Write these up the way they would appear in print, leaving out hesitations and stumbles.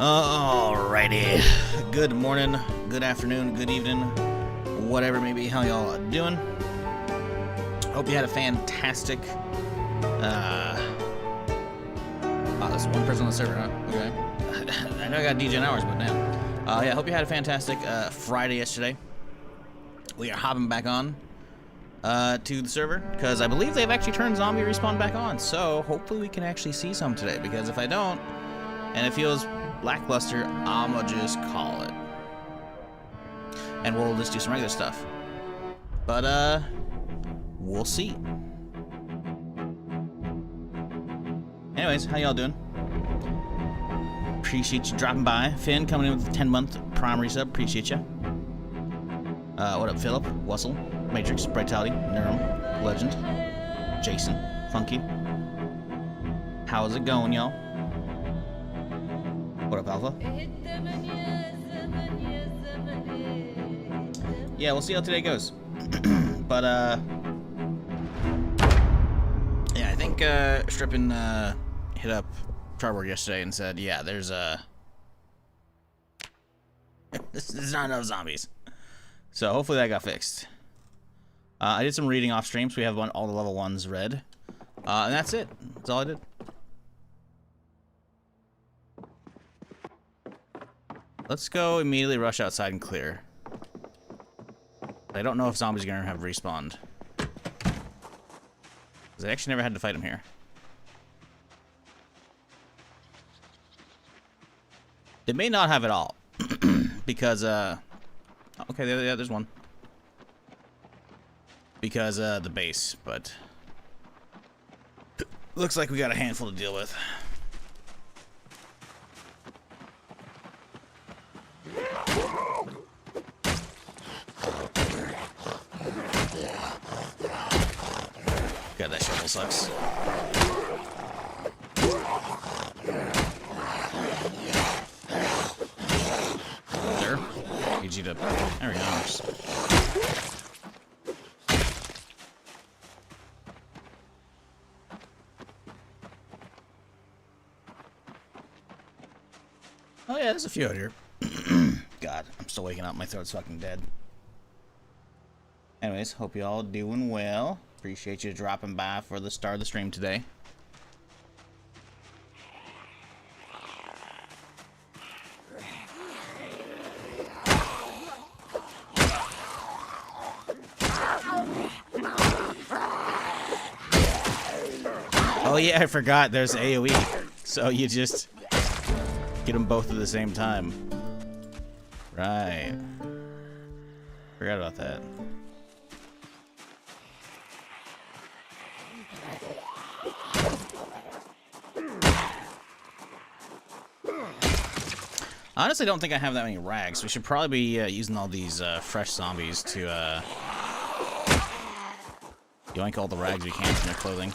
Alrighty. Good morning, good afternoon, good evening, whatever it may be. How y'all doing? Hope you had a fantastic. There's one person on the server, huh? Okay. I know I got DJ hours, but damn. Yeah, hope you had a fantastic Friday yesterday. We are hopping back on to the server because I believe they've actually turned zombie respawn back on. So hopefully we can actually see some today. Because if I don't, and it feels lackluster, I'ma just call it. And we'll just do some regular stuff. But we'll see. Anyways, how y'all doing? Appreciate you dropping by. Finn coming in with a 10-month Prime resub. Appreciate you. What up, Philip? Wussel, Matrix, Brightality, Nurum, Legend, Jason, Funky. How's it going, y'all? What up, Alpha? Yeah, we'll see how today goes. But, yeah, I think, Strippin, hit up Charboard yesterday and said, yeah, there's, there's not enough zombies. So, hopefully that got fixed. I did some reading off stream, so we have all the level 1s read. And that's it. That's all I did. Let's go immediately rush outside and clear. I don't know if zombies are going to have respawned. Because I actually never had to fight them here. They may not have it all. Because, okay, there's one. Because, the base, but... looks like we got a handful to deal with. God, that shovel sucks. There. Need you to... there he goes. Oh yeah, there's a few out here. God, I'm still waking up. My throat's fucking dead. Anyways, hope you all doing well. Appreciate you dropping by for the start of the stream today. Oh yeah, I forgot there's AoE. So you just get them both at the same time. Right. Forgot about that. Honestly, I don't think I have that many rags. We should probably be using all these fresh zombies to yoink all the rags we can from their clothing.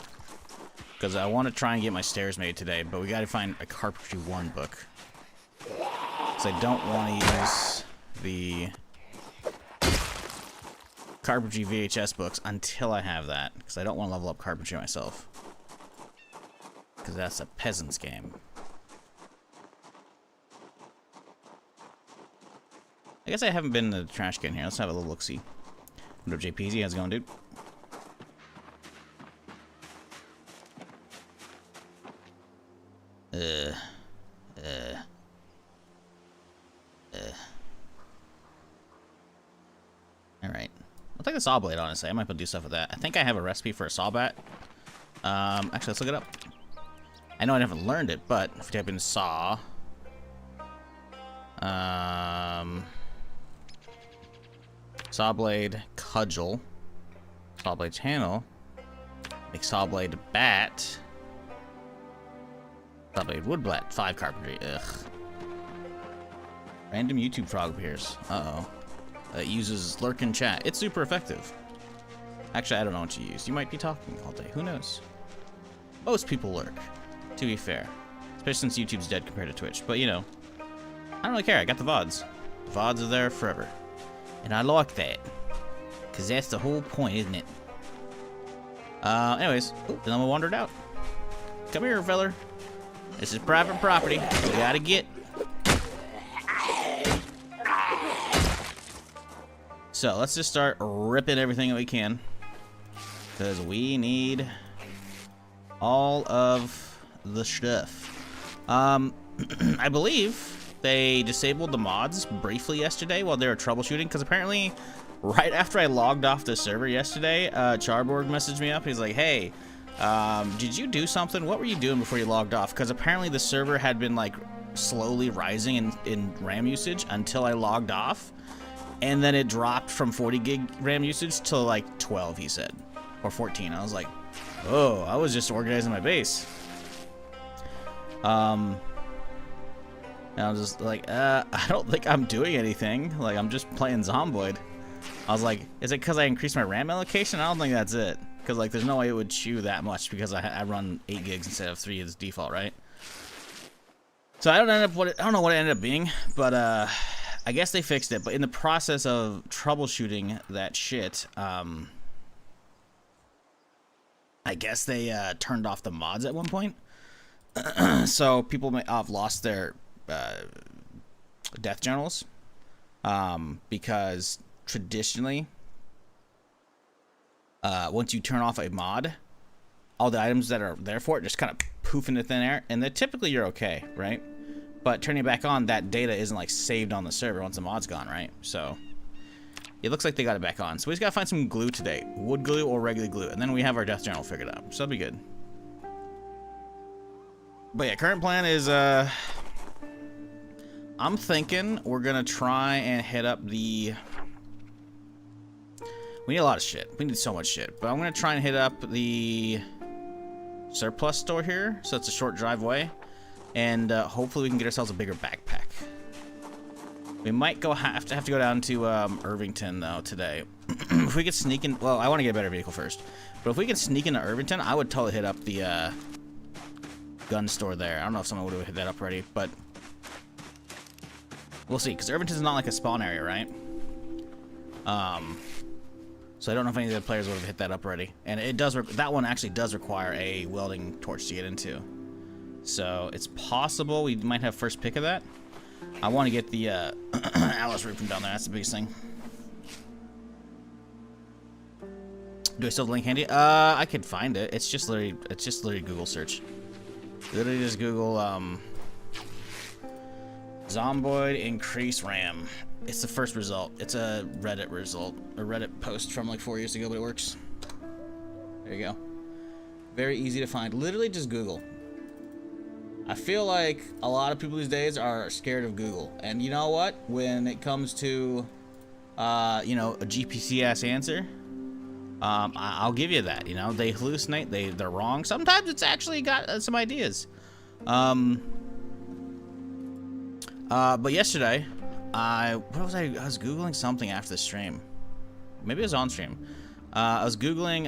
Because I want to try and get my stairs made today, but we got to find a carpentry worn book. Because I don't want to use the carpentry VHS books until I have that. Because I don't want to level up carpentry myself. Because that's a peasant's game. I guess I haven't been in the trash can here. Let's have a little look-see. What up, JPZ? How's it going, dude? Alright. I'll take the saw blade, honestly. I might do stuff with that. I think I have a recipe for a saw bat. Actually, let's look it up. I know I never learned it, but if you type in saw... saw blade cudgel, saw blade channel, make saw blade bat, saw blade wood blat, 5 carpentry. Ugh. Random YouTube frog appears. Uh-oh. It uses lurk in chat. It's super effective. Actually, I don't know what you use. You might be talking all day. Who knows? Most people lurk, to be fair. Especially since YouTube's dead compared to Twitch. But, you know, I don't really care. I got the VODs. VODs are there forever. And I like that. Because that's the whole point, isn't it? Anyways. Ooh, then I wandered out. Come here, feller. This is private property. You gotta get. So let's just start ripping everything that we can, because we need all of the stuff. I believe they disabled the mods briefly yesterday while they were troubleshooting, because apparently right after I logged off the server yesterday, Charborg messaged me up. He's like, hey, did you do something? What were you doing before you logged off? Because apparently the server had been like slowly rising in RAM usage until I logged off, and then it dropped from 40 gig RAM usage to like 12, he said, or 14. I was like, oh, I was just organizing my base. And I was just like, I don't think I'm doing anything. Like, I'm just playing Zomboid. I was like, is it because I increased my RAM allocation? I don't think that's it. Because, like, there's no way it would chew that much because I run 8 gigs instead of 3 as default, right? So I don't know what it ended up being, but I guess they fixed it. But in the process of troubleshooting that shit, I guess they turned off the mods at one point. So people may have lost their death journals, because traditionally, once you turn off a mod, all the items that are there for it just kind of poof into thin air, and then typically you're okay, right? But turning it back on, that data isn't like saved on the server once the mod's gone, right? So it looks like they got it back on. So we just gotta find some glue today, wood glue or regular glue, and then we have our death journal figured out. So that'll be good. But yeah, current plan is I'm thinking we're gonna try and hit up the. We need a lot of shit. We need so much shit. But I'm gonna try and hit up the surplus store here, so it's a short drive away, and hopefully we can get ourselves a bigger backpack. We might have to go down to Irvington though today. If we could sneak in, well, I want to get a better vehicle first. But if we could sneak into Irvington, I would totally hit up the gun store there. I don't know if someone would have hit that up already, but we'll see. Because Irvington's not like a spawn area, right? So I don't know if any of the players would have hit that up already. And it does. That one actually does require a welding torch to get into. So it's possible we might have first pick of that. I want to get the Alice roof from down there. That's the biggest thing. Do I still have the link handy? I could find it. It's just literally Google search. Literally just Google Zomboid increase RAM. It's the first result. It's a Reddit result, a Reddit post from like 4 years ago, but it works. There you go. Very easy to find. Literally just Google. I feel like a lot of people these days are scared of Google, and you know what? When it comes to, you know, a GPC-ass answer, I'll give you that. You know, they hallucinate, they're wrong. Sometimes it's actually got some ideas. But yesterday, I was Googling something after the stream. Maybe it was on stream. I was Googling,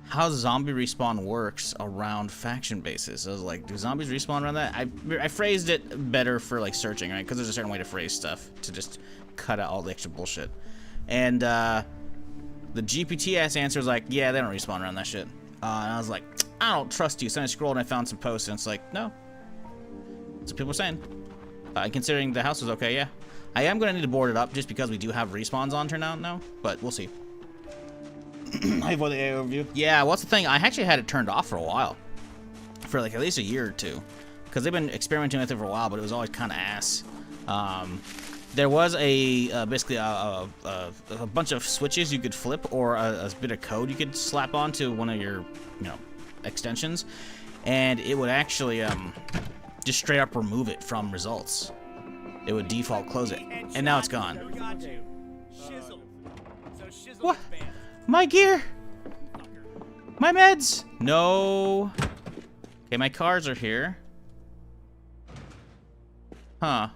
how zombie respawn works around faction bases. I was like, do zombies respawn around that? I phrased it better for like searching, right? Because there's a certain way to phrase stuff to just cut out all the extra bullshit. And the GPT-ass answer was like, yeah, they don't respawn around that shit. And I was like, I don't trust you. So I scrolled and I found some posts, and it's like, no. That's what people are saying. Considering the house was okay, yeah. I am going to need to board it up just because we do have respawns on turn out now, but we'll see. Hi for the overview. Yeah, what's the thing? I actually had it turned off for a while. For like at least a year or two. Because they've been experimenting with it for a while, but it was always kind of ass. There was basically a bunch of switches you could flip, or a bit of code you could slap onto one of your, extensions, and it would actually just straight up remove it from results. It would default close it, and now it's gone. What? My gear! My meds! No. Okay, my cars are here. Huh.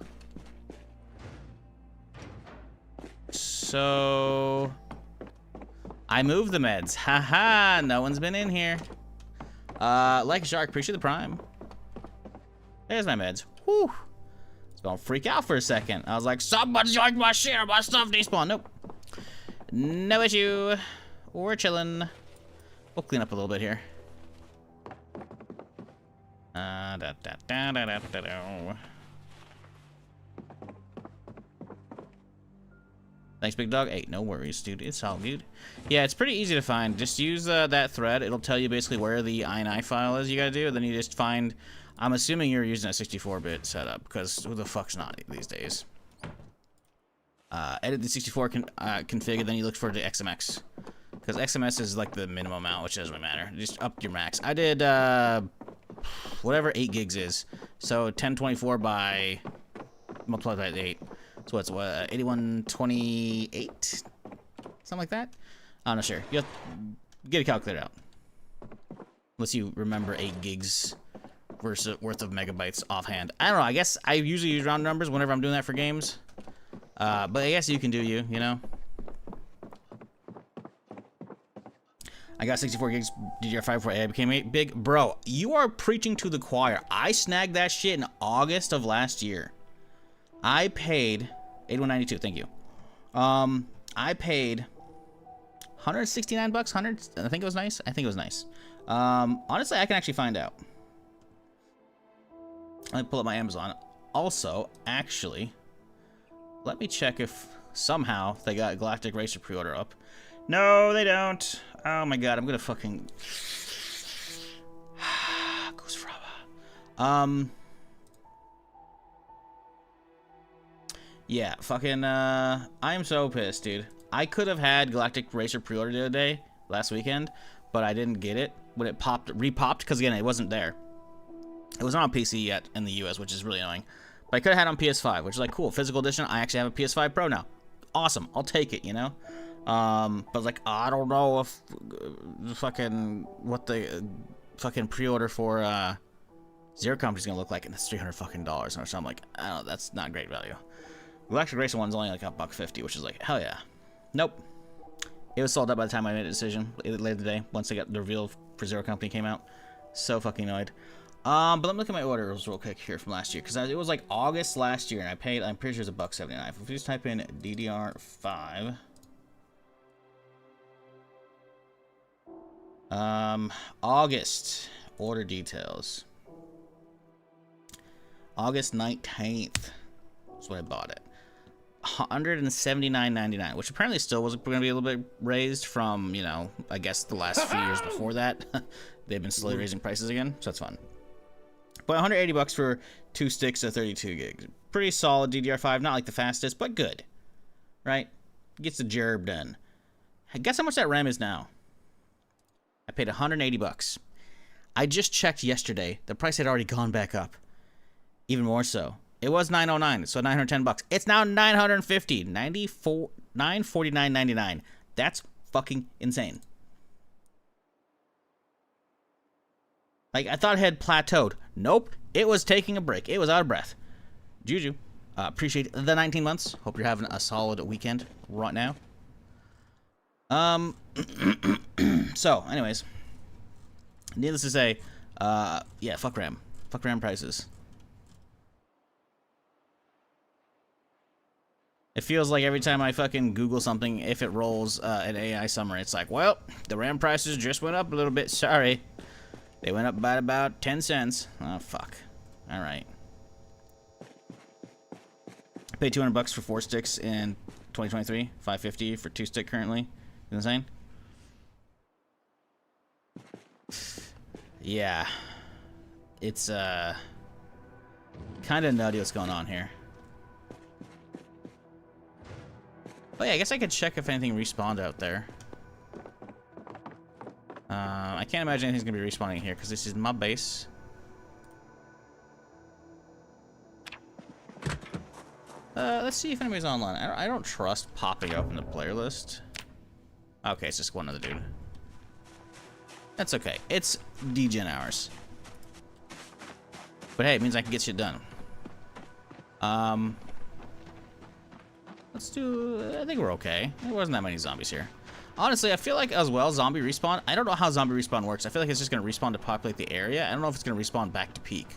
So I moved the meds. Haha, no one's been in here. Like a shark, appreciate the prime. There's my meds. Whew. It's gonna freak out for a second. I was like, somebody's yoinked my shit, my stuff despawn. Nope. No issue. We're chilling. We'll clean up a little bit here. Thanks, big dog. Hey, no worries, dude. It's all good. Yeah, it's pretty easy to find. Just use that thread. It'll tell you basically where the INI file is you gotta do. Then you just find... I'm assuming you're using a 64-bit setup, because who the fuck's not these days? Edit the 64 config, and then you look for the XMX. Because XMS is like the minimum amount, which doesn't really matter. Just up your max. I did whatever 8 gigs is. So 1024 by multiplied by 8. So what's 8128? Something like that? I'm not sure. You have to get a calculator out. Unless you remember 8 gigs worth of megabytes offhand. I don't know. I guess I usually use round numbers whenever I'm doing that for games. But I guess you can do you know? I got 64 gigs DDR5 before AI became 8 big. Bro, you are preaching to the choir. I snagged that shit in August of last year. I paid 8192, thank you. I paid 169 bucks, I think it was nice. I think it was nice. Honestly, I can actually find out. Let me pull up my Amazon. Also, actually, let me check if somehow they got Galactic Racer pre-order up. No, they don't. Oh my god, I'm gonna fucking... Goose Fraba. Yeah, fucking, I am so pissed, dude. I could have had Galactic Racer pre-order the other day, last weekend, but I didn't get it when it re-popped, because again, it wasn't there. It wasn't on PC yet in the US, which is really annoying. But I could have had it on PS5, which is like, cool, physical edition. I actually have a PS5 Pro now. Awesome, I'll take it, you know? But like, I don't know if what the fucking pre-order for Zero Company's gonna look like, and it's $300 fucking dollars. So I'm like, oh, that's not great value. The Electric Racer one's only like $150, which is like, hell yeah. Nope. It was sold out by the time I made a decision later today, once I got the reveal for Zero Company came out. So fucking annoyed. But let me look at my orders real quick here from last year, because it was like August last year, and I paid, I'm pretty sure it's $1.79. If we just type in DDR5. August order details. August 19th is when I bought it. $179.99, which apparently still was going to be a little bit raised from, you know, I guess the last few years before that. They've been slowly raising prices again, so that's fun. But $180 for 2 sticks of 32 gigs. Pretty solid DDR5, not like the fastest, but good. Right? Gets the job done. Guess how much that RAM is now? I paid $180. I just checked yesterday. The price had already gone back up. Even more so. It was $909, so $910. It's now $950. $949.99. That's fucking insane. Like, I thought it had plateaued. Nope. It was taking a break. It was out of breath. Juju. Appreciate the 19 months. Hope you're having a solid weekend right now. So, anyways. Needless to say, yeah, fuck RAM. Fuck RAM prices. It feels like every time I fucking Google something, if it rolls an AI summary, it's like, well, the RAM prices just went up a little bit. Sorry. They went up by about 10 cents. Oh, fuck. All right. I paid $200 for 4 sticks in 2023. $550 for 2 stick currently. Insane. Yeah. It's kind of nutty what's going on here. But yeah, I guess I could check if anything respawned out there. I can't imagine anything's gonna be respawning here because this is my base. Let's see if anybody's online. I don't trust popping up in the player list. Okay, it's just one other dude. That's okay. It's degen hours. But hey, it means I can get shit done. Let's do... I think we're okay. There wasn't that many zombies here. Honestly, I feel like as well, zombie respawn... I don't know how zombie respawn works. I feel like it's just going to respawn to populate the area. I don't know if it's going to respawn back to peak.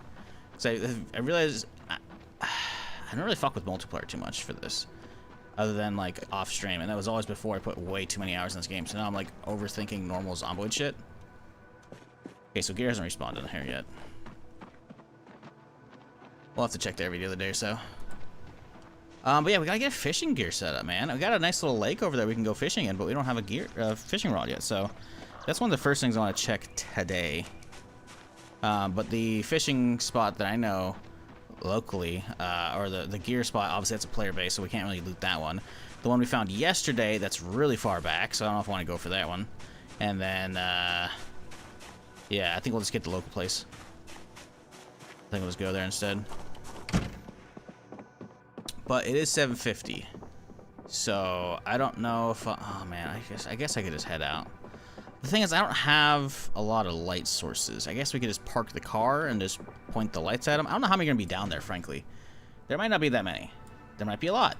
So I realize... I don't really fuck with multiplayer too much for this. Other than, like, off-stream. And that was always before I put way too many hours in this game. So now I'm, like, overthinking normal Zomboid shit. Okay, so gear hasn't respawned in here yet. We'll have to check there every other day or so. But yeah, we gotta get fishing gear set up, man. We got a nice little lake over there we can go fishing in, but we don't have a fishing rod yet. So that's one of the first things I want to check today. But the fishing spot that I know locally, or the gear spot, obviously that's a player base, so we can't really loot that one. The one we found yesterday, that's really far back, so I don't know if I want to go for that one. And then, yeah, I think we'll just get the local place. I think we'll just go there instead. But it is 7:50, so I don't know if oh man, I guess I could just head out. The thing is, I don't have a lot of light sources. I guess we could just park the car and just point the lights at them. I don't know how many are gonna be down there, frankly. There might not be that many. There might be a lot.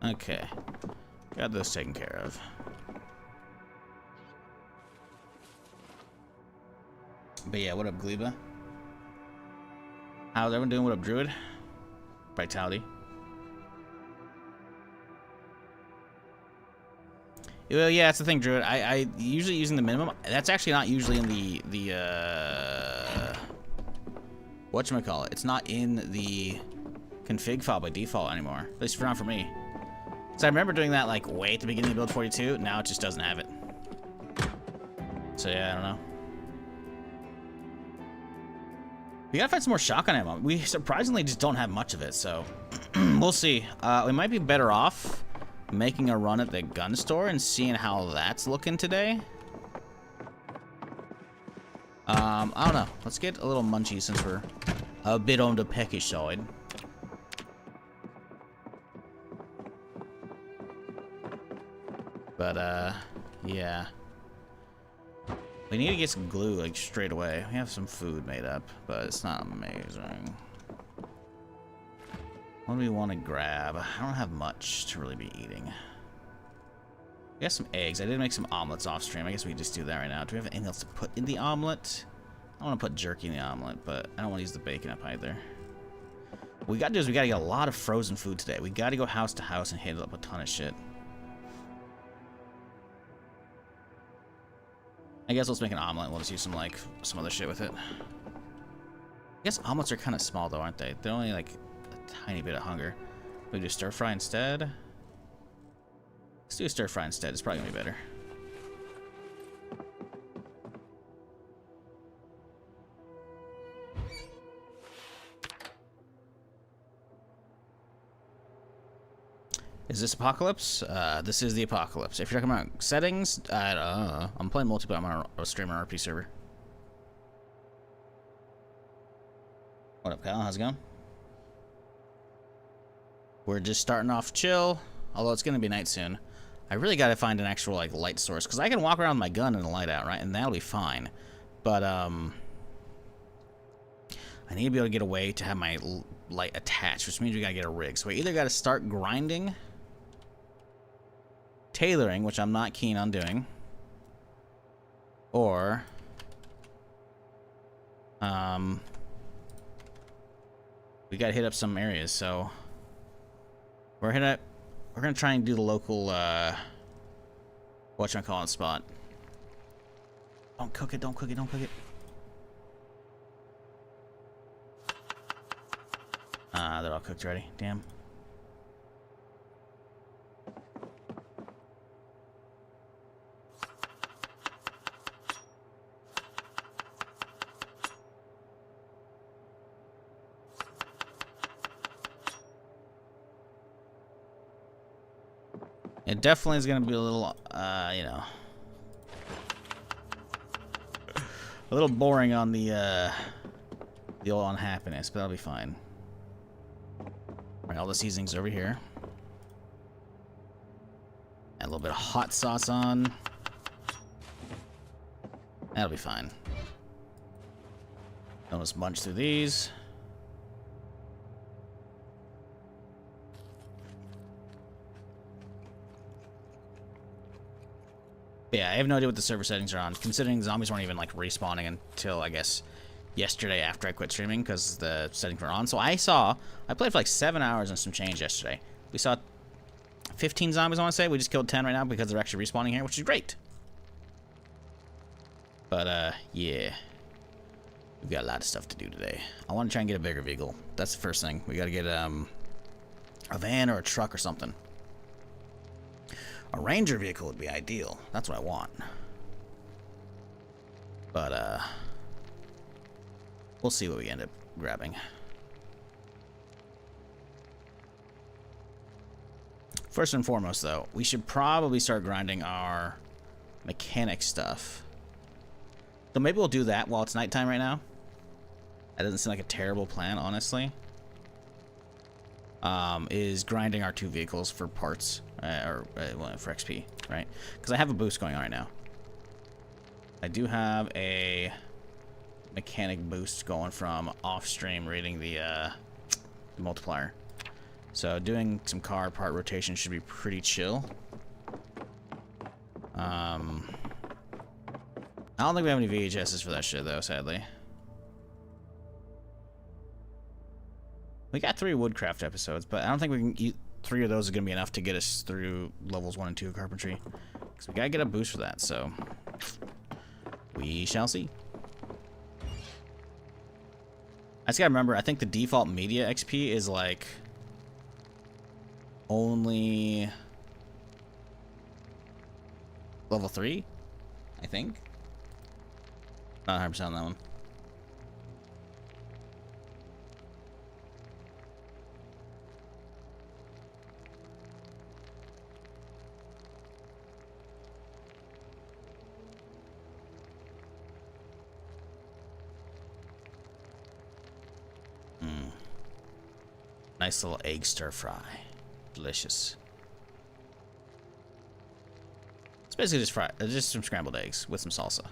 Okay, got this taken care of. But yeah, what up, Gleba? How's everyone doing? What up, Druid? Vitality. Well, yeah, that's the thing, Druid. I usually using the minimum. That's actually not usually in the whatchamacallit. It's not in the config file by default anymore. At least not for me. So I remember doing that like way at the beginning of build 42. Now it just doesn't have it. So yeah, I don't know. We gotta find some more shotgun ammo. We surprisingly just don't have much of it, so we'll see. We might be better off making a run at the gun store and seeing how that's looking today. I don't know. Let's get a little munchy since we're a bit on the peckish side. But, yeah. We need to get some glue, like, straight away. We have some food made up, but it's not amazing. What do we want to grab? I don't have much to really be eating. We got some eggs. I did make some omelets off stream. I guess we can just do that right now. Do we have anything else to put in the omelet? I want to put jerky in the omelet, but I don't want to use the bacon up either. What we got to do is we got to get a lot of frozen food today. We got to go house to house and hit up a ton of shit. I guess let's make an omelet. We'll just use some, like, some other shit with it. I guess omelets are kind of small, though, aren't they? They're only, like, a tiny bit of hunger. We do stir fry instead. Let's do a stir fry instead. It's probably gonna be better. Is this Apocalypse? This is the Apocalypse. If you're talking about settings, I'm playing multiplayer. I'm on a streamer RP server. What up, Kyle? How's it going? We're just starting off chill, although it's gonna be night soon. I really gotta find an actual, like, light source, because I can walk around with my gun and the light out, right? And that'll be fine. But, I need to be able to get a way to have my light attached, which means we gotta get a rig. So we either gotta start grinding, tailoring, which I'm not keen on doing, or we gotta hit up some areas. So we're gonna try and do the local whatchamacallit spot. Don't cook it, don't cook it, don't cook it. They're all cooked already. Damn. It definitely is going to be a little, you know, a little boring on the old unhappiness, but that'll be fine. All right, all the seasonings over here. Add a little bit of hot sauce on. That'll be fine. Don't just munch through these. Yeah, I have no idea what the server settings are on, considering zombies weren't even, like, respawning until, I guess, yesterday after I quit streaming because the settings were on. So I played for like 7 hours and some change yesterday. We saw 15 zombies, I want to say. We just killed 10 right now because they're actually respawning here, which is great. But, yeah. We've got a lot of stuff to do today. I want to try and get a bigger vehicle. That's the first thing. We got to get, a van or a truck or something. A Ranger vehicle would be ideal. That's what I want. But, we'll see what we end up grabbing. First and foremost, though, we should probably start grinding our mechanic stuff. So maybe we'll do that while it's nighttime right now. That doesn't seem like a terrible plan, honestly. Is grinding our 2 vehicles for parts, or for XP, right? Because I have a boost going on right now. I do have a mechanic boost going from off-stream reading the multiplier. So doing some car part rotation should be pretty chill. I don't think we have any VHSs for that shit, though, sadly. We got 3 woodcraft episodes, but I don't think we can eat 3 of those are going to be enough to get us through levels 1 and 2 of carpentry. Because we got to get a boost for that, so we shall see. I just got to remember, I think the default media XP is like only level 3, I think. Not 100% on that one. Nice little egg stir fry. Delicious. It's basically just some scrambled eggs with some salsa.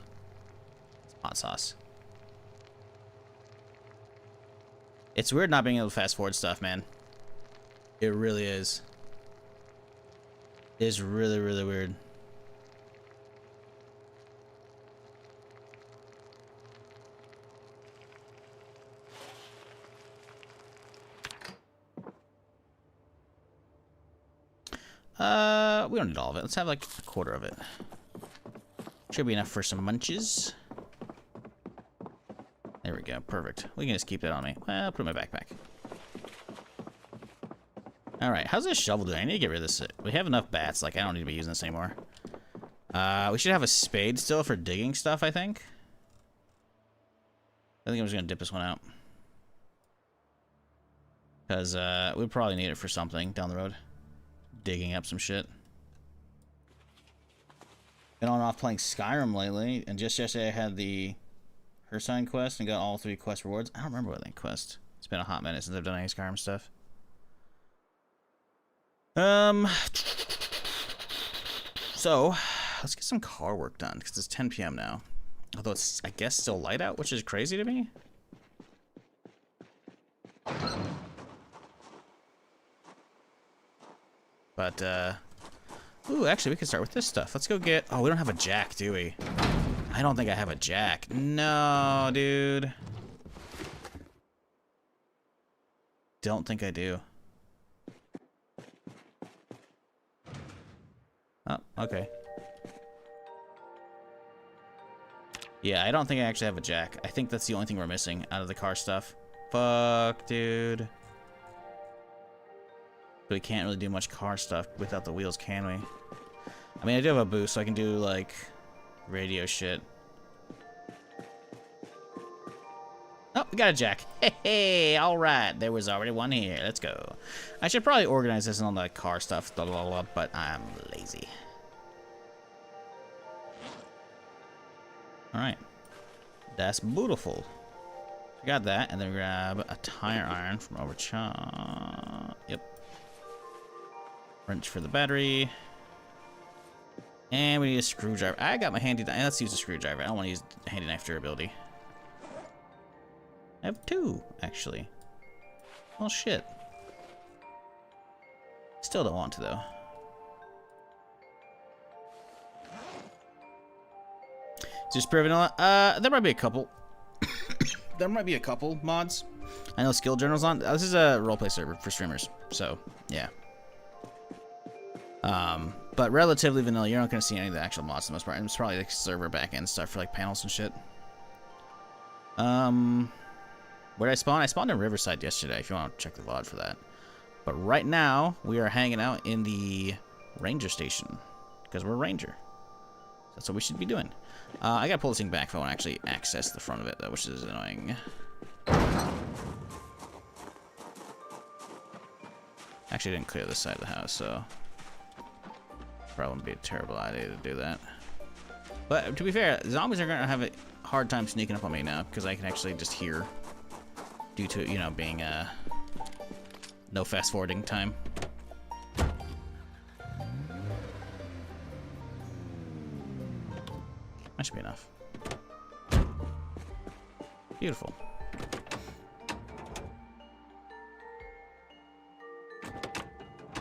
Hot sauce. It's weird not being able to fast forward stuff, man. It really is. It's really, really weird. We don't need all of it. Let's have like a quarter of it. Should be enough for some munches. There we go. Perfect. We can just keep that on me. I'll put it in my backpack. Alright, how's this shovel doing? I need to get rid of this. We have enough bats. Like, I don't need to be using this anymore. We should have a spade still for digging stuff, I think. I think I'm just going to dip this one out. Because we probably need it for something down the road. Digging up some shit. Been on and off playing Skyrim lately, and just yesterday I had the Hersign quest and got all 3 quest rewards. I don't remember what that quest. It's been a hot minute since I've done any Skyrim stuff. So let's get some car work done because it's 10 p.m. now. Although it's, I guess, still light out, which is crazy to me. But, ooh, actually, we could start with this stuff. Let's go get... Oh, we don't have a jack, do we? I don't think I have a jack. No, dude. Don't think I do. Oh, okay. Yeah, I don't think I actually have a jack. I think that's the only thing we're missing out of the car stuff. Fuck, dude. But we can't really do much car stuff without the wheels, can we? I mean, I do have a boost, so I can do, like, radio shit. Oh, we got a jack. Hey, hey, alright. There was already one here. Let's go. I should probably organize this on the car stuff, blah, blah, blah, but I'm lazy. Alright. That's beautiful. We got that, and then grab a tire iron from overcharge. Yep. Wrench for the battery. And we need a screwdriver. I got my handy knife. Let's use a screwdriver. I don't want to use handy knife durability. I have 2, actually. Well, shit. Still don't want to, though. Just pure vanilla? There might be a couple. there might be a couple mods. I know Skill Journal's on. This is a roleplay server for streamers, so yeah. But relatively vanilla. You're not going to see any of the actual mods for the most part. It's probably like server backend stuff for like panels and shit. Where did I spawn? I spawned in Riverside yesterday, if you want to check the VOD for that. But right now, we are hanging out in the Ranger Station, because we're a Ranger. That's what we should be doing. I gotta pull this thing back if I want to actually access the front of it, though, which is annoying. Actually, I didn't clear this side of the house, so probably wouldn't be a terrible idea to do that. But to be fair, zombies are gonna have a hard time sneaking up on me now, because I can actually just hear, due to, you know, being no fast forwarding time. That should be enough. Beautiful.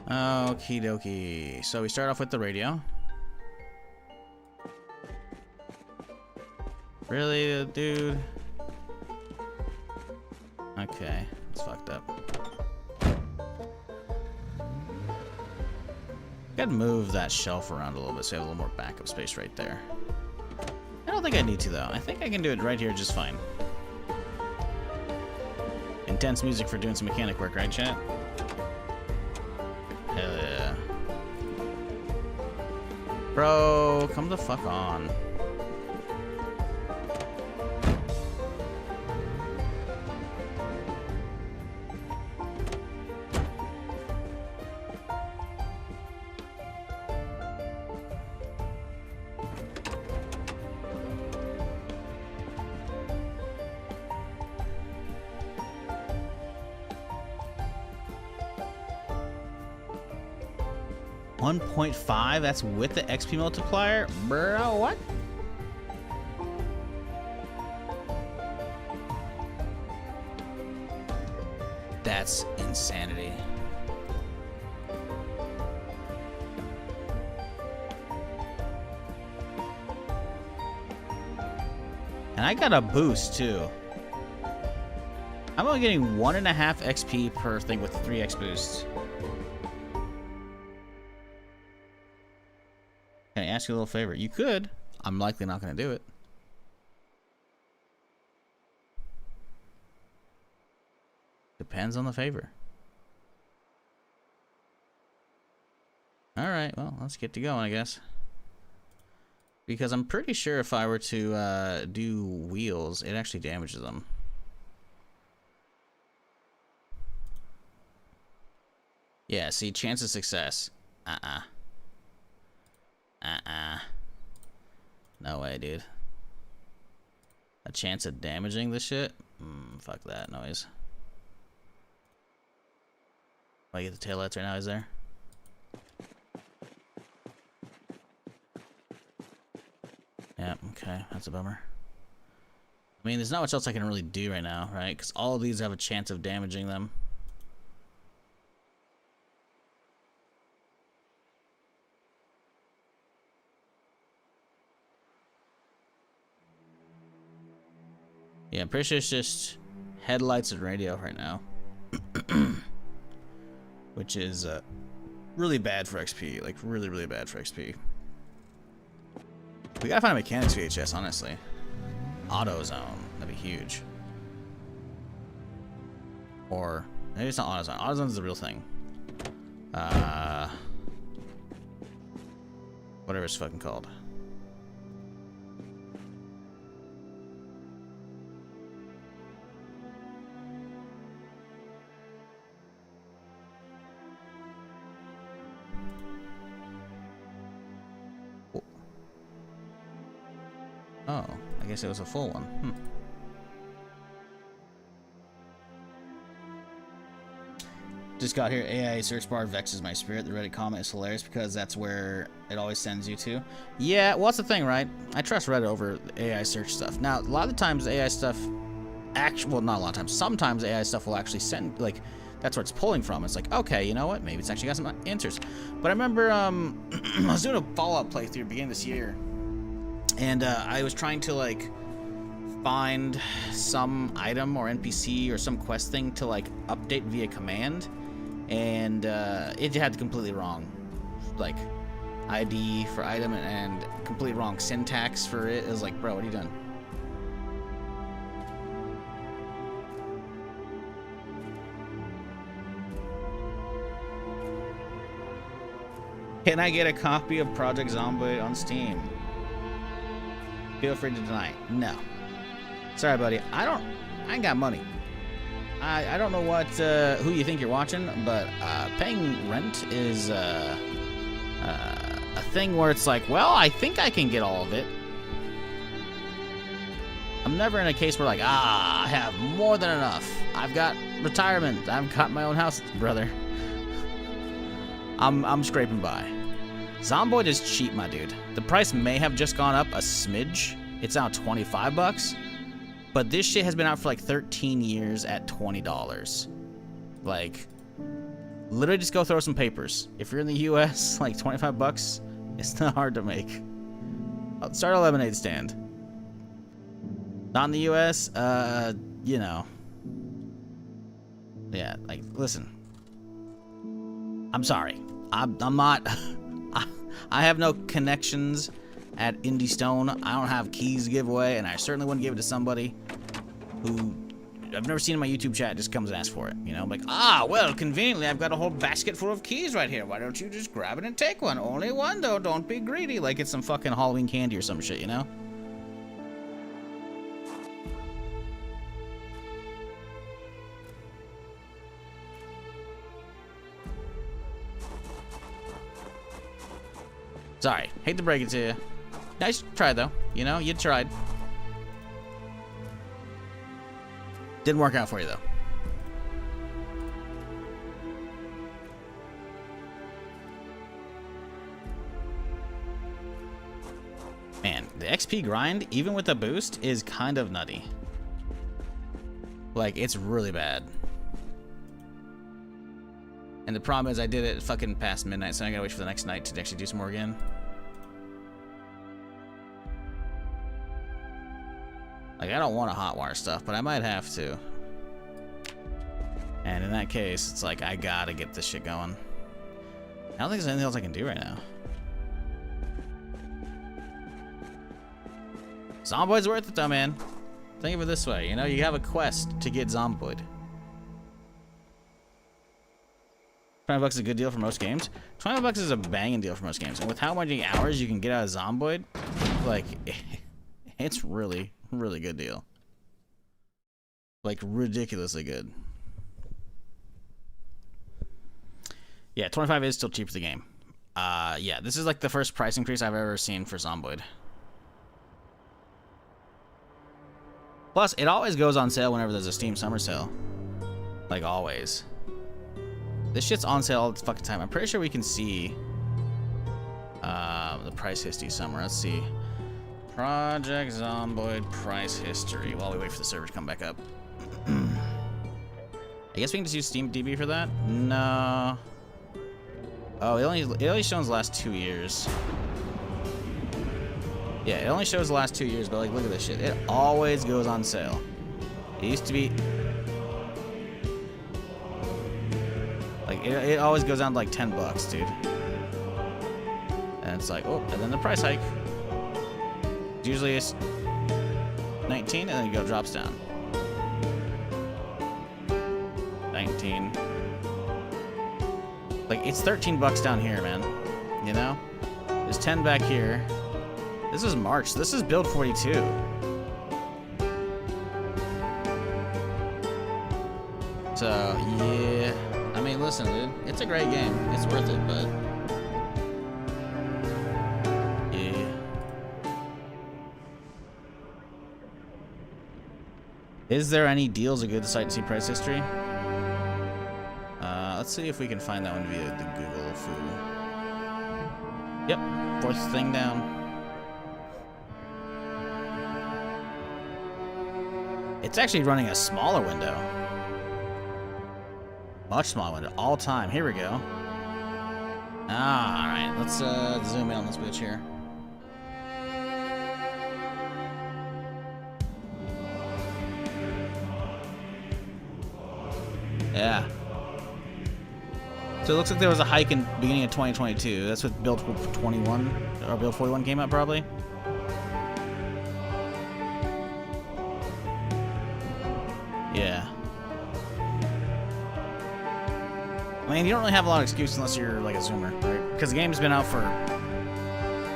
Okie dokie. So we start off with the radio. Really, dude? Okay, it's fucked up. Gotta move that shelf around a little bit so I have a little more backup space right there. I don't think I need to, though. I think I can do it right here just fine. Intense music for doing some mechanic work, right, chat? Hell yeah. Bro, come the fuck on. .5, that's with the XP multiplier? Bro, what? That's insanity. And I got a boost too. I'm only getting 1.5 XP per thing with 3x boosts. Can I ask you a little favor? You could. I'm likely not going to do it. Depends on the favor. Alright, well, let's get to going, I guess. Because I'm pretty sure if I were to do wheels, it actually damages them. Yeah, see, chance of success. No way, dude. A chance of damaging this shit? Fuck that noise. Oh, you get the taillights right now, is there? Yeah, okay, that's a bummer. I mean, there's not much else I can really do right now, right? Because all of these have a chance of damaging them. Yeah, I'm pretty sure it's just headlights and radio right now. Which is really bad for XP. Like, really, really bad for XP. We gotta find a mechanics VHS, honestly. AutoZone. That'd be huge. Or, maybe it's not AutoZone. AutoZone is the real thing. Whatever it's fucking called. Oh, I guess it was a full one. Just got here. AI search bar vexes my spirit. The Reddit comment is hilarious because that's where it always sends you to. Yeah, well, that's the thing, right? I trust Reddit over AI search stuff. Now, a lot of the times AI stuff, well, not a lot of times. Sometimes AI stuff will actually send, like, that's where it's pulling from. It's like, okay, you know what? Maybe it's actually got some answers. But I remember I was doing a Fallout playthrough beginning this year. And I was trying to, like, find some item or NPC or some quest thing to like update via command, and it had completely wrong, like ID for item and completely wrong syntax for it. It was like, bro, what are you doing? Can I get a copy of Project Zomboid on Steam? Feel free to deny. No. Sorry, buddy. I ain't got money. I don't know what who you think you're watching, but paying rent is a thing where it's like, well, I think I can get all of it. I'm never in a case where like, I have more than enough. I've got retirement. I've got my own house, brother. I'm scraping by. Zomboid is cheap, my dude. The price may have just gone up a smidge. It's now 25 bucks. But this shit has been out for like 13 years at $20. Like, literally just go throw some papers. If you're in the US, like 25 bucks, it's not hard to make. I'll start a lemonade stand. Not in the US, you know. Yeah, like, listen. I'm sorry. I'm not... I have no connections at Indie Stone. I don't have keys to give away, and I certainly wouldn't give it to somebody who I've never seen in my YouTube chat just comes and asks for it. You know, I'm like, well, conveniently, I've got a whole basket full of keys right here. Why don't you just grab it and take one? Only one, though. Don't be greedy. Like it's some fucking Halloween candy or some shit, you know? Sorry, hate to break it to you. Nice try, though. You know, you tried. Didn't work out for you, though. Man, the XP grind, even with the boost, is kind of nutty. Like, it's really bad. And the problem is I did it fucking past midnight, so I gotta wait for the next night to actually do some more again. Like, I don't want to hotwire stuff, but I might have to. And in that case, it's like, I gotta get this shit going. I don't think there's anything else I can do right now. Zomboid's worth it, though, man. Think of it this way. You know, you have a quest to get Zomboid. 20 bucks is a good deal for most games. 20 bucks is a banging deal for most games. And with how many hours you can get out of Zomboid, like, it's really, really good deal. Like, ridiculously good. Yeah, 25 is still cheap for the game. Yeah, this is like the first price increase I've ever seen for Zomboid. Plus, it always goes on sale whenever there's a Steam summer sale. Like, always. This shit's on sale all the fucking time. I'm pretty sure we can see the price history somewhere. Let's see. Project Zomboid price history while we wait for the server to come back up. I guess we can just use SteamDB for that? No. Oh, it only shows the last 2 years. Yeah, it only shows the last 2 years, but like, look at this shit. It always goes on sale. It used to be... Like, it always goes down to like 10 bucks, dude. And it's like, oh, and then the price hike. Usually it's 19, and then it drops down. 19. Like, it's 13 bucks down here, man. You know? There's 10 back here. This is March. This is build 42. So, yeah. I mean, listen, dude. It's a great game. It's worth it, but... yeah. Is there any deals a good site to see price history? Let's see if we can find that one via the Google Food. Yep, fourth thing down. It's actually running a smaller window. Much smaller window. All time. Here we go. Alright, let's zoom in on this bitch here. Yeah. So it looks like there was a hike in beginning of 2022. That's what Build 21 or Build 41 came out probably. Yeah. I mean, you don't really have a lot of excuse unless you're like a zoomer, right? Because the game's been out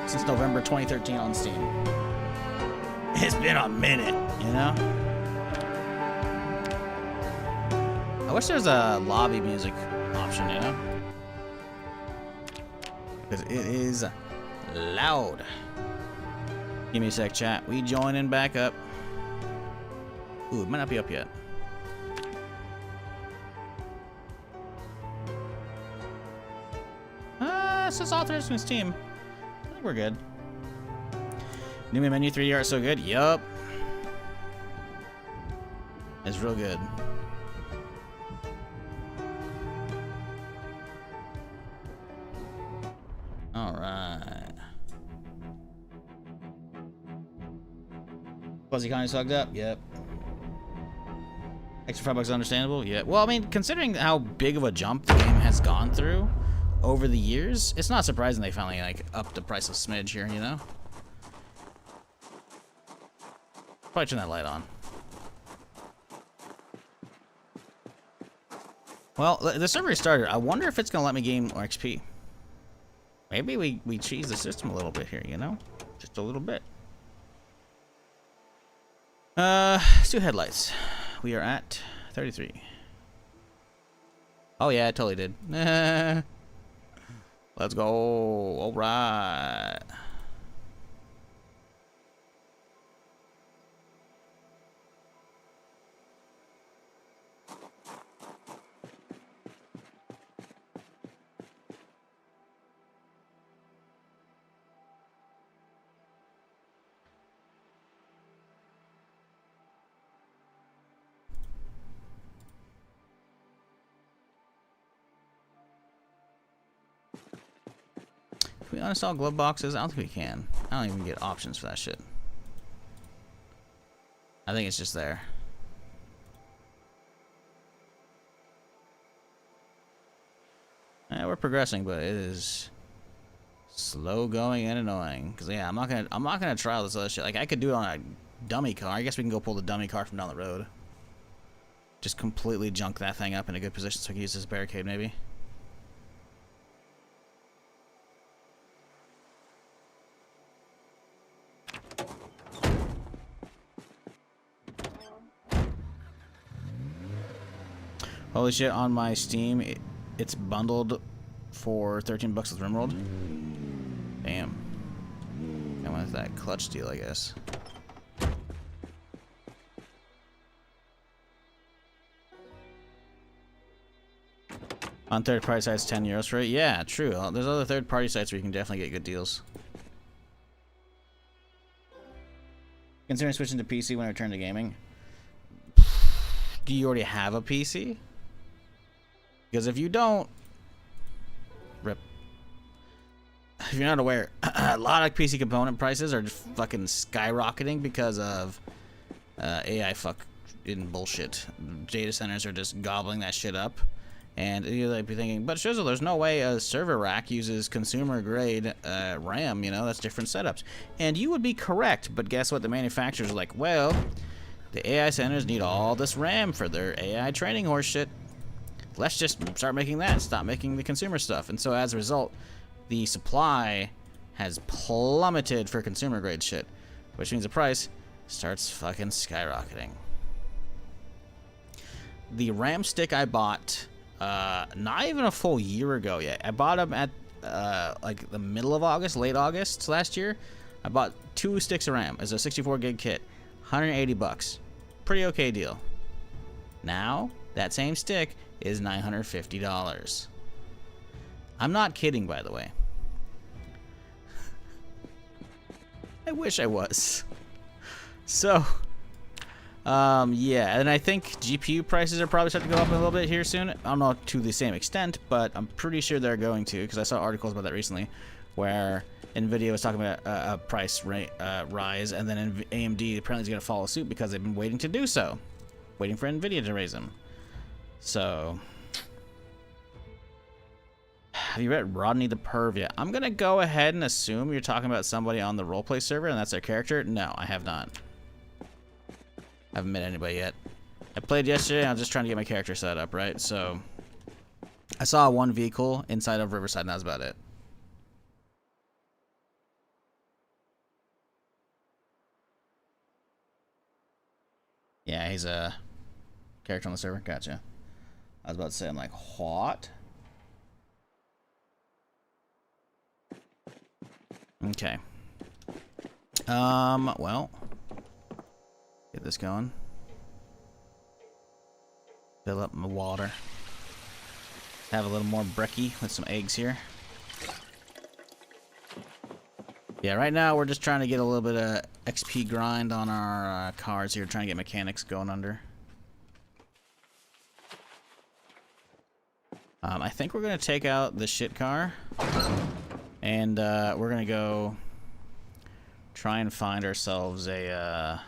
since November 2013 on Steam. It's been a minute, you know? I wish there was a lobby music option, you know? Because it is loud. Give me a sec, chat. We joining back up. Ooh, it might not be up yet. It says authorized from Steam. I think we're good. New menu 3D art so good. Yup. It's real good. Alright. Fuzzy Connie's hugged up? Yep. Extra $5 understandable? Yeah. Well, I mean, considering how big of a jump the game has gone through over the years, it's not surprising they finally like upped the price of smidge here, you know? Probably turn that light on. Well, the server started. I wonder if it's gonna let me gain more XP. Maybe we cheese the system a little bit here, you know? Just a little bit. Let's do headlights. We are at 33. Oh yeah, I totally did. Let's go. All right. Can we uninstall glove boxes? I don't think we can. I don't even get options for that shit. I think it's just there. Yeah, we're progressing, but it is slow going and annoying. Cause yeah, I'm not gonna try all this other shit. Like I could do it on a dummy car. I guess we can go pull the dummy car from down the road. Just completely junk that thing up in a good position so I can use this barricade maybe. Holy shit, on my Steam, it's bundled for 13 bucks with RimWorld. Damn. I went with that clutch deal, I guess. On third-party sites, 10 euros for it? Yeah, true. There's other third-party sites where you can definitely get good deals. Considering switching to PC when I return to gaming? Do you already have a PC? Because if you don't, rip. If you're not aware, a lot of PC component prices are just fucking skyrocketing because of AI fucking bullshit. Data centers are just gobbling that shit up. And you'd like be thinking, but Shizzle, there's no way a server rack uses consumer grade RAM, you know, that's different setups. And you would be correct, but guess what? The manufacturers are like, well, the AI centers need all this RAM for their AI training horse shit. Let's just start making that and stop making the consumer stuff. And so as a result, the supply has plummeted for consumer grade shit, which means the price starts fucking skyrocketing. The RAM stick I bought, not even a full year ago yet. I bought them at like the middle of August, late August last year. I bought 2 sticks of RAM as a 64 gig kit, 180 bucks. Pretty okay deal. Now, that same stick is $950. I'm not kidding, by the way. I wish I was. So, yeah, and I think GPU prices are probably starting to go up a little bit here soon. I don't know to the same extent, but I'm pretty sure they're going to, because I saw articles about that recently, where NVIDIA was talking about a price rise, and then AMD apparently is going to follow suit because they've been waiting to do so. Waiting for NVIDIA to raise them. So, have you read Rodney the Perv yet? I'm gonna go ahead and assume you're talking about somebody on the roleplay server and that's their character. No, I have not. I haven't met anybody yet. I played yesterday and I was just trying to get my character set up, right? So, I saw one vehicle inside of Riverside and that was about it. Yeah, he's a character on the server. Gotcha. I was about to say, I'm like, what? Okay. Well, get this going. Fill up my water. Have a little more brekkie with some eggs here. Yeah, right now we're just trying to get a little bit of XP grind on our cars here, trying to get mechanics going under. I think we're going to take out the shit car. And we're going to go try and find ourselves a...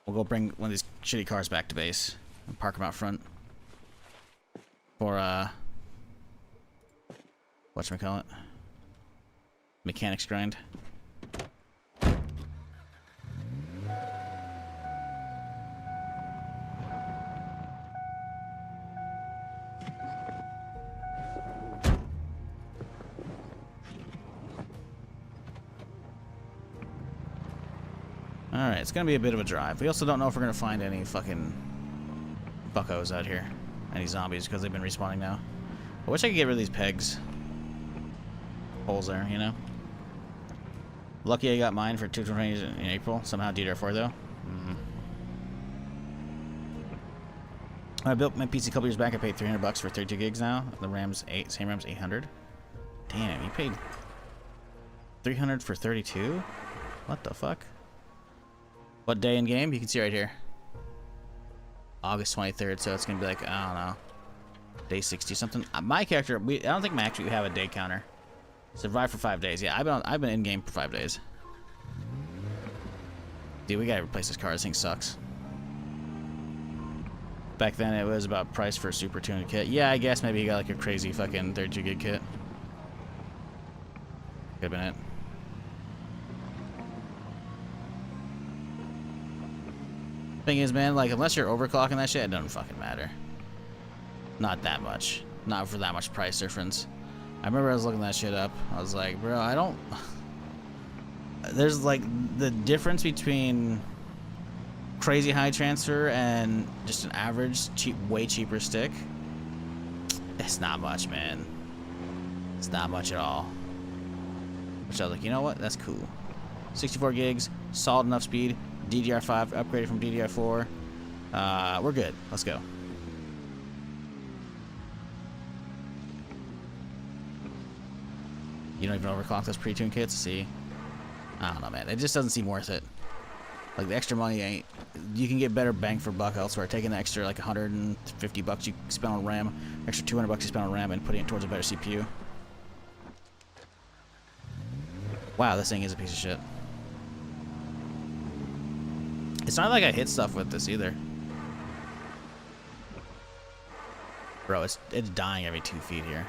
we'll go bring one of these shitty cars back to base and park them out front. For, whatchamacallit? Mechanics grind. Alright, it's gonna be a bit of a drive. We also don't know if we're gonna find any fucking buckos out here. Any zombies, because they've been respawning now. I wish I could get rid of these pegs. Holes there, you know? Lucky I got mine for 220 in April. Somehow DDR4 though. I built my PC a couple years back. I paid $300 for 32 gigs now. The same RAM's 800. Damn, you paid 300 for 32? What the fuck? What day in game? You can see right here. August 23rd, so it's gonna be like, I don't know, day 60 something. My character, I don't think we have a day counter. Survived for 5 days. Yeah, I've been in game for 5 days. Dude, we gotta replace this car. This thing sucks. Back then, it was about price for a super tuned kit. Yeah, I guess maybe you got like a crazy fucking 32 gig kit. Could've been it. Thing is, man, like, unless you're overclocking that shit, it doesn't fucking matter. Not that much. Not for that much price difference. I remember I was looking that shit up. I was like, bro, I don't... There's, like, the difference between crazy high transfer and just an average, way cheaper stick. It's not much, man. It's not much at all. Which I was like, you know what? That's cool. 64 gigs, solid enough speed. DDR5 upgraded from DDR4. We're good. Let's go. You don't even overclock those pre-tuned kits? See? I don't know, man. It just doesn't seem worth it. Like, the extra money ain't... You can get better bang for buck elsewhere. Taking the extra, like, $150 you spend on RAM, extra $200 you spend on RAM, and putting it towards a better CPU. Wow, this thing is a piece of shit. It's not like I hit stuff with this either. Bro, it's dying every 2 feet here.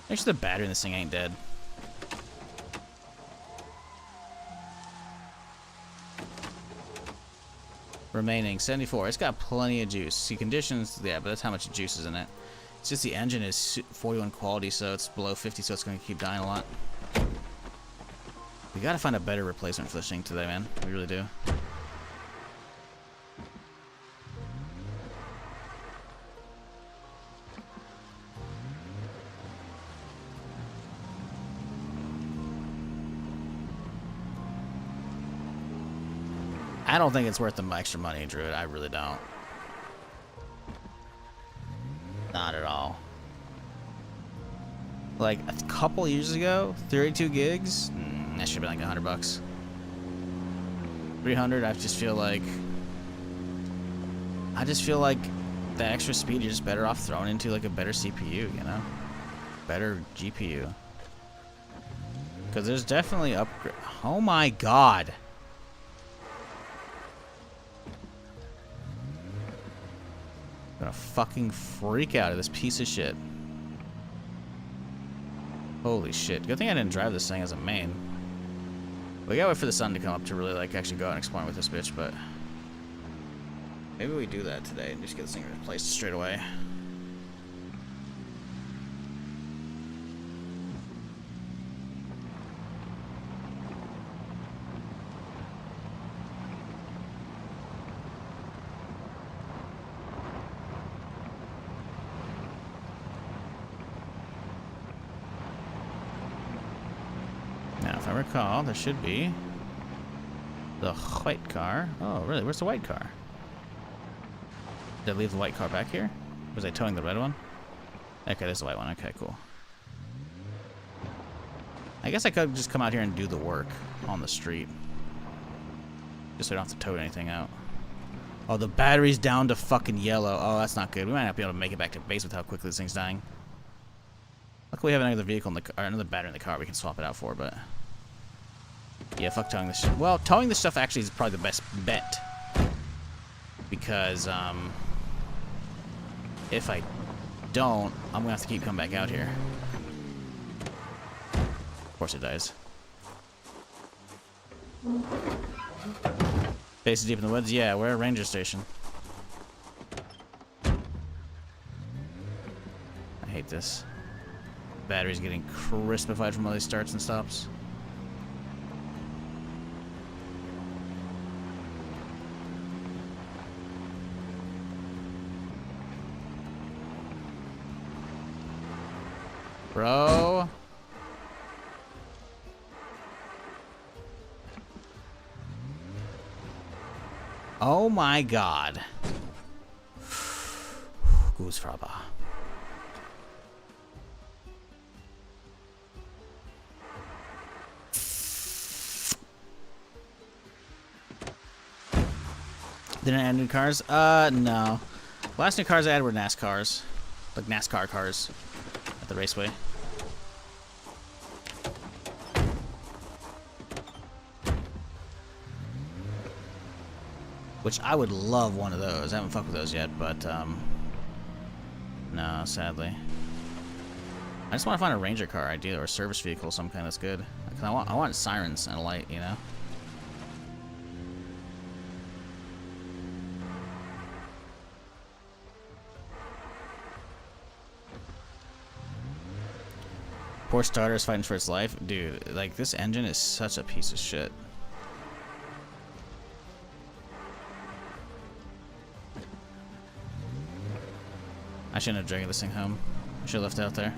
Make sure the battery in this thing ain't dead. Remaining 74. It's got plenty of juice. See, conditions, yeah, but that's how much juice is in it. It's just the engine is 41 quality, so it's below 50, so it's going to keep dying a lot. We gotta find a better replacement for this thing today, man. We really do. I don't think it's worth the extra money, Druid. I really don't. Not at all. Like, a couple years ago, 32 gigs? That should have been like $100. 300, I just feel like the extra speed, you're just better off throwing into like a better CPU, you know? Better GPU. Because there's definitely upgrade. Oh my god. I'm gonna fucking freak out of this piece of shit. Holy shit. Good thing I didn't drive this thing as a main. We gotta wait for the sun to come up to really, like, actually go out and explore with this bitch, but... maybe we do that today and just get this thing replaced straight away. Now, if I recall, there should be the white car. Oh, really? Where's the white car? Did I leave the white car back here? Was I towing the red one? Okay, there's the white one. Okay, cool. I guess I could just come out here and do the work on the street. Just so I don't have to tow anything out. Oh, the battery's down to fucking yellow. Oh, that's not good. We might not be able to make it back to base with how quickly this thing's dying. Luckily, we have another vehicle in the car, or another battery in the car we can swap it out for, but... yeah, fuck towing this shit. Well, towing this stuff actually is probably the best bet. Because, if I don't, I'm gonna have to keep coming back out here. Of course it dies. Base is deep in the woods? Yeah, we're at a ranger station. I hate this. Battery's getting crispified from all these starts and stops. Bro. Oh my god. Goosefraba. Didn't add new cars? No. Last new cars I had were NASCARs. Like NASCAR cars. At the raceway. Which I would love one of those. I haven't fucked with those yet, but, no, sadly. I just want to find a ranger car idea or a service vehicle, some kind that's good. Cause I want sirens and a light, you know? Poor starter's fighting for its life. Dude, like, this engine is such a piece of shit. I shouldn't have dragged this thing home. I should have left it out there.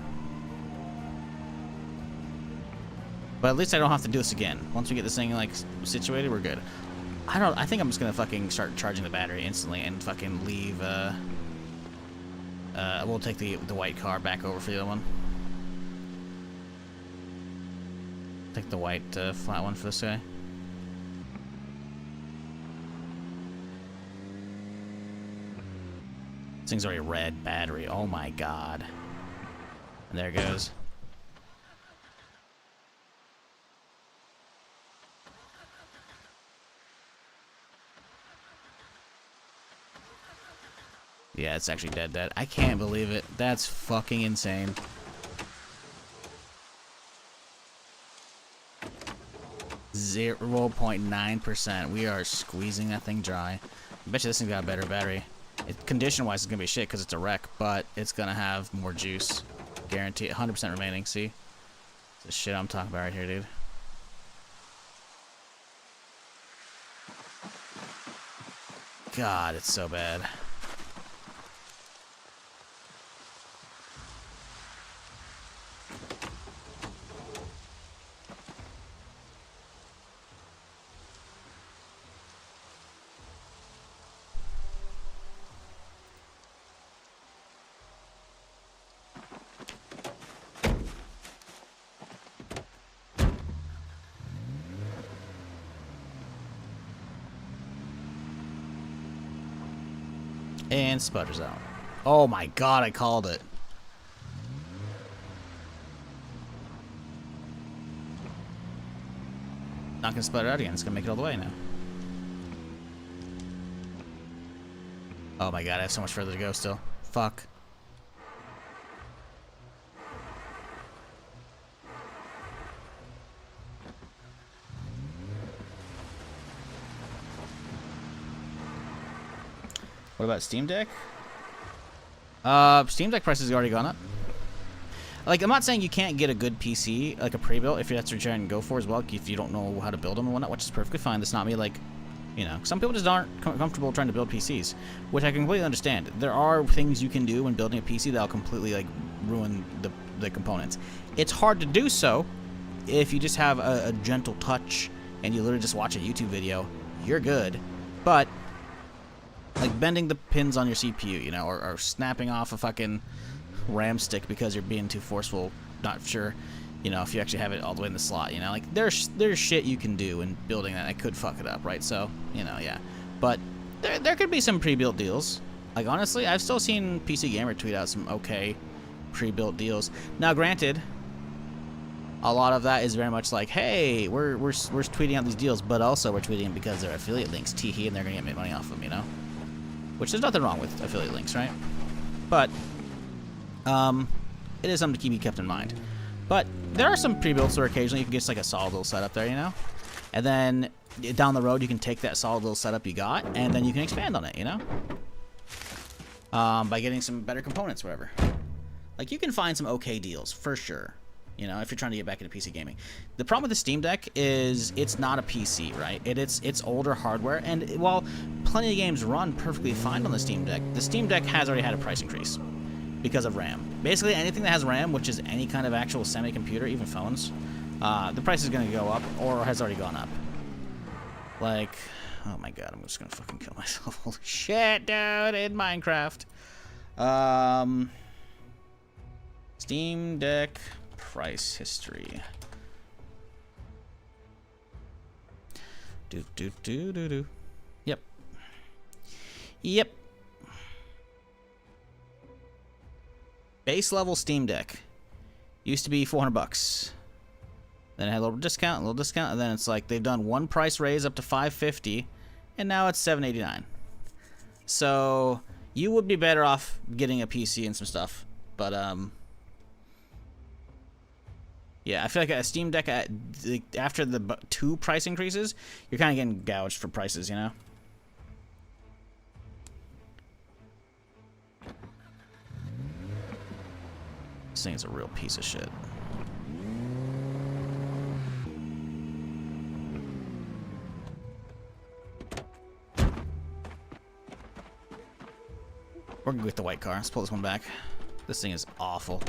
But at least I don't have to do this again. Once we get this thing, like, situated, we're good. I think I'm just gonna fucking start charging the battery instantly and fucking leave, we'll take the white car back over for the other one. Take the white, flat one for this guy. This thing's already red battery. Oh my god. And there it goes. Yeah, it's actually dead. I can't believe it. That's fucking insane. .9%. We are squeezing that thing dry. I bet you this thing's got a better battery. Condition-wise, it's gonna be shit because it's a wreck, but it's gonna have more juice. Guarantee. 100% remaining. See? It's the shit I'm talking about right here, dude. God, it's so bad. And sputters out. Oh my god, I called it. Not gonna sputter out again, it's gonna make it all the way now. Oh my god, I have so much further to go still. Fuck. What about Steam Deck? Steam Deck prices have already gone up. Like, I'm not saying you can't get a good PC, like a pre-built, if that's what you're trying to go for as well, if you don't know how to build them and whatnot, which is perfectly fine. That's not me, like, you know, some people just aren't comfortable trying to build PCs, which I completely understand. There are things you can do when building a PC that'll completely, like, ruin the components. It's hard to do so if you just have a gentle touch and you literally just watch a YouTube video. You're good. But like bending the pins on your CPU, you know, or snapping off a fucking RAM stick because you're being too forceful, not sure, you know, if you actually have it all the way in the slot, you know, like there's shit you can do in building that could fuck it up, right? So, you know, yeah. But there could be some pre-built deals. Like, honestly, I've still seen PC Gamer tweet out some okay pre-built deals. Now, granted, a lot of that is very much like, hey, we're tweeting out these deals, but also we're tweeting them because they're affiliate links, teehee, and they're gonna get money off them, you know? Which there's nothing wrong with affiliate links, right? But it is something to keep in mind. But there are some pre-builts where occasionally you can get just like a solid little setup there, you know? And then down the road you can take that solid little setup you got and then you can expand on it, you know? By getting some better components, whatever. Like, you can find some okay deals, for sure. You know, if you're trying to get back into PC gaming. The problem with the Steam Deck is it's not a PC, right? It's older hardware, and while plenty of games run perfectly fine on the Steam Deck has already had a price increase because of RAM. Basically, anything that has RAM, which is any kind of actual semi-computer, even phones, the price is going to go up or has already gone up. Like, oh my god, I'm just going to fucking kill myself. Holy shit, dude, in Minecraft. Steam Deck price history. Do. Yep. Base level Steam Deck used to be $400. Then it had a little discount, and then it's like they've done one price raise up to $550, and now it's $789. So you would be better off getting a PC and some stuff, but yeah, I feel like a Steam Deck, after the 2 price increases, you're kind of getting gouged for prices, you know? This thing is a real piece of shit. We're gonna go with the white car. Let's pull this one back. This thing is awful.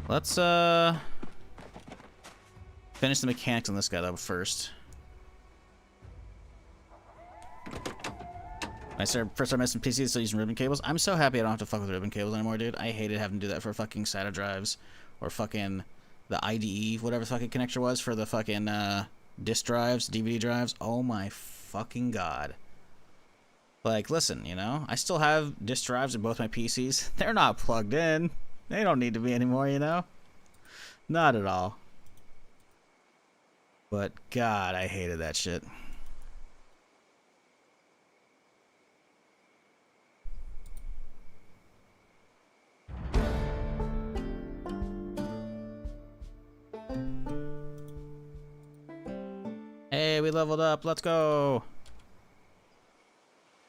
Let's finish the mechanics on this guy though first. I first started messing PCs, still using ribbon cables. I'm so happy I don't have to fuck with ribbon cables anymore, dude. I hated having to do that for fucking SATA drives or fucking the IDE, whatever the fucking connector was for the fucking disk drives, DVD drives. Oh my fucking god. Like, listen, you know, I still have disk drives in both my PCs. They're not plugged in. They don't need to be anymore, you know? Not at all. But, God, I hated that shit. Hey, we leveled up. Let's go.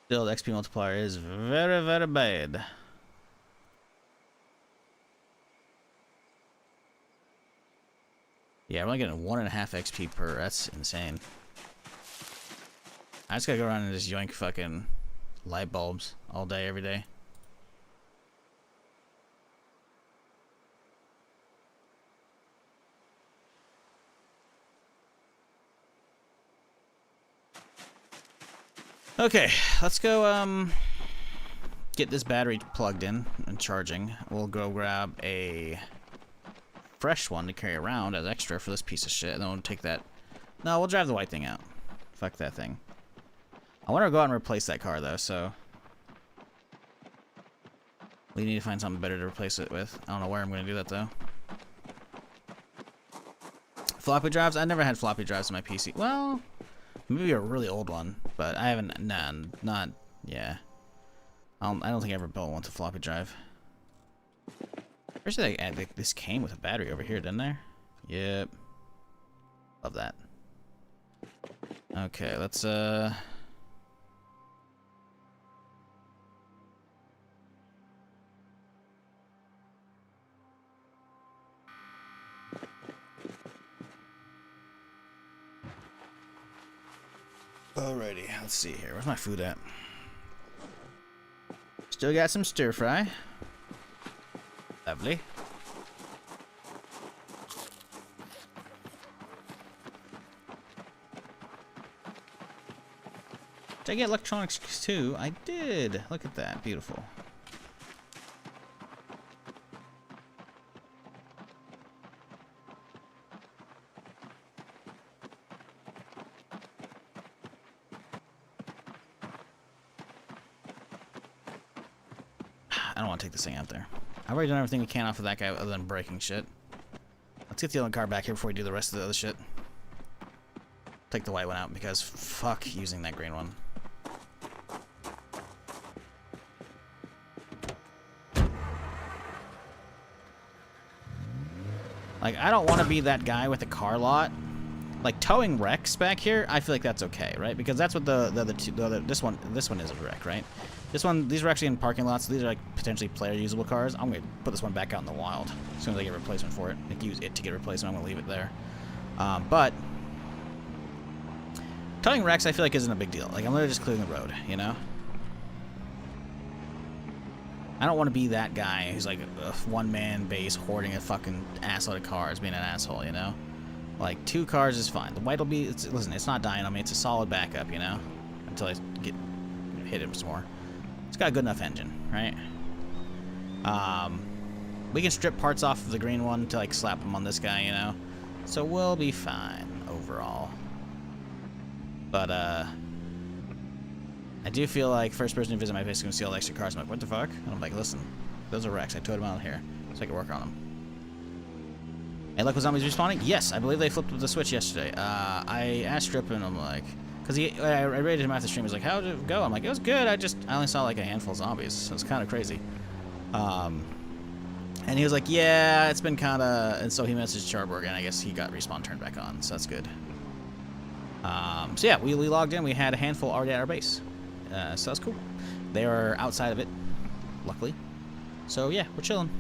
Still, the XP multiplier is very, very bad. Yeah, we're only getting 1.5 XP per. That's insane. I just gotta go around and just yoink fucking light bulbs all day, every day. Okay, let's go get this battery plugged in and charging. We'll go grab a fresh one to carry around as extra for this piece of shit, and then we'll take that. No, we'll drive the white thing out. Fuck that thing. I want to go out and replace that car though, so we need to find something better to replace it with. I don't know where I'm going to do that though. Floppy drives? I never had floppy drives on my PC. Well, maybe a really old one, but I haven't. Nah, not. Yeah. I don't think I ever built one with a floppy drive. Actually, this came with a battery over here, didn't there? Yep. Love that. Okay, let's Alrighty, let's see here. Where's my food at? Still got some stir fry. Lovely. Did I get electronics too? I did. Look at that. Beautiful. I don't want to take this thing out there. I've already done everything we can off of that guy other than breaking shit. Let's get the other car back here before we do the rest of the other shit. Take the white one out because fuck using that green one. Like, I don't want to be that guy with a car lot. Like, towing wrecks back here, I feel like that's okay, right? Because that's what this one is a wreck, right? These are actually in parking lots, so these are like potentially player usable cars. I'm gonna put this one back out in the wild as soon as I get a replacement for it. Like, use it to get a replacement, I'm gonna leave it there. But towing wrecks, I feel like isn't a big deal. Like, I'm literally just clearing the road, you know? I don't want to be that guy who's like a one-man base hoarding a fucking assload of cars, being an asshole, you know? Like, 2 cars is fine. The white will be... listen, it's not dying on me. It's a solid backup, you know? Until I get hit him some more. It's got a good enough engine, right? We can strip parts off of the green one to, like, slap them on this guy, you know? So we'll be fine overall. But, I do feel like first person to visit my place is going to see all the extra cars. I'm like, what the fuck? And I'm like, listen, those are wrecks. I towed them out here so I can work on them. Hey, look, with zombies respawning? Yes, I believe they flipped with the switch yesterday. I asked Strip and I'm like, because I rated him after the stream. He's like, how did it go? I'm like, it was good. I only saw like a handful of zombies, so it's kind of crazy. And he was like, yeah, it's been kind of, and so he messaged Charborg, and I guess he got respawn turned back on, so that's good. So yeah, we logged in. We had a handful already at our base, so that's cool. They were outside of it, luckily. So yeah, we're chilling.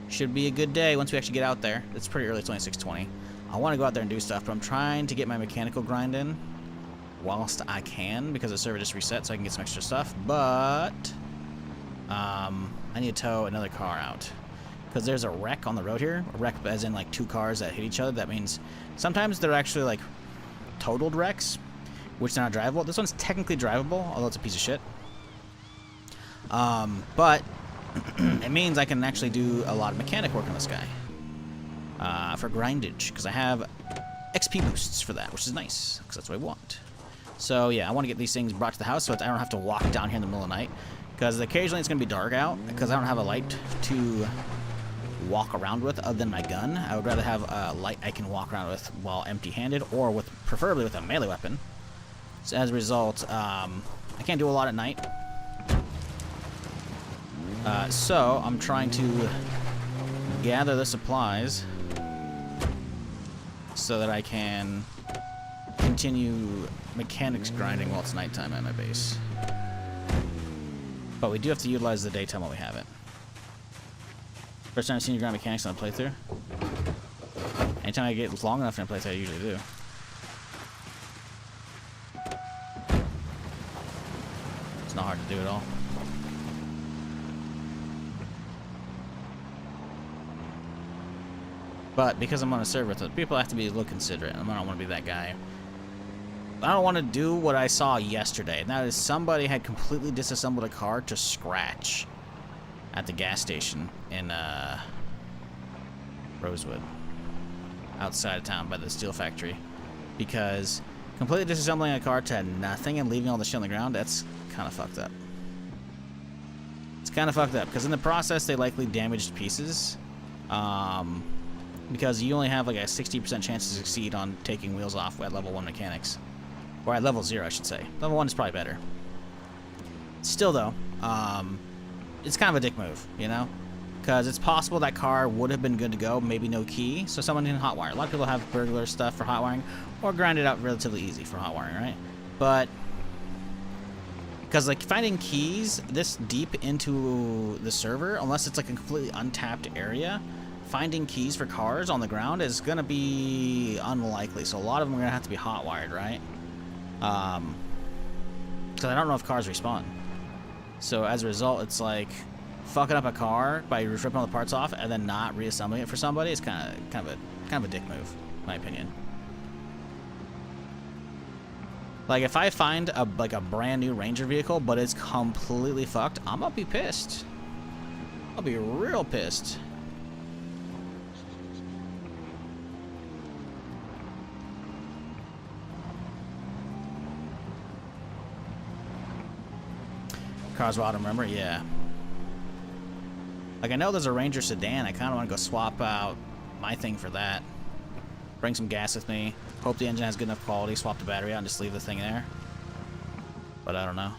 Should be a good day once we actually get out there. It's pretty early, it's only 6:20. I want to go out there and do stuff, but I'm trying to get my mechanical grind in whilst I can because the server just reset so I can get some extra stuff. But I need to tow another car out because there's a wreck on the road here. A wreck as in like 2 cars that hit each other. That means sometimes they're actually like totaled wrecks, which are not drivable. This one's technically drivable, although it's a piece of shit. But it means I can actually do a lot of mechanic work on this guy for grindage, because I have XP boosts for that, which is nice, because that's what I want. So yeah, I want to get these things brought to the house so I don't have to walk down here in the middle of the night, because occasionally it's going to be dark out, because I don't have a light to walk around with other than my gun. I would rather have a light I can walk around with while empty-handed, or with preferably with a melee weapon. So as a result, I can't do a lot at night. So I'm trying to gather the supplies so that I can continue mechanics grinding while it's nighttime at my base. But we do have to utilize the daytime while we have it. First time I've seen you grind mechanics on a playthrough. Anytime I get long enough in a playthrough, I usually do. It's not hard to do at all. But because I'm on a server with it, people have to be a little considerate. I don't want to be that guy. I don't want to do what I saw yesterday, and that is somebody had completely disassembled a car to scratch at the gas station in Rosewood, outside of town by the steel factory. Because completely disassembling a car to nothing and leaving all the shit on the ground, that's kind of fucked up. It's kind of fucked up, because in the process they likely damaged pieces. because you only have like a 60% chance to succeed on taking wheels off at level 1 mechanics. Or at level 0, I should say. Level 1 is probably better. Still, though, it's kind of a dick move, you know? Because it's possible that car would have been good to go, maybe no key, so someone can hotwire. A lot of people have burglar stuff for hotwiring, or grind it out relatively easy for hotwiring, right? But, because, like, finding keys this deep into the server, unless it's, like, a completely untapped area, finding keys for cars on the ground is going to be unlikely. So a lot of them are going to have to be hotwired, right? Because I don't know if cars respawn. So as a result, it's like fucking up a car by ripping all the parts off and then not reassembling it for somebody is kind of a dick move, in my opinion. Like if I find a brand new Ranger vehicle but it's completely fucked, I'm gonna be pissed. I'll be real pissed. Cars wild, remember? Yeah. Like, I know there's a Ranger sedan. I kind of want to go swap out my thing for that. Bring some gas with me. Hope the engine has good enough quality. Swap the battery out and just leave the thing there. But I don't know.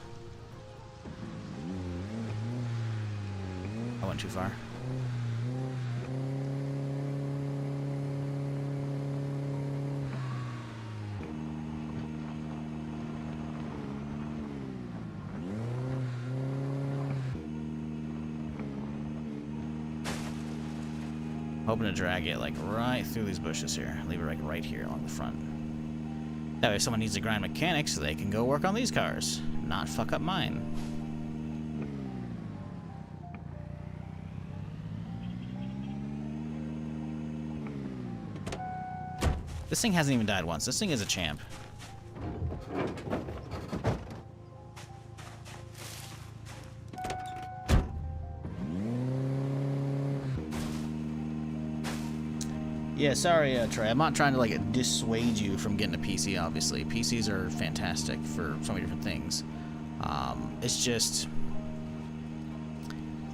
I went too far. Hoping to drag it like right through these bushes here. Leave it like right here along the front. That way if someone needs to grind mechanics, they can go work on these cars. Not fuck up mine. This thing hasn't even died once. This thing is a champ. Yeah, sorry, Trey. I'm not trying to like dissuade you from getting a PC. Obviously, PCs are fantastic for so many different things. It's just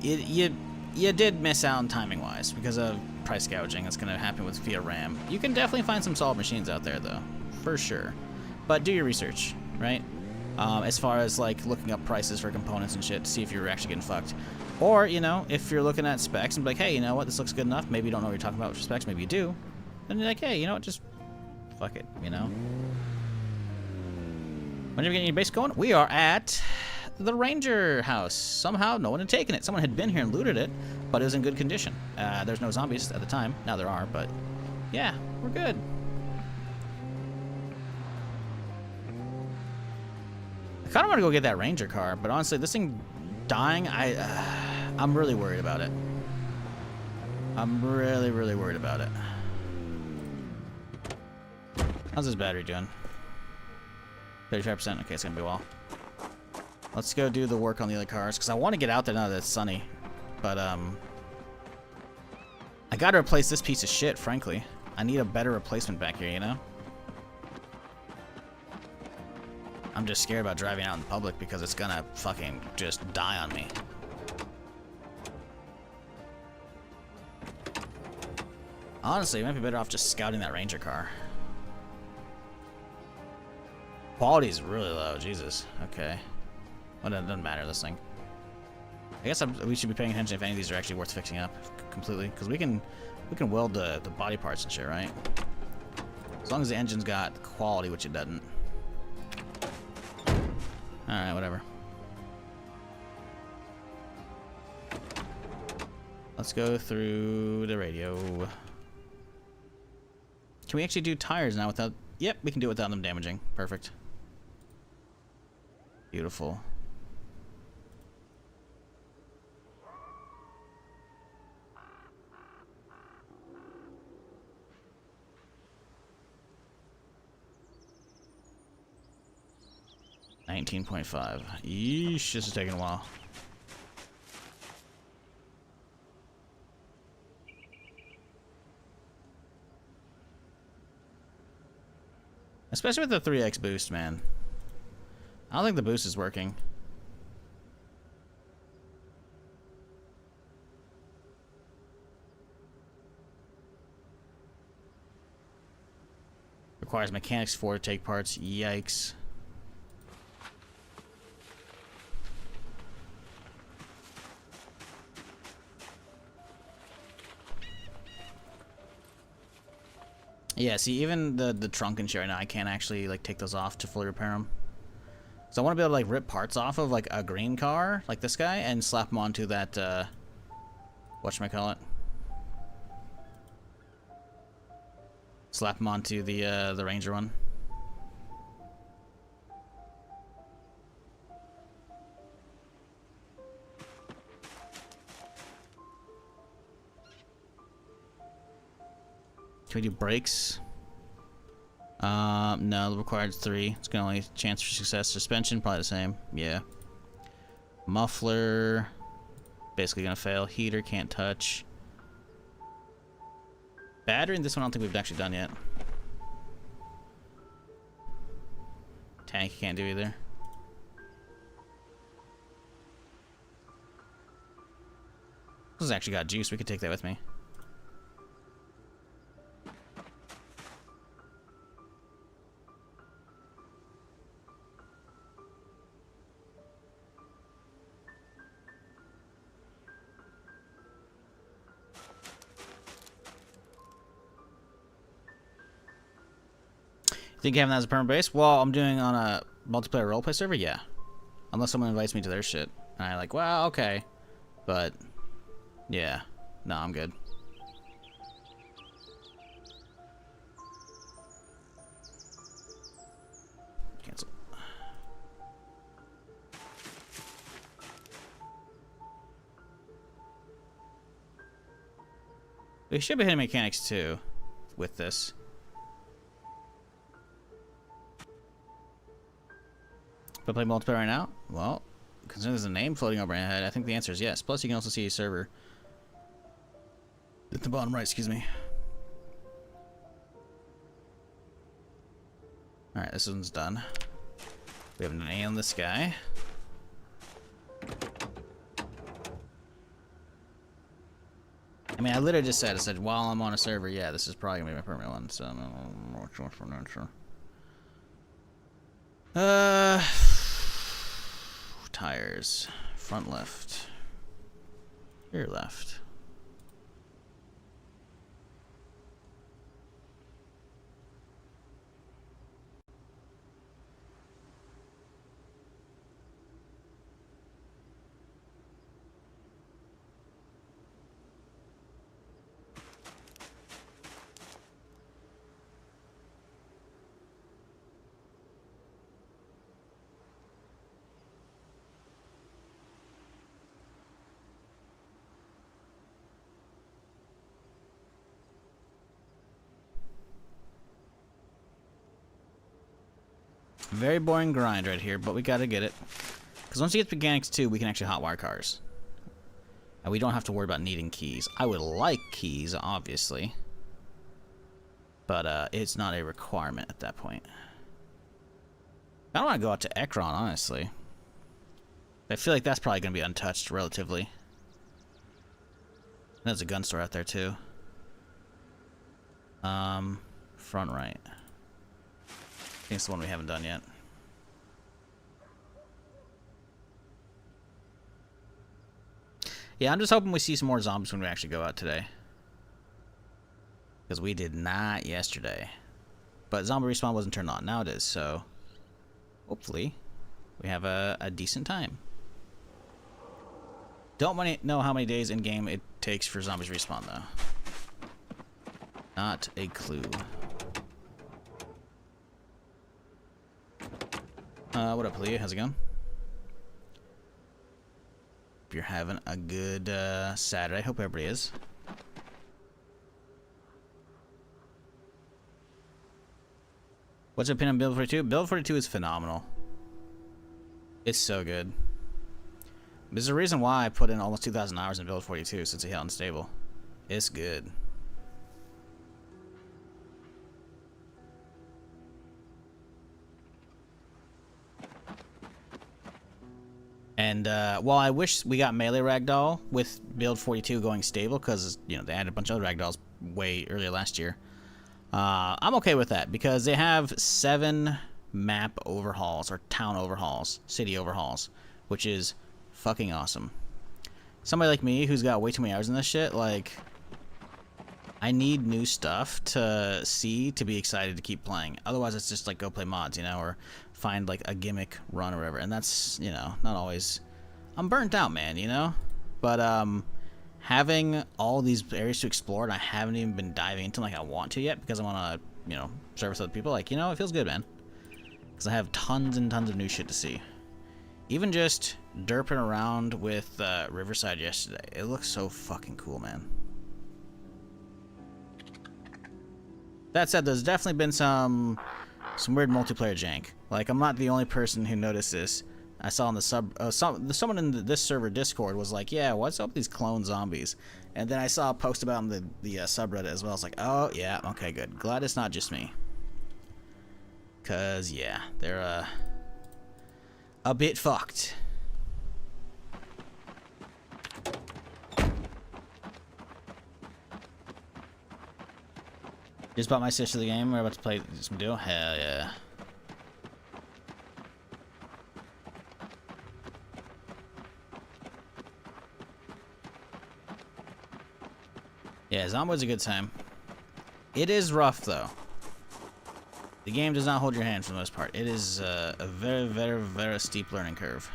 you did miss out on timing wise because of price gouging. That's going to happen with via RAM. You can definitely find some solid machines out there though, for sure. But do your research, right? As far as like looking up prices for components and shit to see if you're actually getting fucked. Or, you know, if you're looking at specs and be like, hey, you know what, this looks good enough. Maybe you don't know what you're talking about with specs. Maybe you do. Then you're like, hey, you know what, just fuck it, you know. When you're getting your base going, we are at the Ranger house. Somehow, no one had taken it. Someone had been here and looted it, but it was in good condition. There's no zombies at the time. Now there are, but yeah, we're good. I kind of want to go get that Ranger car, but honestly, this thing dying, I'm really worried about it. I'm really, really worried about it. How's this battery doing? 35%. Okay, it's gonna be well. Let's go do the work on the other cars because I want to get out there now that it's sunny. But I gotta replace this piece of shit. Frankly, I need a better replacement back here. You know. I'm just scared about driving out in public because it's gonna fucking just die on me. Honestly, it might be better off just scouting that Ranger car. Quality is really low, Jesus. Okay. Well, it doesn't matter, this thing. I guess we should be paying attention if any of these are actually worth fixing up completely, because we can weld the body parts and shit, right? As long as the engine's got quality, which it doesn't. Alright, whatever. Let's go through the radio. Can we actually do tires now without... Yep, we can do it without them damaging. Perfect. Beautiful. $19.5. Yeesh, this is taking a while. Especially with the 3x boost, man. I don't think the boost is working. requires mechanics 4 to take parts. Yikes. Yeah, see, even the trunk and shit right now, I can't actually like take those off to fully repair them. So I want to be able to like rip parts off of like a green car, like this guy, and slap them onto that whatchamacallit? Slap them onto the Ranger one. Can we do brakes? No, it requires 3. It's gonna only chance for success. Suspension, probably the same. Yeah. Muffler, basically gonna fail. Heater, can't touch. Battery, this one I don't think we've actually done yet. Tank, can't do either. This has actually got juice. We could take that with me. Think having that as a permanent base? Well, I'm doing on a multiplayer roleplay server, yeah. Unless someone invites me to their shit. And I'm like, well, okay. But, yeah. No, I'm good. Cancel. We should be hitting mechanics too with this. But play multiplayer right now? Well, considering there's a name floating over my head, I think the answer is yes. Plus, you can also see a server at the bottom right, excuse me. Alright, this one's done. We have an A on this guy. I mean, I literally just said, while I'm on a server, yeah, this is probably going to be my permanent one, so I'm not sure. Tires. Front left. Rear left. Very boring grind right here, but we gotta get it. Because once you get mechanics 2, we can actually hotwire cars. And we don't have to worry about needing keys. I would like keys, obviously. But it's not a requirement at that point. I don't want to go out to Ekron, honestly. I feel like that's probably going to be untouched, relatively. There's a gun store out there, too. Front right. I think it's the one we haven't done yet. Yeah, I'm just hoping we see some more zombies when we actually go out today. Because we did not yesterday. But zombie respawn wasn't turned on. Now it is, so hopefully we have a decent time. Don't know how many days in game it takes for zombies respawn, though. Not a clue. What up, Leah? How's it going? Hope you're having a good Saturday. Hope everybody is. What's your opinion on Build 42? Build 42 is phenomenal. It's so good. There's a reason why I put in almost 2,000 hours in Build 42 since it hit unstable. It's good. And while I wish we got melee ragdoll with Build 42 going stable, because you know they added a bunch of other ragdolls way earlier last year, I'm okay with that because they have 7 map overhauls or town overhauls, city overhauls, which is fucking awesome. Somebody like me who's got way too many hours in this shit, like, I need new stuff to see to be excited to keep playing. Otherwise, it's just like go play mods, you know, or find like a gimmick run or whatever. And that's, you know, not always. I'm burnt out, man, you know. But having all these areas to explore, and I haven't even been diving into like I want to yet because I want to, you know, service other people. Like, you know, it feels good, man. Because I have tons and tons of new shit to see. Even just derping around with Riverside yesterday, it looks so fucking cool, man. That said, there's definitely been some weird multiplayer jank. Like, I'm not the only person who noticed this. I saw on the someone in this server Discord was like, "Yeah, what's up with these clone zombies?" And then I saw a post about it in the subreddit as well. It's like, "Oh yeah, okay, good. Glad it's not just me." Cause yeah, they're a bit fucked. Just bought my sister the game. We're about to play some duo. Hell yeah. Yeah, Zomboid's a good time. It is rough, though. The game does not hold your hand for the most part. It is a very, very, very steep learning curve.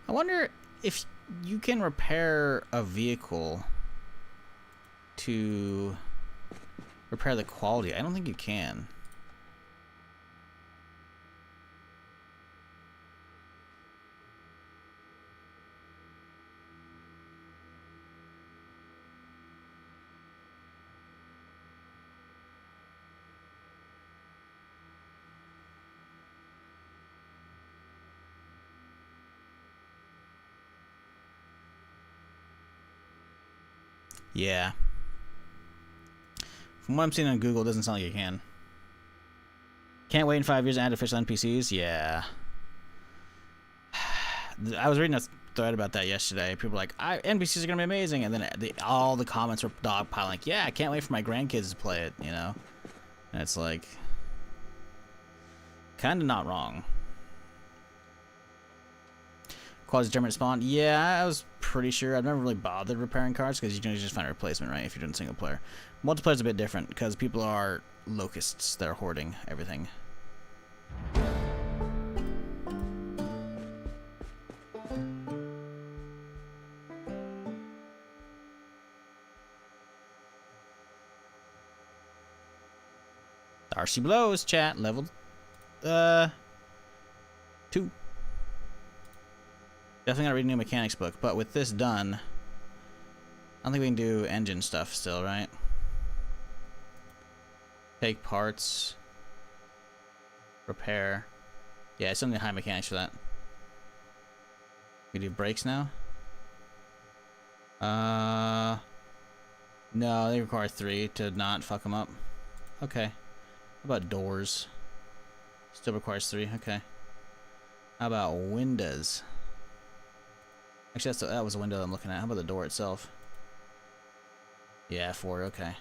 I wonder if you can repair a vehicle to repair the quality. I don't think you can. Yeah. From what I'm seeing on Google, it doesn't sound like you can. Can't wait in 5 years to add official NPCs? Yeah. I was reading a thread about that yesterday. People were like, NPCs are going to be amazing. And then all the comments were dogpiling, like, yeah, I can't wait for my grandkids to play it, you know? And it's like, kind of not wrong. Quasi-determinate spawn? Yeah, I was pretty sure. I've never really bothered repairing cars because you can just find a replacement, right, if you're doing single player. Multiplayer's a bit different because people are locusts. They're hoarding everything. RC blows, chat. Level 2. Definitely gotta read a new mechanics book, but with this done, I don't think we can do engine stuff still, right? Take parts. Repair. Yeah, it's only high mechanics for that. We do brakes now? No, they require 3 to not fuck them up. Okay. How about doors? Still requires 3, okay. How about windows? Actually, that was a window I'm looking at. How about the door itself? Yeah, 4, okay.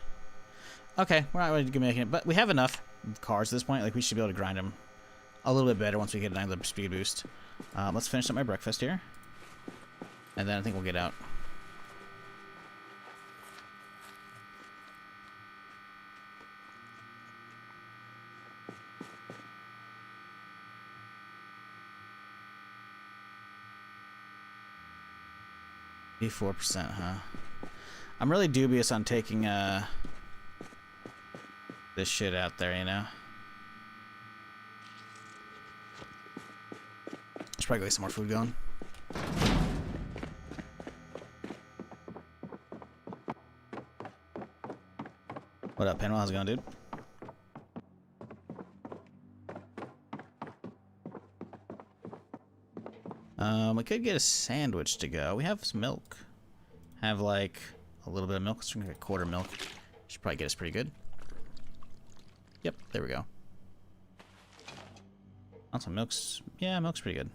Okay, we're not ready to make it, but we have enough cars at this point. Like, we should be able to grind them a little bit better once we get another speed boost. Let's finish up my breakfast here. And then I think we'll get out. Be 4%, huh? I'm really dubious on taking this shit out there, you know? Should probably get some more food going. What up, Penwell? How's it going, dude? We could get a sandwich to go. We have some milk. Have like a little bit of milk. Let's drink a quarter milk. Should probably get us pretty good. Yep, there we go. Also, milk's, yeah, milk's pretty good.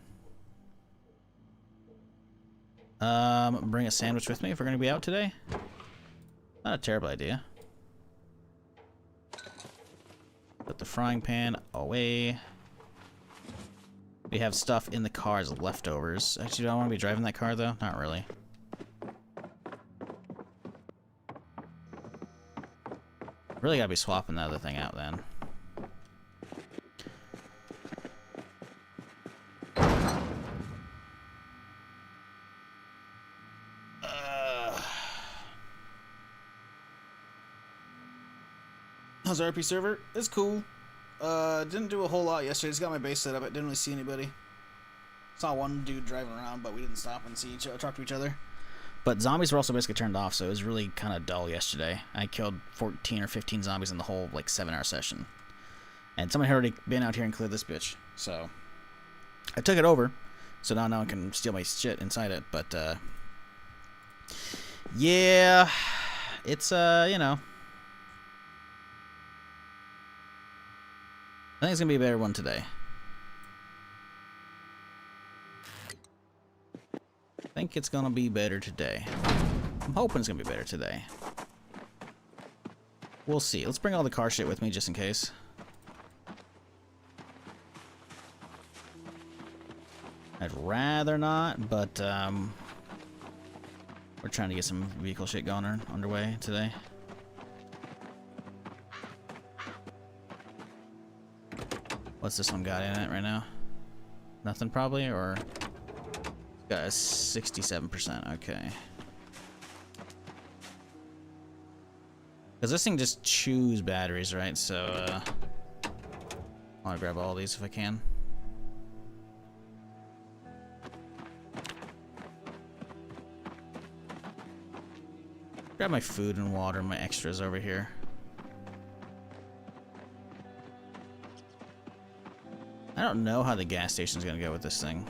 Bring a sandwich with me if we're gonna be out today. Not a terrible idea. Put the frying pan away. We have stuff in the car as leftovers. Actually, do I want to be driving that car though? Not really. Really gotta be swapping the other thing out then. How's our RP server? It's cool. Didn't do a whole lot yesterday. Just got my base set up. I didn't really see anybody. Saw one dude driving around, but we didn't stop and talk to each other. But zombies were also basically turned off, so it was really kind of dull yesterday. I killed 14 or 15 zombies in the whole, like, 7-hour session. And someone had already been out here and cleared this bitch. So, I took it over, so now no one can steal my shit inside it. But, yeah, it's, you know. I think it's going to be a better one today. I think it's going to be better today. I'm hoping it's going to be better today. We'll see. Let's bring all the car shit with me just in case. I'd rather not, but we're trying to get some vehicle shit going underway today. What's this one got in it right now? Nothing probably, or got a 67%. Okay. Because this thing just chews batteries, right? So I want to grab all these if I can. Grab my food and water, my extras over here. I don't know how the gas station's gonna go with this thing.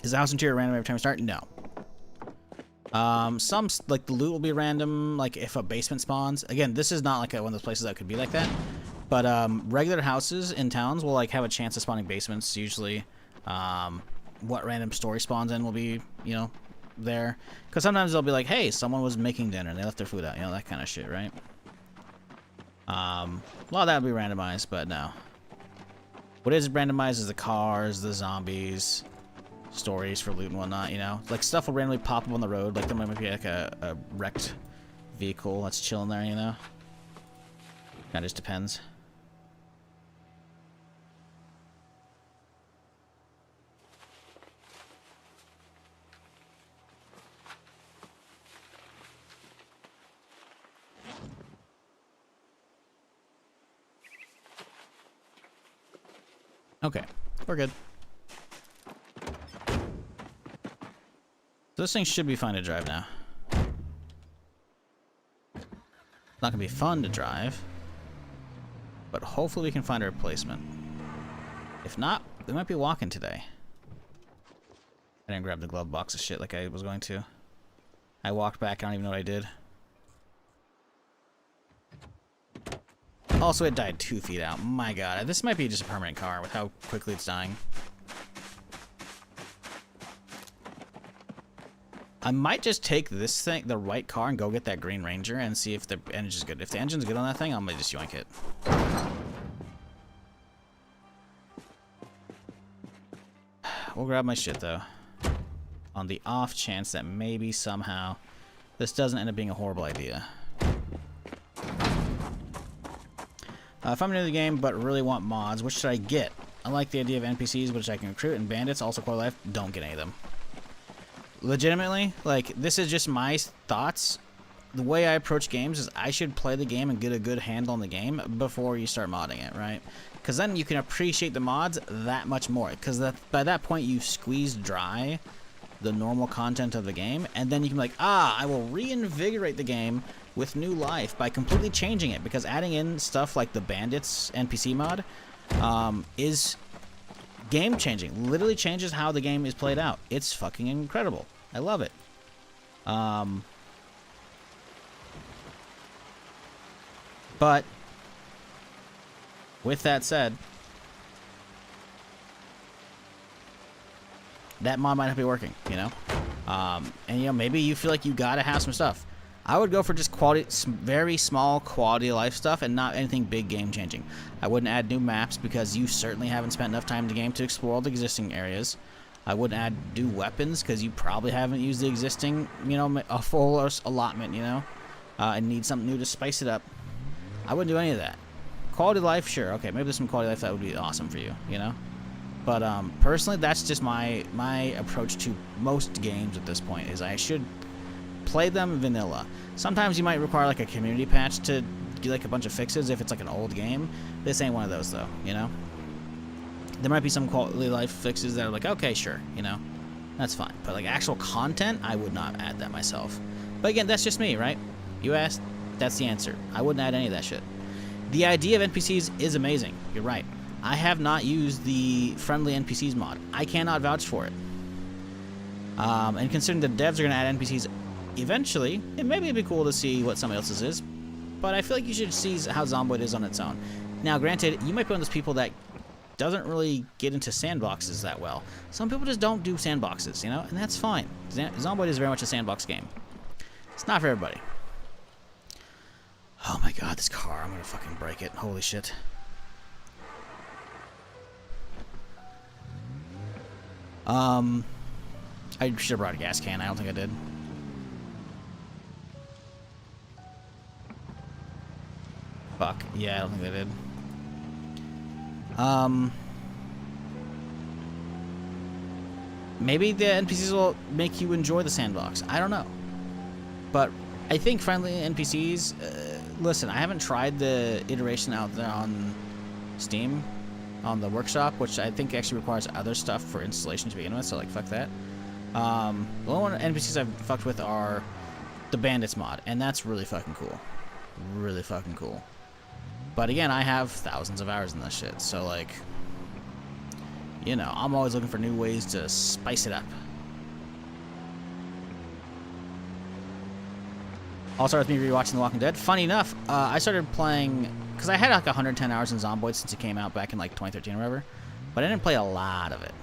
Is the house interior random every time we start? No. Some, like, the loot will be random, like, if a basement spawns. Again, this is not, like, one of those places that could be like that. But, regular houses in towns will, like, have a chance of spawning basements, usually. What random story spawns in will be, you know, there. Because sometimes they'll be like, hey, someone was making dinner and they left their food out. You know, that kind of shit, right? A lot of that will be randomized, but no. What is randomized is the cars, the zombies, stories for loot and whatnot, you know? Like, stuff will randomly pop up on the road. Like, there might be, like, a wrecked vehicle that's chilling there, you know? That just depends. Okay, we're good. So this thing should be fine to drive now. It's not gonna be fun to drive, but hopefully we can find a replacement. If not, we might be walking today. I didn't grab the glove box of shit like I was going to. I walked back, I don't even know what I did. Also, it died 2 feet out. My god, this might be just a permanent car with how quickly it's dying. I might just take this thing, the white car, and go get that Green Ranger and see if the engine's good. If the engine's good on that thing, I'm gonna just yoink it. We'll grab my shit, though. On the off chance that maybe, somehow, this doesn't end up being a horrible idea. If I'm new to the game but really want mods, what should I get? I like the idea of NPCs which I can recruit, and bandits, also core life, don't get any of them. Legitimately, like, this is just my thoughts. the way I approach games is I should play the game and get a good handle on the game before you start modding it, right? Because then you can appreciate the mods that much more. Because by that point, you've squeezed dry the normal content of the game, and then you can be like, I will reinvigorate the game with new life by completely changing it. Because adding in stuff like the Bandits NPC mod is game changing. Literally changes how the game is played out. It's fucking incredible. I love it. But with that said, that mod might not be working, you know? And, you know, maybe you feel like you gotta have some stuff. I would go for just quality, very small quality of life stuff and not anything big game changing. I wouldn't add new maps because you certainly haven't spent enough time in the game to explore all the existing areas. I wouldn't add new weapons because you probably haven't used the existing, you know, a full allotment, you know? And need something new to spice it up. I wouldn't do any of that. Quality of life, sure. Okay, maybe there's some quality of life that would be awesome for you, you know? But personally, that's just my approach to most games at this point, is I should play them vanilla. Sometimes you might require like a community patch to do like a bunch of fixes if it's like an old game. This ain't one of those though, you know? There might be some quality of life fixes that are like, okay, sure, you know? That's fine. But like actual content, I would not add that myself. But again, that's just me, right? You asked, that's the answer. I wouldn't add any of that shit. The idea of NPCs is amazing. You're right. I have not used the friendly NPCs mod. I cannot vouch for it. And considering the devs are going to add NPCs eventually, maybe it'd be cool to see what somebody else's is. But I feel like you should see how Zomboid is on its own. Now, granted, you might be one of those people that doesn't really get into sandboxes that well. Some people just don't do sandboxes, you know? And that's fine. Zomboid is very much a sandbox game. It's not for everybody. Oh my god, this car. I'm gonna fucking break it. Holy shit. I should have brought a gas can. I don't think I did. Fuck. Yeah, I don't think I did. Maybe the NPCs will make you enjoy the sandbox. I don't know. But I think friendly NPCs... listen, I haven't tried the iteration out there on Steam, on the workshop, which I think actually requires other stuff for installation to begin with, so like, fuck that. The only one NPCs I've fucked with are the Bandits mod, and that's really fucking cool. Really fucking cool. But again, I have thousands of hours in this shit, so like, you know, I'm always looking for new ways to spice it up. All started with me rewatching The Walking Dead. Funny enough, I started playing, because I had like 110 hours in Zomboid since it came out back in like 2013 or whatever, but I didn't play a lot of it.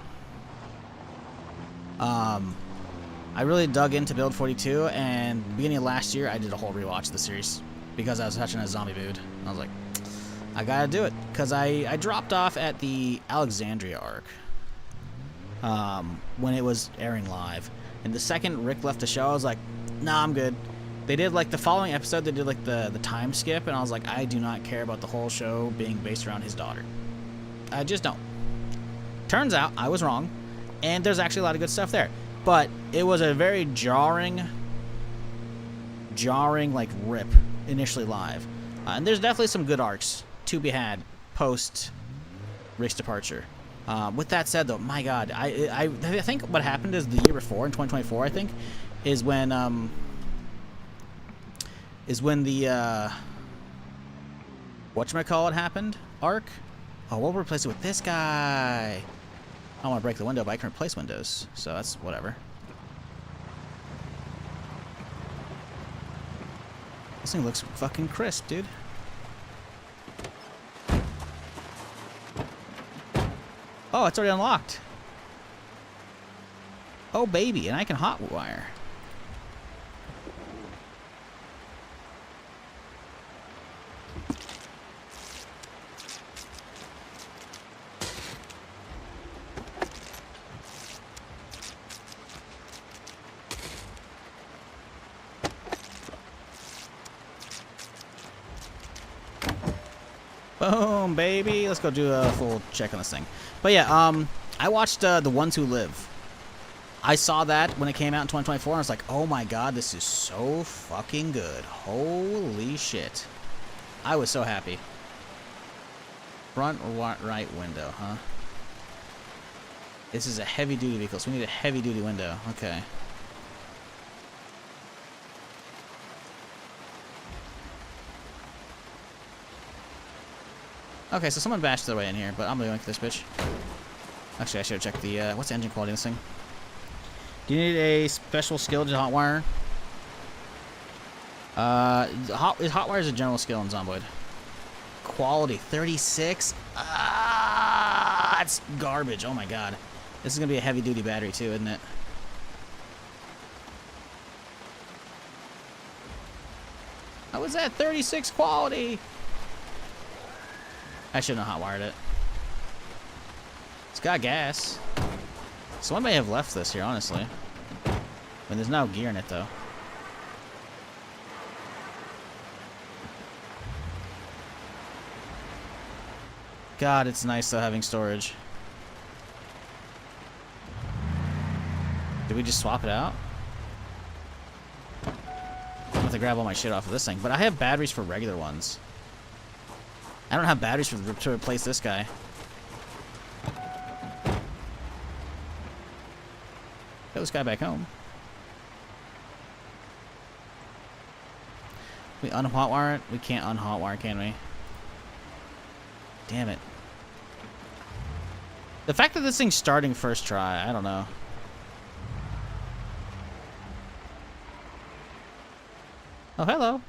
I really dug into Build 42, and beginning of last year, I did a whole rewatch of the series because I was touching a zombie mood. I was like, I gotta do it, because I dropped off at the Alexandria arc when it was airing live, and the second Rick left the show, I was like, nah, I'm good. They did like the following episode, they did like the time skip, and I was like, I do not care about the whole show being based around his daughter. I just don't. Turns out I was wrong, and there's actually a lot of good stuff there. But it was a very jarring like rip initially live. And there's definitely some good arcs to be had post Rick's departure. With that said, though, my God, I think what happened is the year before, in 2024, I think, is when the whatchamacallit happened arc. Oh, we'll replace it with this guy. I don't want to break the window, but I can replace windows, so that's whatever. This thing looks fucking crisp, dude. Oh, it's already unlocked. Oh, baby, and I can hotwire. Boom, baby. Let's go do a full check on this thing. But yeah, I watched The Ones Who Live. I saw that when it came out in 2024, and I was like, oh my god, this is so fucking good. Holy shit. I was so happy. Front right window, huh? This is a heavy-duty vehicle, so we need a heavy-duty window. Okay. Okay, so someone bashed their way in here, but I'm gonna yoink this bitch. Actually, I should have checked the, what's the engine quality in this thing? Do you need a special skill to hot wire? Hot wire is a general skill in Zomboid. Quality 36? Ah, that's garbage. Oh my god. This is gonna be a heavy duty battery too, isn't it? How was that 36 quality? I shouldn't have hot wired it. It's got gas. Someone may have left this here, honestly. I mean, there's no gear in it, though. God, it's nice, though, having storage. Did we just swap it out? I'm gonna have to grab all my shit off of this thing. But I have batteries for regular ones. I don't have batteries to replace this guy. Get this guy back home. We unhot wire it? We can't unhot wire, can we? Damn it. The fact that this thing's starting first try, I don't know. Oh, hello.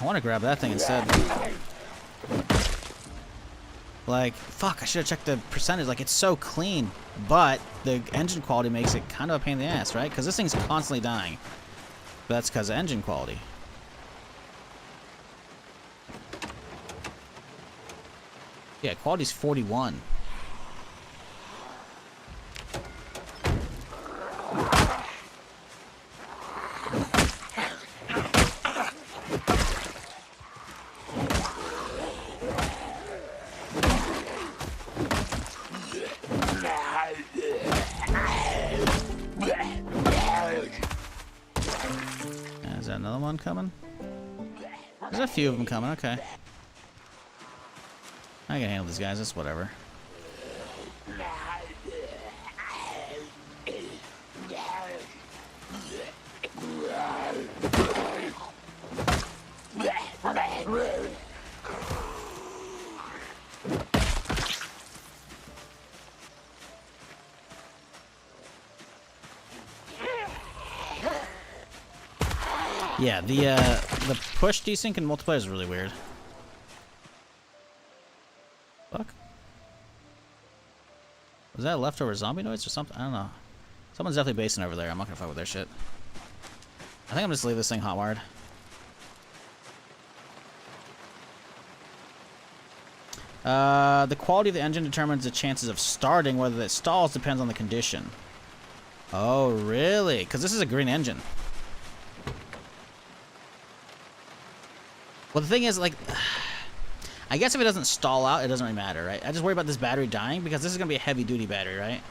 I want to grab that thing instead. Like, fuck, I should have checked the percentage. Like, it's so clean, but the engine quality makes it kind of a pain in the ass, right? Because this thing's constantly dying. But that's because of engine quality. Yeah, quality's 41. Is that another one coming? There's a few of them coming, okay. I can handle these guys, it's whatever. Yeah, the push desync and multiplayer is really weird. Fuck. Was that a leftover zombie noise or something? I don't know. Someone's definitely basing over there. I'm not gonna fuck with their shit. I think I'm just leave this thing hot wired. The quality of the engine determines the chances of starting. Whether it stalls depends on the condition. Oh, really? Because this is a green engine. Well, the thing is, like, I guess if it doesn't stall out, it doesn't really matter, right? I just worry about this battery dying because this is going to be a heavy-duty battery, right?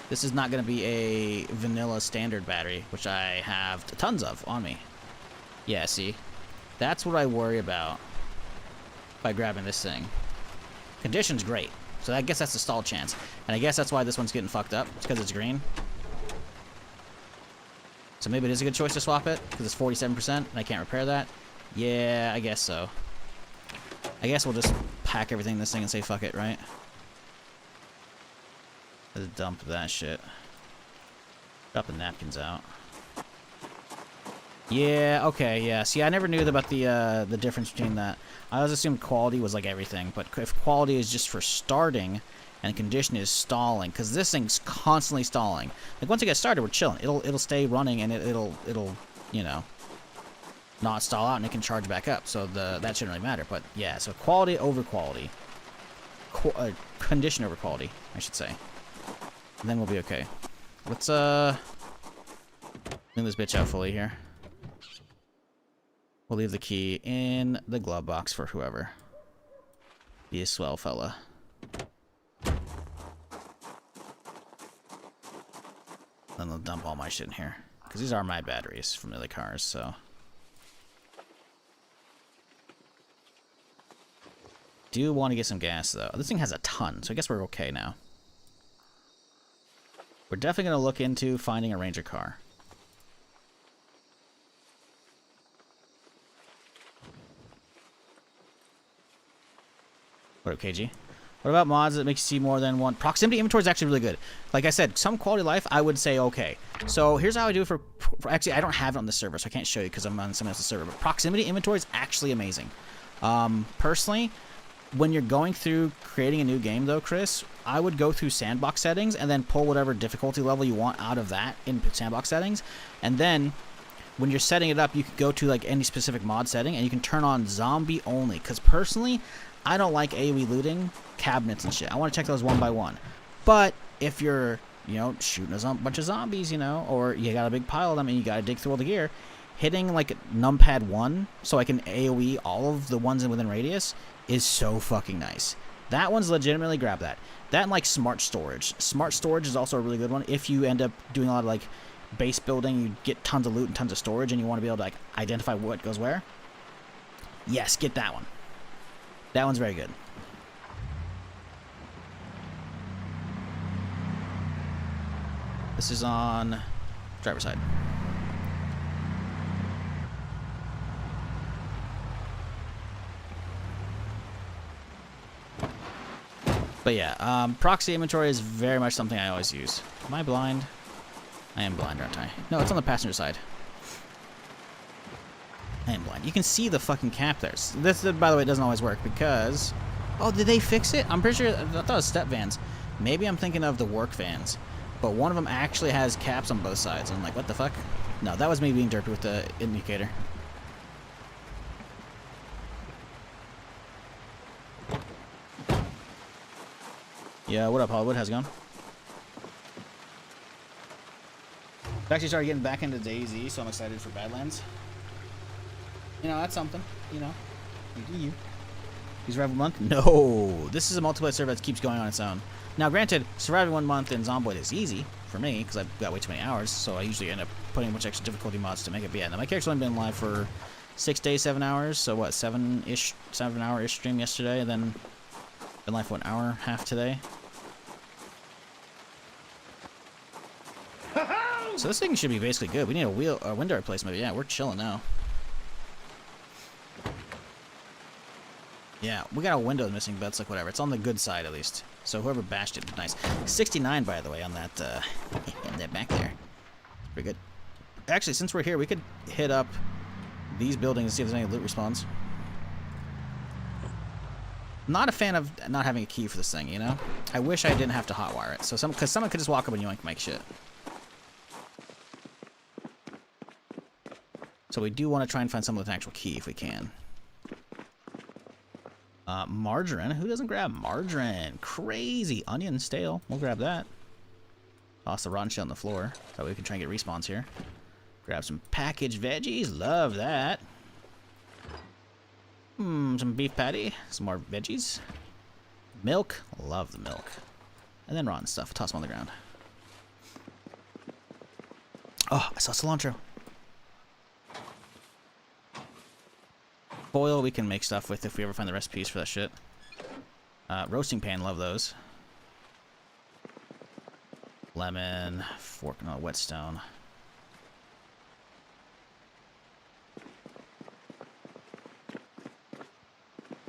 This is not going to be a vanilla standard battery, which I have tons of on me. Yeah, see? That's what I worry about by grabbing this thing. Condition's great, so I guess that's the stall chance. And I guess that's why this one's getting fucked up. It's because it's green. So maybe it is a good choice to swap it because it's 47% and I can't repair that. Yeah, I guess so. I guess we'll just pack everything in this thing and say fuck it, right? Let's dump that shit. Drop the napkins out. Yeah, okay, yeah. See, I never knew about the difference between that. I always assumed quality was like everything, but if quality is just for starting and condition is stalling, because this thing's constantly stalling. Like once it gets started, we're chilling. It'll stay running and it'll you know, not stall out and it can charge back up. So that shouldn't really matter. But yeah, so quality over quality, condition over quality, I should say. And then we'll be okay. Let's Clean this bitch out fully here. We'll leave the key in the glove box for whoever. Be a swell fella. Then they'll dump all my shit in here. Because these are my batteries from the other cars, so. Do want to get some gas, though. This thing has a ton, so I guess we're okay now. We're definitely going to look into finding a Ranger car. What up, KG? What about mods that makes you see more than one? Proximity inventory is actually really good. Like I said, some quality of life, I would say okay. So here's how I do it for actually, I don't have it on the server, so I can't show you because I'm on someone else's server. But proximity inventory is actually amazing. Personally, when you're going through creating a new game, though, Chris, I would go through sandbox settings and then pull whatever difficulty level you want out of that in sandbox settings. And then when you're setting it up, you can go to like any specific mod setting and you can turn on zombie only. Because personally, I don't like AoE looting cabinets and shit. I want to check those one by one. But if you're, you know, shooting a bunch of zombies, you know, or you got a big pile of them and you got to dig through all the gear, hitting like numpad 1 so I can AoE all of the ones within radius is so fucking nice. That one's legitimately, grab that. That and like smart storage. Smart storage is also a really good one. If you end up doing a lot of like base building, you get tons of loot and tons of storage and you want to be able to like identify what goes where. Yes, get that one. That one's very good. This is on driver's side. But yeah, proxy inventory is very much something I always use. Am I blind? I am blind, aren't I? No, it's on the passenger side. I am blind. You can see the fucking cap there. This, by the way, doesn't always work because... Oh, did they fix it? I'm pretty sure... I thought it was step vans. Maybe I'm thinking of the work vans. But one of them actually has caps on both sides. I'm like, what the fuck? No, that was me being derpy with the indicator. Yeah, what up, Hollywood? How's it going? I've actually started getting back into DayZ, so I'm excited for Badlands. You know, that's something. You know, you do you. Survival month? No, this is a multiplayer server that keeps going on its own. Now, granted, surviving 1 month in Zomboid is easy for me because I've got way too many hours, so I usually end up putting a bunch of extra difficulty mods to make it. But yeah, now my character's only been live for 6 days, 7 hours. So what, 7-hour-ish stream yesterday, and then been live for an hour and a half today. So this thing should be basically good. We need a window replacement. But yeah, we're chilling now. Yeah, we got a window missing, but it's like whatever. It's on the good side at least. So whoever bashed it, nice. 69, by the way, on that in that back there. Pretty good. Actually, since we're here, we could hit up these buildings and see if there's any loot respawns. Not a fan of not having a key for this thing, you know? I wish I didn't have to hotwire it. So because someone could just walk up and yoink my shit. So we do want to try and find someone with an actual key if we can. Margarine. Who doesn't grab margarine? Crazy. Onion stale. We'll grab that. Toss the rotten shit on the floor. That way we can try and get respawns here. Grab some packaged veggies. Love that. Some beef patty. Some more veggies. Milk. Love the milk. And then rotten stuff. Toss them on the ground. Oh, I saw cilantro. Foil we can make stuff with if we ever find the recipes for that shit. Roasting pan, love those. Lemon, fork, no, whetstone.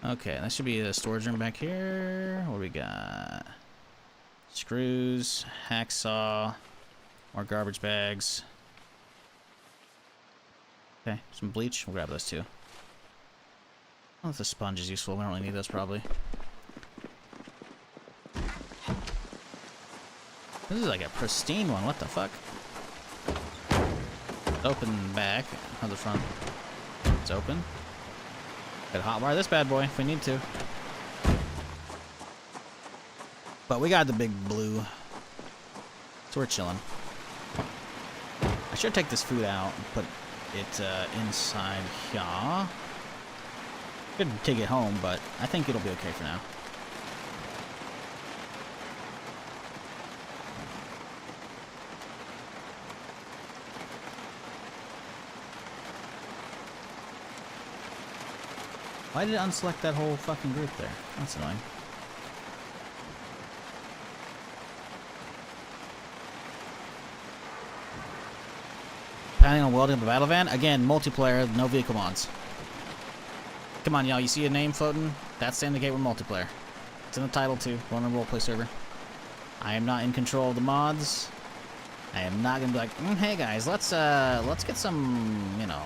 Okay, that should be the storage room back here. What do we got? Screws, hacksaw, more garbage bags. Okay, some bleach. We'll grab those too. I don't know if the sponge is useful. We don't really need those, probably. This is like a pristine one. What the fuck? Open back. Or the front. It's open. Could hotwire this bad boy if we need to. But we got the big blue. So we're chilling. I should take this food out and put it inside here. Could take it home, but I think it'll be okay for now. Why did it unselect that whole fucking group there? That's annoying. Planning on welding the battle van? Again, multiplayer, no vehicle mods. Come on, y'all. You see a name floating? That's to indicate we're multiplayer. It's in the title, too. We're on a roleplay server. I am not in control of the mods. I am not gonna be like, hey guys, let's get some, you know,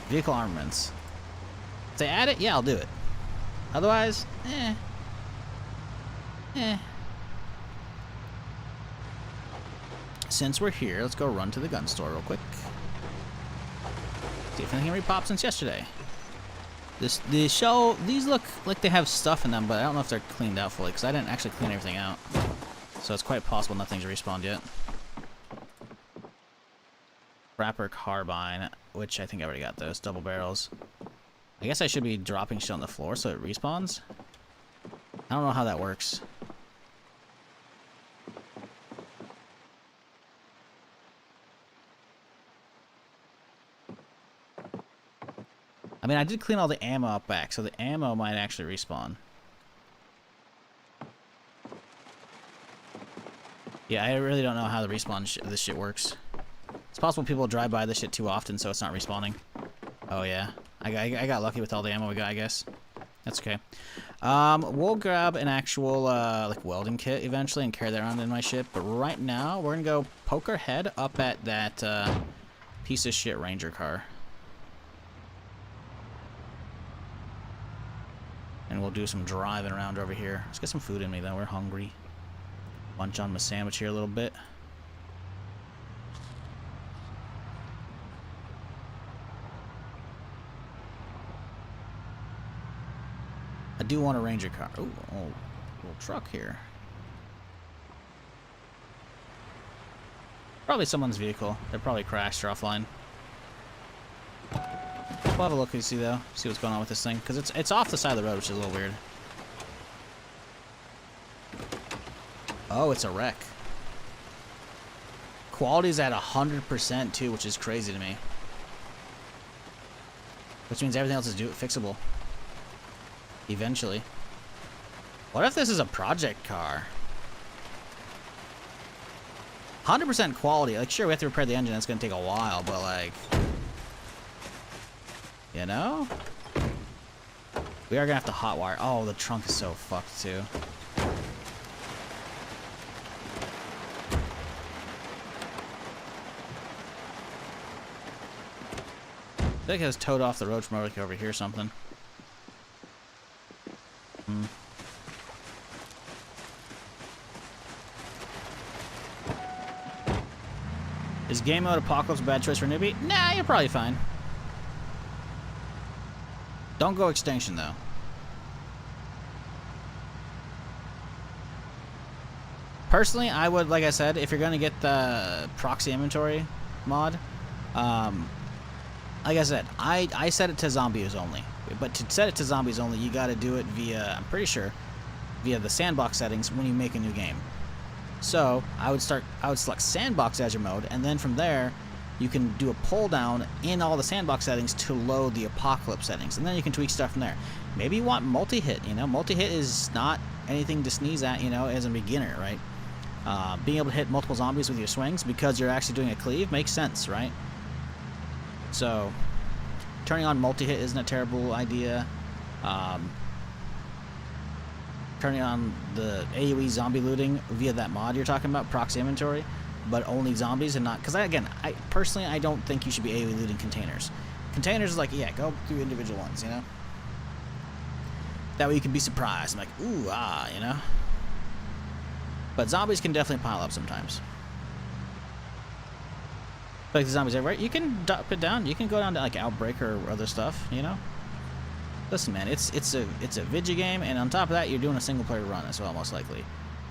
vehicle armaments. If they add it, yeah, I'll do it. Otherwise, Since we're here, let's go run to the gun store real quick. See if anything repopped since yesterday. These look like they have stuff in them, but I don't know if they're cleaned out fully, because I didn't actually clean everything out. So it's quite possible nothing's respawned yet. Wrapper carbine, which I think I already got those. Double barrels. I guess I should be dropping shit on the floor so it respawns. I don't know how that works. I mean, I did clean all the ammo up back, so the ammo might actually respawn. Yeah, I really don't know how the respawn of this shit works. It's possible people drive by this shit too often, so it's not respawning. Oh yeah, I got lucky with all the ammo we got, I guess. That's okay. We'll grab an actual like welding kit eventually and carry that around in my ship. But right now, we're gonna go poke our head up at that piece of shit Ranger car. And we'll do some driving around over here. Let's get some food in me, though. We're hungry. Munch on my sandwich here a little bit. I do want a Ranger car. Ooh, little truck here. Probably someone's vehicle. They're probably crashed or offline. We'll have a look and see though. See what's going on with this thing, because it's off the side of the road, which is a little weird. Oh, it's a wreck. Quality's at 100% too, which is crazy to me. Which means everything else is fixable. Eventually. What if this is a project car? 100% quality. Like, sure, we have to repair the engine. It's gonna take a while, but like, you know, we are gonna have to hotwire. Oh, the trunk is so fucked too. I think it was towed off the road from over here or something. Is game mode Apocalypse a bad choice for a newbie? Nah, you're probably fine. Don't go extinction though. Personally, I would, like I said, if you're gonna get the proxy inventory mod, like I said, I set it to zombies only. But to set it to zombies only, you gotta do it via, I'm pretty sure, via the sandbox settings when you make a new game. So I would select sandbox as your mode, and then from there, you can do a pull down in all the sandbox settings to load the apocalypse settings, and then you can tweak stuff from there. Maybe you want multi-hit, you know? Multi-hit is not anything to sneeze at, you know, as a beginner, right? Being able to hit multiple zombies with your swings because you're actually doing a cleave makes sense, right? So, turning on multi-hit isn't a terrible idea. Turning on the AoE zombie looting via that mod you're talking about, proxy inventory, but only zombies and not, because I personally I don't think you should be AoE looting containers. Containers is like, yeah, go through individual ones, you know. That way you can be surprised, I'm like, ooh, ah, you know. But zombies can definitely pile up sometimes. Like the zombies everywhere, you can drop it down. You can go down to like Outbreak or other stuff, you know. Listen, man, it's a video game, and on top of that, you're doing a single player run as well, most likely.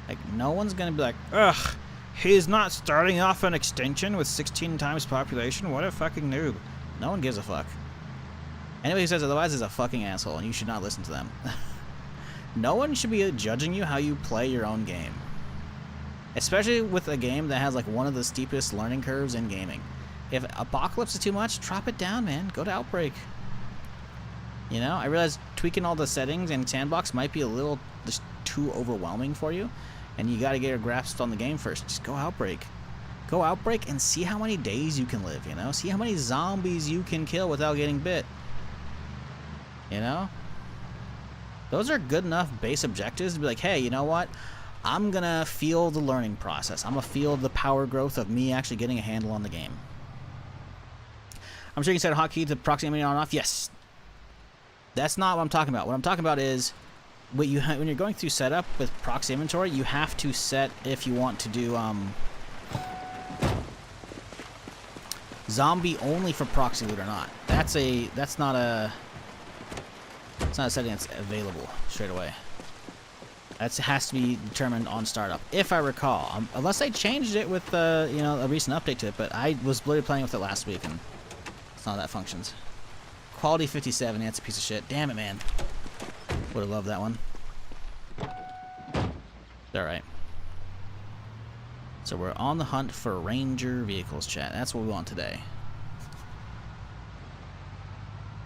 Like, no one's gonna be like, ugh, He's not starting off an extinction with 16 times population. What a fucking noob. No one gives a fuck. Anybody who says otherwise is a fucking asshole, and you should not listen to them. No one should be judging you how you play your own game. Especially with a game that has like one of the steepest learning curves in gaming. If Apocalypse is too much, drop it down, man. Go to Outbreak. You know, I realize tweaking all the settings in Sandbox might be a little just too overwhelming for you, and you got to get your grasp on the game first. Just go Outbreak. Go Outbreak and see how many days you can live, you know? See how many zombies you can kill without getting bit. You know? Those are good enough base objectives to be like, hey, you know what? I'm going to feel the learning process. I'm going to feel the power growth of me actually getting a handle on the game. I'm sure you can set a hotkey to proximity on and off. Yes. That's not what I'm talking about. What I'm talking about is when you're going through setup with proxy inventory, you have to set if you want to do zombie only for proxy loot or not. That's not a setting that's available straight away. That has to be determined on startup, if I recall. Unless they changed it with you know, a recent update to it, but I was literally playing with it last week and it's not how that functions. Quality 57, that's a piece of shit. Damn it, man. Would have loved that one. Alright. So we're on the hunt for Ranger vehicles, chat. That's what we want today.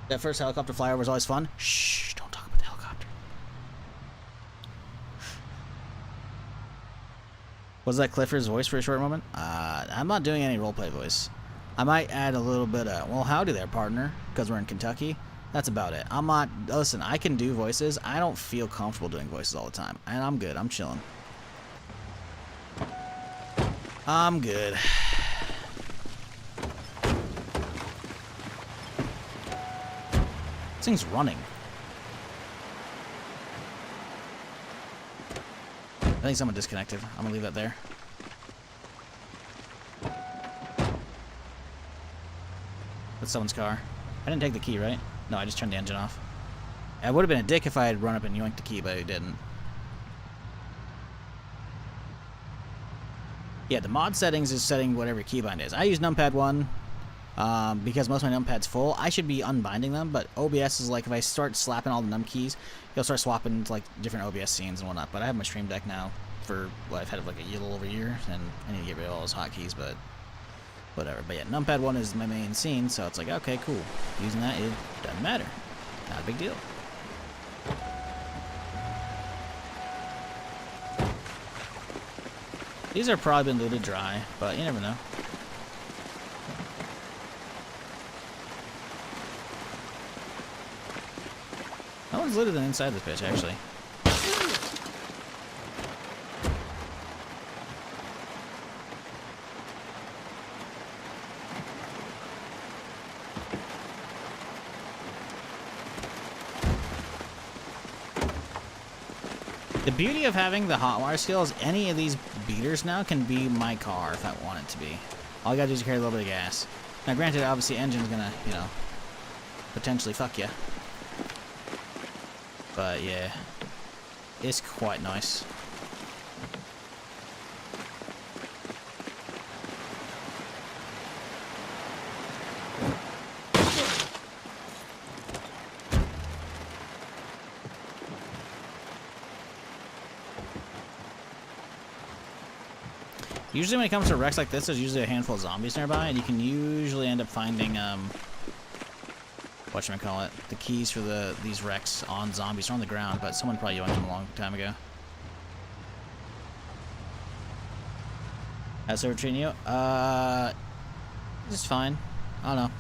That first helicopter flyover was always fun. Shh, don't talk about the helicopter. Was that Clifford's voice for a short moment? I'm not doing any roleplay voice. I might add a little bit of, well, howdy there, partner, because we're in Kentucky. That's about it. I'm not, listen, I can do voices. I don't feel comfortable doing voices all the time. And I'm good. I'm chilling. I'm good. This thing's running. I think someone disconnected. I'm gonna leave that there. That's someone's car. I didn't take the key, right? No, I just turned the engine off. I would have been a dick if I had run up and yoinked the key, but I didn't. Yeah, the mod settings is setting whatever keybind is. I use numpad 1 because most of my numpad's full. I should be unbinding them, but OBS is like if I start slapping all the num keys, he'll start swapping to like different OBS scenes and whatnot. But I have my stream deck now for what I've had it like a little over a year, and I need to get rid of all those hotkeys, but whatever. But yeah, numpad 1 is my main scene, so it's like, okay, cool. Using that, it doesn't matter. Not a big deal. These are probably been looted dry, but you never know. No one's looted than inside this bitch, actually. The beauty of having the hotwire skill is any of these beaters now can be my car if I want it to be. All I gotta do is carry a little bit of gas. Now granted, obviously engine's gonna, you know, potentially fuck you. But yeah, it's quite nice. Usually when it comes to wrecks like this, there's usually a handful of zombies nearby, and you can usually end up finding, whatchamacallit, the keys for these wrecks on zombies. They're on the ground, but someone probably yoinked them a long time ago. How's it treating you? Just fine. I don't know.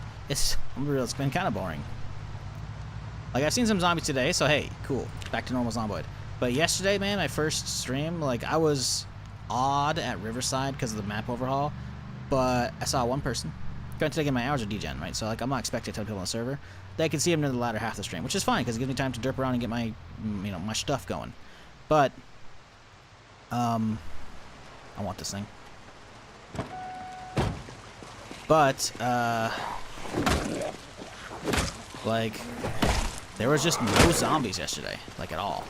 I'm real, it's been kind of boring. Like, I've seen some zombies today, so hey, cool. Back to normal Zomboid. But yesterday, man, my first stream, like, I was odd at Riverside because of the map overhaul, but I saw one person. Granted, I get my hours of degen, right? So like I'm not expecting to tell people on the server. They can see him in the latter half of the stream, which is fine because it gives me time to derp around and get my, you know, my stuff going. But I want this thing. But like there was just no zombies yesterday, like at all.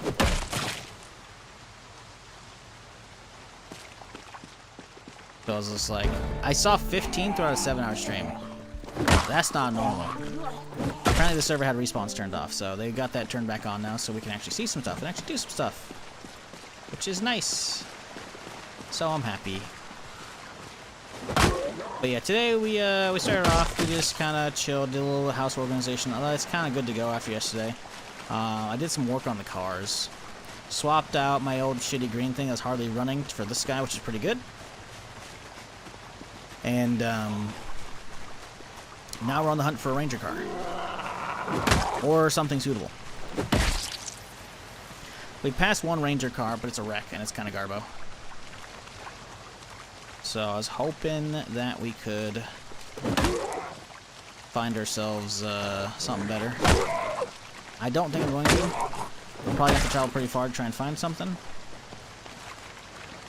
So I was just like, I saw 15 throughout a 7-hour stream. That's not normal. Apparently the server had respawns turned off, so they got that turned back on now, so we can actually see some stuff and actually do some stuff, which is nice. So I'm happy. But yeah, today we started off. We just kind of chilled, did a little house organization. Although it's kind of good to go after yesterday. I did some work on the cars. Swapped out my old shitty green thing that's hardly running for this guy, which is pretty good. And now we're on the hunt for a Ranger car. Or something suitable. We passed one Ranger car, but it's a wreck, and it's kind of garbo. So I was hoping that we could find ourselves something better. I don't think I'm going to. We'll probably have to travel pretty far to try and find something.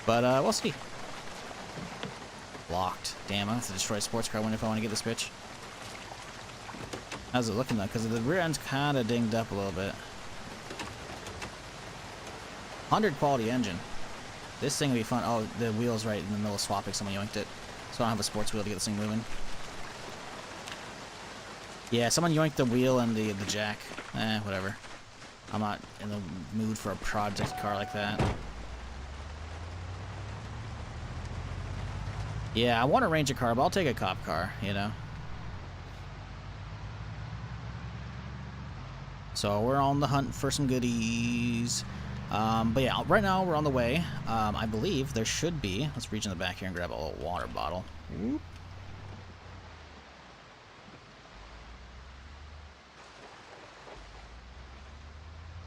But we'll see. Locked. Damn, I have to destroy a sports car window if I want to get this bitch. How's it looking though? Because the rear end's kind of dinged up a little bit. 100 quality engine. This thing will be fun. Oh, the wheel's right in the middle of swapping. Someone yoinked it. So I don't have a sports wheel to get this thing moving. Yeah, someone yoinked the wheel and the jack. Whatever. I'm not in the mood for a project car like that. Yeah, I want a Ranger car, but I'll take a cop car, you know. So we're on the hunt for some goodies. But yeah, right now we're on the way. I believe there should be. Let's reach in the back here and grab a little water bottle. Whoop.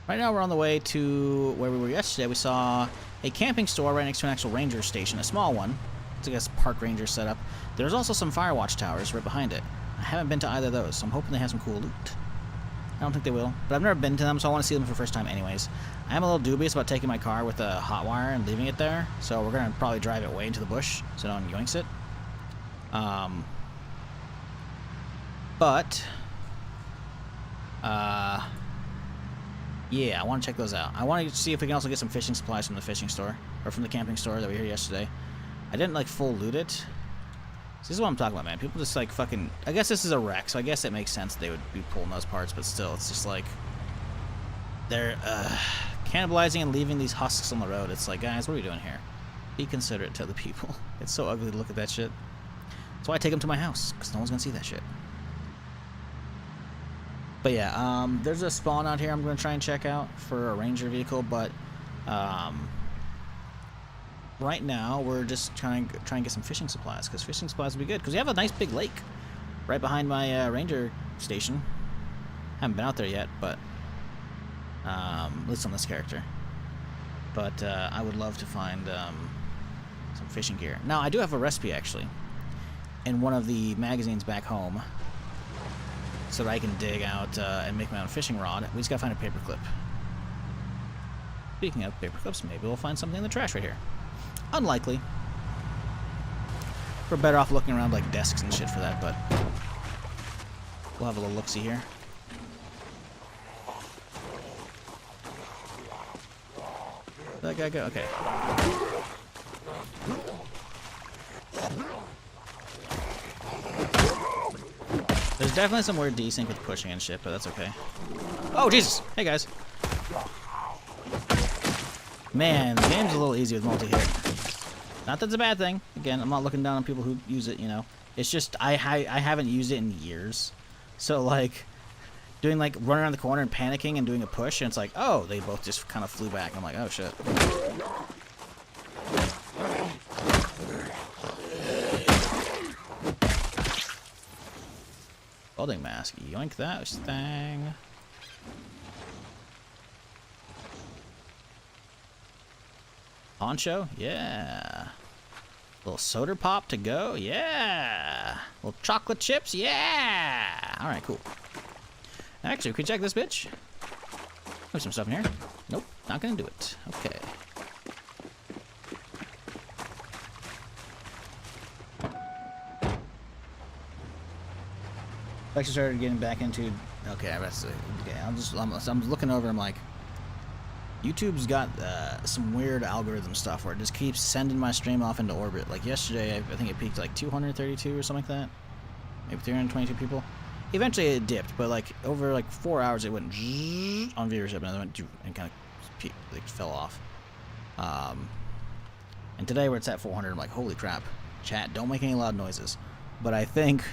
Right now we're on the way to where we were yesterday. We saw a camping store right next to an actual ranger station, a small one. It's, I guess, park ranger setup. There's also some firewatch towers right behind it. I haven't been to either of those, so I'm hoping they have some cool loot. I don't think they will, but I've never been to them, so I want to see them for the first time anyways. I am a little dubious about taking my car with a hot wire and leaving it there, so we're going to probably drive it way into the bush so no one yoinks it. Yeah, I want to check those out. I want to see if we can also get some fishing supplies from the fishing store, or from the camping store that we were here yesterday. I didn't, like, full loot it. This is what I'm talking about, man. People just, like, fucking... I guess this is a wreck, so I guess it makes sense they would be pulling those parts, but still, it's just, like... They're, cannibalizing and leaving these husks on the road. It's like, guys, what are we doing here? Be considerate to other people. It's so ugly to look at that shit. That's why I take them to my house, because no one's gonna see that shit. But yeah, there's a spawn out here I'm going to try and check out for a Ranger vehicle, but right now we're just trying to get some fishing supplies, because fishing supplies would be good, because we have a nice big lake right behind my Ranger station. Haven't been out there yet, but at least on this character. But I would love to find some fishing gear. Now, I do have a recipe, actually, in one of the magazines back home, so that I can dig out and make my own fishing rod. We just gotta find a paper clip. Speaking of paper clips, maybe we'll find something in the trash right here. Unlikely. We're better off looking around like desks and shit for that, but we'll have a little look-see here. Did that guy go? Okay. There's definitely some weird desync with pushing and shit, but that's okay. Oh, Jesus! Hey, guys. Man, the game's a little easy with multi-hit. Not that it's a bad thing. Again, I'm not looking down on people who use it, you know. It's just, I haven't used it in years. So, like, doing, like, running around the corner and panicking and doing a push, and it's like, oh, they both just kind of flew back. I'm like, oh, shit. Welding mask. Yoink that thing. Poncho? Yeah. Little soda pop to go? Yeah. Little chocolate chips? Yeah. Alright, cool. Actually, can we check this bitch? There's some stuff in here. Nope, not gonna do it. Okay. I actually started getting back into. Okay, I'm looking over. I'm like, YouTube's got some weird algorithm stuff where it just keeps sending my stream off into orbit. Like yesterday, I think it peaked like 232 or something like that. Maybe 322 people. Eventually it dipped, but like over like 4 hours it went on viewership and then it went and kind of like fell off. And today where it's at 400, I'm like, holy crap. Chat, don't make any loud noises. But I think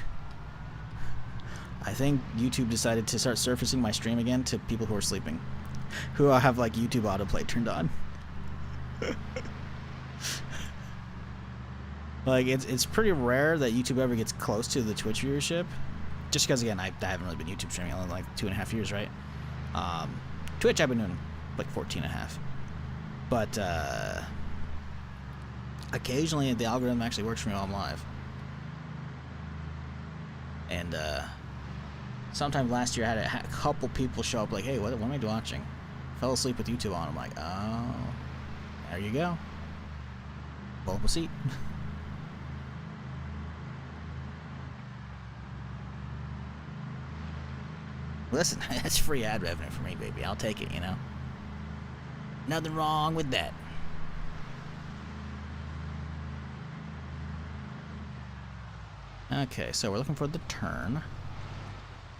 YouTube decided to start surfacing my stream again to people who are sleeping, who have like YouTube autoplay turned on. Like it's pretty rare that YouTube ever gets close to the Twitch viewership, just because again I haven't really been YouTube streaming in like 2.5 years, right? Twitch I've been doing like 14.5, but occasionally the algorithm actually works for me while I'm live. And sometime last year I had a couple people show up like, hey, what am I watching? Fell asleep with YouTube on. I'm like, oh, there you go. Pull up a seat. Listen, that's free ad revenue for me, baby. I'll take it, you know. Nothing wrong with that. Okay, so we're looking for the turn.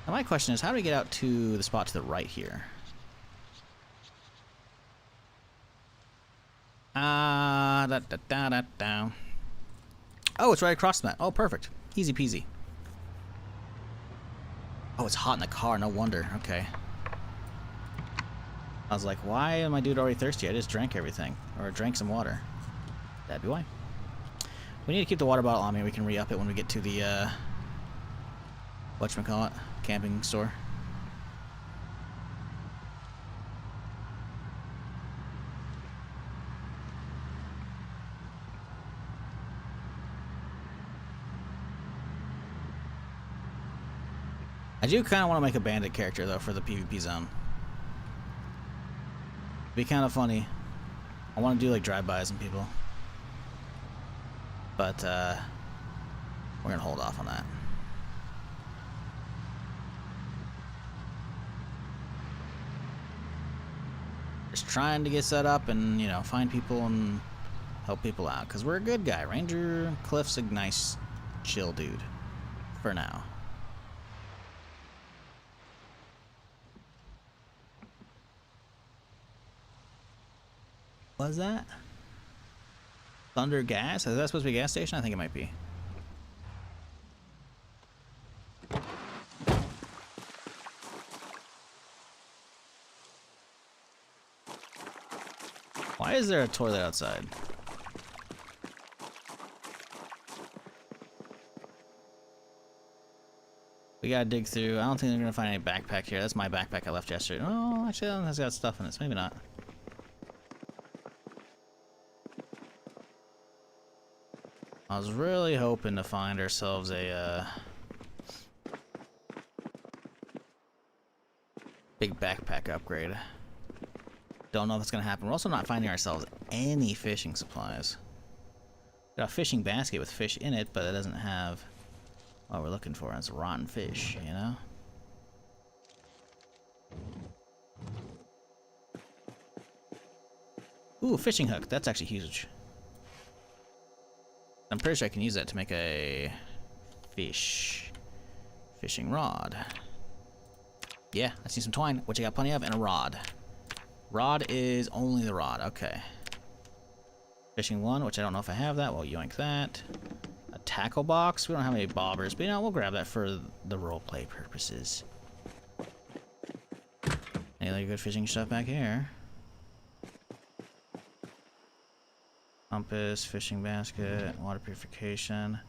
Now my question is, how do we get out to the spot to the right here? Oh, it's right across from that. Oh, perfect. Easy peasy. Oh, it's hot in the car. No wonder. Okay. I was like, why am I dude already thirsty? I just drank everything. Or drank some water. That'd be why. We need to keep the water bottle on me. We can re-up it when we get to the, whatchamacallit, camping store. I do kind of want to make a bandit character, though, for the PvP zone. It'd be kind of funny. I want to do, like, drive-bys and people. But, we're going to hold off on that. Just trying to get set up and, you know, find people and help people out. Because we're a good guy. Ranger Cliff's a nice, chill dude. For now. Was that? Thunder Gas? Is that supposed to be a gas station? I think it might be. Why is there a toilet outside? We gotta dig through. I don't think they're gonna find any backpack here. That's my backpack I left yesterday. Oh, actually, that one has got stuff in it, so maybe not. I was really hoping to find ourselves a big backpack upgrade. Don't know if it's gonna happen. We're also not finding ourselves any fishing supplies. Got a fishing basket with fish in it, but it doesn't have what we're looking for. It's rotten fish, you know? Ooh, fishing hook. That's actually huge. I'm pretty sure I can use that to make a fishing rod. Yeah, I see some twine, which I got plenty of, and a rod. Rod is only the rod. Okay. Fishing one, which I don't know if I have that. Well, yoink that. A tackle box. We don't have any bobbers, but you know, we'll grab that for the roleplay purposes. Any other good fishing stuff back here? Compass, fishing basket, water purification.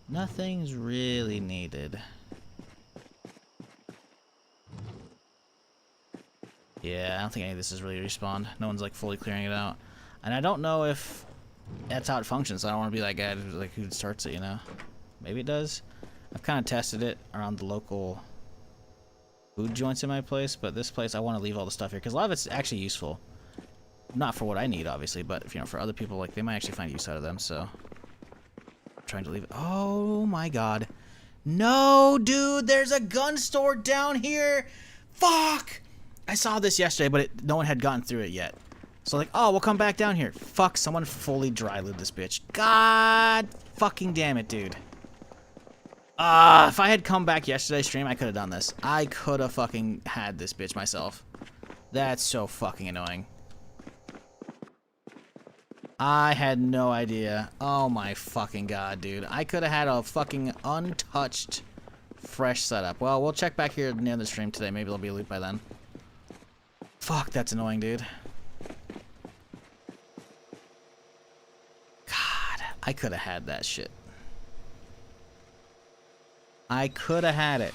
Nothing's really needed. Yeah, I don't think any of this is really respawned. No one's like fully clearing it out. And I don't know if that's how it functions. So I don't want to be that guy like who starts it, you know? Maybe it does. I've kind of tested it around the local food joints in my place, but this place I want to leave all the stuff here because a lot of it's actually useful. Not for what I need, obviously, but if, you know, for other people, like, they might actually find use out of them, so. I'm trying to leave it. Oh, my God. No, dude, there's a gun store down here. Fuck. I saw this yesterday, but no one had gotten through it yet. So like, oh, we'll come back down here. Fuck, someone fully dry lubed this bitch. God fucking damn it, dude. If I had come back yesterday's stream, I could have done this. I could have fucking had this bitch myself. That's so fucking annoying. I had no idea. Oh my fucking god, dude. I could have had a fucking untouched, fresh setup. Well, we'll check back here near the stream today. Maybe there'll be a loot by then. Fuck, that's annoying, dude. God, I could have had that shit. I could have had it.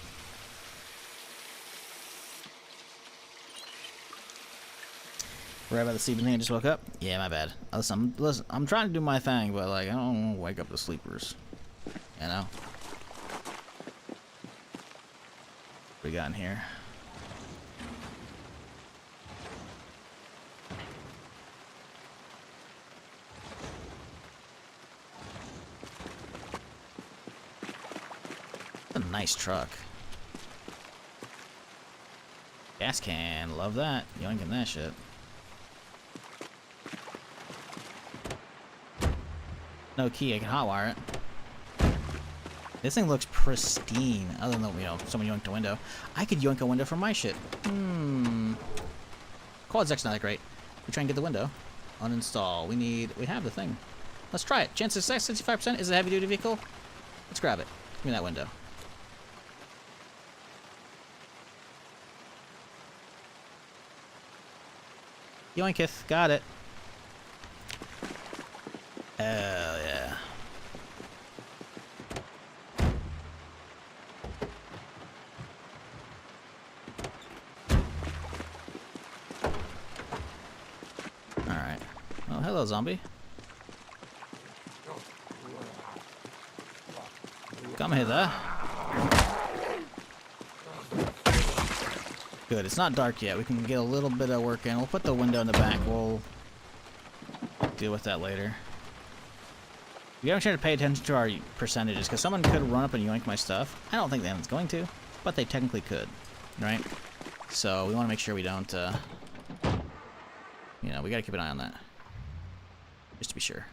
Right about the sleeping thing, I just woke up? Yeah, my bad. Listen, I'm trying to do my thing, but like, I don't want to wake up the sleepers. You know? What we got in here? A nice truck. Gas can, love that. Yoinking that shit. No key, I can hotwire it. This thing looks pristine, other than, you know, someone yoinked a window. I could yoink a window from my shit. Quad X's not that great. We try and get the window. Uninstall. We have the thing. Let's try it. Chance of success, 65%. Is it a heavy duty vehicle? Let's grab it. Give me that window. Yoinketh. Got it. Hell yeah. Alright. Well, hello, zombie. Come hither. Good, it's not dark yet. We can get a little bit of work in. We'll put the window in the back. We'll deal with that later. We gotta try to pay attention to our percentages, because someone could run up and yoink my stuff. I don't think anyone's going to, but they technically could, right? So we want to make sure we don't, you know, we gotta keep an eye on that, just to be sure.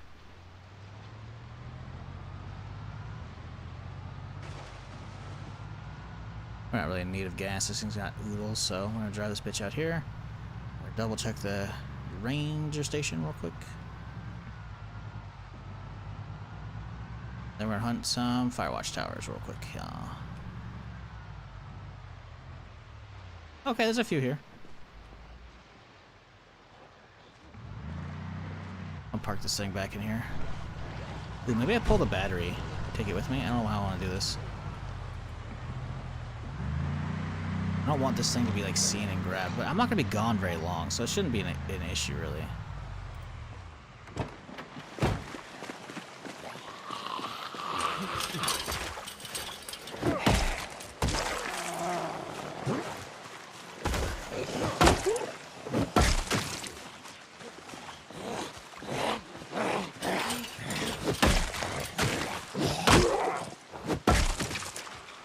We're not really in need of gas. This thing's got oodles, so we're gonna drive this bitch out here. We're gonna double check the ranger station real quick. Then we're gonna hunt some firewatch towers real quick. Okay, there's a few here. I'll park this thing back in here. Ooh, maybe I pull the battery. Take it with me. I don't know how I want to do this. I don't want this thing to be like seen and grabbed, but I'm not gonna be gone very long, so it shouldn't be an issue really.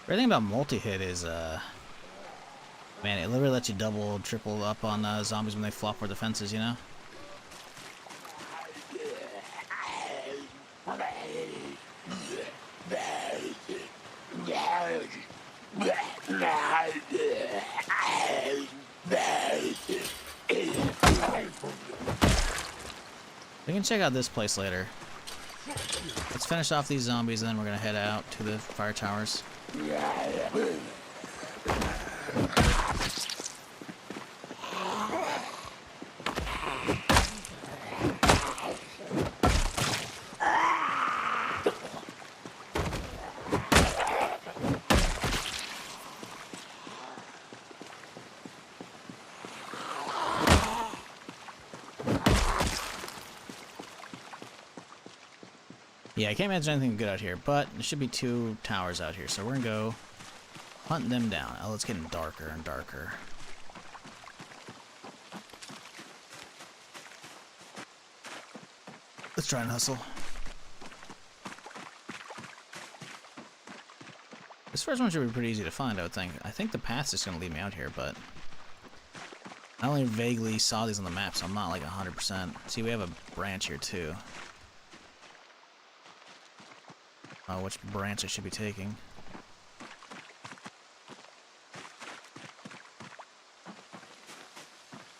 Everything about multi-hit is, man, it literally lets you double, triple up on zombies when they flop for defenses, you know? We can check out this place later. Let's finish off these zombies, and then we're gonna head out to the fire towers. Yeah, I can't imagine anything good out here, but there should be 2 towers out here, so we're gonna go hunt them down. Oh, it's getting darker and darker. Let's try and hustle. This first one should be pretty easy to find, I would think. I think the path's just gonna lead me out here, but I only vaguely saw these on the map, so I'm not like 100%. See, we have a branch here too. Which branch I should be taking.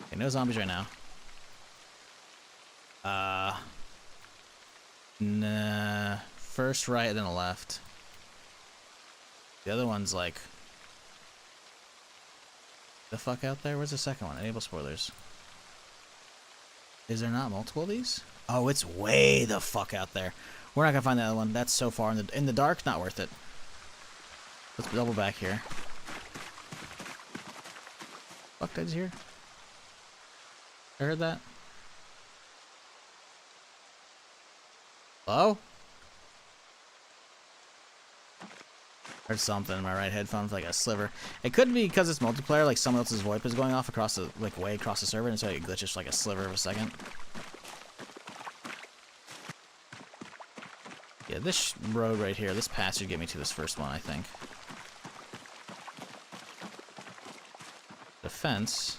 Okay, no zombies right now. Nah. First right, then a left. The other one's like... The fuck out there? Where's the second one? Enable spoilers. Is there not multiple of these? Oh, it's way the fuck out there. We're not gonna find the other one. That's so far in the dark. Not worth it. Let's double back here. Fuck, did I just hear? I heard that. Hello? Heard something in my right headphone with like a sliver. It could be because it's multiplayer, like someone else's VoIP is going off across the way across the server, and so it glitches for like a sliver of a second. Yeah, this road right here, this path should get me to this first one, I think. The fence.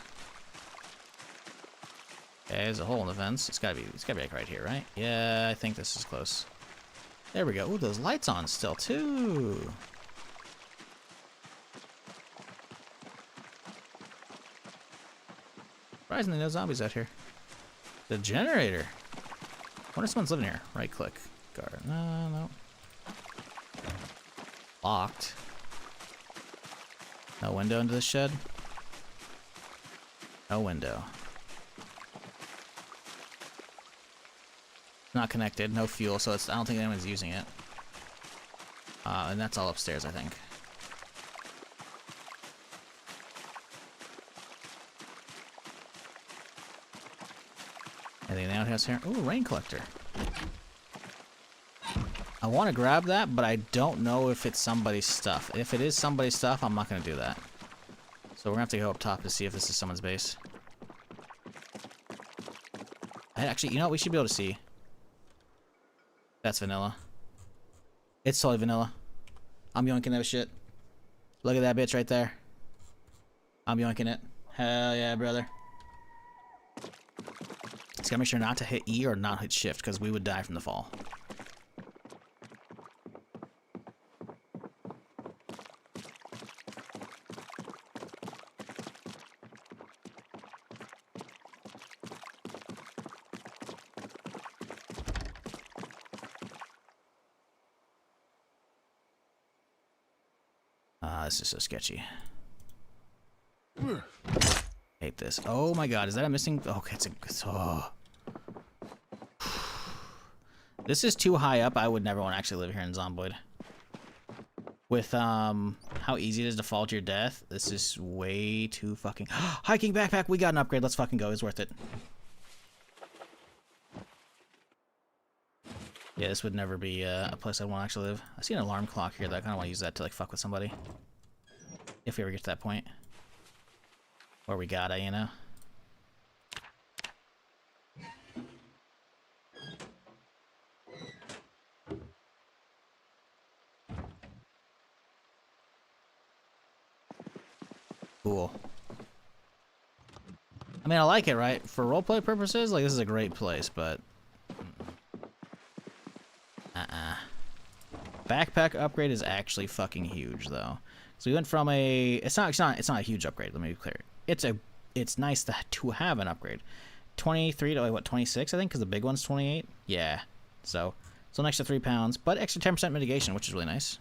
Okay, there's a hole in the fence. It's gotta be like right here, right? Yeah, I think this is close. There we go. Ooh, those lights on still too. Surprisingly, no zombies out here. The generator. I wonder if someone's living here. Right click. Guard. No. Locked. No window into the shed. No window. Not connected. No fuel, so I don't think anyone's using it. And that's all upstairs, I think. Anything in the outhouse here? Ooh, rain collector. I want to grab that, but I don't know if it's somebody's stuff. If it is somebody's stuff, I'm not going to do that. So we're going to have to go up top to see if this is someone's base. Actually, you know what? We should be able to see. That's vanilla. It's totally vanilla. I'm yoinking that shit. Look at that bitch right there. I'm yoinking it. Hell yeah, brother. Just gotta make sure not to hit E or not hit shift, because we would die from the fall. This is so sketchy. Hate this. Oh my god, is that a missing? Okay, oh. This is too high up. I would never want to actually live here in Zomboid. With how easy it is to fall to your death, this is way too fucking... Hiking backpack, we got an upgrade. Let's fucking go. It's worth it. Yeah, this would never be a place I'd want to actually live. I see an alarm clock here that I kind of want to use that to like fuck with somebody. If we ever get to that point. Where we gotta, you know? Cool. I mean, I like it, right? For roleplay purposes, like, this is a great place, but... Backpack upgrade is actually fucking huge, though. So we went from a... It's not a huge upgrade, let me be clear. It's nice to have an upgrade. 23 to, like, what, 26, I think? Because the big one's 28? Yeah. So an extra 3 pounds, but extra 10% mitigation, which is really nice.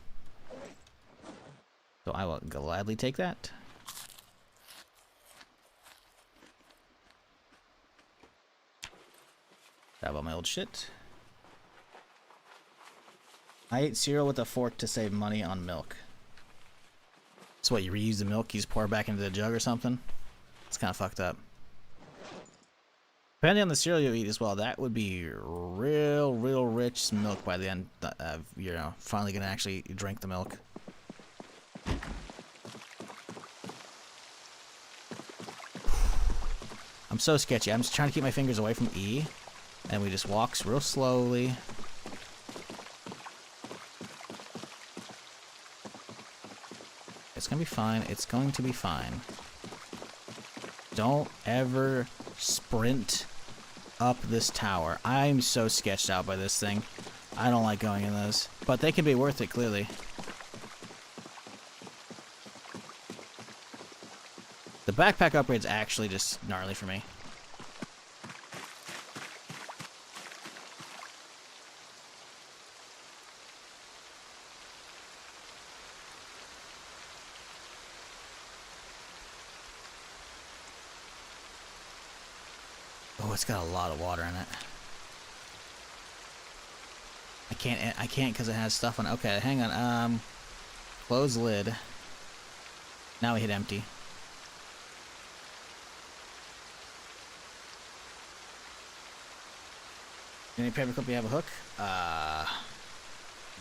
So I will gladly take that. Grab all my old shit. I ate cereal with a fork to save money on milk. So what, you reuse the milk, you just pour it back into the jug or something? It's kind of fucked up. Depending on the cereal you eat as well, that would be real rich milk by the end of, you know, finally gonna actually drink the milk. I'm so sketchy. I'm just trying to keep my fingers away from E. And we just walk real slowly. It's gonna be fine. It's going to be fine. Don't ever sprint up this tower. I'm so sketched out by this thing. I don't like going in those. But they can be worth it, clearly. The backpack upgrade's actually just gnarly for me. Oh, it's got a lot of water in it. I can't because it has stuff on it. Okay, hang on. Close lid. Now we hit empty. Any paperclip you have a hook?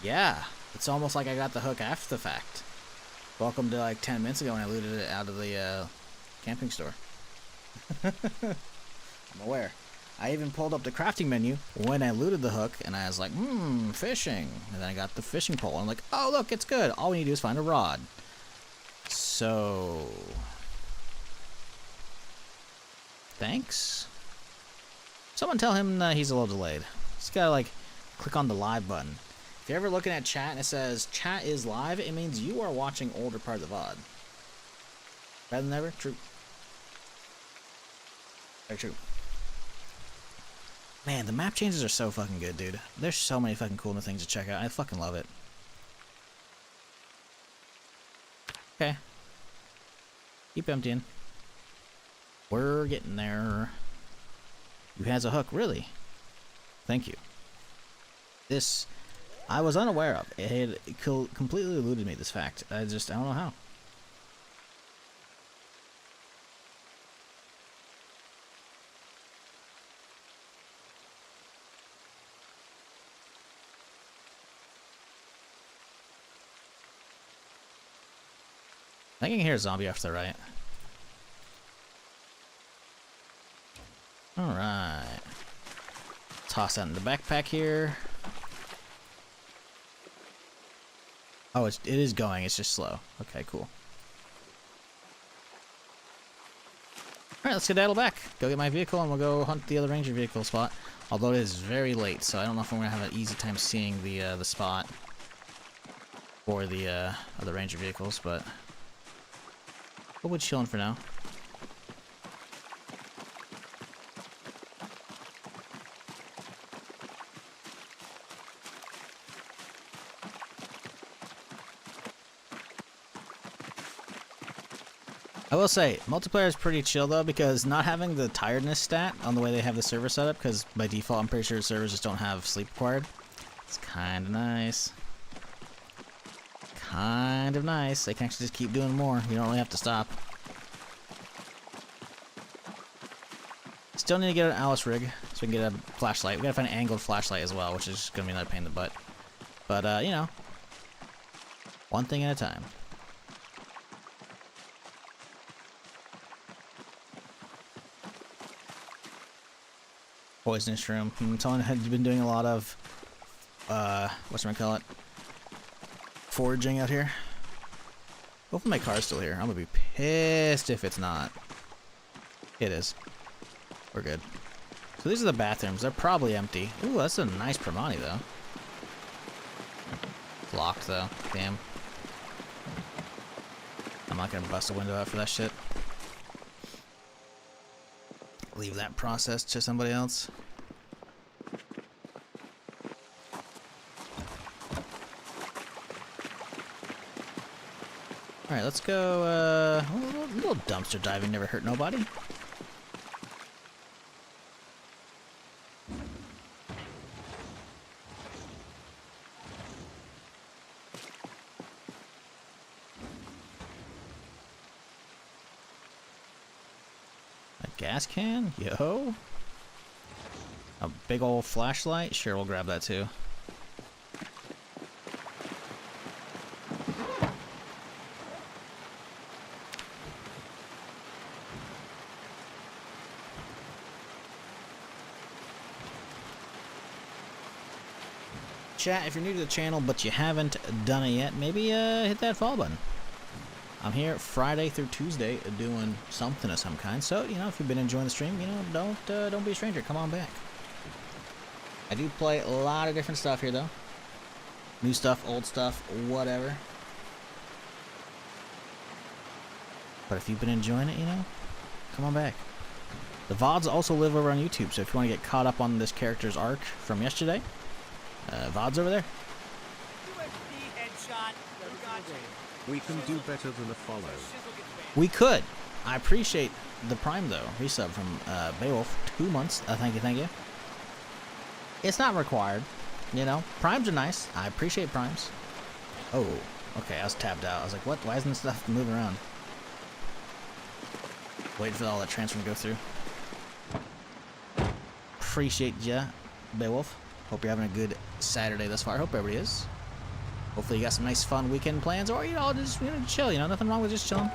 Yeah. It's almost like I got the hook after the fact. Welcome to like 10 minutes ago when I looted it out of the camping store. I'm aware. I even pulled up the crafting menu when I looted the hook, and I was like, fishing. And then I got the fishing pole, and I'm like, oh, look, it's good. All we need to do is find a rod. So... thanks? Someone tell him he's a little delayed. He's gotta, like, click on the live button. If you're ever looking at chat and it says, chat is live, it means you are watching older parts of VOD. Better than ever? True. Very true. Man, the map changes are so fucking good, dude. There's so many fucking cool new things to check out. I fucking love it. Okay. Keep emptying. We're getting there. Who has a hook? Really? Thank you. This, I was unaware of. It had completely eluded me, this fact. I don't know how. I think I can hear a zombie off to the right. Alright. Toss that in the backpack here. Oh, it is going. It's just slow. Okay, cool. Alright, let's skedaddle back. Go get my vehicle and we'll go hunt the other ranger vehicle spot. Although it is very late, so I don't know if I'm going to have an easy time seeing the spot for the other ranger vehicles, but we'll be chilling for now. I will say, multiplayer is pretty chill though, because not having the tiredness stat on the way they have the server set up, because by default I'm pretty sure servers just don't have sleep required. It's kind of nice. Kind of nice. They can actually just keep doing more. You don't really have to stop. Still need to get an Alice rig so we can get a flashlight. We gotta find an angled flashlight as well, which is gonna be another pain in the butt. But, you know, one thing at a time. Poisonous room. Someone had been doing a lot of, whatchamacallit, foraging out here. Hopefully my car's still here. I'm gonna be pissed if it's not. It is. We're good. So these are the bathrooms. They're probably empty. Ooh, that's a nice Primani though. It's locked though. Damn. I'm not gonna bust a window out for that shit. Leave that process to somebody else. Alright, let's go, a little dumpster diving never hurt nobody. Gas can? Yo. A big old flashlight? Sure, we'll grab that too. Chat, if you're new to the channel but you haven't done it yet, maybe hit that follow button. I'm here Friday through Tuesday doing something of some kind. So, you know, if you've been enjoying the stream, you know, don't be a stranger. Come on back. I do play a lot of different stuff here, though. New stuff, old stuff, whatever. But if you've been enjoying it, you know, come on back. The VODs also live over on YouTube, so if you want to get caught up on this character's arc from yesterday, VODs over there. We can do better than a follow. We could. I appreciate the Prime, though. Resub from Beowulf. 2 months. Thank you, thank you. It's not required, you know. Primes are nice. I appreciate Primes. Oh, okay, I was tapped out. I was like, what? Why isn't this stuff moving around? Waiting for all that transfer to go through. Appreciate ya, Beowulf. Hope you're having a good Saturday thus far. Hope everybody is. Hopefully you got some nice fun weekend plans, or you know, just chill, you know, nothing wrong with just chilling.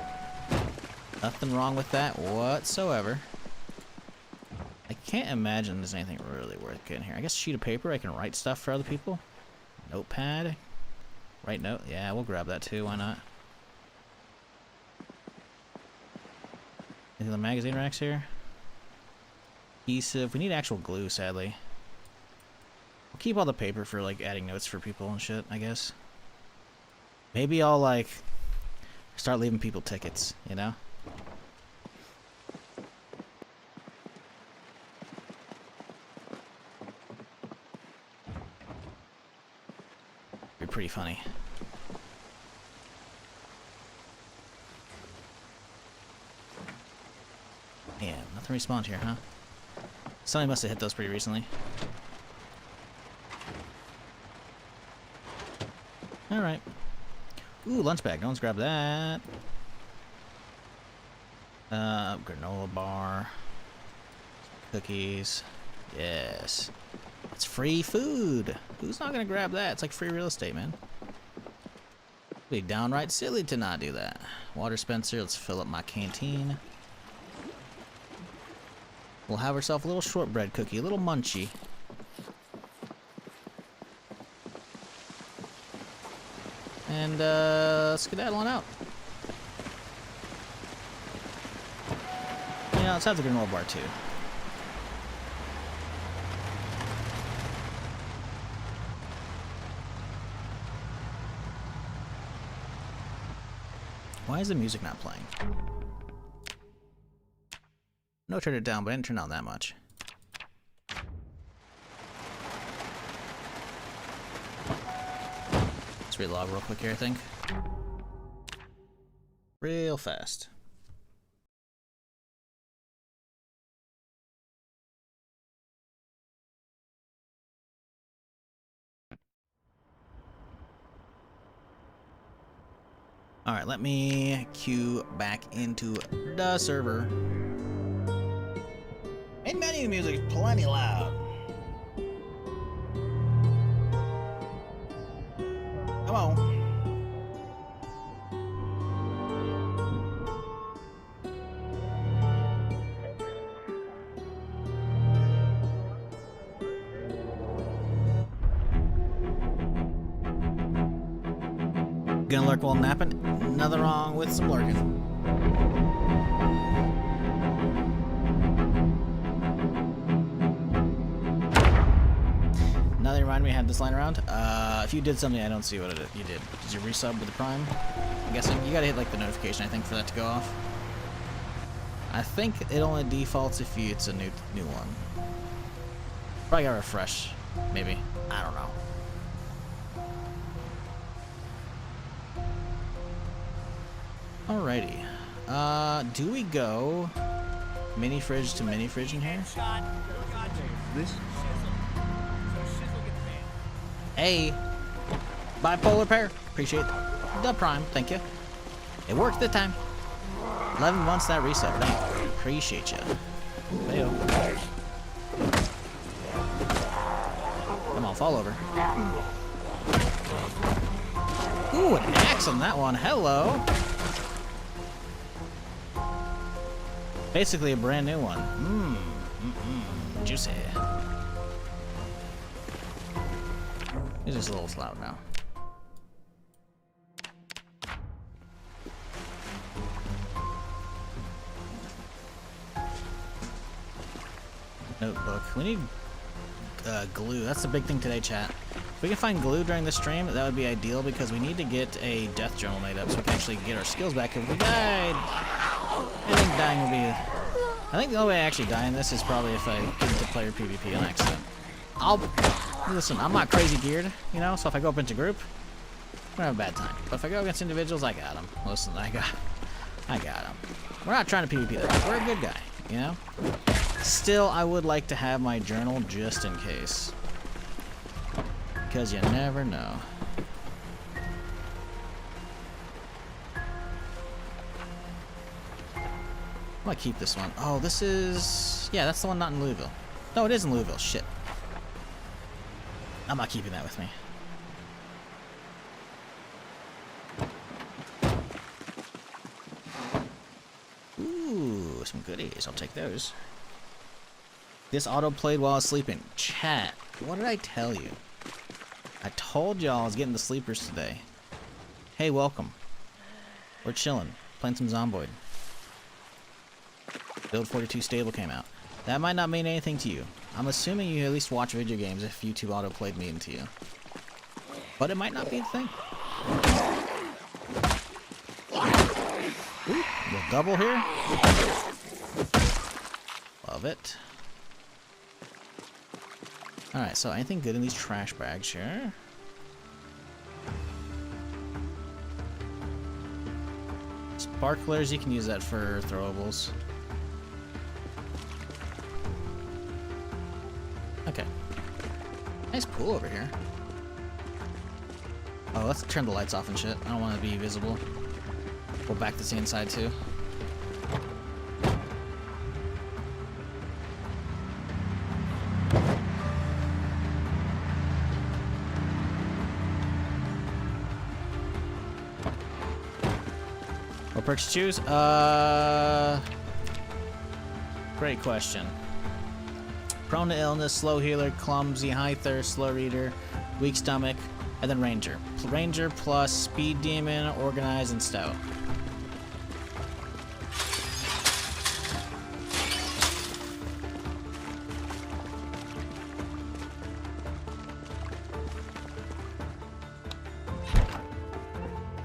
Nothing wrong with that whatsoever. I can't imagine there's anything really worth getting here. I guess a sheet of paper, I can write stuff for other people. Notepad. Write note, yeah, we'll grab that too, why not? Any of the magazine racks here? Adhesive, we need actual glue, sadly. We'll keep all the paper for like adding notes for people and shit, I guess. Maybe I'll like start leaving people tickets, you know? Be pretty funny. Man, nothing respawned here, huh? Somebody must have hit those pretty recently. Alright. Ooh, lunch bag. No one's grabbed that. Granola bar. Cookies. Yes. It's free food. Who's not gonna grab that? It's like free real estate, man. It'd be downright silly to not do that. Water dispenser. Let's fill up my canteen. We'll have ourselves a little shortbread cookie, a little munchie. And let's skedaddle on out. Yeah, let's have the granola bar too. Why is the music not playing? No, turn it down, but I didn't turn down that much. Let's relog real quick here, I think. Real fast. Alright, let me queue back into the server. And menu music is plenty loud. Come on. Gonna lurk while napping? Nothing wrong with some lurking. Now that you remind me I had this line around. If you did something, I don't see what you did. Did you resub with the Prime? I'm guessing you gotta hit like the notification, I think, for that to go off. I think it only defaults if it's a new one. Probably gotta refresh, maybe. I don't know. Alrighty. Do we go mini fridge to mini fridge in here? This? Hey, bipolar pair. Appreciate the Prime. Thank you. It worked this time. 11 months that reset. Thank you. Appreciate you. Bayo. Come on, fall over. Ooh, an axe on that one. Hello. Basically a brand new one. Juicy. He's just a little loud now. Notebook. We need glue. That's the big thing today, chat. If we can find glue during the stream, that would be ideal because we need to get a death journal made up so we can actually get our skills back. If we died, I think dying would be... I think the only way I actually die in this is probably if I get into player PvP on accident. Listen, I'm not crazy geared, you know, so if I go up into group, I'm gonna have a bad time. But if I go against individuals, I got them. Listen, I got them. We're not trying to PvP that. We're a good guy, you know? Still, I would like to have my journal just in case. Because you never know. I'm gonna keep this one. Oh, this is... Yeah, that's the one not in Louisville. No, it is in Louisville. Shit. I'm not keeping that with me. Ooh, some goodies. I'll take those. This auto played while I was sleeping. Chat, what did I tell you? I told y'all I was getting the sleepers today. Hey, welcome. We're chilling, playing some Zomboid. Build 42 Stable came out. That might not mean anything to you. I'm assuming you at least watch video games if YouTube auto played mean to you. But it might not be a thing. Ooh, the double here. Love it. Alright, so anything good in these trash bags here? Sparklers, you can use that for throwables. Okay. Nice pool over here. Oh, let's turn the lights off and shit. I don't want to be visible. Go back to the inside too. What perks to choose? Great question. Prone to illness, slow healer, clumsy, high thirst, slow reader, weak stomach, and then ranger. Ranger plus speed demon, organized, and stout.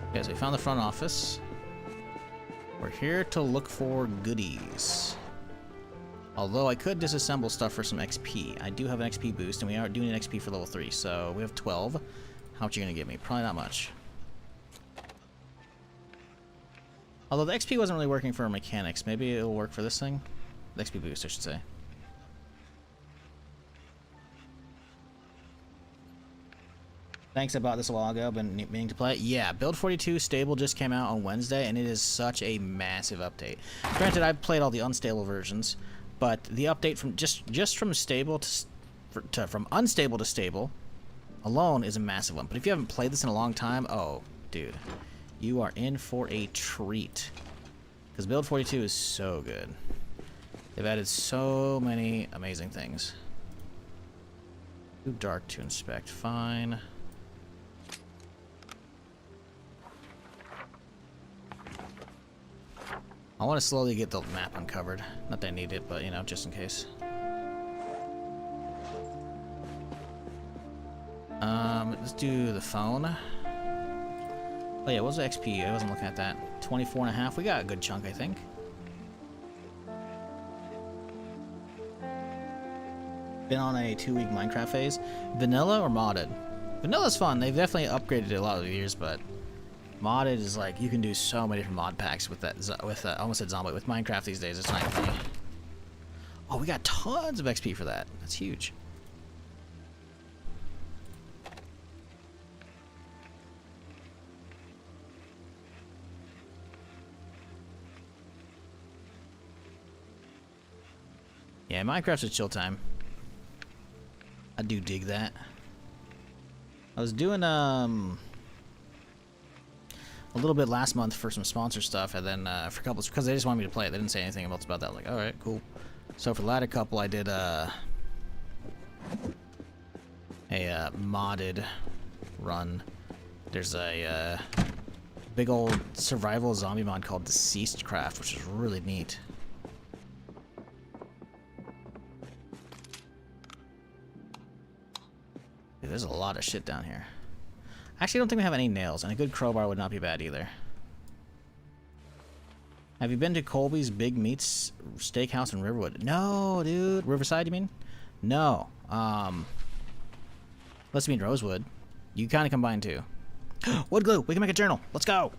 Okay, so we found the front office. We're here to look for goodies. Although I could disassemble stuff for some XP. I do have an XP boost, and we are doing an XP for level 3, so we have 12. How much are you going to give me? Probably not much. Although the XP wasn't really working for mechanics. Maybe it'll work for this thing? The XP boost, I should say. Thanks, I bought this a while ago, been meaning to play it. Yeah, Build 42 Stable just came out on Wednesday, and it is such a massive update. Granted, I've played all the unstable versions, but the update from just from stable from unstable to stable alone is a massive one. But if you haven't played this in a long time, oh, dude, you are in for a treat. Because Build 42 is so good. They've added so many amazing things. Too dark to inspect. Fine. I want to slowly get the map uncovered. Not that I need it, but, you know, just in case. Let's do the phone. Oh yeah, what was the XP? I wasn't looking at that. 24.5. We got a good chunk, I think. Been on a 2-week Minecraft phase. Vanilla or modded? Vanilla's fun. They've definitely upgraded it a lot of the years, but modded is like, you can do so many different mod packs with that, I almost said Zomboid, with Minecraft these days. It's not funny. Oh, we got tons of XP for that. That's huge. Yeah, Minecraft's a chill time. I do dig that. I was doing a little bit last month for some sponsor stuff, and then for a couple, because they just wanted me to play it. They didn't say anything else about that. I'm like, all right, cool. So for the latter couple, I did a modded run. There's a big old survival zombie mod called Deceased Craft, which is really neat. Dude, there's a lot of shit down here. I actually don't think we have any nails, and a good crowbar would not be bad either. Have you been to Colby's Big Meats Steakhouse in Riverwood? No, dude. Riverside, you mean? No. Let's mean Rosewood. You kind of combine too. Wood glue. We can make a journal. Let's go.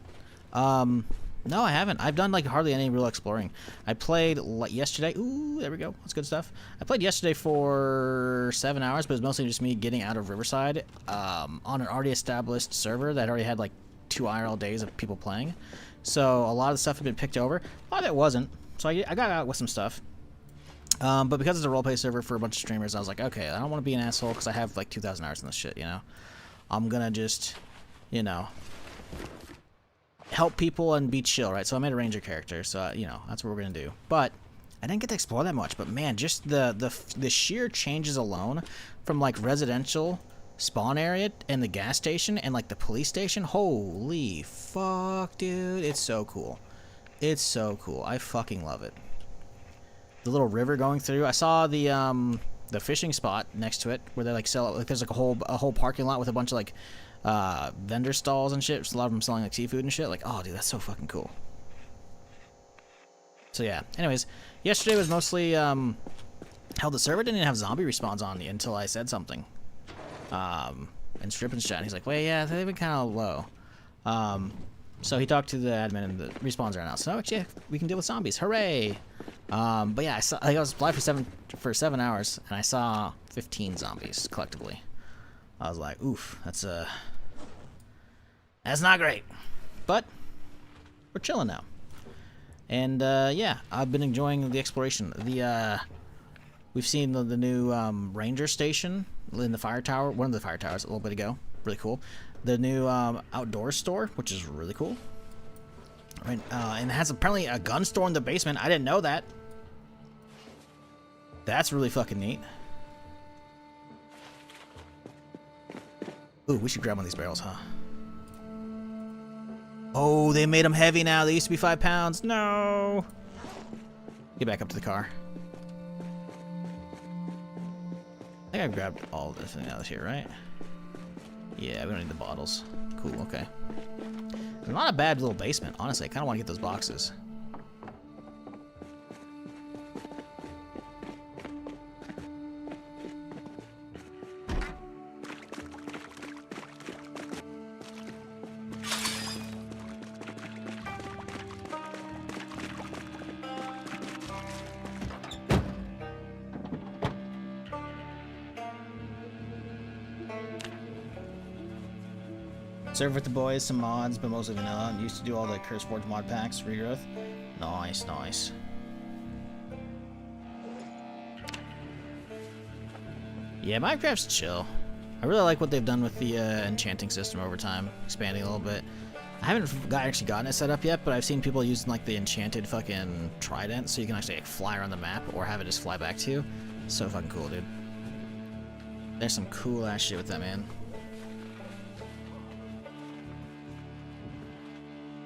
No, I haven't. I've done like hardly any real exploring. I played yesterday. Ooh, there we go. That's good stuff. I played yesterday for 7 hours, but it was mostly just me getting out of Riverside on an already established server that already had like 2 IRL days of people playing. So a lot of the stuff had been picked over. A lot of it wasn't. So I got out with some stuff. But because it's a roleplay server for a bunch of streamers, I was like, okay, I don't want to be an asshole because I have like 2,000 hours in this shit, you know? I'm gonna just, you know, help people and be chill, right? So I made a ranger character, so you know that's what we're gonna do. But I didn't get to explore that much. But man, just the sheer changes alone, from like residential spawn area and the gas station and like the police station. Holy fuck, dude! It's so cool. It's so cool. I fucking love it. The little river going through. I saw the fishing spot next to it where they like sell like there's like a whole parking lot with a bunch of like vendor stalls and shit. A lot of them selling like seafood and shit. Like, oh, dude, that's so fucking cool. So yeah. Anyways, yesterday was mostly hell. The server didn't even have zombie respawns on me until I said something. And Strippin's chat. He's like, wait, yeah, they've been kind of low. So he talked to the admin and the respawns are out. So yeah, we can deal with zombies. Hooray! But yeah, I was live for 7 hours and I saw 15 zombies collectively. I was like, oof, that's not great. But we're chilling now. And yeah, I've been enjoying the exploration. We've seen the new ranger station in the fire tower, one of the fire towers a little bit ago. Really cool. The new outdoor store, which is really cool. Right, and it has apparently a gun store in the basement. I didn't know that. That's really fucking neat. Ooh, we should grab one of these barrels, huh? Oh, they made them heavy now. They used to be 5 pounds. No. Get back up to the car. I think I've grabbed all of this thing out of here, right? Yeah, we don't need the bottles. Cool, okay. It's not a bad little basement, honestly. I kind of want to get those boxes. Serve with the boys, some mods, but mostly vanilla. Used to do all the Curse Forge mod packs, regrowth. Nice, nice. Yeah, Minecraft's chill. I really like what they've done with the enchanting system over time, expanding a little bit. I haven't actually gotten it set up yet, but I've seen people using like the enchanted fucking trident, so you can actually like, fly around the map or have it just fly back to you. So fucking cool, dude. There's some cool ass shit with that, man.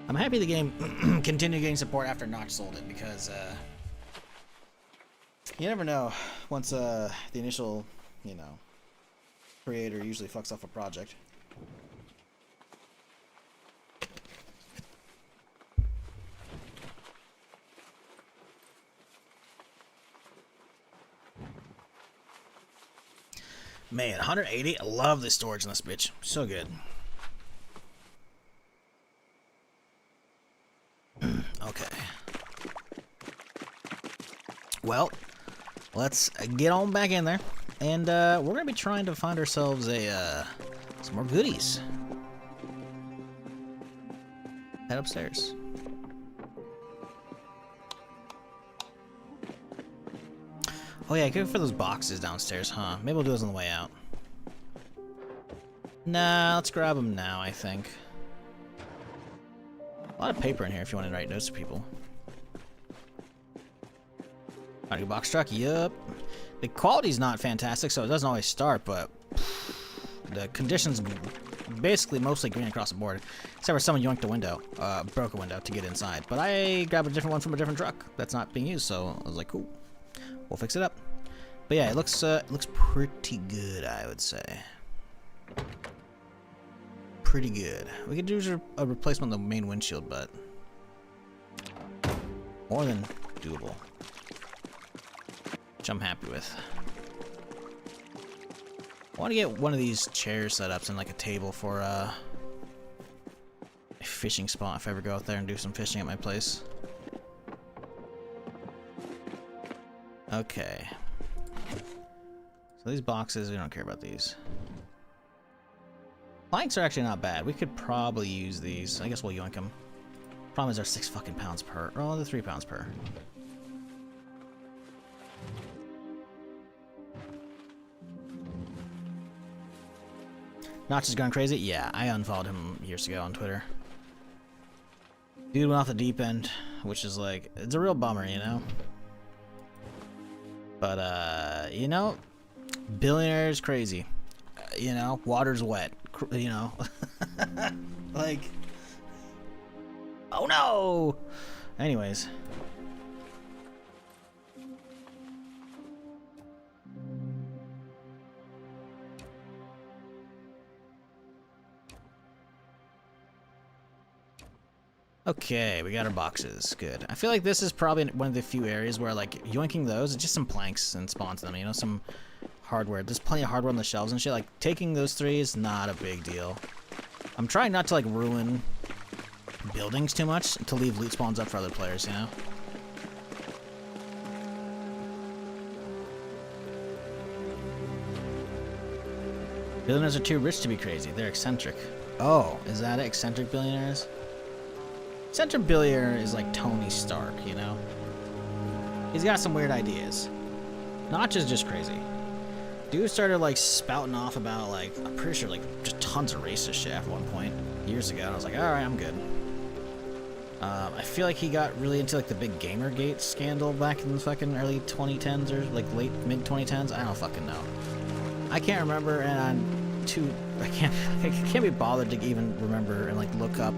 I'm happy the game continued getting support after Notch sold it, because you never know once the initial, you know, creator usually fucks off a project. Man, 180. I love the storage in this bitch. So good. Okay. Well, let's get on back in there, and we're gonna be trying to find ourselves some more goodies. Head upstairs. Oh yeah, good for those boxes downstairs, huh? Maybe we'll do those on the way out. Nah, let's grab them now, I think. A lot of paper in here if you want to write notes to people. Audio box truck, yup. The quality's not fantastic, so it doesn't always start, but the conditions basically mostly green across the board. Except for someone yoinked a window, broke a window to get inside. But I grabbed a different one from a different truck that's not being used, so I was like, cool. We'll fix it up. But yeah, it looks pretty good, I would say. pretty good. We could use a replacement of the main windshield, but more than doable. Which I'm happy with. I want to get one of these chair setups and like a table for a fishing spot if I ever go out there and do some fishing at my place. Okay. So these boxes, we don't care about these. Planks are actually not bad. We could probably use these. I guess we'll yoink them. Problem is they're 6 fucking pounds per. Oh, they're 3 pounds per. Notch has gone crazy? Yeah, I unfollowed him years ago on Twitter. Dude went off the deep end, which is like, it's a real bummer, you know? But, you know, billionaires crazy. You know, water's wet. You know? Like, oh no! Anyways. Okay, we got our boxes. Good. I feel like this is probably one of the few areas where, like, yoinking those, it's just some planks and spawns them, you know, some hardware. There's plenty of hardware on the shelves and shit. Like, taking those 3 is not a big deal. I'm trying not to, like, ruin buildings too much, to leave loot spawns up for other players, you know? Billionaires are too rich to be crazy. They're eccentric. Oh, is that it? Eccentric billionaires? Eccentric billionaire is like Tony Stark, you know? He's got some weird ideas. Notch is just crazy. Dude started like spouting off about like, I'm pretty sure like just tons of racist shit at one point, years ago, and I was like, alright, I'm good. I feel like he got really into like the big Gamergate scandal back in the fucking early 2010s or like late mid 2010s. I don't fucking know. I can't remember, and I can't be bothered to even remember and like look up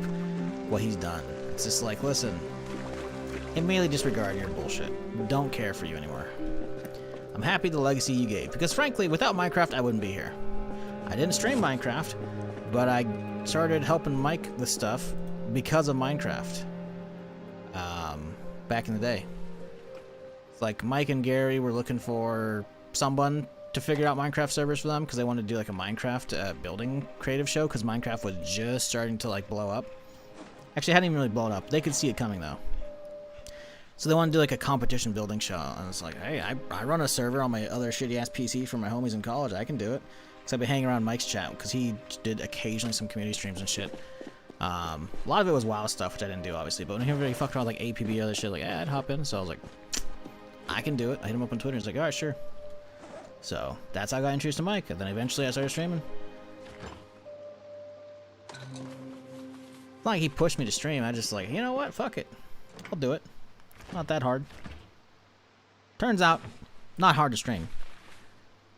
what he's done. It's just like, listen, immediately disregard your bullshit. Don't care for you anymore. I'm happy the legacy you gave, because frankly, without Minecraft, I wouldn't be here. I didn't stream Minecraft, but I started helping Mike with stuff because of Minecraft. Back in the day. It's like Mike and Gary were looking for someone to figure out Minecraft servers for them because they wanted to do like a Minecraft building creative show, because Minecraft was just starting to like blow up. Actually, it hadn't even really blown up. They could see it coming though. So they wanted to do like a competition building show, and it's like, hey, I run a server on my other shitty ass PC for my homies in college. I can do it. Because I've been hanging around Mike's chat, because he did occasionally some community streams and shit. A lot of it was WoW stuff, which I didn't do obviously. But when he fucked around with like APB other shit, like, yeah, I'd hop in. So I was like, I can do it. I hit him up on Twitter. He's like, all right, sure. So that's how I got introduced to Mike, and then eventually I started streaming. It's not like he pushed me to stream. I just like, you know what? Fuck it. I'll do it. Not that hard. Turns out, not hard to stream.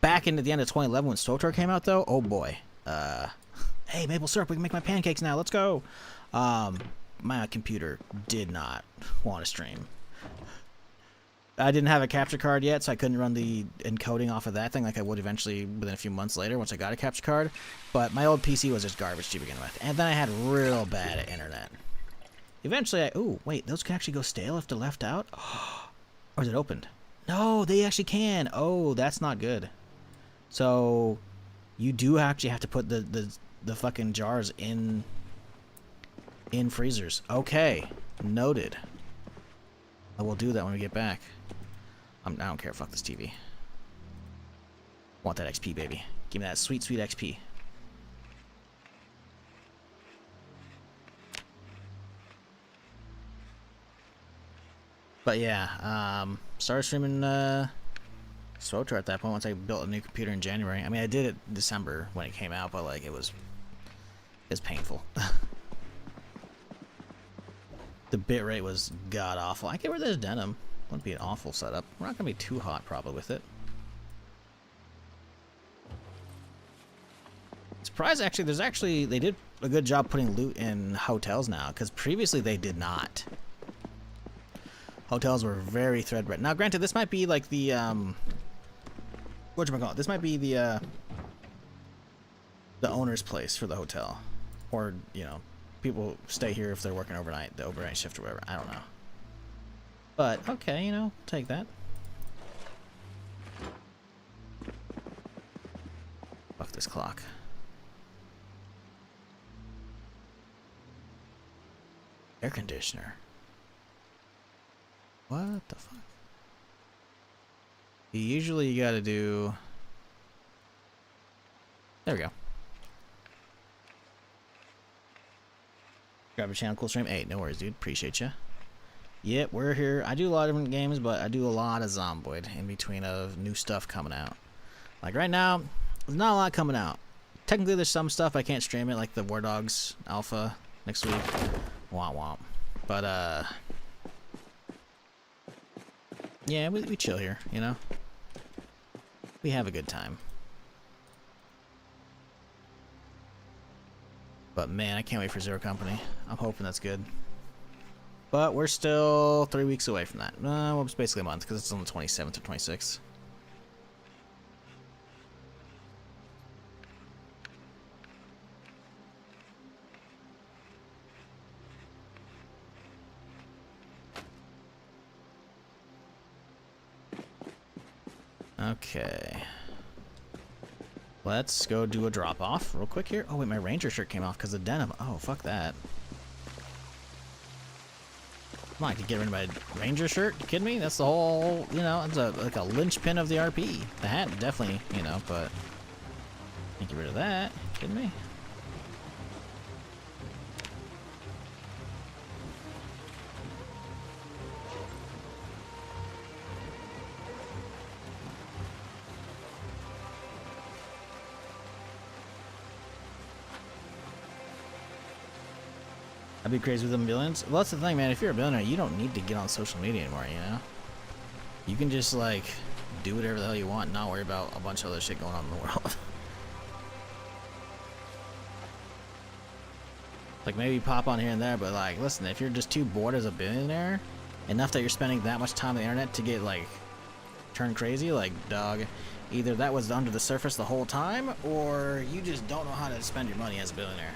Back into the end of 2011 when StoveTour came out though, oh boy. Hey, maple syrup, we can make my pancakes now. Let's go. My computer did not want to stream. I didn't have a capture card yet, so I couldn't run the encoding off of that thing like I would eventually within a few months later once I got a capture card. But my old PC was just garbage to begin with. And then I had real bad internet. Eventually ooh, wait, those can actually go stale if they're left out? Or is it opened? No, they actually can. Oh, that's not good. So, you do actually have to put the fucking jars in freezers. Okay, noted. I will do that when we get back. I don't care. Fuck this TV. Want that XP, baby. Give me that sweet, sweet XP. But yeah, started streaming StoveTour at that point once I built a new computer in January. I mean, I did it in December when it came out, but like it was painful. The bitrate was god awful. I get where there's denim. Wouldn't be an awful setup. We're not gonna be too hot probably with it. Surprised actually they did a good job putting loot in hotels now, because previously they did not. Hotels were very threadbare. Now granted, this might be like the whatchamacallit, this might be the owner's place for the hotel. Or, you know, people stay here if they're working overnight, the overnight shift or whatever. I don't know. But, okay, you know, take that. Fuck this clock. Air conditioner. What the fuck? Usually you gotta do... There we go. Grab a channel, cool stream. Hey, no worries, dude. Appreciate you. Yep, we're here. I do a lot of different games, but I do a lot of Zomboid in between of new stuff coming out. Like right now, there's not a lot coming out. Technically, there's some stuff I can't stream it, like the War Dogs Alpha next week. Womp womp. But, yeah, we chill here, you know? We have a good time. But man, I can't wait for Zero Company. I'm hoping that's good. But we're still 3 weeks away from that. Well, it's basically a month because it's on the 27th or 26th. Okay. Let's go do a drop-off real quick here. Oh, wait, my Ranger shirt came off because of denim. Oh, fuck that. Come on, I could get rid of my Ranger shirt? You kidding me? That's the whole, you know, it's like a linchpin of the RP. The hat, definitely, you know, but... Can't get rid of that. You kidding me? I'd be crazy with them billions. Well, that's the thing, man. If you're a billionaire, you don't need to get on social media anymore, you know? You can just, like, do whatever the hell you want and not worry about a bunch of other shit going on in the world. Like, maybe pop on here and there, but, like, listen, if you're just too bored as a billionaire, enough that you're spending that much time on the internet to get, like, turn crazy, like, dog, either that was under the surface the whole time, or you just don't know how to spend your money as a billionaire.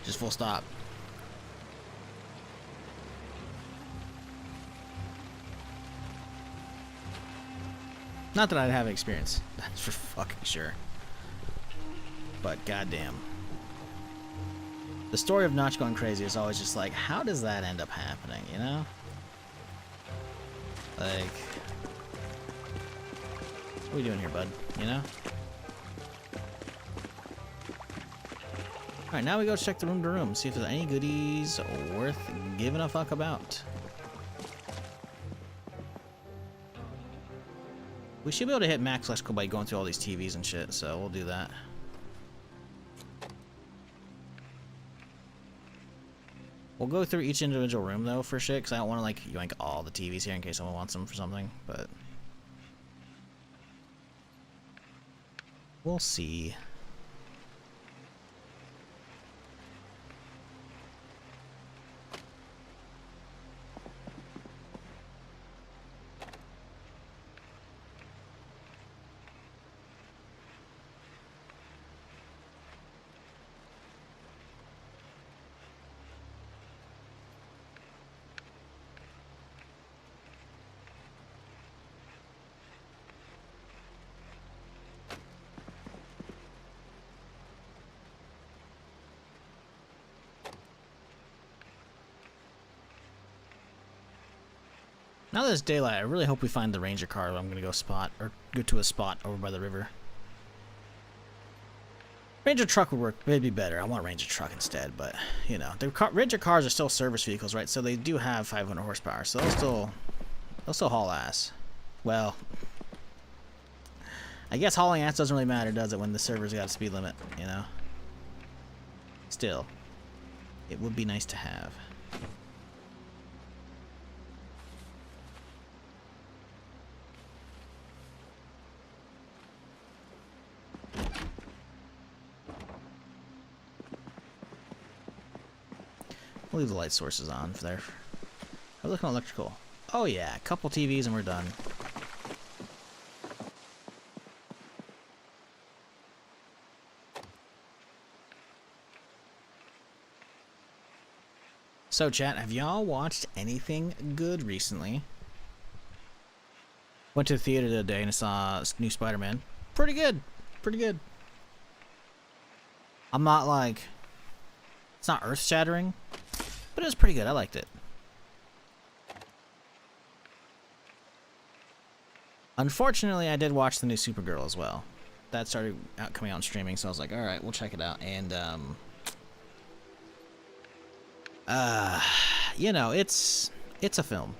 Just full stop. Not that I'd have experience. That's for fucking sure. But goddamn. The story of Notch going crazy is always just like, how does that end up happening, you know? Like... What are we doing here, bud? You know? Alright, now we go check the room to room, see if there's any goodies worth giving a fuck about. We should be able to hit max electrical by going through all these TVs and shit, so we'll do that. We'll go through each individual room, though, for shit, because I don't want to, like, yoink all the TVs here in case someone wants them for something, but... We'll see. Now that it's daylight, I really hope we find the Ranger car I'm gonna go spot, or go to a spot over by the river. Ranger truck would work, it'd be better. I want a Ranger truck instead, but, you know. The Ranger cars are still service vehicles, right? So they do have 500 horsepower, so they'll still haul ass. Well, I guess hauling ass doesn't really matter, does it, when the server's got a speed limit, you know? Still, it would be nice to have. We'll leave the light sources on for there. We're looking electrical. Oh yeah, a couple TVs and we're done. I So, chat, have y'all watched anything good recently? Went to the theater today and saw new Spider-Man. Pretty good. Pretty good. I'm not like... It's not earth-shattering, but it was pretty good. I liked it. Unfortunately, I did watch the new Supergirl as well. That started coming out on streaming, so I was like, alright, we'll check it out. And, you know, it's a film.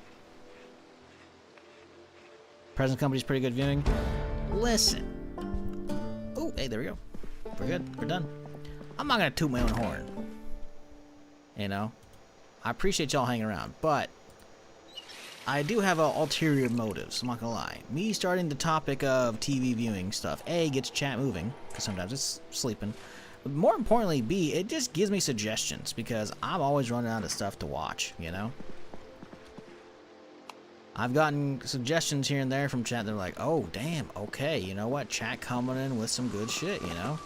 Present company's pretty good viewing. Listen. Oh, hey, there we go. We're good. We're done. I'm not gonna toot my own horn. You know? I appreciate y'all hanging around, but I do have ulterior motives, I'm not gonna lie. Me starting the topic of TV viewing stuff, A, gets chat moving, because sometimes it's sleeping. But more importantly, B, it just gives me suggestions, because I'm always running out of stuff to watch, you know? I've gotten suggestions here and there from chat that are like, oh, damn, okay, you know what? Chat coming in with some good shit, you know?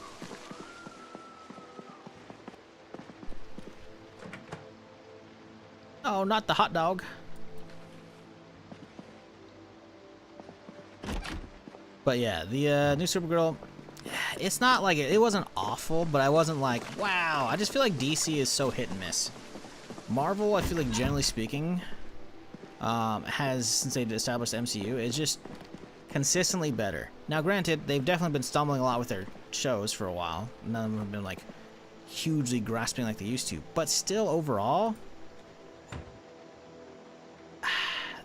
Oh, not the hot dog. But yeah, the new Supergirl, it's not like it wasn't awful, but I wasn't like, wow. I just feel like DC is so hit and miss. Marvel, I feel like generally speaking, has, since they established the MCU, is just consistently better. Now granted, they've definitely been stumbling a lot with their shows for a while. None of them have been like hugely grasping like they used to, but still overall,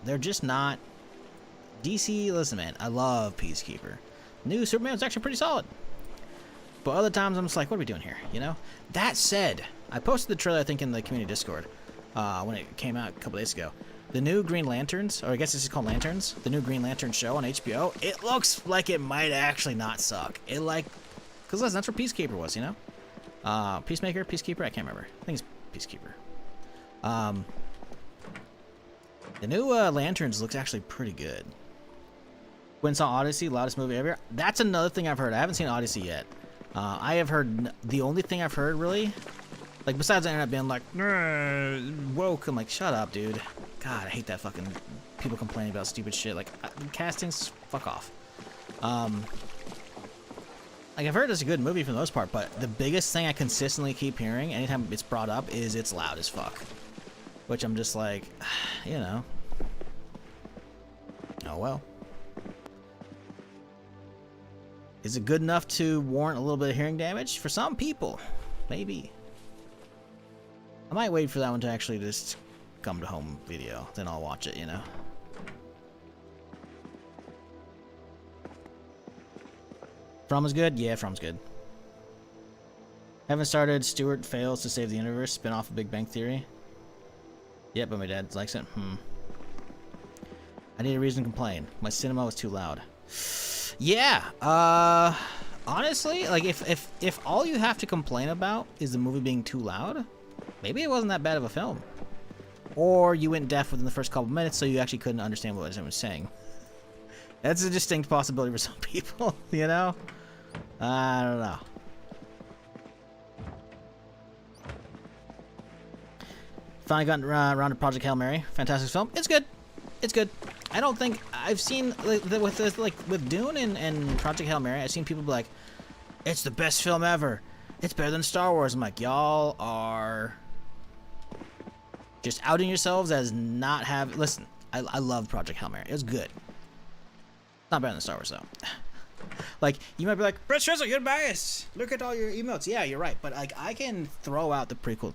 they're just not. DC, listen man, I love Peacekeeper. New Superman's actually pretty solid. But other times I'm just like, what are we doing here, you know? That said, I posted the trailer I think in the community Discord when it came out a couple days ago. The new Green Lanterns, or I guess this is called Lanterns, the new Green Lantern show on HBO, it looks like it might actually not suck. It like, because listen, that's what Peacekeeper was, you know? Peacemaker, Peacekeeper, I can't remember. I think it's Peacekeeper. The new Lanterns looks actually pretty good. When saw Odyssey, loudest movie ever. That's another thing I've heard. I haven't seen Odyssey yet. I have heard, the only thing I've heard really, like besides the internet being like, woke, I'm like, shut up, dude. God, I hate that fucking people complaining about stupid shit. Like, castings, fuck off. Like, I've heard it's a good movie for the most part, but the biggest thing I consistently keep hearing anytime it's brought up is it's loud as fuck. Which I'm just like, you know. Oh well. Is it good enough to warrant a little bit of hearing damage? For some people, maybe. I might wait for that one to actually just come to home video, then I'll watch it, you know. From is good? Yeah, From's good. Haven't started Stewart Fails to Save the Universe, spin-off of Big Bang Theory. Yeah, but my dad likes it. I need a reason to complain. My cinema was too loud. Yeah, honestly, like if all you have to complain about is the movie being too loud, maybe it wasn't that bad of a film. Or you went deaf within the first couple minutes, so you actually couldn't understand what I was saying. That's a distinct possibility for some people, you know? I don't know. Finally gotten around to Project Hail Mary. Fantastic film. It's good. It's good. I don't think I've seen with Dune and Project Hail Mary. I've seen people be like, "It's the best film ever. It's better than Star Wars." I'm like, y'all are just outing yourselves as not have. Listen, I love Project Hail Mary. It was good. Not better than Star Wars though. Like you might be like, Brett Shizzle, you're biased. Look at all your emotes. Yeah, you're right. But like I can throw out the prequel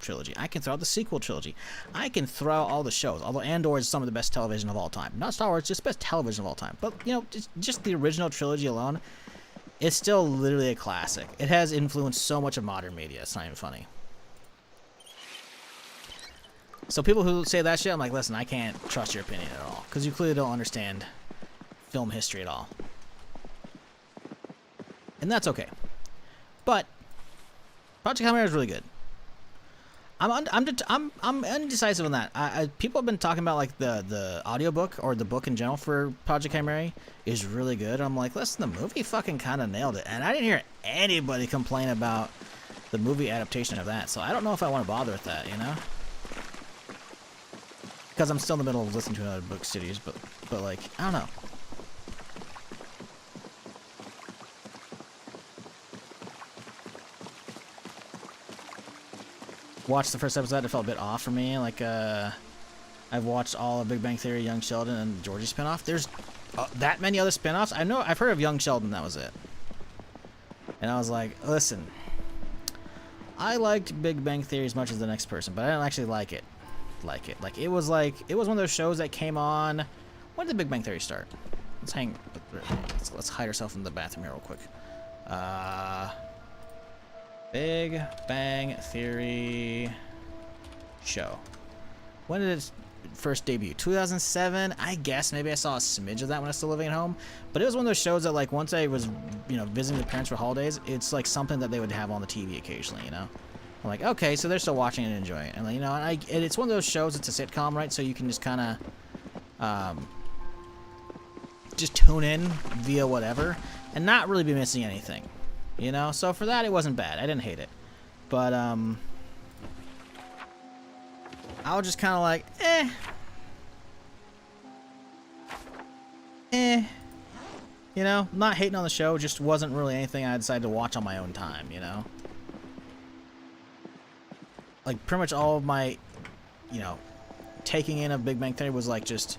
trilogy. I can throw out the sequel trilogy. I can throw out all the shows. Although Andor is some of the best television of all time. Not Star Wars, just best television of all time. But you know, just the original trilogy alone, it's still literally a classic. It has influenced so much of modern media. It's not even funny. So people who say that shit, I'm like, listen, I can't trust your opinion at all because you clearly don't understand film history at all. And that's okay. But Project Hail Mary is really good. I'm indecisive on that. People have been talking about like the audiobook or the book in general for Project Hail Mary is really good. I'm like, listen, the movie fucking kind of nailed it, and I didn't hear anybody complain about the movie adaptation of that. So I don't know if I want to bother with that, you know. because I'm still in the middle of listening to another book series, but like, I don't know. Watched the first episode, it felt a bit off for me. Like, I've watched all of Big Bang Theory, Young Sheldon, and the Georgie spinoff. There's that many other spinoffs. I know, I've heard of Young Sheldon, that was it. And I was like, listen, I liked Big Bang Theory as much as the next person, but I didn't actually like it. Like, it was one of those shows that came on. When did Big Bang Theory start? Let's hide ourselves in the bathroom here real quick. Big Bang Theory show. When did it first debut? 2007? I guess maybe I saw a smidge of that when I was still living at home. But it was one of those shows that, like, once I was, visiting the parents for holidays, it's like something that they would have on the TV occasionally, I'm like, okay, so they're still watching and enjoying it. And, and it's one of those shows, it's a sitcom, right? So you can just kind of just tune in via whatever and not really be missing anything. So for that, it wasn't bad. I didn't hate it. But, I was just kind of like, not hating on the show, just wasn't really anything I decided to watch on my own time, Like, pretty much all of my, taking in of Big Bang Theory was, like, just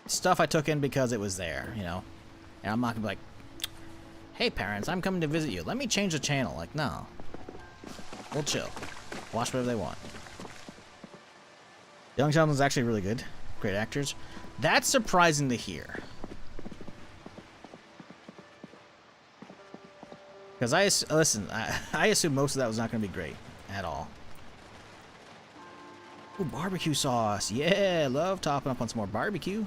stuff I took in because it was there, And I'm not gonna be like, hey, parents, I'm coming to visit you. Let me change the channel. Like, no. We'll chill. Watch whatever they want. Young Sheldon's actually really good. Great actors. That's surprising to hear. Because I assume most of that was not going to be great at all. Ooh, barbecue sauce. Yeah, love topping up on some more barbecue.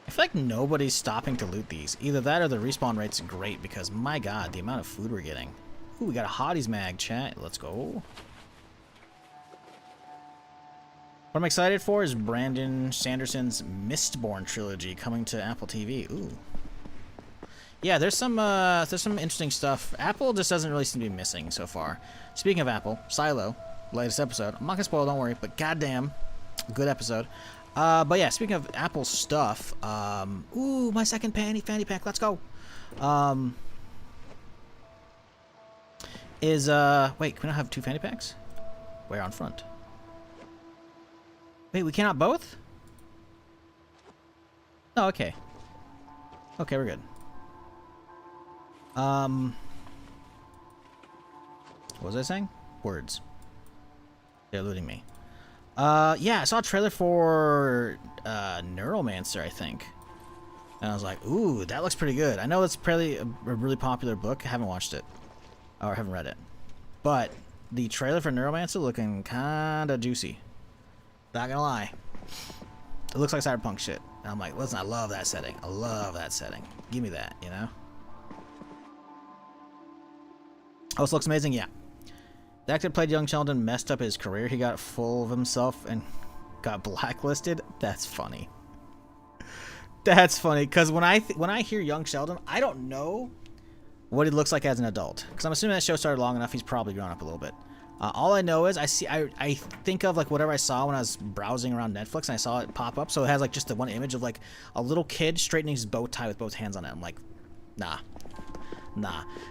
I feel like nobody's stopping to loot these. Either that or the respawn rate's great because, my god, the amount of food we're getting. Ooh, we got a Hotties mag, chat. Let's go. What I'm excited for is Brandon Sanderson's Mistborn trilogy coming to Apple TV. Ooh. Yeah, there's some interesting stuff. Apple just doesn't really seem to be missing so far. Speaking of Apple, Silo, latest episode. I'm not gonna spoil, don't worry, but goddamn, good episode. But yeah, speaking of Apple stuff, ooh, my second fanny pack, let's go. Wait, can we not have two fanny packs? Where on front? Wait, we cannot both? Oh, okay. Okay, we're good. What was I saying? Words. They're eluding me. Yeah, I saw a trailer for Neuromancer, I think. And I was like, ooh, that looks pretty good. I know it's probably a really popular book. I haven't watched it. Or haven't read it. But the trailer for Neuromancer looking kinda juicy. Not gonna lie. It looks like cyberpunk shit. And I'm like, listen, I love that setting. I love that setting. Give me that, Oh, this looks amazing? Yeah. The actor that played Young Sheldon messed up his career. He got full of himself and got blacklisted. That's funny. That's funny, because when I hear Young Sheldon, I don't know what he looks like as an adult. Because I'm assuming that show started long enough, he's probably grown up a little bit. All I know is I think of like whatever I saw when I was browsing around Netflix and I saw it pop up. So it has like just the one image of like a little kid straightening his bow tie with both hands on it. I'm like, nah.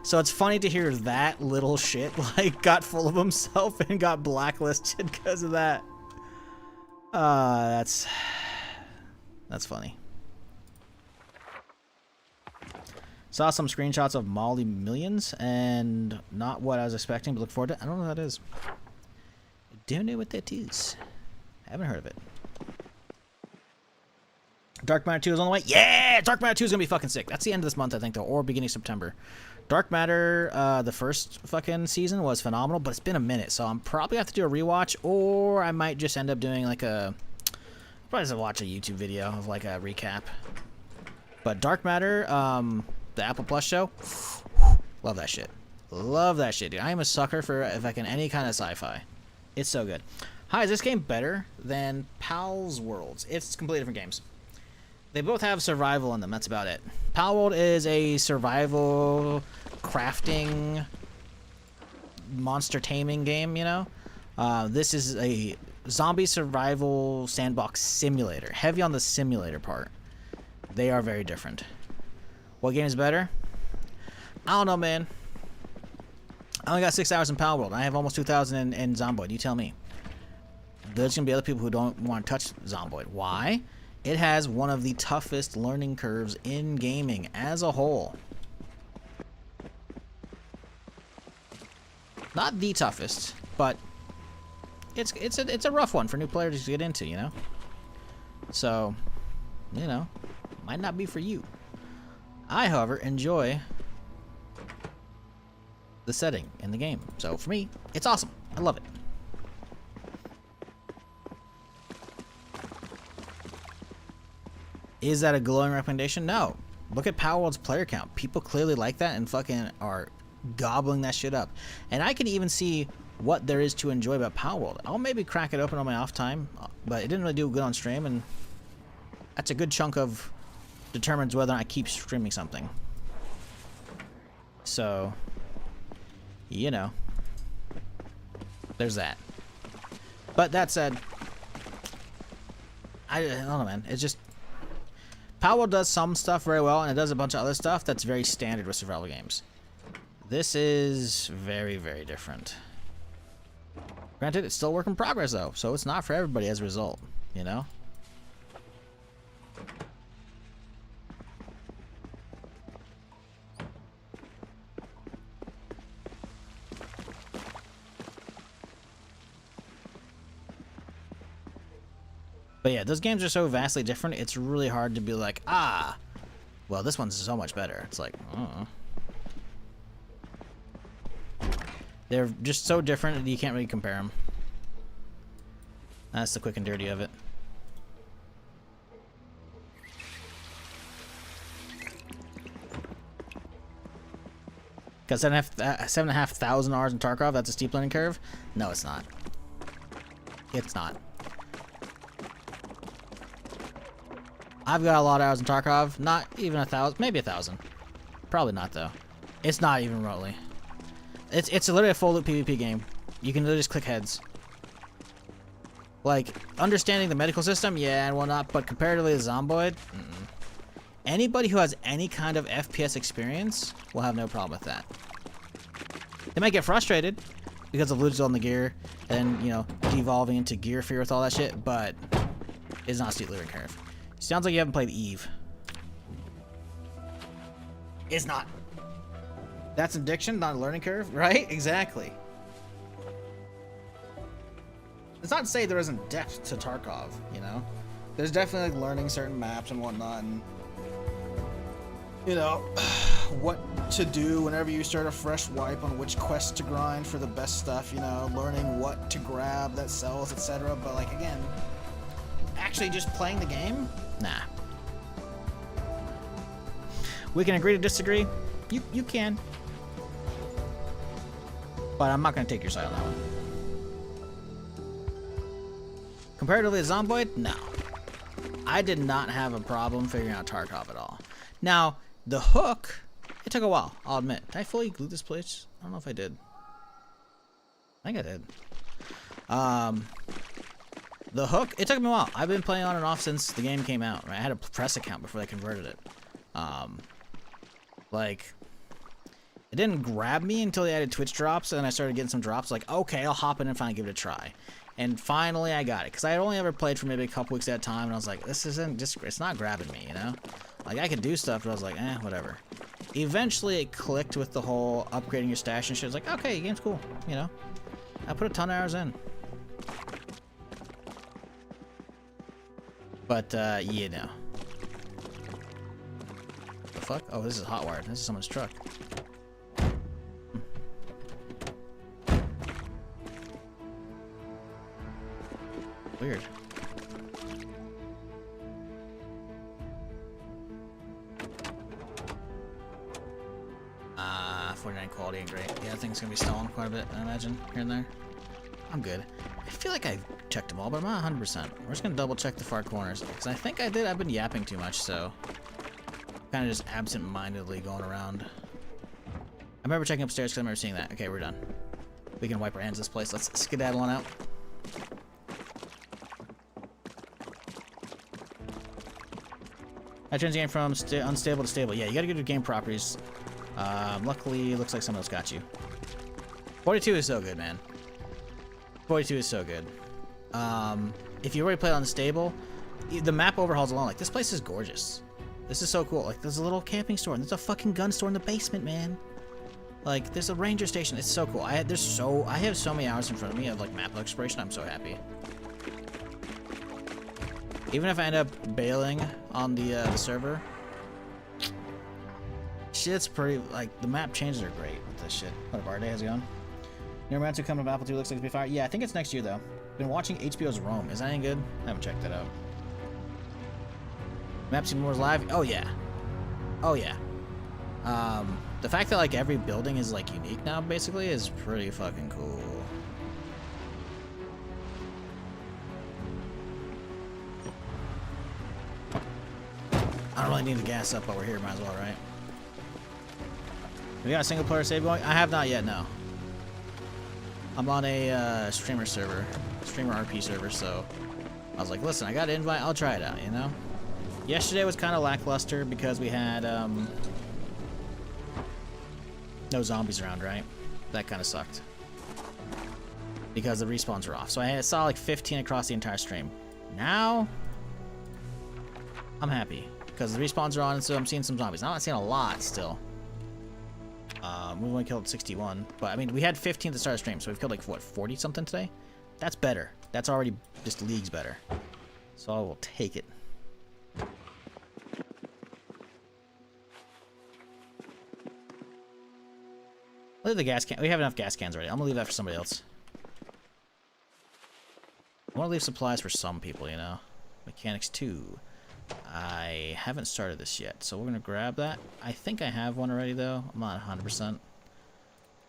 So it's funny to hear that little shit like got full of himself and got blacklisted because of that. That's funny. Saw some screenshots of Molly Millions and not what I was expecting, but look forward to it. I don't know what that is. I don't know what that is. I haven't heard of it. Dark Matter 2 is on the way. Yeah! Dark Matter 2 is going to be fucking sick. That's the end of this month, I think, though, or beginning of September. Dark Matter, the first fucking season was phenomenal, but it's been a minute, so I'm probably going to have to do a rewatch, or I might just end up doing, like, probably just watch a YouTube video of, like, a recap. But Dark Matter, the Apple Plus show, love that shit. Love that shit, dude. I am a sucker for, fucking any kind of sci-fi. It's so good. Hi, is this game better than Pal's Worlds? It's completely different games. They both have survival in them. That's about it. Palworld is a survival crafting monster taming game, you know. This is a zombie survival sandbox simulator, heavy on the simulator part. They are very different. What game is better? I don't know, man. I only got 6 hours in Palworld. I have almost 2,000 in Zomboid. You tell me. There's gonna be other people who don't want to touch Zomboid. Why? It has one of the toughest learning curves in gaming as a whole. Not the toughest, but it's a rough one for new players to get into, you know. So, you know, might not be for you. I, however, enjoy the setting in the game. So for me, it's awesome. I love it. Is that a glowing recommendation? No. Look at Palworld's player count. People clearly like that and fucking are gobbling that shit up. And I can even see what there is to enjoy about Palworld. I'll maybe crack it open on my off time, but it didn't really do good on stream, and that's a good chunk of determines whether I keep streaming something. So, you know, there's that. But that said, I don't know, man. It's just Palworld does some stuff very well, and it does a bunch of other stuff that's very standard with survival games. This is very, very different. Granted, it's still a work in progress, though, so it's not for everybody as a result, you know? But yeah, those games are so vastly different, it's really hard to be like, ah, well, this one's so much better. It's like, they're just so different that you can't really compare them. That's the quick and dirty of it. Got 7,500 hours in Tarkov, that's a steep learning curve? No, it's not. It's not. I've got a lot of hours in Tarkov, not even 1,000, maybe 1,000. Probably not, though. It's not even remotely. It's literally a full loop PvP game. You can literally just click heads. Like, understanding the medical system, yeah, and whatnot, but comparatively to Zomboid, anybody who has any kind of FPS experience will have no problem with that. They might get frustrated because of losing on the gear and, you know, devolving into gear fear with all that shit, but it's not a steep learning curve. Sounds like you haven't played Eve. It's not. That's an addiction, not a learning curve, right? Exactly. It's not to say there isn't depth to Tarkov, you know? There's definitely like learning certain maps and whatnot, and you know, what to do whenever you start a fresh wipe on which quest to grind for the best stuff, you know, learning what to grab that sells, etc. But like, again, actually just playing the game? Nah. We can agree to disagree. You can. But I'm not going to take your side on that one. Comparatively to Zomboid? No. I did not have a problem figuring out Tarkov at all. Now, the hook, it took a while, I'll admit. Did I fully glue this place? I don't know if I did. I think I did. The hook, it took me a while. I've been playing on and off since the game came out. Right? I had a press account before they converted it. Like, it didn't grab me until they added Twitch drops, and then I started getting some drops. Like, okay, I'll hop in and finally give it a try. And finally, I got it. Because I had only ever played for maybe a couple weeks at a time, and I was like, this isn't just, it's not grabbing me, you know? Like, I could do stuff, but I was like, whatever. Eventually, it clicked with the whole upgrading your stash and shit. It's like, okay, the game's cool, you know? I put a ton of hours in. But, you know. The fuck? Oh, this is hotwired. This is someone's truck. Weird. 49 quality ain't great. Yeah, that thing's gonna be stolen quite a bit, I imagine, here and there. I'm good. I feel like I checked them all, but I'm not 100%. We're just gonna double check the far corners, because I think I did. I've been yapping too much, so kind of just absent-mindedly going around. I remember checking upstairs because I remember seeing that. Okay, we're done. We can wipe our hands of this place. Let's skedaddle on out. I changed the game from unstable to stable. Yeah, you gotta go to game properties. Luckily, it looks like someone else got you. 42 is so good, man. 42 is so good. If you already played on stable, the map overhauls alone, like, this place is gorgeous. This is so cool. Like, there's a little camping store, and there's a fucking gun store in the basement, man. Like, there's a ranger station. It's so cool. I have so many hours in front of me of, like, map exploration. I'm so happy. Even if I end up bailing on the server, shit's pretty, like, the map changes are great with this shit. What up, our day? How's it going? Neuromancer coming to Apple 2 looks like to be fire. Yeah, I think it's next year, though. Been watching HBO's Rome. Is that any good? I haven't checked that out. Map Seem More's live? Oh, yeah. Oh, yeah. The fact that, like, every building is, like, unique now, basically, is pretty fucking cool. I don't really need to gas up while we're here, might as well, right? We got a single player save going? I have not yet, no. I'm on a streamer server, streamer RP server, so I was like, listen, I got an invite, I'll try it out, you know? Yesterday was kind of lackluster because we had no zombies around, right? That kind of sucked. Because the respawns were off. So I saw like 15 across the entire stream. Now, I'm happy. Because the respawns are on, and so I'm seeing some zombies. Now I'm not seeing a lot still. We only killed 61. But, I mean, we had 15 at the start of the stream, so we've killed like, what, 40-something today? That's better. That's already just leagues better. So I will take it. Leave the gas can. We have enough gas cans already. I'm gonna leave that for somebody else. I want to leave supplies for some people, you know. Mechanics 2. I haven't started this yet, so we're gonna grab that. I think I have one already, though. I'm not 100%.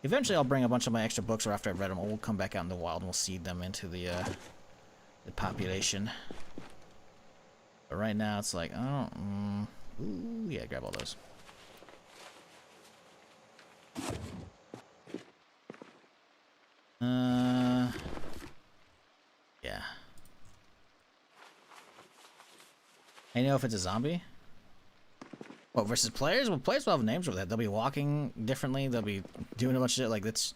Eventually, I'll bring a bunch of my extra books, or after I've read them, we'll come back out in the wild and we'll seed them into the population. But right now, it's like, oh, ooh, yeah, grab all those. Yeah. I know if it's a zombie. What, versus players? Well, players will have names for that. They'll be walking differently. They'll be doing a bunch of shit. Like, that's...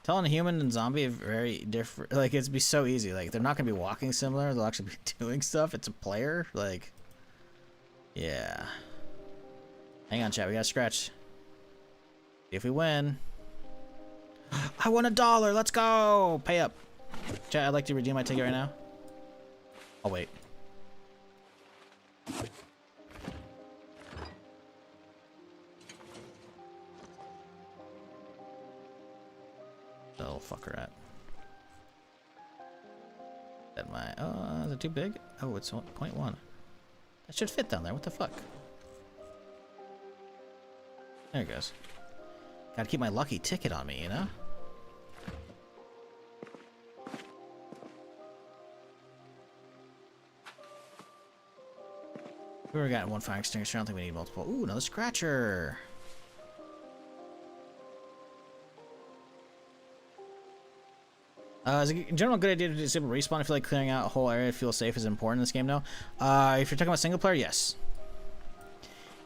Telling a human and zombie are very different. Like, it'd be so easy. Like, they're not going to be walking similar. They'll actually be doing stuff. It's a player. Like, yeah. Hang on, chat. We got to scratch. If we win... I won $1. Let's go. Pay up. Chat, I'd like to redeem my ticket right now. I'll wait. Little fucker at. That my is it too big? Oh, it's 0.1. That should fit down there. What the fuck? There it goes. Gotta keep my lucky ticket on me, you know? We already got one fire extinguisher. I don't think we need multiple. Ooh, another scratcher. Is it in general a good idea to disable respawn? I feel like clearing out a whole area to feel safe is important in this game now. If you're talking about single player, yes.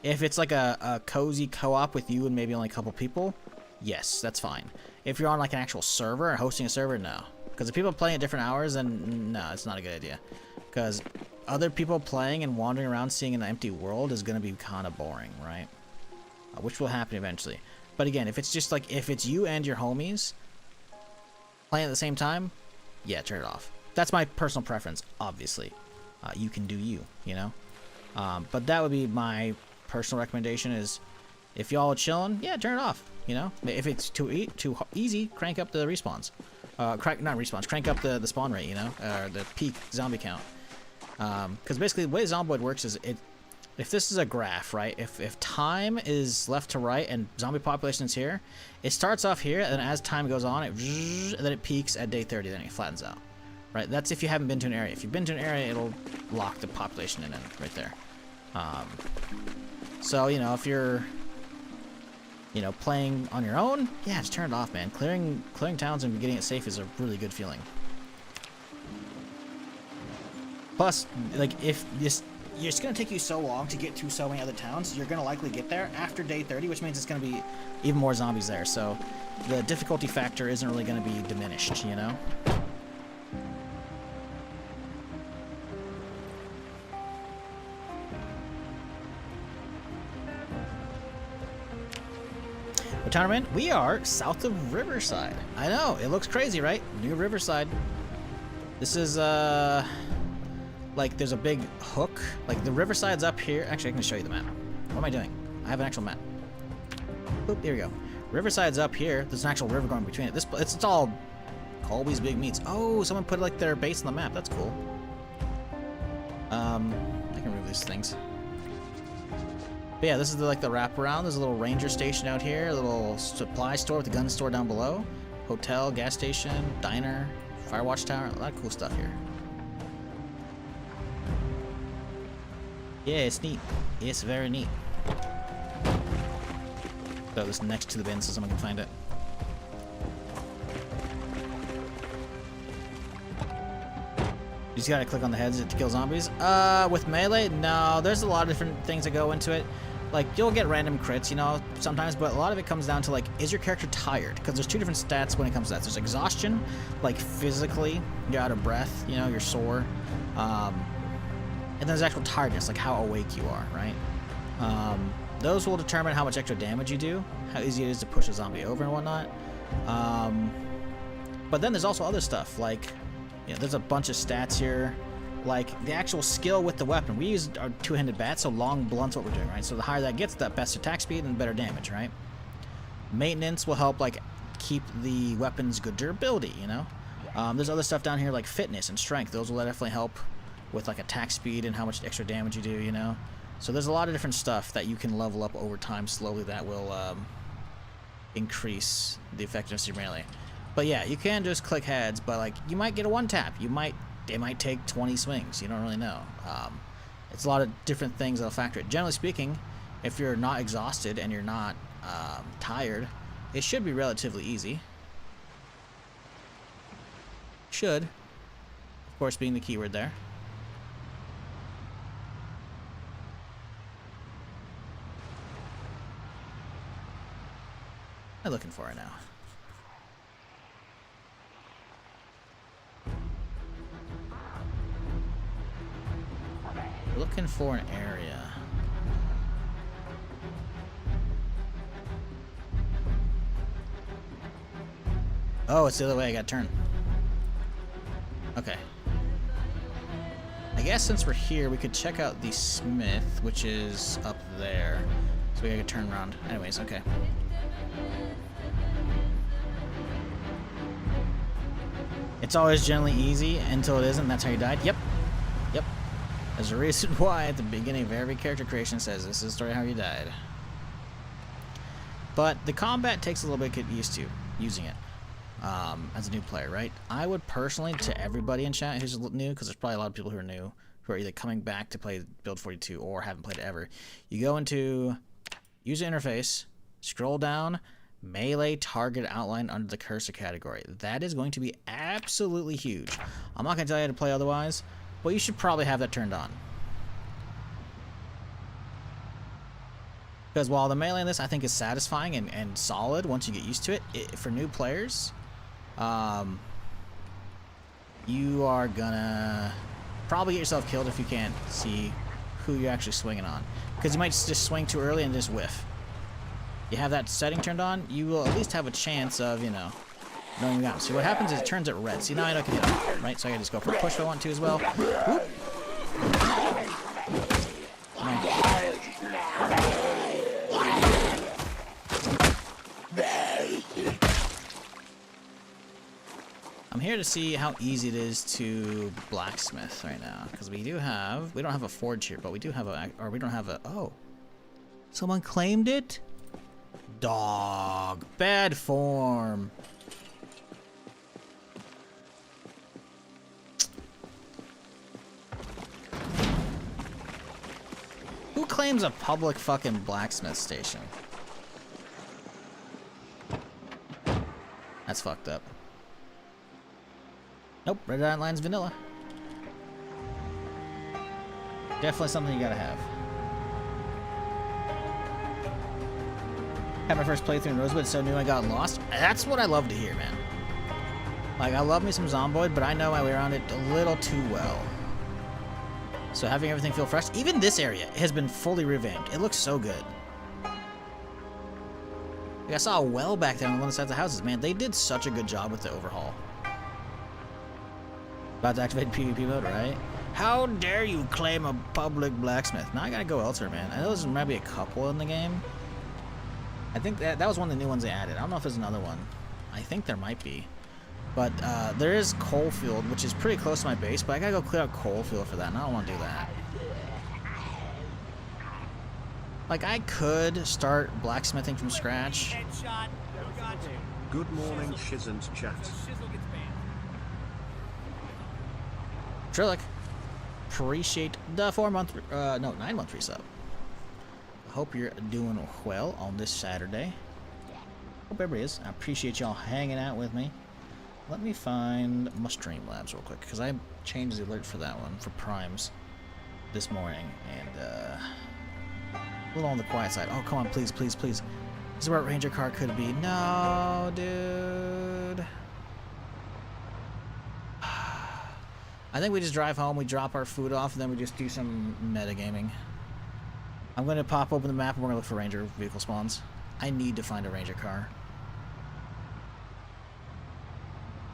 If it's like a cozy co-op with you and maybe only a couple people, yes, that's fine. If you're on like an actual server or hosting a server, no. Because if people are playing at different hours, then no, it's not a good idea. Because other people playing and wandering around seeing an empty world is going to be kind of boring, right? Which will happen eventually. But again, if it's just like, if it's you and your homies playing at the same time, yeah, turn it off. That's my personal preference, obviously. You can do you, you know? But that would be my personal recommendation is, if y'all are chilling, yeah, turn it off, you know? If it's too easy, crank up the respawns. Not respawns, crank up the spawn rate, you know? Or the peak zombie count. Because basically the way Zomboid works is, if this is a graph, right? If time is left to right and zombie population is here, it starts off here, and as time goes on, and then it peaks at day 30, then it flattens out. Right? That's if you haven't been to an area. If you've been to an area, it'll lock the population in right there. So, you know, if you're You know, playing on your own, yeah, just turn it off, man. Clearing towns and getting it safe is a really good feeling. Plus, like, if this, it's gonna take you so long to get to so many other towns, you're gonna likely get there after day 30, which means it's gonna be even more zombies there. So the difficulty factor isn't really gonna be diminished, you know? Tournament, we are south of Riverside. I know, it looks crazy, right? New Riverside. This is, like, there's a big hook. Like, the Riverside's up here. Actually, I can show you the map. What am I doing? I have an actual map. Boop, here we go. Riverside's up here. There's an actual river going between it. It's all Colby's Big Meats. Oh, someone put, like, their base on the map. That's cool. I can remove these things. But yeah, this is like the wraparound. There's a little ranger station out here, a little supply store with a gun store down below, hotel, gas station, diner, fire watch tower, a lot of cool stuff here. Yeah, it's neat. It's very neat. Throw this next to the bin so someone can find it. You just gotta click on the heads to kill zombies. With melee, no, there's a lot of different things that go into it. Like, you'll get random crits, you know, sometimes, but a lot of it comes down to, like, is your character tired? Because there's two different stats when it comes to that. There's exhaustion, like, physically, you're out of breath, you know, you're sore. And then there's actual tiredness, like how awake you are, right? Those will determine how much extra damage you do, how easy it is to push a zombie over and whatnot. But then there's also other stuff, like, you know, there's a bunch of stats here. Like, the actual skill with the weapon. We use our two-handed bat, so long blunt's what we're doing, right? So the higher that gets, the best attack speed and better damage, right? Maintenance will help, like, keep the weapon's good durability, you know? There's other stuff down here, like fitness and strength. Those will definitely help with, like, attack speed and how much extra damage you do, you know? So there's a lot of different stuff that you can level up over time slowly that will increase the effectiveness of your melee. But yeah, you can just click heads, but, like, you might get a one-tap. It might take 20 swings. You don't really know. It's a lot of different things that'll factor it. Generally speaking, if you're not exhausted and you're not tired, it should be relatively easy. Should. Of course, being the keyword there. What am I looking for right now? Looking for an area. Oh, it's the other way. I got to turn. Okay. I guess since we're here, we could check out the smith, which is up there. So we gotta turn around. Anyways, okay. It's always generally easy until it isn't. That's how you died. Yep. Yep. There's a reason why at the beginning of every character creation says this is the story how you died. But the combat takes a little bit to get used to using it as a new player, right? I would personally, to everybody in chat who's new, because there's probably a lot of people who are new, who are either coming back to play Build 42 or haven't played it ever. You go into user interface, scroll down, melee target outline under the cursor category. That is going to be absolutely huge. I'm not going to tell you how to play otherwise. Well, you should probably have that turned on. Because while the melee in this I think is satisfying and solid once you get used to it, for new players, you are gonna probably get yourself killed if you can't see who you're actually swinging on. Because you might just swing too early and just whiff. You have that setting turned on, you will at least have a chance of, you know, knowing that. See, what happens is it turns it red. See, now I know I can hit him, right? So I can just go for a push if I want to as well. Whoop. I'm here to see how easy it is to blacksmith right now, because we don't have a forge here, but we do have oh, someone claimed it? Dog, bad form. Who claims a public fucking blacksmith station? That's fucked up. Nope, Red Dot Line's vanilla. Definitely something you gotta have. Had my first playthrough in Rosewood, so new I got lost. That's what I love to hear, man. Like, I love me some Zomboid, but I know my way around it a little too well. So having everything feel fresh, even this area has been fully revamped. It looks so good. Like, I saw a well back there on one of the sides of the houses. Man, they did such a good job with the overhaul. About to activate PvP mode, right? How dare you claim a public blacksmith? Now I gotta go elsewhere, man. I know there's maybe a couple in the game. I think that was one of the new ones they added. I don't know if there's another one. I think there might be. But there is Coalfield, which is pretty close to my base, but I gotta go clear out Coalfield for that, and I don't want to do that. Like, I could start blacksmithing from scratch. Good morning, Shizant chat. Trillic, appreciate the 9-month resub. I hope you're doing well on this Saturday. Hope everybody is. I appreciate y'all hanging out with me. Let me find my Streamlabs real quick, because I changed the alert for that one, for Primes, this morning, and a little on the quiet side. Oh, come on, please, please, please. This is where a Ranger car could be. No, dude. I think we just drive home, we drop our food off, and then we just do some metagaming. I'm going to pop open the map, and we're going to look for Ranger vehicle spawns. I need to find a Ranger car.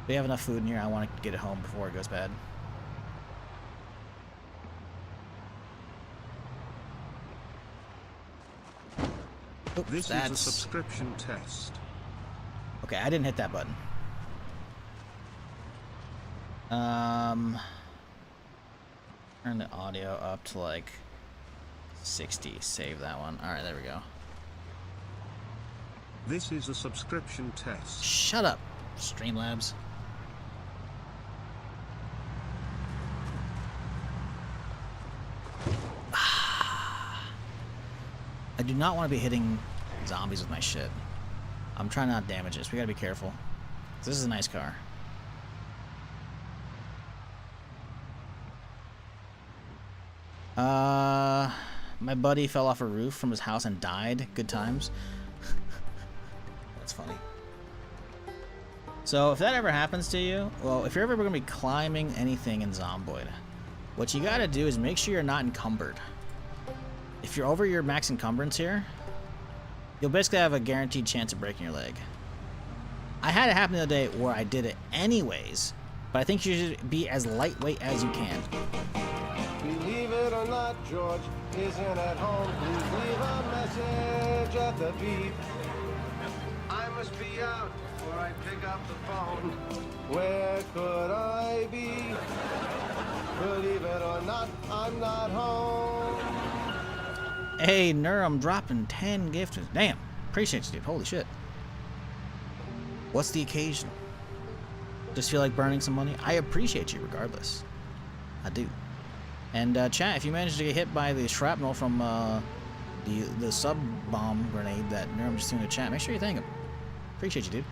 We have enough food in here. I want to get it home before it goes bad. Oops, This is a subscription test. Okay, I didn't hit that button. Turn the audio up to like 60. Save that one. All right, there we go. This is a subscription test. Shut up, Streamlabs. I do not want to be hitting zombies with my shit. I'm trying not to damage this. We gotta be careful. This is a nice car. My buddy fell off a roof from his house and died. Good times. That's funny. So if that ever happens to you, well, if you're ever going to be climbing anything in Zomboid, what you got to do is make sure you're not encumbered. If you're over your max encumbrance here, you'll basically have a guaranteed chance of breaking your leg. I had it happen the other day where I did it anyways, but I think you should be as lightweight as you can. Believe it or not, George isn't at home. Please leave a message at the beep. I must be out before I pick up the phone. Where could I be? Believe it or not, I'm not home. Hey, I'm dropping 10 gifts. Damn, appreciate you, dude. Holy shit. What's the occasion? Just feel like burning some money? I appreciate you regardless. I do. And chat, if you manage to get hit by the shrapnel from the sub-bomb grenade that Nerm just threw in the chat, make sure you thank him. Appreciate you, dude.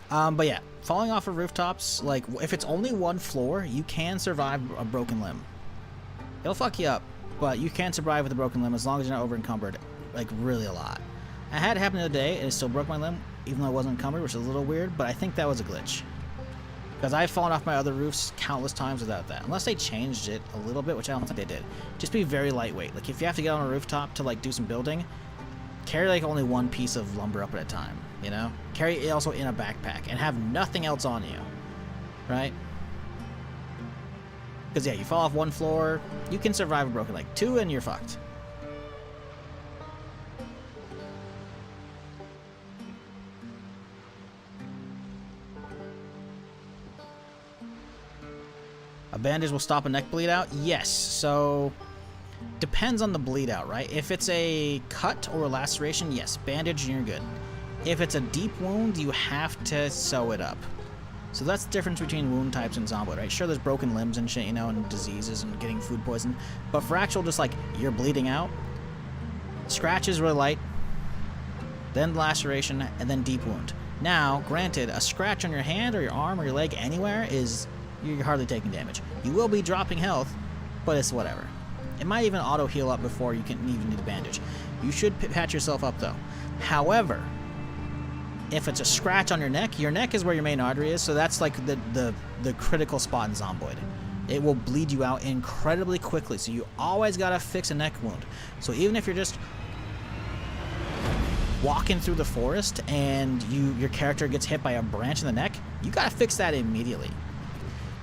But yeah, falling off of rooftops, like, if it's only one floor, you can survive a broken limb. It'll fuck you up, but you can survive with a broken limb as long as you're not over-encumbered, like, really a lot. I had it happen the other day, and it still broke my limb, even though I wasn't encumbered, which is a little weird, but I think that was a glitch. Because I've fallen off my other roofs countless times without that. Unless they changed it a little bit, which I don't think they did. Just be very lightweight. Like, if you have to get on a rooftop to, like, do some building, carry, like, only one piece of lumber up at a time, you know? Carry it also in a backpack, and have nothing else on you, right? Because, yeah, you fall off one floor, you can survive a broken leg. Two, and you're fucked. A bandage will stop a neck bleed out? Yes. So, depends on the bleed out, right? If it's a cut or a laceration, yes, bandage and you're good. If it's a deep wound, you have to sew it up. So that's the difference between wound types and Zomboid, right? Sure, there's broken limbs and shit, you know, and diseases and getting food poisoned. But for actual just like, you're bleeding out, Scratch is really light, then laceration, and then deep wound. Now, granted, a scratch on your hand or your arm or your leg anywhere is, you're hardly taking damage. You will be dropping health, but it's whatever. It might even auto heal up before you can even do the bandage. You should patch yourself up though. However, if it's a scratch on your neck is where your main artery is, so that's like the critical spot in Zomboid. It will bleed you out incredibly quickly, so you always gotta fix a neck wound. So even if you're just walking through the forest and your character gets hit by a branch in the neck, you gotta fix that immediately.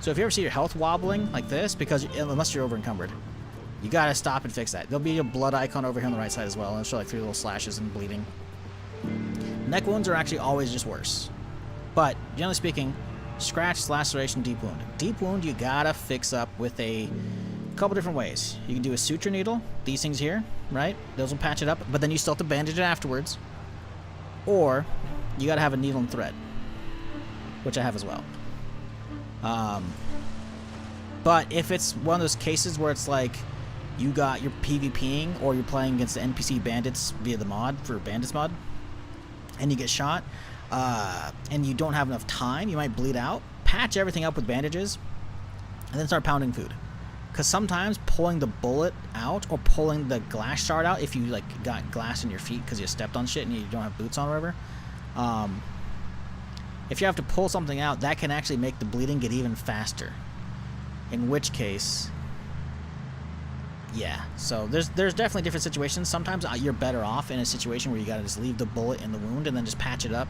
So if you ever see your health wobbling like this, because unless you're over encumbered, you gotta stop and fix that. There'll be a blood icon over here on the right side as well, and it'll show like 3 little slashes and bleeding. Neck wounds are actually always just worse. But generally speaking, scratch, laceration, deep wound. Deep wound you gotta fix up with a couple different ways. You can do a suture needle, these things here, right? Those will patch it up, but then you still have to bandage it afterwards. Or you gotta have a needle and thread, which I have as well. But if it's one of those cases where it's like you got your PvPing or you're playing against the NPC bandits via the mod for bandits mod, and you get shot, and you don't have enough time, you might bleed out, patch everything up with bandages, and then start pounding food. Because sometimes pulling the bullet out or pulling the glass shard out, if you like got glass in your feet because you stepped on shit and you don't have boots on or whatever, if you have to pull something out, that can actually make the bleeding get even faster. In which case, yeah. So there's definitely different situations. Sometimes you're better off in a situation where you gotta just leave the bullet in the wound and then just patch it up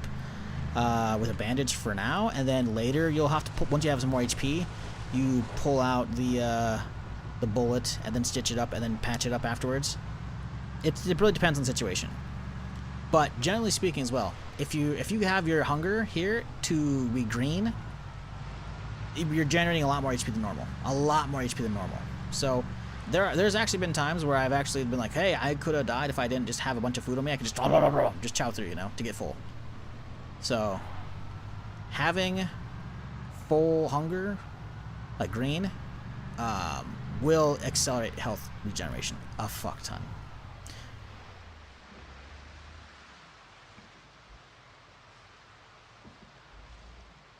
with a bandage for now, and then later you'll have to put, once you have some more HP, you pull out the bullet and then stitch it up and then patch it up afterwards. It really depends on the situation. But generally speaking as well, if you have your hunger here to be green, you're generating a lot more HP than normal. A lot more HP than normal. So there's actually been times where I've actually been like, hey, I could have died if I didn't just have a bunch of food on me. I could just chow through, you know, to get full. So having full hunger, like green, will accelerate health regeneration a fuck ton.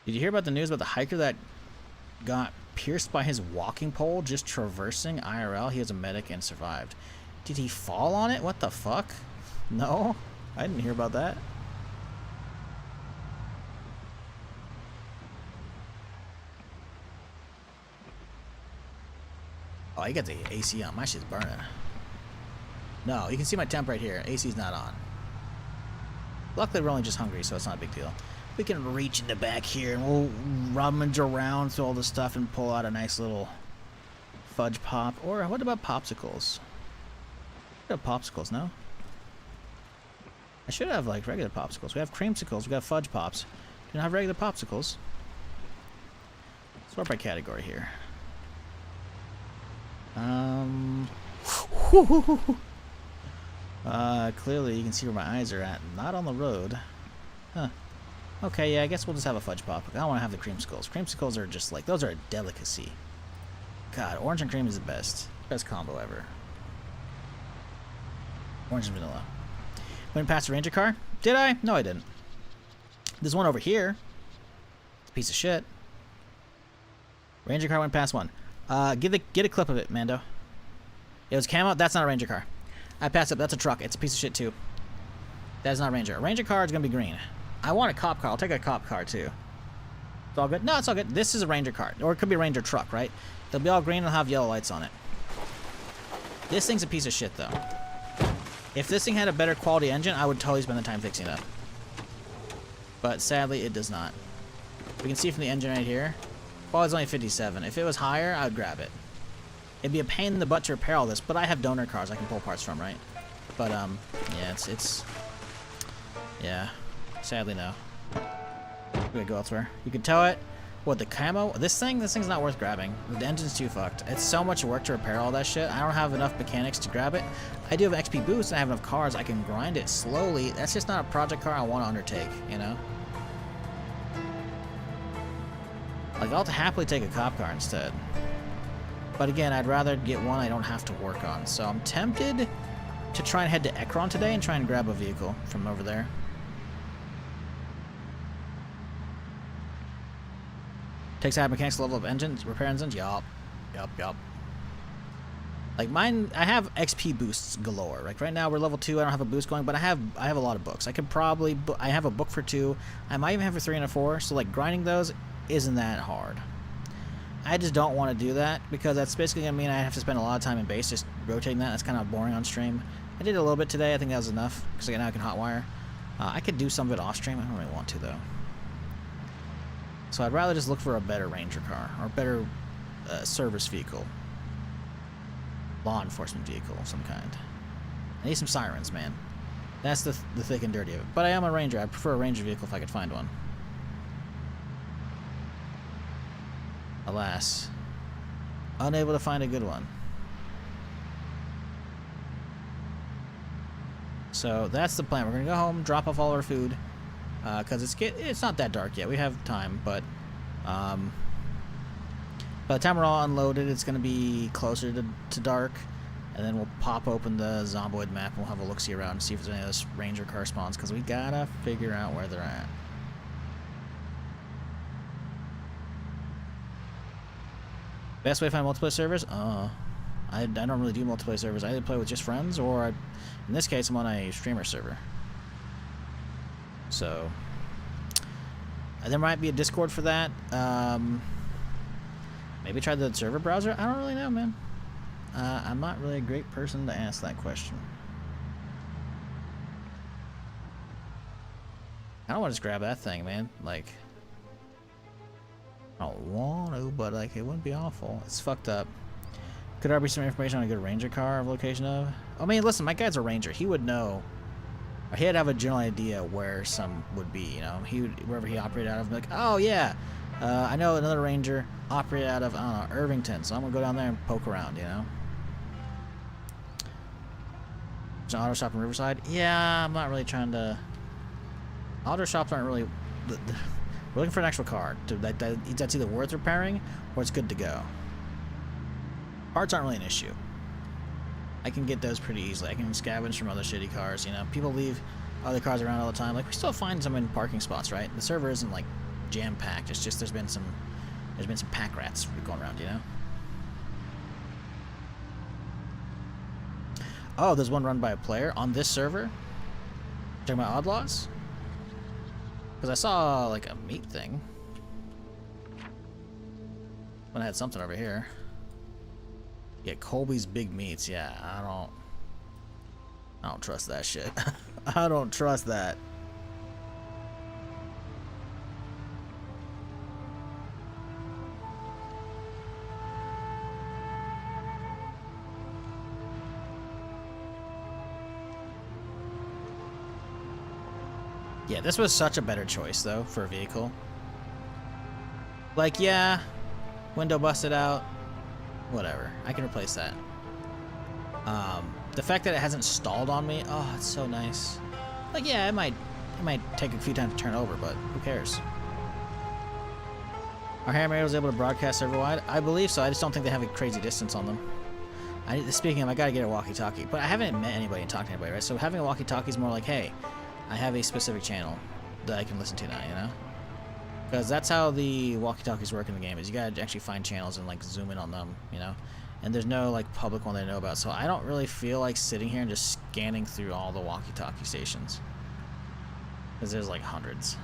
Did you hear about the news about the hiker that got pierced by his walking pole just traversing IRL? He was a medic and survived. Did he fall on it? What the fuck? No, I didn't hear about that. Oh, I got the AC on. My shit's burning. No, you can see my temp right here. AC's not on. Luckily, we're only just hungry, so it's not a big deal. We can reach in the back here and we'll rummage around through all this stuff and pull out a nice little fudge pop. Or what about popsicles? We have popsicles, no? I should have like regular popsicles. We have creamsicles, we got fudge pops. We don't have regular popsicles. Sort by category here. Clearly you can see where my eyes are at. Not on the road. Huh. Okay, yeah, I guess we'll just have a fudge pop. I don't want to have the creamsicles. Creamsicles are just like, those are a delicacy. God, orange and cream is the best. Best combo ever. Orange and vanilla. Went past a ranger car? Did I? No, I didn't. There's one over here. It's a piece of shit. Ranger car went past one. Get a clip of it, Mando. It was camo. That's not a ranger car. I passed up. That's a truck. It's a piece of shit too. That is not a ranger. A ranger car is gonna be green. I want a cop car. I'll take a cop car too. It's all good. No, it's all good. This is a ranger car, or it could be a ranger truck, right? They'll be all green and they'll have yellow lights on it. This thing's a piece of shit though. If this thing had a better quality engine, I would totally spend the time fixing it up. But sadly, it does not. We can see from the engine right here. Well, it's only 57. If it was higher, I would grab it. It'd be a pain in the butt to repair all this, but I have donor cars I can pull parts from, right? But yeah, it's yeah. Sadly, no. We're gonna go elsewhere. You can tow it. What, the camo? This thing's not worth grabbing. The engine's too fucked. It's so much work to repair all that shit. I don't have enough mechanics to grab it. I do have an XP boost and I have enough cars. I can grind it slowly. That's just not a project car I want to undertake, you know? Like, I'll happily take a cop car instead. But again, I'd rather get one I don't have to work on. So I'm tempted to try and head to Ekron today and try and grab a vehicle from over there. Takes a high mechanics level of engines, repair engines. Yup. Like mine, I have XP boosts galore. Like right now we're level 2. I don't have a boost going, but I have a lot of books. I could probably I have a book for 2. I might even have a 3 and a 4. So like grinding those isn't that hard. I just don't want to do that because that's basically gonna mean I have to spend a lot of time in base just rotating that. That's kind of boring on stream. I did a little bit today. I think that was enough because now I can hotwire. I could do some of it off stream. I don't really want to though. So I'd rather just look for a better ranger car or better service vehicle. Law enforcement vehicle of some kind. I need some sirens, man. That's the thick and dirty of it. But I am a ranger. I prefer a ranger vehicle if I could find one. Alas. Unable to find a good one. So that's the plan. We're going to go home, drop off all our food. Because it's not that dark yet. We have time, but by the time we're all unloaded, it's going to be closer to dark, and then we'll pop open the Zomboid map and we'll have a look-see around and see if there's any of those ranger car spawns, because we gotta figure out where they're at. Best way to find multiplayer servers? I don't really do multiplayer servers. I either play with just friends, or in this case, I'm on a streamer server. So there might be a Discord for that. Maybe try the server browser. I don't really know, man. I'm not really a great person to ask that question. I don't want to just grab that thing, man. Like, I don't want to, but like, it wouldn't be awful. It's fucked up. Could there be some information on a good ranger car of location of? I mean, listen, my guy's a ranger. He would know. He'd have a general idea where some would be, you know. He would, wherever he operated out of, be like, oh yeah, I know another ranger operated out of, I don't know, Irvington, so I'm gonna go down there and poke around, you know. There's an auto shop in Riverside. Yeah, I'm not really trying to. Auto shops aren't really. We're looking for an actual car that's either worth repairing or it's good to go. Parts aren't really an issue. I can get those pretty easily. I can scavenge from other shitty cars, you know. People leave other cars around all the time. Like, we still find some in parking spots, right? The server isn't like jam-packed. It's just there's been some pack rats going around, you know. Oh, there's one run by a player on this server. Talking about Outlaws? Because I saw like a meat thing. When I had something over here. Yeah, Colby's Big Meats. Yeah, I don't trust that shit. I don't trust that. Yeah, this was such a better choice though for a vehicle. Like, yeah, window busted out. Whatever, I can replace that. The fact that it hasn't stalled on me, oh, it's so nice. Like, yeah, it might take a few times to turn over, but who cares? Are Hammer was able to broadcast server-wide? I believe so. I just don't think they have a crazy distance on them. Speaking of, I gotta get a walkie-talkie, but I haven't met anybody and talked to anybody, right? So having a walkie-talkie is more like, hey, I have a specific channel that I can listen to now, you know? Because that's how the walkie-talkies work in the game, is you gotta actually find channels and like zoom in on them, you know? And there's no like public one that I know about, so I don't really feel like sitting here and just scanning through all the walkie-talkie stations. Because there's like hundreds.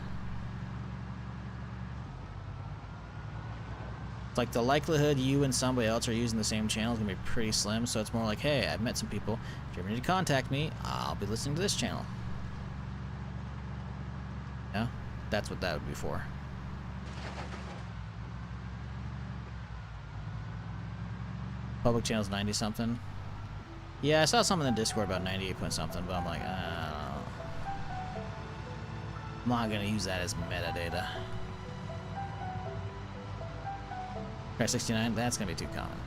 It's like the likelihood you and somebody else are using the same channel is gonna be pretty slim, so it's more like, hey, I've met some people. If you ever need to contact me, I'll be listening to this channel. Yeah? That's what that would be for. Public channel's 90 something. Yeah, I saw something in the Discord about 98 point something, but I'm like, I'm not gonna use that as metadata. Okay, 69, that's gonna be too common.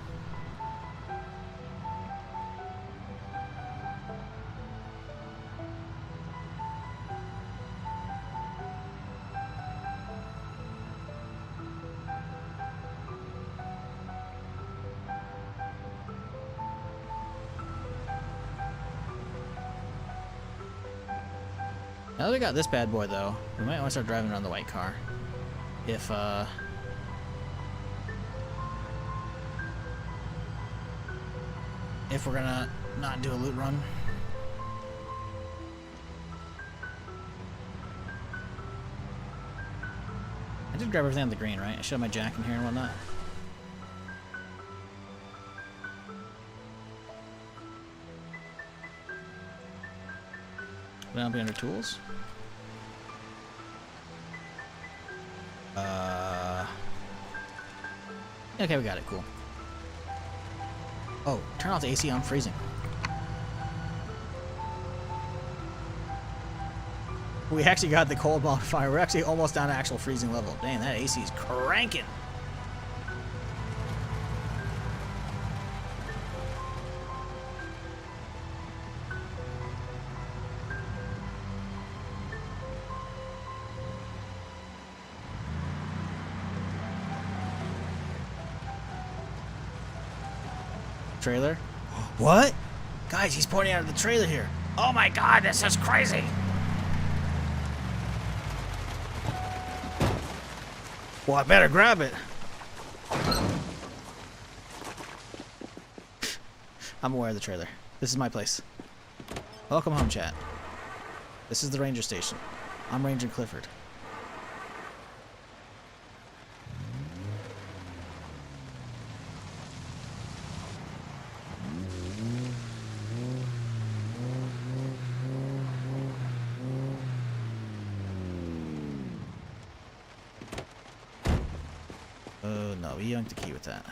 Now that we got this bad boy, though, we might want to start driving around the white car. If we're gonna not do a loot run. I did grab everything on the green, right? I should have my jack in here and whatnot. Would that be under tools? Okay, we got it. Cool. Oh, turn off the AC. I'm freezing. We actually got the cold modifier. We're actually almost down to actual freezing level. Dang, that AC is cranking. Trailer? What? Guys, he's pointing out of the trailer here. Oh my god, this is crazy. Well, I better grab it. I'm aware of the trailer. This is my place. Welcome home, chat. This is the ranger station. I'm Ranger Clifford. Oh no, we yanked the key with that.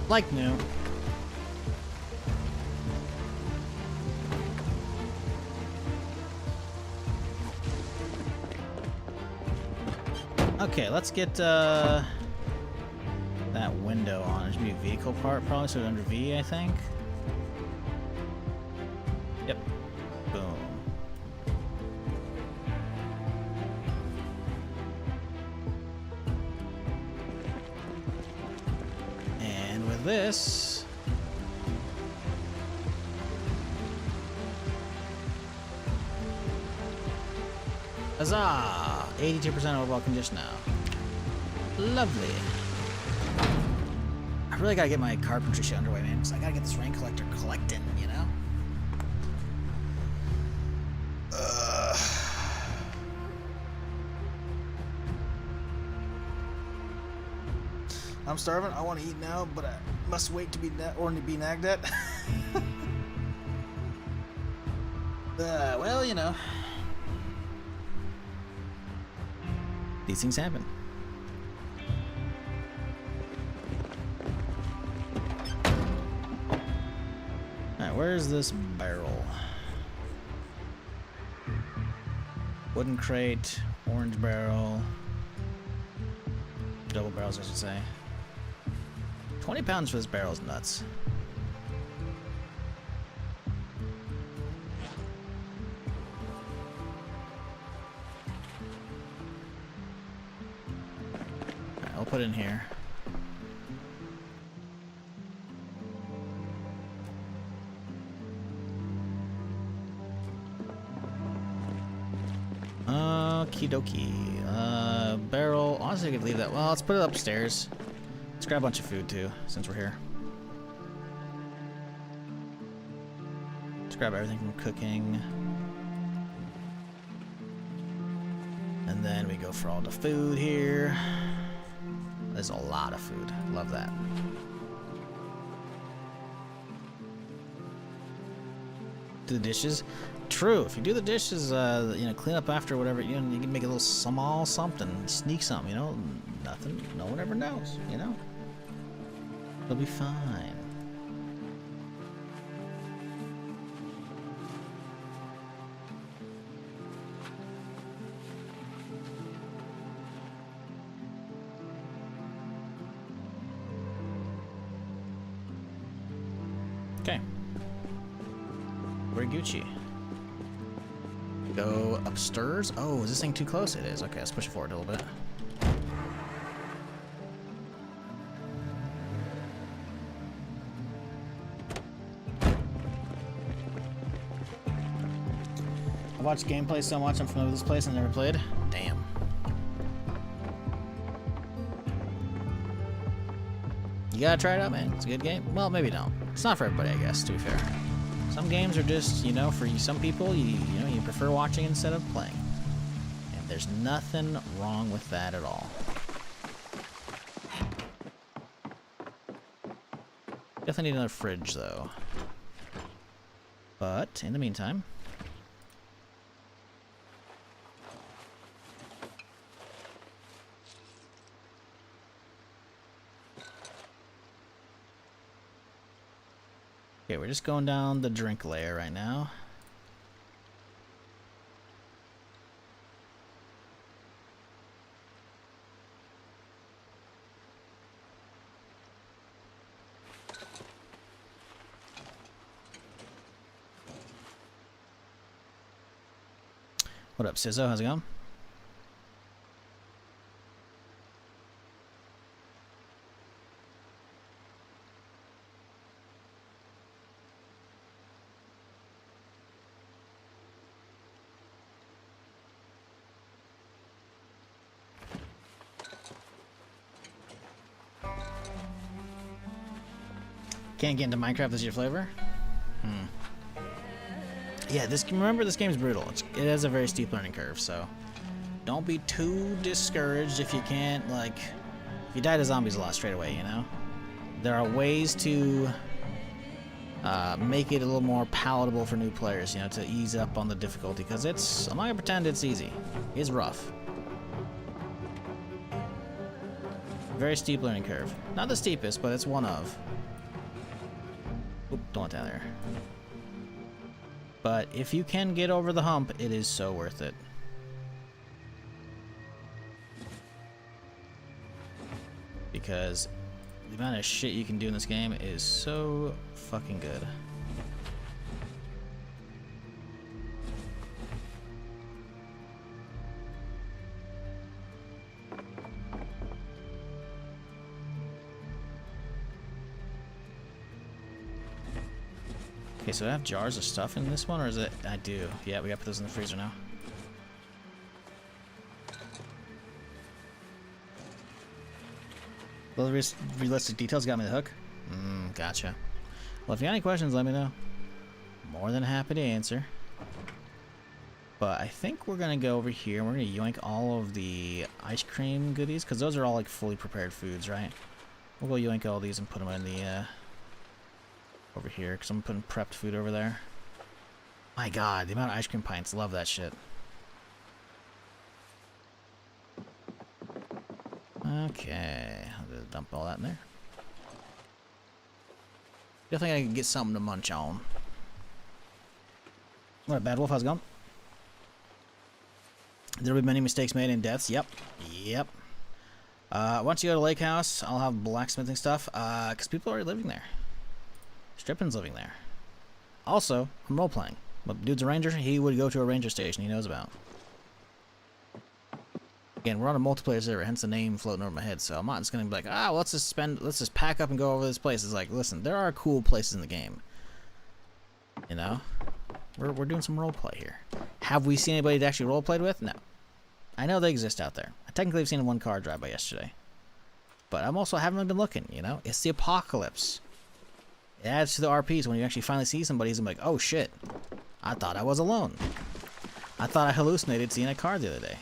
Like new. Okay, let's get that window on. It should be a vehicle part, probably, so under V, I think. Yep. Boom. And with this, huzzah! 82% overall condition now. Lovely. I really gotta get my carpentry shit underway, man, because I gotta get this rain collector collecting, you know? I'm starving. I want to eat now, but I must wait to be nagged at. Well, you know, these things happen. Alright, where's this barrel? Wooden crate, orange barrel, double barrels, I should say. 20 pounds for this barrel is nuts. Alright, I'll put it in here. Okie dokie. Barrel. Honestly, I could leave that. Well, let's put it upstairs. Let's grab a bunch of food too, since we're here. Let's grab everything from cooking. And then we go for all the food here. There's a lot of food. Love that. Do the dishes. True. If you do the dishes, you know, clean up after whatever, you know, you can make a little small something, sneak something, you know, nothing, no one ever knows, you know. It'll be fine. Okay. We're Gucci. Go upstairs. Oh, is this thing too close? It is. Okay, let's push it forward a little bit. I watched gameplay so much, I'm familiar with this place and never played. Damn. You gotta try it out, man. It's a good game. Well, maybe don't. It's not for everybody, I guess, to be fair. Some games are just, you know, for some people, you know, you prefer watching instead of playing. And there's nothing wrong with that at all. Definitely need another fridge, though. But, in the meantime... Okay, we're just going down the drink layer right now. What up, Sizzo? How's it going? Can't get into Minecraft, this is your flavor? Yeah, remember this game's brutal. It has a very steep learning curve, so don't be too discouraged if you can't, like, if you die to zombies a lot straight away, you know? There are ways to make it a little more palatable for new players, you know, to ease up on the difficulty, because I'm not gonna pretend it's easy. It's rough. Very steep learning curve. Not the steepest, but it's one of. Oop, don't want that there. But if you can get over the hump, it is so worth it. Because the amount of shit you can do in this game is so fucking good. Okay, so I have jars of stuff in this one, or is it? I do. Yeah, we gotta put those in the freezer now. Well, the realistic details got me the hook. Gotcha. Well, if you got any questions, let me know. More than happy to answer. But I think we're gonna go over here and we're gonna yoink all of the ice cream goodies, because those are all like fully prepared foods, right? We'll go yoink all these and put them in the over here, because I'm putting prepped food over there. My god, the amount of ice cream pints, love that shit. Okay, I'll just dump all that in there. Definitely gotta get something to munch on. What up, Bad Wolf, how's it going? There'll be many mistakes made and deaths, yep. Yep. Once you go to Lake House, I'll have blacksmithing stuff, because people are already living there. Strippin's living there. Also, I'm role-playing. But dude's a ranger, he would go to a ranger station he knows about. Again, we're on a multiplayer server, hence the name floating over my head, so I'm not just gonna be like, let's just pack up and go over this place. It's like, listen, there are cool places in the game. You know? We're doing some roleplay here. Have we seen anybody to actually roleplayed with? No. I know they exist out there. I technically have seen one car drive by yesterday. But I'm also haven't really been looking, you know? It's the apocalypse. It adds to the RPs when you actually finally see somebody who's like, oh shit, I thought I was alone. I thought I hallucinated seeing a car the other day.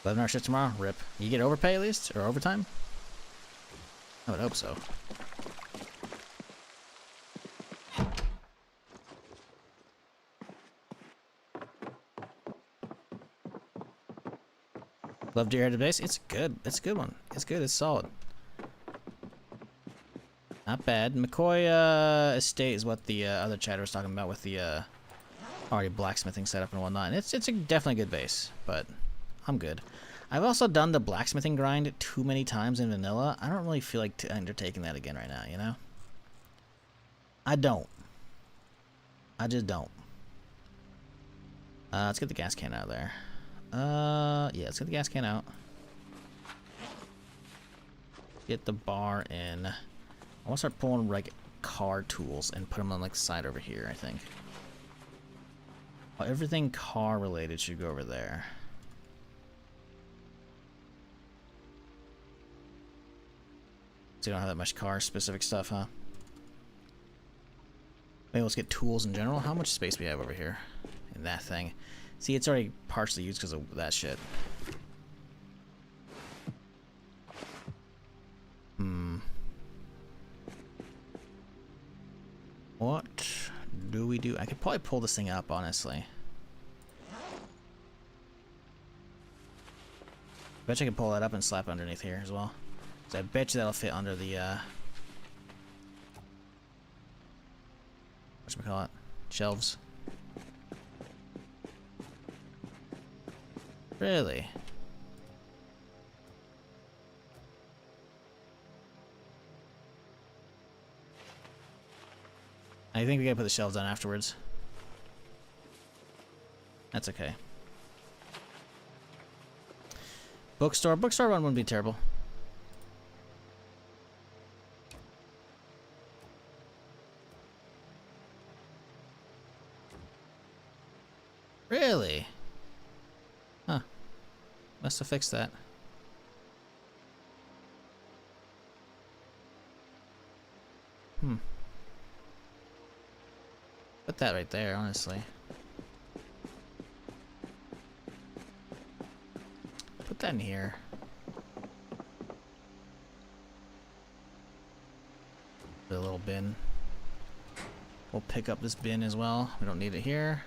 11-hour shift tomorrow. Rip. You get overpay at least, or overtime? I would hope so. Love Deer Headed Base. It's good. It's a good one. It's good. It's solid. Not bad. McCoy Estate is what the other chatter was talking about with the already blacksmithing setup and whatnot. And it's definitely a good base, but I'm good. I've also done the blacksmithing grind too many times in vanilla. I don't really feel like undertaking that again right now, you know? I don't. I just don't. Let's get the gas can out of there. Yeah, let's get the gas can out. Get the bar in. I want to start pulling like car tools and put them on like the side over here, I think. Well, everything car related should go over there. So you don't have that much car specific stuff, huh? Maybe let's get tools in general. How much space we have over here in that thing? See, it's already partially used because of that shit. What do we do? I could probably pull this thing up, honestly. Bet you I can pull that up and slap underneath here as well. So I bet you that'll fit under the, whatchamacallit? Shelves. Really? I think we gotta put the shelves down afterwards. That's okay. Bookstore. Bookstore one wouldn't be terrible. Really? Huh. Must have fixed that. Put that right there, honestly. Put that in here. Put a little bin. We'll pick up this bin as well. We don't need it here.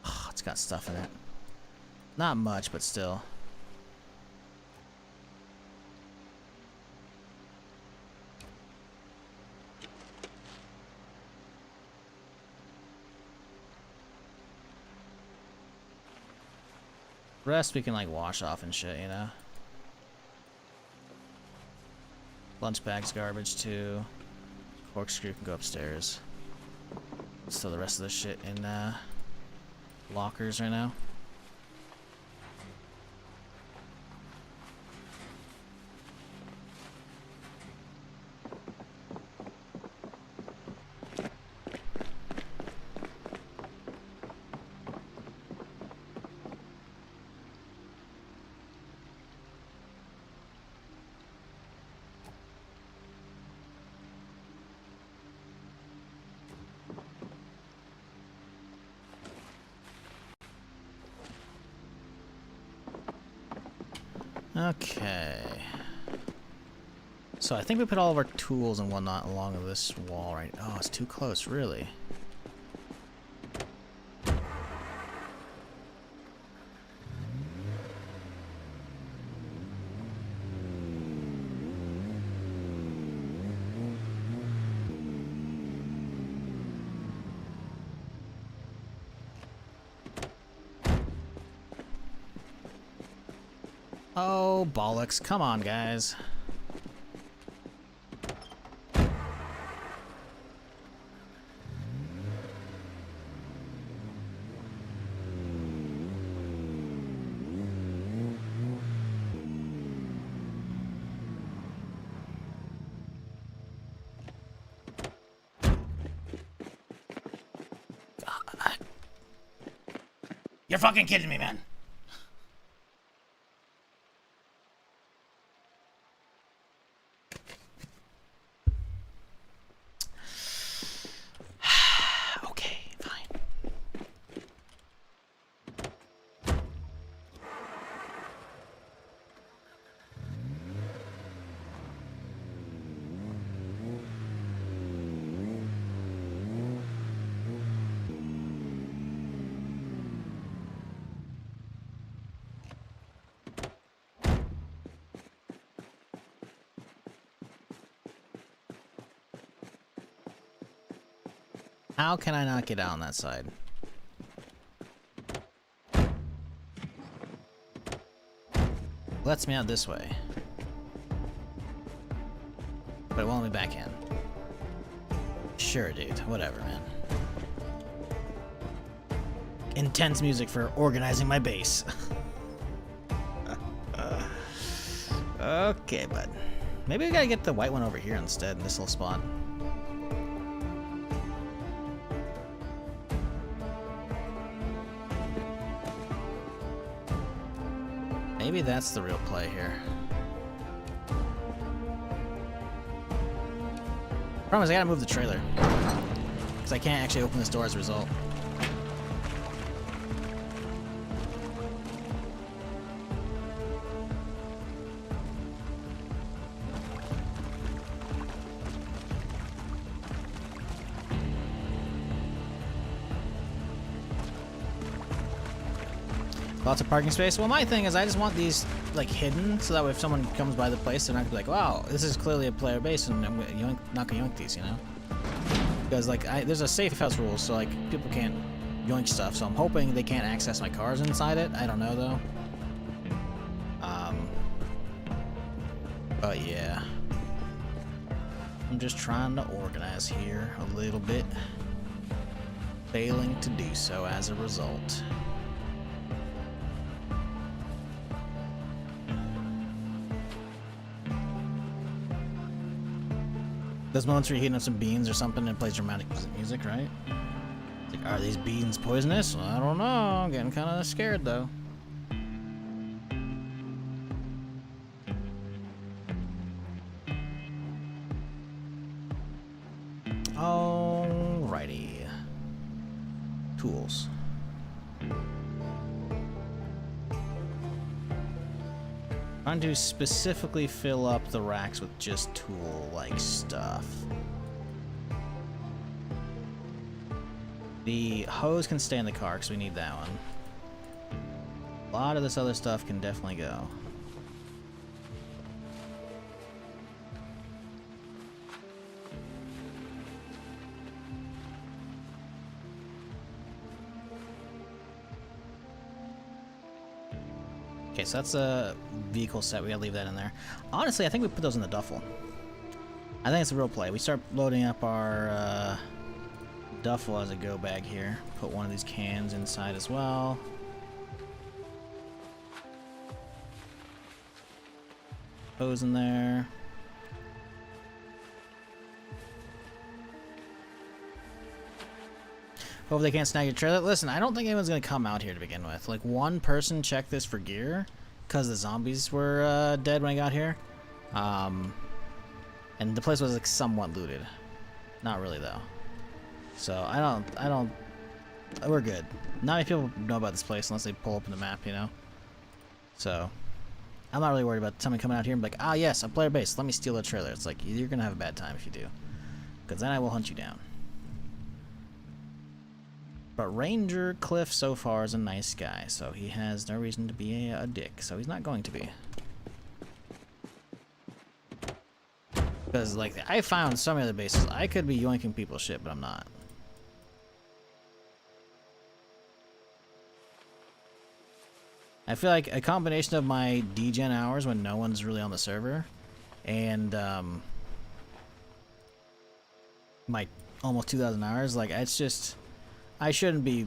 Oh, it's got stuff in it. Not much, but still. Rest we can like wash off and shit, you know. Lunch bag's garbage too. Corkscrew can go upstairs. Let's throw the rest of this shit in lockers right now. Okay. So I think we put all of our tools and whatnot along this wall, right? Oh, it's too close, really. Oh, bollocks. Come on, guys. You're fucking kidding me, man. How can I not get out on that side? Lets me out this way. But it won't let me back in. Sure, dude. Whatever, man. Intense music for organizing my base. Okay, bud. Maybe we gotta get the white one over here instead, in this little spot. Maybe that's the real play here. Problem is I gotta move the trailer. Because I can't actually open this door as a result. Lots of parking space. Well, my thing is I just want these like hidden so that way if someone comes by the place, they're not gonna be like, wow, this is clearly a player base and I'm not gonna yoink these, you know? Because like there's a safe house rule, so like people can't yoink stuff. So I'm hoping they can't access my cars inside it. I don't know though. But yeah, I'm just trying to organize here a little bit, failing to do so as a result. Those moments where you're heating up some beans or something and it plays dramatic music, right? It's like, are these beans poisonous? Well, I don't know. I'm getting kind of scared though. Alrighty. Tools. Trying to specifically fill up the racks with just tool-like stuff. The hose can stay in the car because we need that one. A lot of this other stuff can definitely go. Okay, so that's a vehicle set. We gotta leave that in there. Honestly, I think we put those in the duffel. I think it's a real play. We start loading up our duffel as a go bag here. Put one of these cans inside as well. Hose in there. Hope they can't snag your trailer. Listen, I don't think anyone's gonna come out here to begin with. Like, one person checked this for gear because the zombies were dead when I got here, and the place was like somewhat looted. Not really though. So I don't. We're good. Not many people know about this place unless they pull open the map, you know. So I'm not really worried about someone coming out here and be like, ah, yes, a player base. Let me steal the trailer. It's like you're gonna have a bad time if you do, because then I will hunt you down. But Ranger Cliff so far is a nice guy, so he has no reason to be a dick, so he's not going to be. Because, like, I found so many other bases, I could be yoinking people's shit, but I'm not. I feel like a combination of my degen hours when no one's really on the server, and, my almost 2,000 hours, like, it's just... I shouldn't be...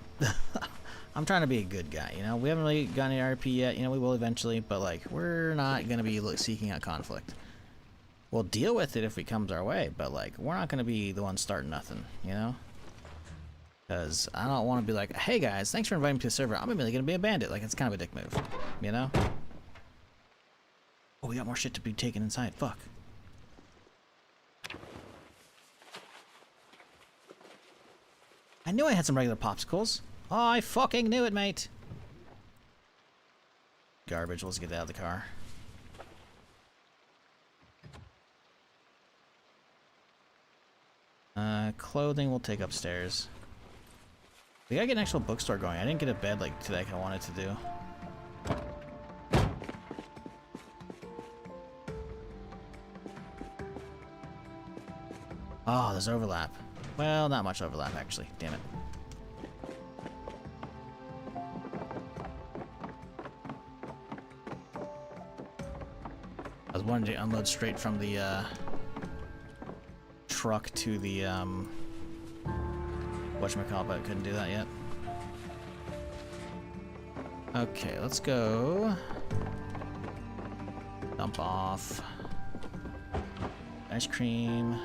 I'm trying to be a good guy, you know? We haven't really gotten any RP yet, you know, we will eventually, but, like, we're not going to be seeking out conflict. We'll deal with it if it comes our way, but, like, we're not going to be the ones starting nothing, you know? Because I don't want to be like, hey, guys, thanks for inviting me to the server. I'm immediately going to be a bandit. Like, it's kind of a dick move, you know? Oh, we got more shit to be taken inside. Fuck. I knew I had some regular popsicles. Oh, I fucking knew it, mate. Garbage. Let's get that out of the car. Clothing we'll take upstairs. We gotta get an actual bookstore going. I didn't get a bed like today like I wanted to do. Oh, there's overlap. Well, not much overlap, actually. Damn it. I was wanting to unload straight from the truck to the whatchamacallit, but I couldn't do that yet. Okay, let's go. Dump off. Ice cream.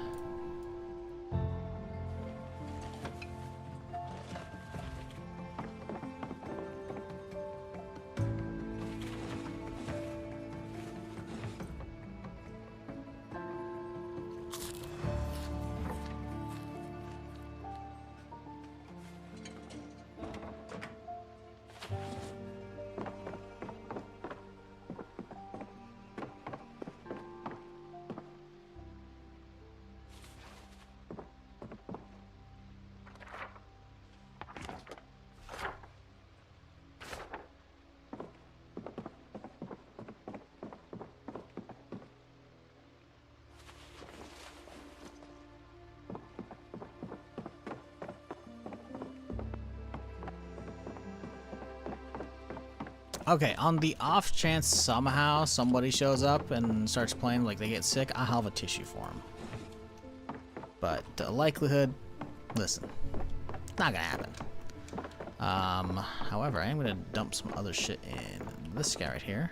Okay, on the off chance somehow somebody shows up and starts playing like they get sick, I'll have a tissue for them. But the likelihood, listen, not gonna happen. However, I am gonna dump some other shit in this guy right here.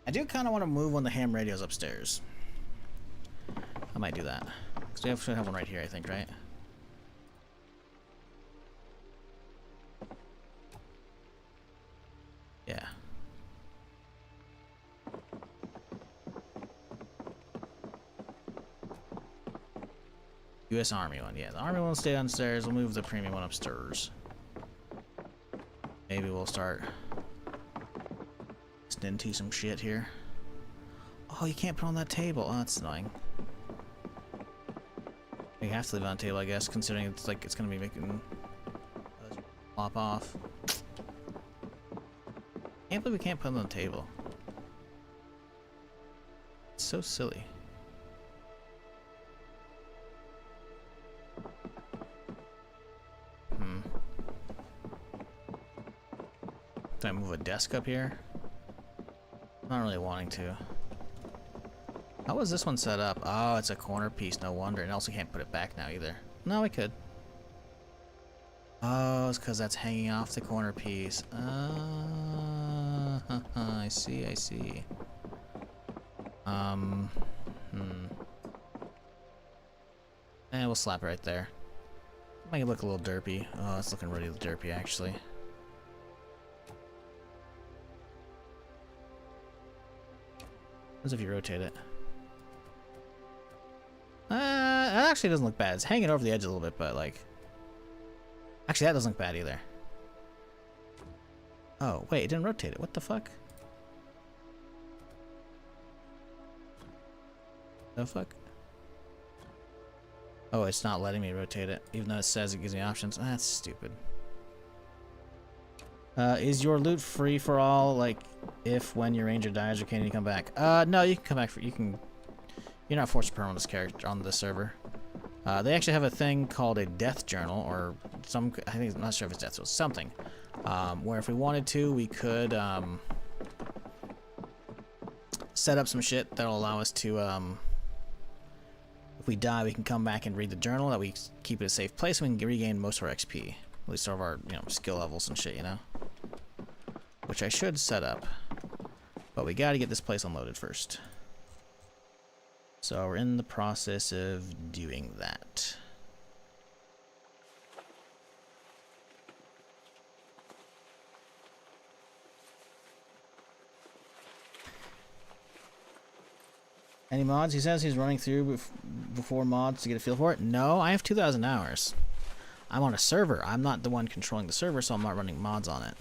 I do kind of want to move one of the ham radios upstairs. I might do that because we have one right here, I think, right? Yeah. U.S. Army one, yeah. The Army one will stay downstairs. We'll move the premium one upstairs. Maybe we'll start into some shit here. Oh, you can't put it on that table. Oh, that's annoying. We have to leave it on the table, I guess, considering it's like it's gonna be making flop off. Can't believe we can't put it on the table. It's so silly. Do I move a desk up here? Not really wanting to. How was this one set up? Oh, it's a corner piece, no wonder. And also can't put it back now either. No, we could. Oh, it's because that's hanging off the corner piece. I see, I see. And we'll slap it right there. Make it look a little derpy. Oh, it's looking really derpy, actually. As if you rotate it. It actually doesn't look bad. It's hanging over the edge a little bit, but like... Actually, that doesn't look bad either. Oh, wait, it didn't rotate it. What the fuck? The fuck? Oh, it's not letting me rotate it, even though it says it gives me options. That's stupid. Is your loot free for all? Like, if when your ranger dies, or can you come back? No, you can come back. You're not forced to perm on this character on this server. They actually have a thing called a death journal, or some. I'm not sure if it's death, so it's something. Where if we wanted to, we could set up some shit that'll allow us to. If we die, we can come back and read the journal. That we keep it a safe place, and we can regain most of our XP, at least all of our skill levels and shit, which I should set up. But we got to get this place unloaded first. So we're in the process of doing that. Any mods? He says he's running through before mods to get a feel for it. No, I have 2,000 hours. I'm on a server. I'm not the one controlling the server, so I'm not running mods on it.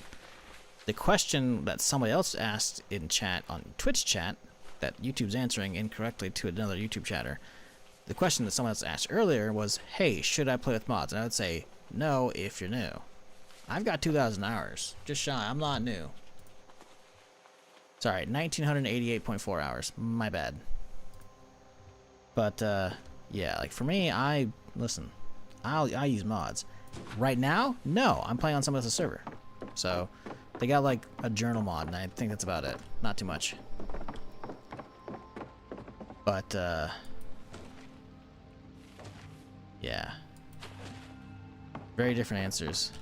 The question that somebody else asked in chat, on Twitch chat, that YouTube's answering incorrectly to another YouTube chatter. The question that someone else asked earlier was, hey, should I play with mods? And I would say, no, if you're new. I've got 2,000 hours. Just shy. I'm not new. Sorry, 1,988.4 hours. My bad. But, Yeah, like for me, listen, I use mods. Right now, no, I'm playing on someone else's server. So they got like a journal mod, and I think that's about it. Not too much. But yeah, very different answers.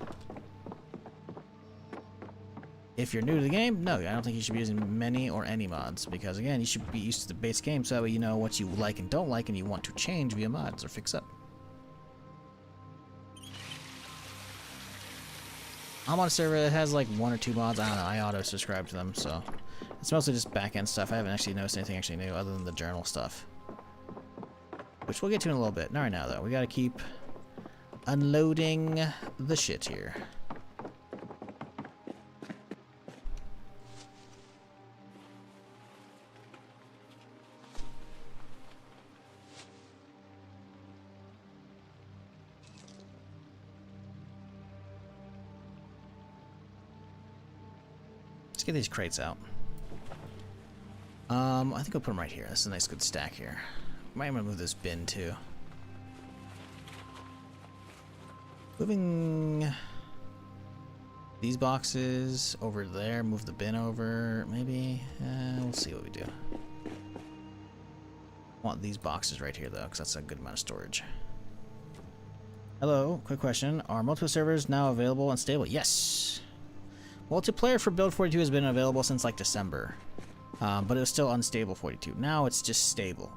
If you're new to the game, no, I don't think you should be using many or any mods, because again, you should be used to the base game so that way you know what you like and don't like and you want to change via mods or fix up. I'm on a server that has like 1 or 2 mods. I don't know, I auto-subscribe to them, so it's mostly just back-end stuff. I haven't actually noticed anything actually new other than the journal stuff, which we'll get to in a little bit. Not right now, though. We gotta keep unloading the shit here. Let's get these crates out. I think I'll put them right here. That's a nice good stack here. Might want to move this bin too. Moving these boxes over there. Move the bin over. Maybe. We'll see what we do. Want these boxes right here though, because that's a good amount of storage. Hello, quick question. Are multiple servers now available and stable? Yes. Multiplayer for Build 42 has been available since like December, but it was still unstable 42. Now it's just stable.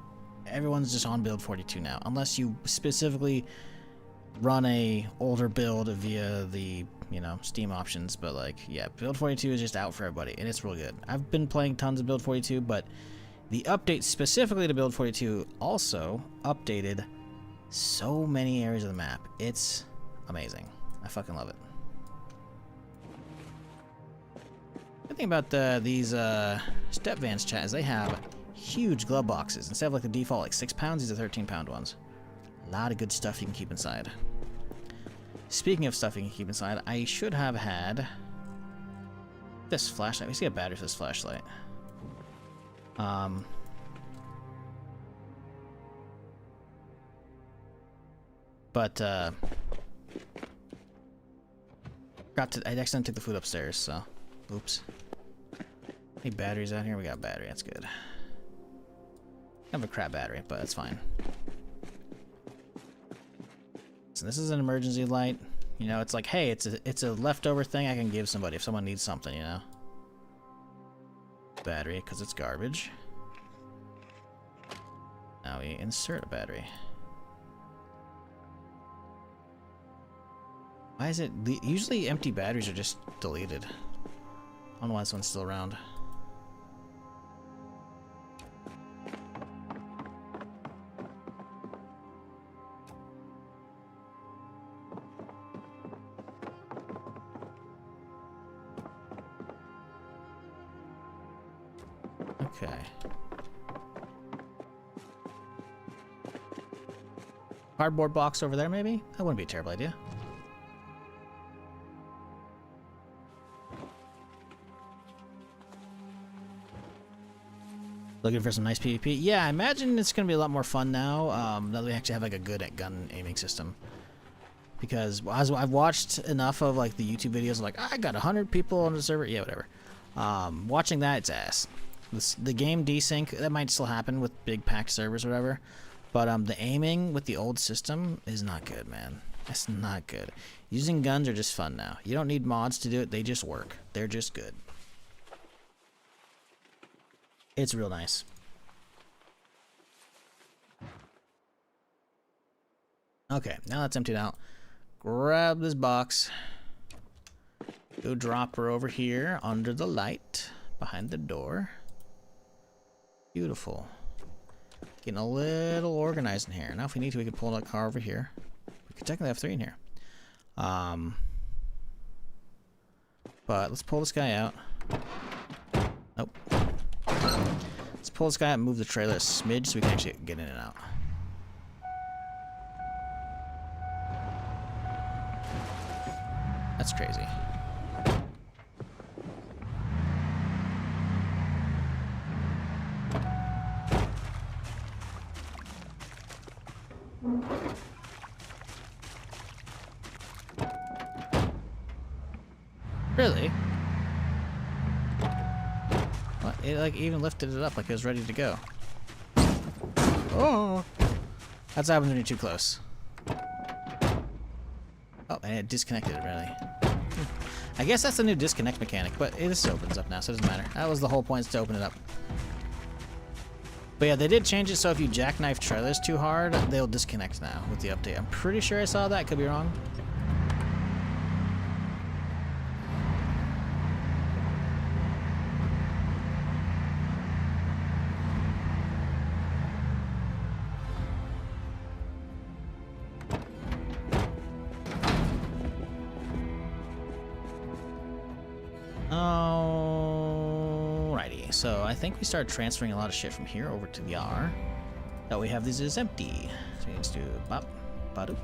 Everyone's just on Build 42 now, unless you specifically run a older build via the, you know, Steam options. But like, yeah, Build 42 is just out for everybody, and it's real good. I've been playing tons of Build 42, but the update specifically to Build 42 also updated so many areas of the map. It's amazing. I fucking love it. The thing about these step vans, chat, is they have huge glove boxes. Instead of like the default like 6 pounds, these are 13-pound ones. A lot of good stuff you can keep inside. Speaking of stuff you can keep inside, I should have had this flashlight. We see a battery for this flashlight. But I accidentally took the food upstairs, so oops. Any batteries out here? We got a battery, that's good. I have a crap battery, but that's fine. So this is an emergency light. You know, it's like, hey, it's a leftover thing I can give somebody if someone needs something, you know. Battery, because it's garbage. Now we insert a battery. Why is it... Usually empty batteries are just deleted. I don't know why this one's still around. Okay. Cardboard box over there, maybe? That wouldn't be a terrible idea. Looking for some nice PvP? Yeah, I imagine it's going to be a lot more fun now, now that we actually have like a good gun aiming system. Because as I've watched enough of like the YouTube videos, like, I got 100 people on the server, yeah, whatever. Watching that, it's ass. The game desync, that might still happen with big packed servers or whatever, but the aiming with the old system is not good, man. It's not good. Using guns are just fun now. You don't need mods to do it, they just work. They're just good. It's real nice. Okay, now that's emptied out. Grab this box. Go drop her over here under the light behind the door. Beautiful. Getting a little organized in here. Now if we need to, we can pull that car over here. We could technically have 3 in here. But let's pull this guy out. Nope. Let's pull this guy out and move the trailer a smidge so we can actually get in and out. That's crazy. Really? What? It like even lifted it up like it was ready to go. Oh! That's what happens when you're too close. Oh, and it disconnected it, really. I guess that's the new disconnect mechanic, but it just opens up now, so it doesn't matter. That was the whole point, is to open it up. But yeah, they did change it so if you jackknife trailers too hard, they'll disconnect now with the update. I'm pretty sure I saw that, could be wrong. Alrighty, so I think we start transferring a lot of shit from here over to the R. That we have these is empty. So we just do bop, ba-doop.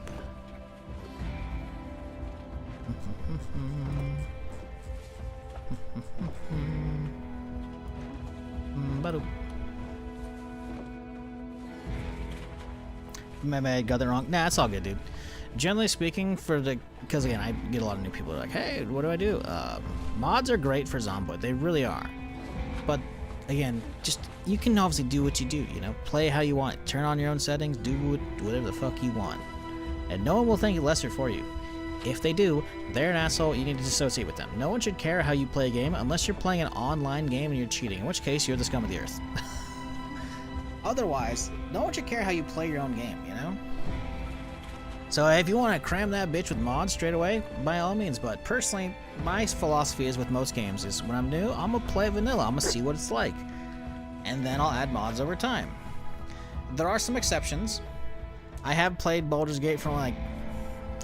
Ba-doop. Maybe I got that wrong. Nah, it's all good, dude. Generally speaking, because again, I get a lot of new people who are like, hey, what do I do? Mods are great for Zomboid. They really are. But again, just, you can obviously do what you do, you know? Play how you want. Turn on your own settings. Do whatever the fuck you want. And no one will think it lesser for you. If they do, they're an asshole. You need to dissociate with them. No one should care how you play a game unless you're playing an online game and you're cheating, in which case you're the scum of the earth. Otherwise, no one should care how you play your own game, you know? So if you want to cram that bitch with mods straight away, by all means. But personally, my philosophy is with most games is when I'm new, I'm going to play vanilla. I'm going to see what it's like. And then I'll add mods over time. There are some exceptions. I have played Baldur's Gate for like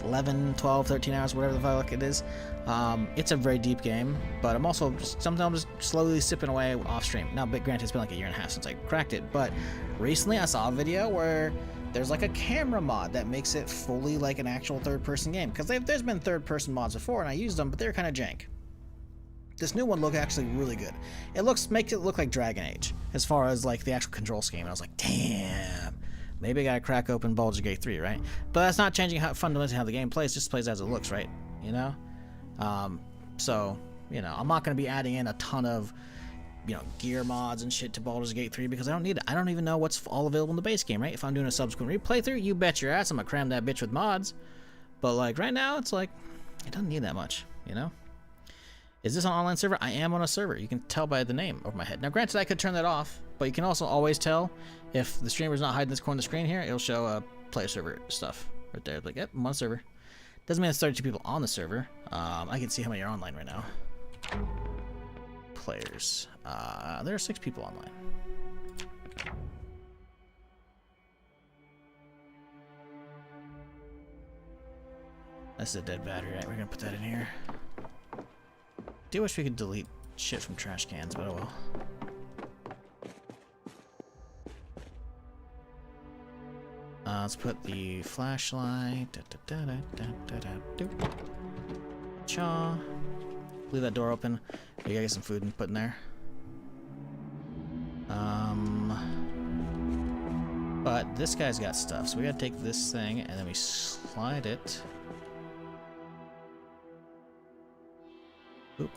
11, 12, 13 hours, whatever the fuck it is. It's a very deep game, but I'm also sometimes just slowly sipping away off stream. Now, but granted, it's been like a year and a half since I cracked it, but recently I saw a video where there's like a camera mod that makes it fully like an actual third-person game. Because there's been third-person mods before, and I used them, but they're kind of jank. This new one looked actually really good. It makes it look like Dragon Age, as far as like the actual control scheme. And I was like, damn, maybe I gotta crack open Baldur's Gate 3, right? But that's not changing fundamentally how the game plays. It just plays as it looks, right? You know? So, you know, I'm not gonna be adding in a ton of, you know, gear mods and shit to Baldur's Gate 3 because I don't need it. I don't even know what's all available in the base game, right? If I'm doing a subsequent replaythrough, you bet your ass I'm gonna cram that bitch with mods. But like right now, it's like, it doesn't need that much, you know? Is this an online server? I am on a server. You can tell by the name over my head. Now granted, I could turn that off, but you can also always tell if the streamer's not hiding this corner of the screen here, it'll show player server stuff right there. Like, yep, I'm on a server. Doesn't mean there's 32 people on the server. I can see how many are online right now. Players. There are 6 people online. That's a dead battery, right? We're gonna put that in here. Do wish we could delete shit from trash cans, but oh well. Let's put the flashlight. Cha. Leave that door open. We gotta get some food and put in there. But this guy's got stuff, so we gotta take this thing and then we slide it. Boop.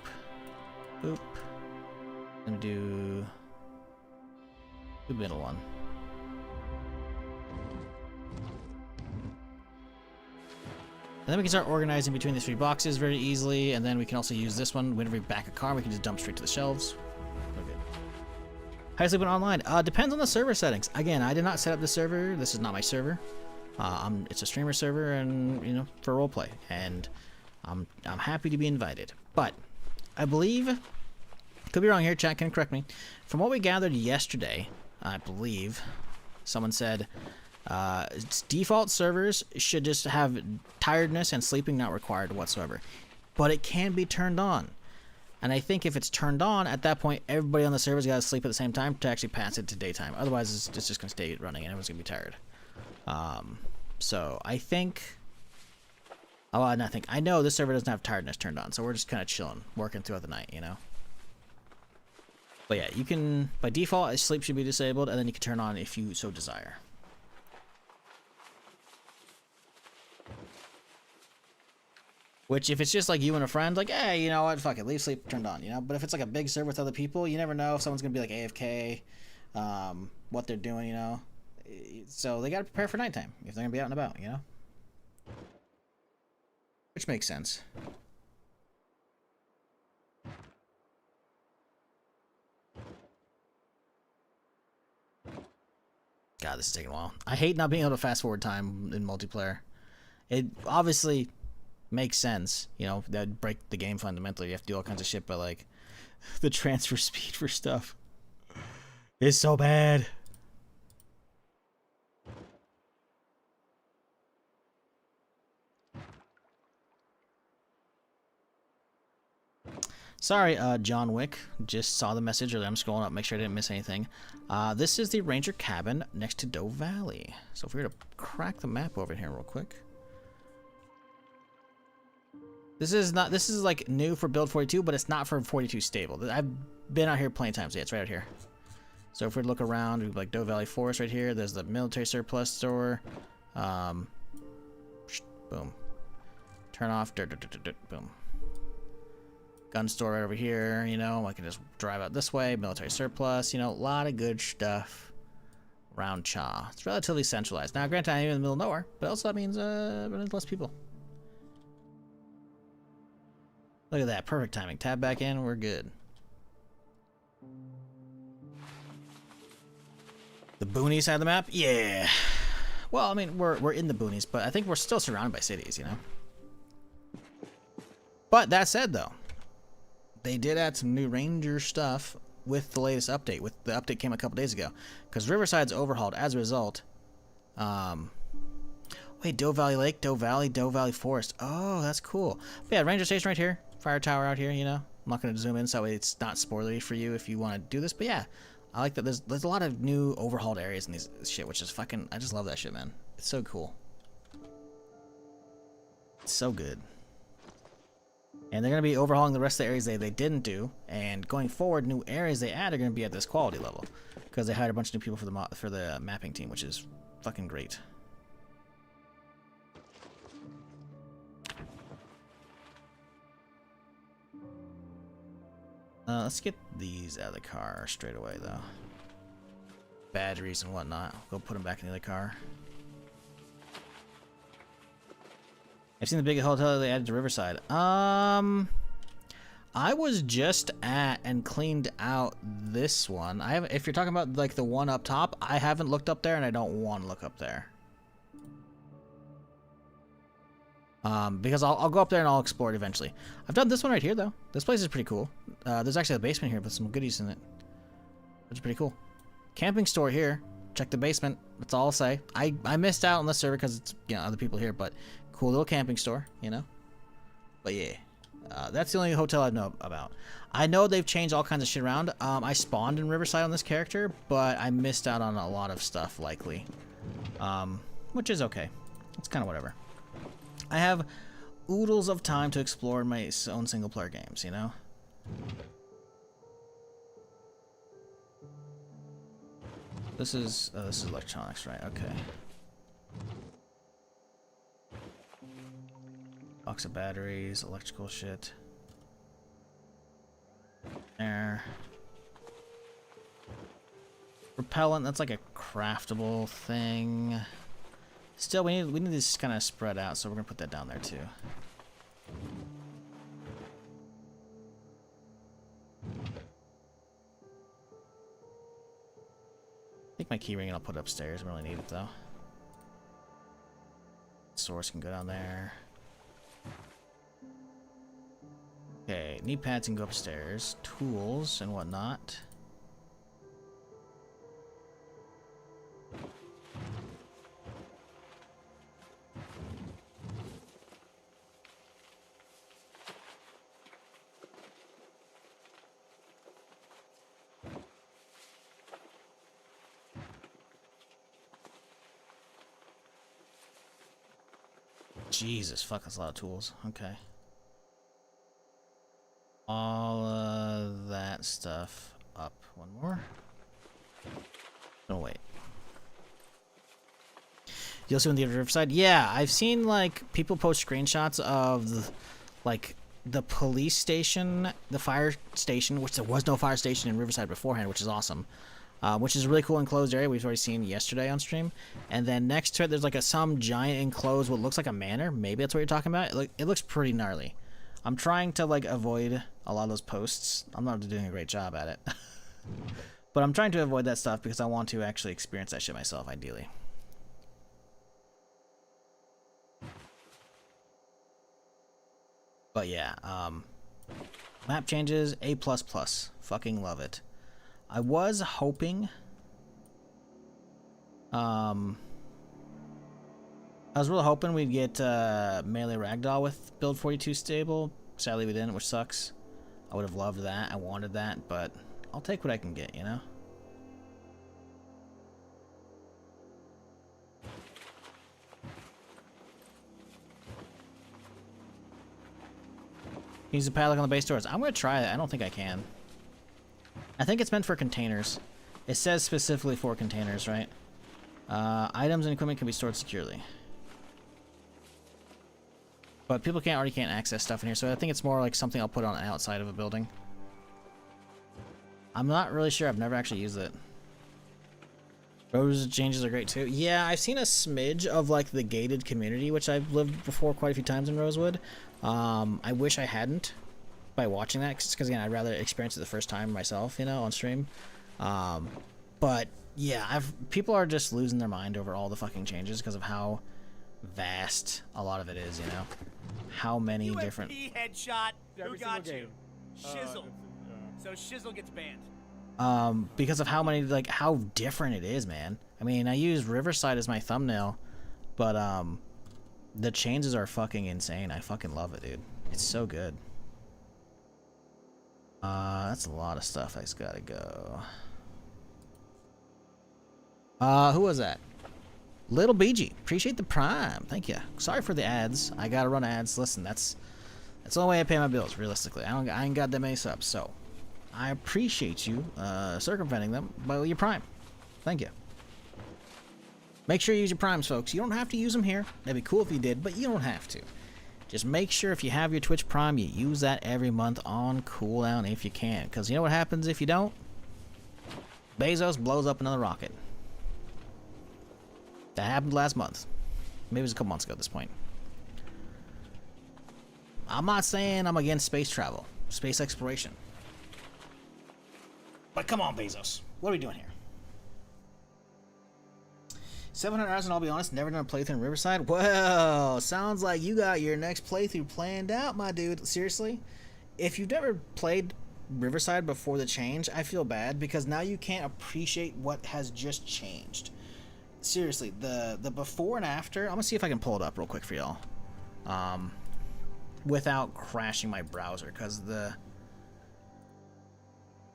Boop. Let me do the middle one. And then we can start organizing between these 3 boxes very easily, and then we can also use this one. Whenever we back a car, we can just dump straight to the shelves. Okay. How does it went online? Depends on the server settings. Again, I did not set up the server. This is not my server. It's a streamer server, and you know, for roleplay. And I'm happy to be invited. But I believe, could be wrong here. Chat can correct me. From what we gathered yesterday, I believe someone said. Default servers should just have tiredness and sleeping not required whatsoever, but it can be turned on. And I think if it's turned on, at that point, everybody on the server's got to sleep at the same time to actually pass it to daytime. Otherwise, it's just going to stay running and everyone's going to be tired. So I think, I know this server doesn't have tiredness turned on, so we're just kind of chilling, working throughout the night, you know? But yeah, you can, by default, sleep should be disabled, and then you can turn on if you so desire. Which, if it's just like you and a friend, like, hey, you know what, fuck it, leave sleep turned on, you know? But if it's like a big server with other people, you never know if someone's gonna be like AFK, what they're doing, you know? So they gotta prepare for nighttime if they're gonna be out and about, you know? Which makes sense. God, this is taking a while. I hate not being able to fast forward time in multiplayer. It obviously makes sense, you know, that'd break the game fundamentally. You have to do all kinds of shit, but like the transfer speed for stuff is so bad. Sorry, John Wick. Just saw the message, or I'm scrolling up, make sure I didn't miss anything. This is the Ranger cabin next to Doe Valley. So if we were to crack the map over here real quick. This is like new for build 42, but it's not for 42 stable. I've been out here plenty of times. Yeah, it's right out here. So if we look around, we have like Doe Valley Forest right here. There's the military surplus store. Boom. Turn off. Boom. Gun store right over here. You know, I can just drive out this way. Military surplus. You know, a lot of good stuff around Cha. It's relatively centralized. Now, granted, I'm in the middle of nowhere, but also that means less people. Look at that, perfect timing. Tab back in, we're good. The boonies side of the map? Yeah. Well, I mean, we're in the boonies, but I think we're still surrounded by cities, you know? But that said, though, they did add some new Ranger stuff with the latest update. The update came a couple days ago. Because Riverside's overhauled as a result. Wait, Doe Valley Lake, Doe Valley Forest. Oh, that's cool. But yeah, Ranger Station right here. Fire tower out here, you know. I'm not going to zoom in so that way it's not spoilery for you if you want to do this. But yeah, I like that there's a lot of new overhauled areas in these shit, which is fucking, I just love that shit, man. It's so cool. It's so good. And they're going to be overhauling the rest of the areas they didn't do. And going forward, new areas they add are going to be at this quality level. Because they hired a bunch of new people for the mapping team, which is fucking great. Let's get these out of the car straight away, though. Batteries and whatnot. Go put them back in the other car. I've seen the big hotel they added to Riverside. I was just at and cleaned out this one. If you're talking about like the one up top, I haven't looked up there and I don't want to look up there. Because I'll go up there and I'll explore it eventually. I've done this one right here, though. This place is pretty cool. There's actually a basement here with some goodies in it, which is pretty cool. Camping store here. Check the basement. That's all I'll say. I missed out on this server because it's, you know, other people here, but cool little camping store, you know. But yeah, that's the only hotel I know about. I know they've changed all kinds of shit around. I spawned in Riverside on this character, but I missed out on a lot of stuff likely, which is okay. It's kind of whatever. I have oodles of time to explore in my own single-player games, you know? This is electronics, right? Okay. Box of batteries, electrical shit. There. Repellent, that's like a craftable thing. Still, we need this kind of spread out, so we're gonna put that down there too. I think my key ring I'll put upstairs. I don't really need it though. Source can go down there. Okay, knee pads can go upstairs. Tools and whatnot. Jesus, fuck, that's a lot of tools. Okay. All of that stuff up. One more. No, wait. You'll see on the Riverside? Yeah, I've seen, like, people post screenshots of like the police station, the fire station, which there was no fire station in Riverside beforehand, which is awesome. Which is a really cool enclosed area we've already seen yesterday on stream. And then next to it, there's like some giant enclosed, what looks like a manor. Maybe that's what you're talking about. It looks pretty gnarly. I'm trying to like avoid a lot of those posts. I'm not doing a great job at it. But I'm trying to avoid that stuff because I want to actually experience that shit myself, ideally. But yeah, map changes, A++. Fucking love it. I was hoping, I was really hoping we'd get melee ragdoll with build 42 stable. Sadly we didn't, which sucks. I would have loved that. I wanted that, but I'll take what I can get, you know? Use the padlock on the base doors. I'm going to try that. I don't think I can. I think it's meant for containers. It says specifically for containers, right? Items and equipment can be stored securely. But people already can't access stuff in here, so I think it's more like something I'll put on the outside of a building. I'm not really sure. I've never actually used it. Rose changes are great too. Yeah, I've seen a smidge of like the gated community, which I've lived before quite a few times in Rosewood. I wish I hadn't by watching that, because again, I'd rather experience it the first time myself, you know, on stream. But yeah, people are just losing their mind over all the fucking changes because of how vast a lot of it is, you know. How many different headshot. Who got you? Shizzle. So Shizzle gets banned. Because of how many, like, how different it is, man. I mean, I use Riverside as my thumbnail, but the changes are fucking insane. I fucking love it, dude. It's so good. That's a lot of stuff that's gotta go. Who was that? Little BG. Appreciate the prime. Thank you. Sorry for the ads. I gotta run ads. Listen, that's the only way I pay my bills, realistically. I ain't got that many subs, so I appreciate you circumventing them by your prime. Thank you. Make sure you use your primes, folks. You don't have to use them here. That'd be cool if you did, but you don't have to. Just make sure if you have your Twitch Prime, you use that every month on cooldown if you can. Because you know what happens if you don't? Bezos blows up another rocket. That happened last month. Maybe it was a couple months ago at this point. I'm not saying I'm against space travel, space exploration. But come on, Bezos. What are we doing here? 700 hours, and I'll be honest, never done a playthrough in Riverside. Well, sounds like you got your next playthrough planned out, my dude. Seriously, if you've never played Riverside before the change, I feel bad because now you can't appreciate what has just changed. Seriously, the before and after. I'm gonna see if I can pull it up real quick for y'all, without crashing my browser, because the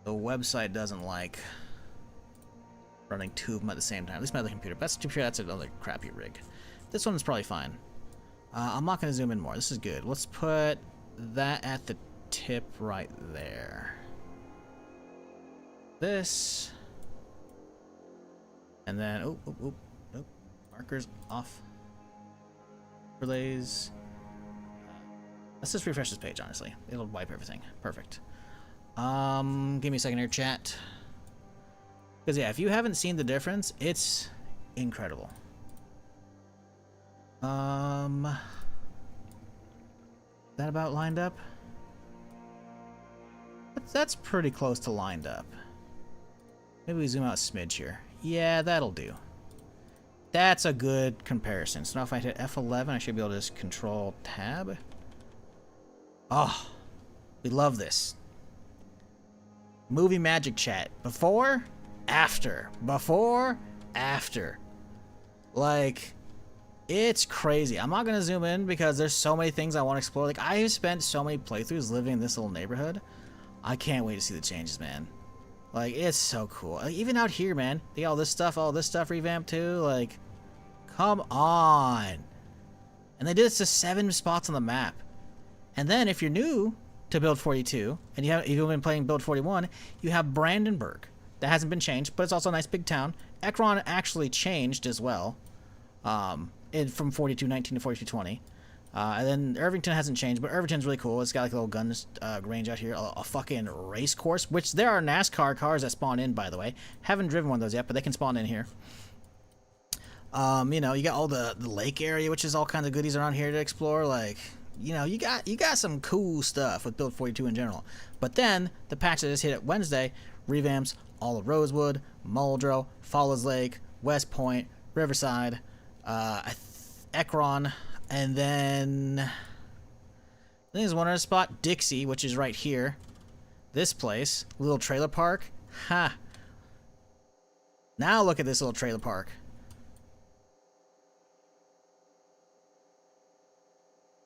website doesn't like running two of them at the same time. At least my other computer. That's another crappy rig. This one's probably fine. I'm not gonna zoom in more. This is good. Let's put that at the tip right there. This. And then, markers off. Relays. Let's just refresh this page, honestly. It'll wipe everything. Perfect. Give me a second here, chat. Because, yeah, if you haven't seen the difference, it's incredible. That about lined up? That's pretty close to lined up. Maybe we zoom out a smidge here. Yeah, that'll do. That's a good comparison. So now if I hit F11, I should be able to just control tab. Oh, we love this. Movie magic, chat. Before, after. Before, after. Like, it's crazy. I'm not going to zoom in because there's so many things I want to explore. Like, I have spent so many playthroughs living in this little neighborhood. I can't wait to see the changes, man. Like, it's so cool. Like, even out here, man. They got all this stuff revamped too. Like, come on. And they did this to 7 spots on the map. And then if you're new to Build 42, and you've been playing Build 41, you have Brandenburg. That hasn't been changed, but it's also a nice big town. Ekron actually changed as well. From 4219 to 4220. And then Irvington hasn't changed, but Irvington's really cool. It's got like a little gun range out here, a fucking race course, which there are NASCAR cars that spawn in, by the way. Haven't driven one of those yet, but they can spawn in here. You know, you got all the lake area, which is all kinds of goodies around here to explore. Like, you know, you got some cool stuff with Build 42 in general. But then the patch that just hit it Wednesday revamps all of Rosewood, Muldrow, Falls Lake, West Point, Riverside, Ekron. And then I think there's one other spot, Dixie, which is right here. This place, little trailer park. Ha! Now look at this little trailer park.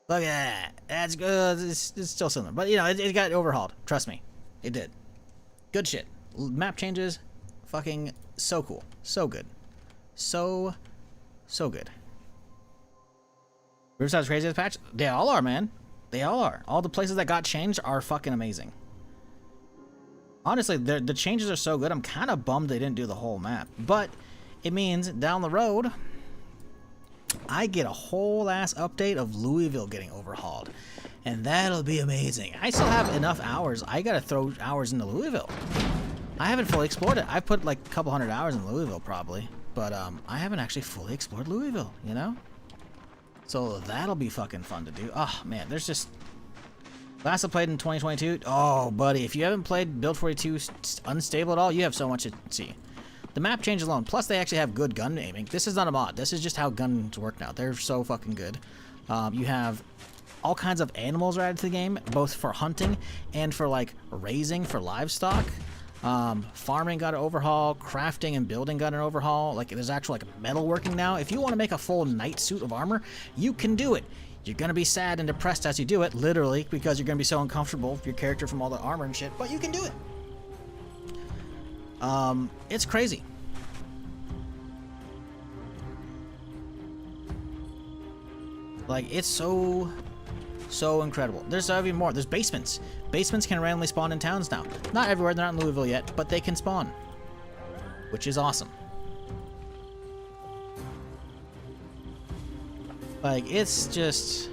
Look at that. That's good. It's still similar, but you know, it got overhauled. Trust me, it did. Good shit. Map changes, fucking so cool, so good, so good. Riverside's craziest patch? They all are, man. They all are. All the places that got changed are fucking amazing. Honestly, the changes are so good, I'm kind of bummed they didn't do the whole map. But it means down the road, I get a whole ass update of Louisville getting overhauled. And that'll be amazing. I still have enough hours. I gotta throw hours into Louisville. I haven't fully explored it. I've put like a couple hundred hours in Louisville probably. But I haven't actually fully explored Louisville, you know? So that'll be fucking fun to do. Oh, man, there's just... Last I played in 2022... Oh, buddy, if you haven't played Build 42 Unstable at all, you have so much to see. The map change alone, plus they actually have good gun aiming. This is not a mod. This is just how guns work now. They're so fucking good. You have all kinds of animals added to the game, both for hunting and for, like, raising for livestock. Farming got an overhaul, crafting and building got an overhaul. Like, there's actual like metalworking now. If you want to make a full knight suit of armor, you can do it. You're gonna be sad and depressed as you do it, literally, because you're gonna be so uncomfortable with your character from all the armor and shit, but you can do it. It's crazy. Like, it's so incredible. There's even more. There's basements. Basements can randomly spawn in towns now. Not everywhere, they're not in Louisville yet, but they can spawn. Which is awesome. Like, it's just...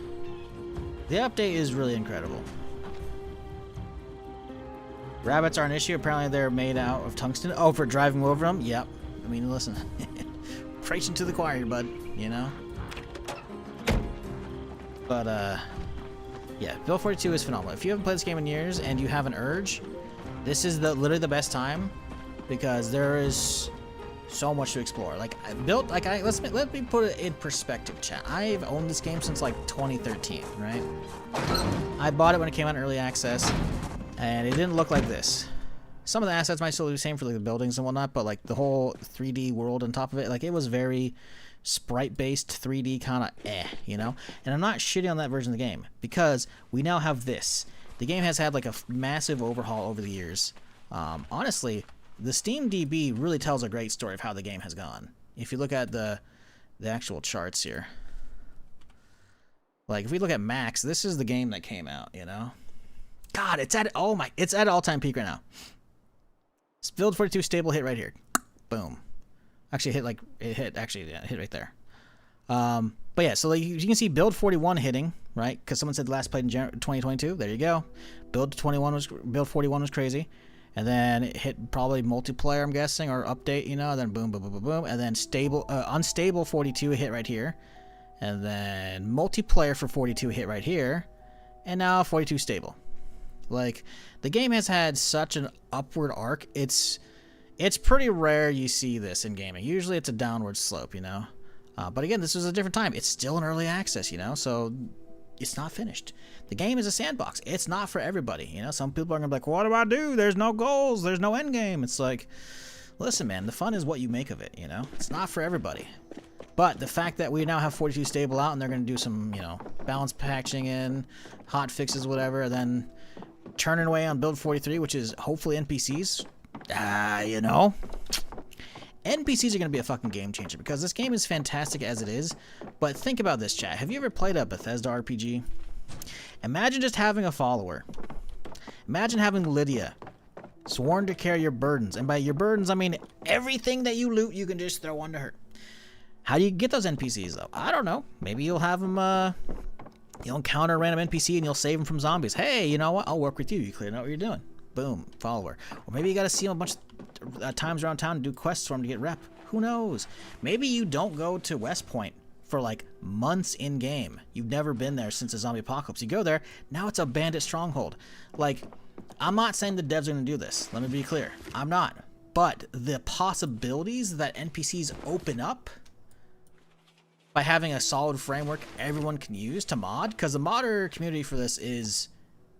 The update is really incredible. Rabbits are an issue. Apparently they're made out of tungsten. Oh, for driving over them? Yep. I mean, listen. Preaching to the choir, bud. You know? But, yeah, Build 42 is phenomenal. If you haven't played this game in years and you have an urge, this is literally the best time because there is so much to explore. Like, let me put it in perspective, chat. I've owned this game since like 2013, right? I bought it when it came out in early access, and it didn't look like this. Some of the assets might still be the same for like the buildings and whatnot, but like the whole 3D world on top of it, like it was very sprite-based 3D kind of you know? And I'm not shitting on that version of the game because we now have this. The game has had like a massive overhaul over the years. Honestly, the Steam DB really tells a great story of how the game has gone. If you look at the actual charts here. Like if we look at max, this is the game that came out, you know? God, it's at all-time peak right now. Build 42 stable hit right here. Boom. Actually hit hit right there. But yeah, so like you can see Build 41 hitting, right? Because someone said last played in 2022. There you go. Build 41 was crazy, and then it hit probably multiplayer, I'm guessing, or update, you know. And then boom, boom, boom, boom, boom, and then unstable 42 hit right here, and then multiplayer for 42 hit right here, and now 42 stable. Like the game has had such an upward arc. It's pretty rare you see this in gaming. Usually it's a downward slope, you know. But again, this was a different time. It's still in early access, you know, so it's not finished. The game is a sandbox. It's not for everybody, you know. Some people are gonna be like, what do I do? There's no goals. There's no end game. It's like, listen, man, the fun is what you make of it, you know. It's not for everybody. But the fact that we now have 42 stable out and they're gonna do some, you know, balance patching in, hot fixes, whatever, and then turning away on Build 43, which is hopefully NPCs. You know, NPCs are going to be a fucking game changer because this game is fantastic as it is. But think about this, chat. Have you ever played a Bethesda RPG? Imagine just having a follower. Imagine having Lydia, sworn to carry your burdens. And by your burdens, I mean everything that you loot, you can just throw onto her. How do you get those NPCs, though? I don't know. Maybe you'll have them You'll encounter a random NPC and you'll save him from zombies. Hey, you know what? I'll work with you. You clearly know what you're doing. Boom, follower. Or maybe you gotta see him a bunch of times around town and do quests for him to get rep. Who knows? Maybe you don't go to West Point for like months in game. You've never been there since the zombie apocalypse. You go there, now it's a bandit stronghold. Like, I'm not saying the devs are gonna do this. Let me be clear. I'm not. But the possibilities that NPCs open up by having a solid framework everyone can use to mod, because the modder community for this is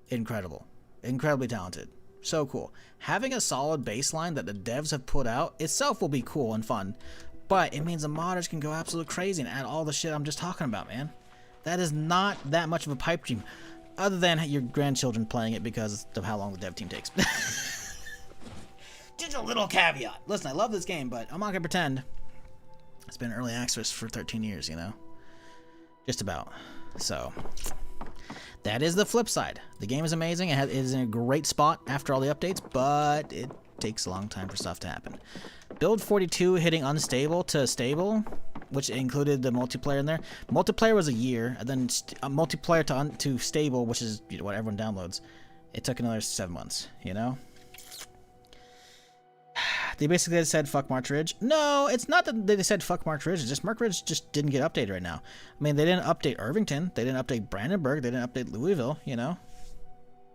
incredible. Incredibly talented. So cool. Having a solid baseline that the devs have put out itself will be cool and fun, but it means the modders can go absolutely crazy and add all the shit I'm just talking about, man. That is not that much of a pipe dream, other than your grandchildren playing it because of how long the dev team takes. Just a little caveat. Listen, I love this game, but I'm not gonna pretend. It's been early access for 13 years, you know? Just about. So, that is the flip side. The game is amazing. It is in a great spot after all the updates, but it takes a long time for stuff to happen. Build 42 hitting unstable to stable, which included the multiplayer in there. Multiplayer was a year, and then multiplayer to stable, which is what everyone downloads. It took another 7 months, you know? They basically said fuck March Ridge. No, it's not that they said fuck March Ridge. It's just March Ridge just didn't get updated right now. I mean, they didn't update Irvington. They didn't update Brandenburg. They didn't update Louisville, you know?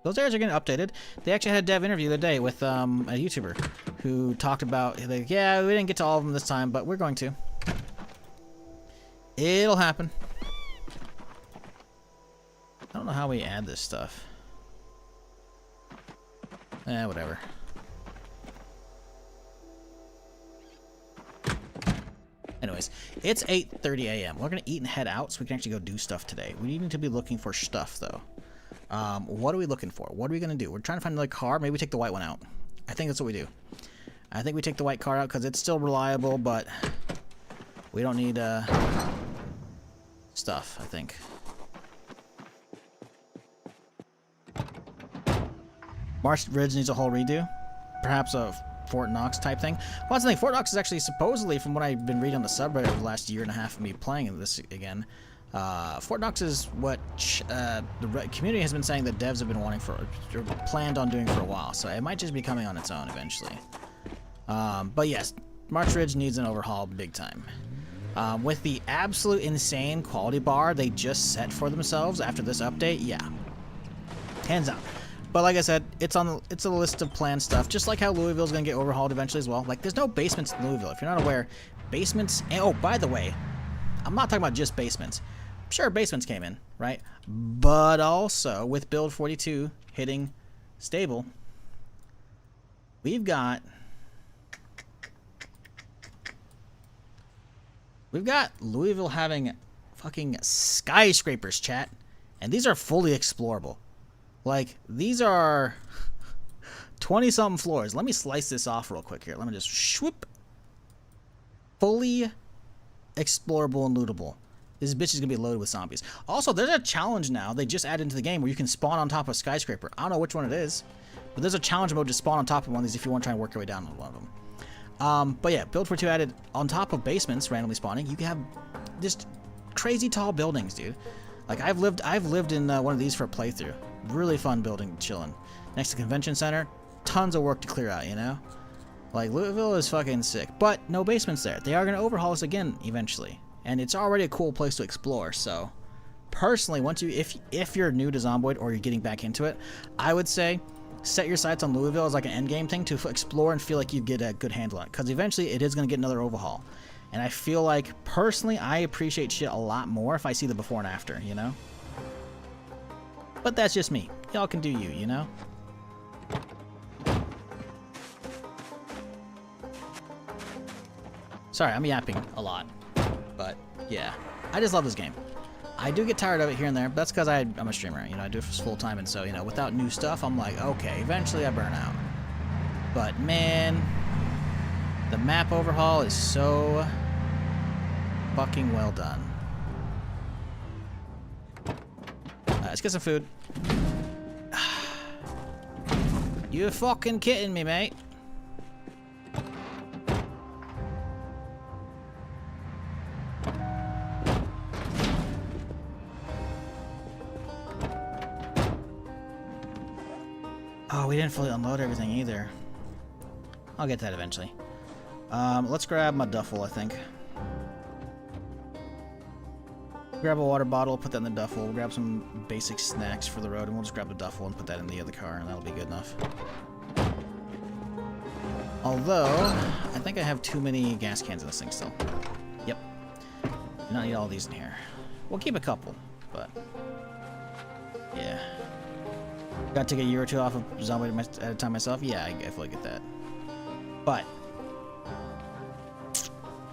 Those areas are getting updated. They actually had a dev interview the other day with a YouTuber who talked about, like, yeah, we didn't get to all of them this time, but we're going to. It'll happen. I don't know how we add this stuff. Whatever. Anyways, it's 8:30 a.m. We're going to eat and head out so we can actually go do stuff today. We need to be looking for stuff, though. What are we looking for? What are we going to do? We're trying to find another car. Maybe we take the white one out. I think that's what we do. I think we take the white car out because it's still reliable, but we don't need stuff, I think. Marsh Ridge needs a whole redo. Perhaps a Fort Knox type thing. Well, that's the thing. Fort Knox is actually supposedly, from what I've been reading on the subreddit over the last year and a half of me playing this again, Fort Knox is what the community has been saying that devs have been wanting for, or planned on doing for a while. So it might just be coming on its own eventually. But yes, March Ridge needs an overhaul big time. With the absolute insane quality bar they just set for themselves after this update, yeah, hands down. But like I said, it's a list of planned stuff, just like how Louisville's gonna get overhauled eventually as well. Like, there's no basements in Louisville. If you're not aware, basements. And, oh, by the way, I'm not talking about just basements. Sure, basements came in, right? But also with build 42 hitting stable, we've got Louisville having fucking skyscrapers, chat, and these are fully explorable. Like, these are 20-something floors. Let me slice this off real quick here. Let me just swoop. Fully explorable and lootable. This bitch is going to be loaded with zombies. Also, there's a challenge now they just added into the game where you can spawn on top of a skyscraper. I don't know which one it is, but there's a challenge mode to spawn on top of one of these if you want to try and work your way down on one of them. But yeah, build 42 added on top of basements randomly spawning. You can have just crazy tall buildings, dude. Like, I've lived in one of these for a playthrough. Really fun building, chilling. Next to convention center, tons of work to clear out, you know? Like, Louisville is fucking sick, but no basements there. They are going to overhaul us again eventually, and it's already a cool place to explore. So, personally, once you, if you're new to Zomboid or you're getting back into it, I would say set your sights on Louisville as like an end game thing to explore and feel like you get a good handle on it, because eventually it is going to get another overhaul. And I feel like, personally, I appreciate shit a lot more if I see the before and after, you know? But that's just me. Y'all can do you, you know? Sorry, I'm yapping a lot. But, yeah. I just love this game. I do get tired of it here and there, but that's because I'm a streamer. You know, I do it for full time, and so, you know, without new stuff, I'm like, okay, eventually I burn out. But, man, the map overhaul is so fucking well done. Let's get some food. You fucking kidding me, mate? we didn't fully unload everything either. I'll get that eventually. Let's grab my duffel, I think. Grab a water bottle, put that in the duffel. We'll grab some basic snacks for the road, and we'll just grab the duffel and put that in the other car, and that'll be good enough. Although, I think I have too many gas cans in this thing still. Yep. Do not need all these in here. We'll keep a couple, but... yeah. Gotta take a year or two off of Zomboid at a time myself? Yeah, I fully get that. But...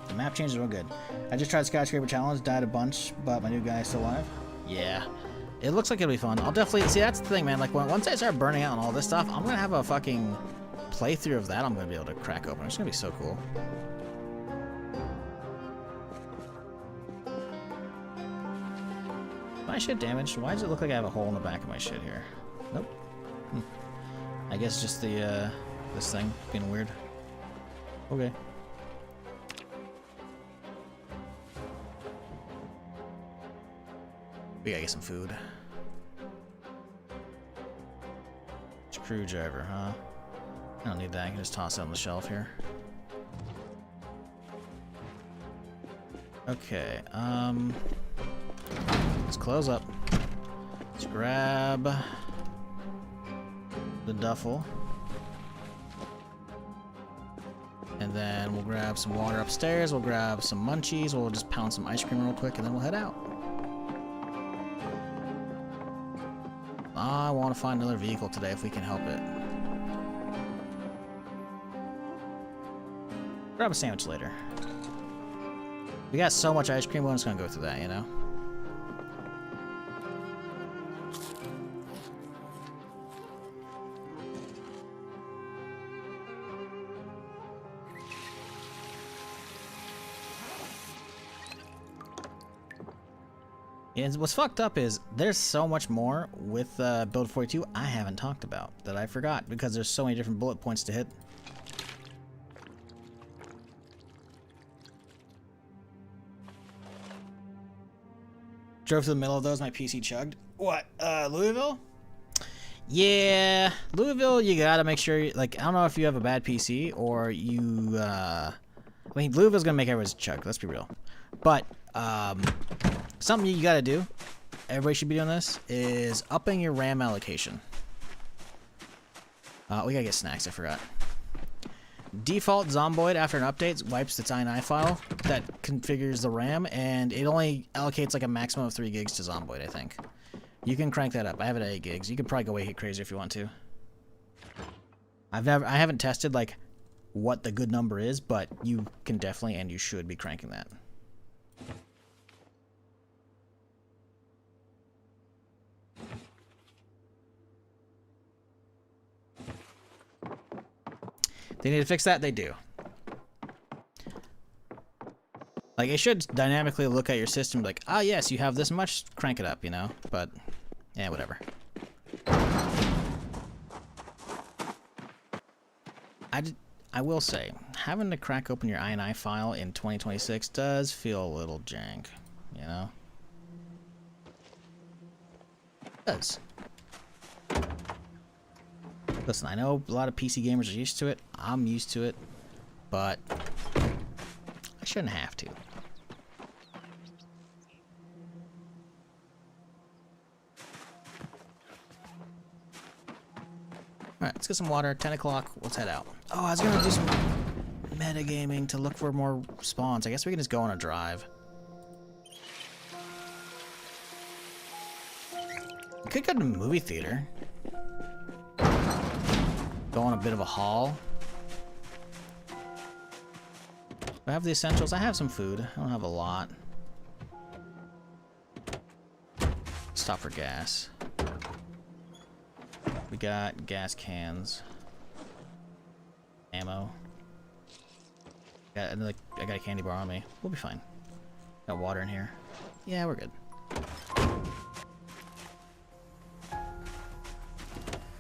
the map changes real good. I just tried Skyscraper Challenge, died a bunch, but my new guy is still alive. Yeah. It looks like it'll be fun. I'll definitely... see, that's the thing, man. Like, once I start burning out and all this stuff, I'm gonna have a fucking playthrough of that I'm gonna be able to crack open. It's gonna be so cool. My shit damaged? Why does it look like I have a hole in the back of my shit here? Nope. I guess just the, this thing being weird. Okay. We gotta get some food. Screwdriver, huh? I don't need that. I can just toss it on the shelf here. Okay, let's close up. Let's grab the duffel. And then we'll grab some water upstairs. We'll grab some munchies. We'll just pound some ice cream real quick, and then we'll head out. I want to find another vehicle today if we can help it. Grab a sandwich later. We got so much ice cream, we're just gonna go through that, you know? Yeah, what's fucked up is there's so much more with Build 42 I haven't talked about that I forgot because there's so many different bullet points to hit. Drove to the middle of those, my PC chugged. What, Louisville? Yeah, Louisville, you gotta make sure, like, I don't know if you have a bad PC or you, I mean, Louisville's gonna make everyone's chug, let's be real. But, something you gotta do, everybody should be doing this, is upping your RAM allocation. We gotta get snacks, I forgot. Default Zomboid after an update wipes its INI file that configures the RAM, and it only allocates like a maximum of 3 gigs to Zomboid, I think. You can crank that up. I have it at 8 gigs. You could probably go way crazy if you want to. I haven't tested like what the good number is, but you can definitely and you should be cranking that. They need to fix that? They do. Like, it should dynamically look at your system like, ah, yes, you have this much, crank it up, you know? But, yeah, whatever. I will say, having to crack open your INI file in 2026 does feel a little jank, you know? It does. Listen, I know a lot of PC gamers are used to it. I'm used to it. But I shouldn't have to. Alright, let's get some water. 10 o'clock. Let's head out. Oh, I was going to do some metagaming to look for more spawns. I guess we can just go on a drive. We could go to the movie theater. Go on a bit of a haul. Do I have the essentials? I have some food. I don't have a lot. Stop for gas. We got gas cans. Ammo. I got a candy bar on me. We'll be fine. Got water in here. Yeah, we're good.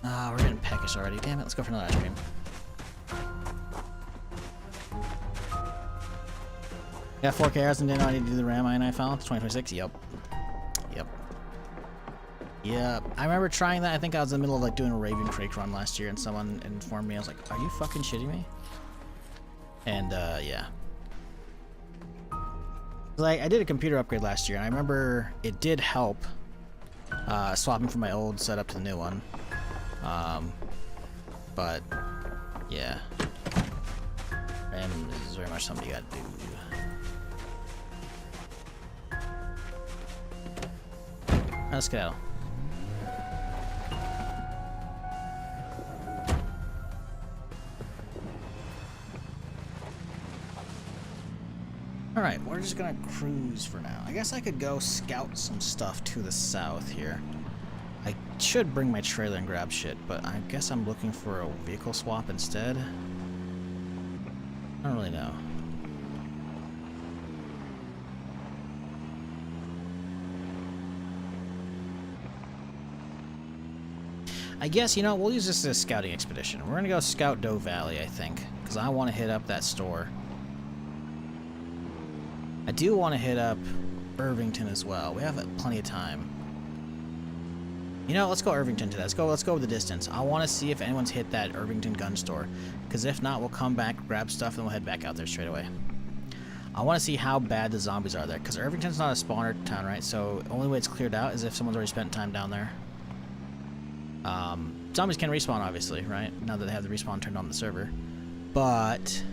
Ah, we're getting peckish already. Damn it, let's go for another ice cream. Got 4K hours and didn't know I need to do the RAM INI file. It's 2026. Yep. Yeah, I remember trying that. I think I was in the middle of like doing a Raven Crake run last year, and someone informed me. I was like, "Are you fucking shitting me?" And yeah, like I did a computer upgrade last year, and I remember it did help swapping from my old setup to the new one. But yeah, and this is very much something you gotta do. Let's go. Alright, we're just gonna cruise for now. I guess I could go scout some stuff to the south here. I should bring my trailer and grab shit, but I guess I'm looking for a vehicle swap instead. I don't really know. I guess, you know, we'll use this as a scouting expedition. We're gonna go scout Doe Valley, I think, because I want to hit up that store. I do want to hit up Irvington as well. We have plenty of time. You know, let's go Irvington today. Let's go with the distance. I want to see if anyone's hit that Irvington gun store, because if not, we'll come back, grab stuff, and we'll head back out there straight away. I want to see how bad the zombies are there, because Irvington's not a spawner town, right? So the only way it's cleared out is if someone's already spent time down there. Zombies can respawn, obviously, right? Now that they have the respawn turned on the server. But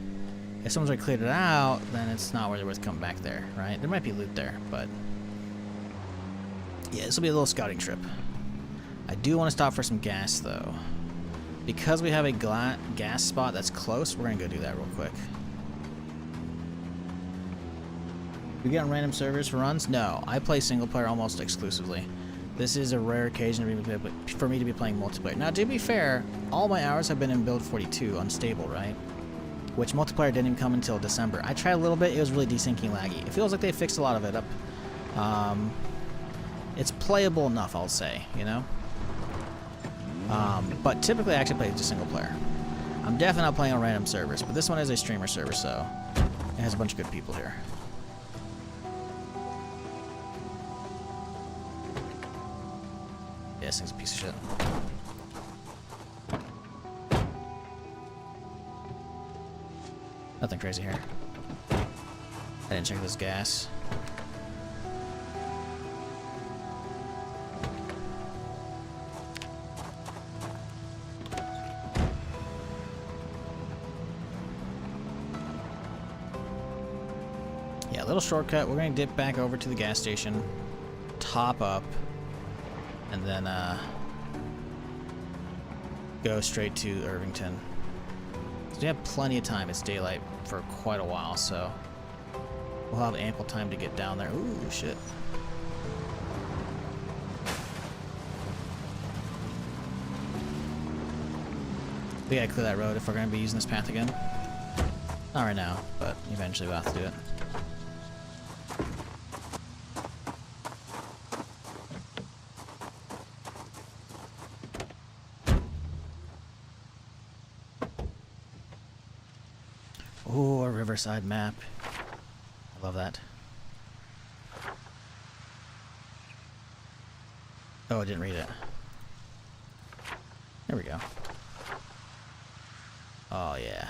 if someone's already cleared it out, then it's not really worth coming back there, right? There might be loot there, but yeah, this will be a little scouting trip. I do want to stop for some gas, though. Because we have a gas spot that's close, we're going to go do that real quick. We get on random servers for runs? No, I play single player almost exclusively. This is a rare occasion for me to be playing multiplayer. Now, to be fair, all my hours have been in build 42, unstable, right? Which multiplayer didn't even come until December. I tried a little bit, it was really desyncing laggy. It feels like they fixed a lot of it up. It's playable enough, I'll say, you know? But typically I actually play just single player. I'm definitely not playing on random servers, but this one is a streamer server, so it has a bunch of good people here. Yeah, this thing's a piece of shit. Nothing crazy here. I didn't check this gas. Yeah, a little shortcut. We're gonna dip back over to the gas station, top up, and then go straight to Irvington. We have plenty of time. It's daylight for quite a while, so we'll have ample time to get down there. Ooh, shit. We gotta clear that road if we're gonna be using this path again. Not right now, but eventually we'll have to do it. Oh, a riverside map. I love that. Oh, I didn't read it. There we go. Oh, yeah.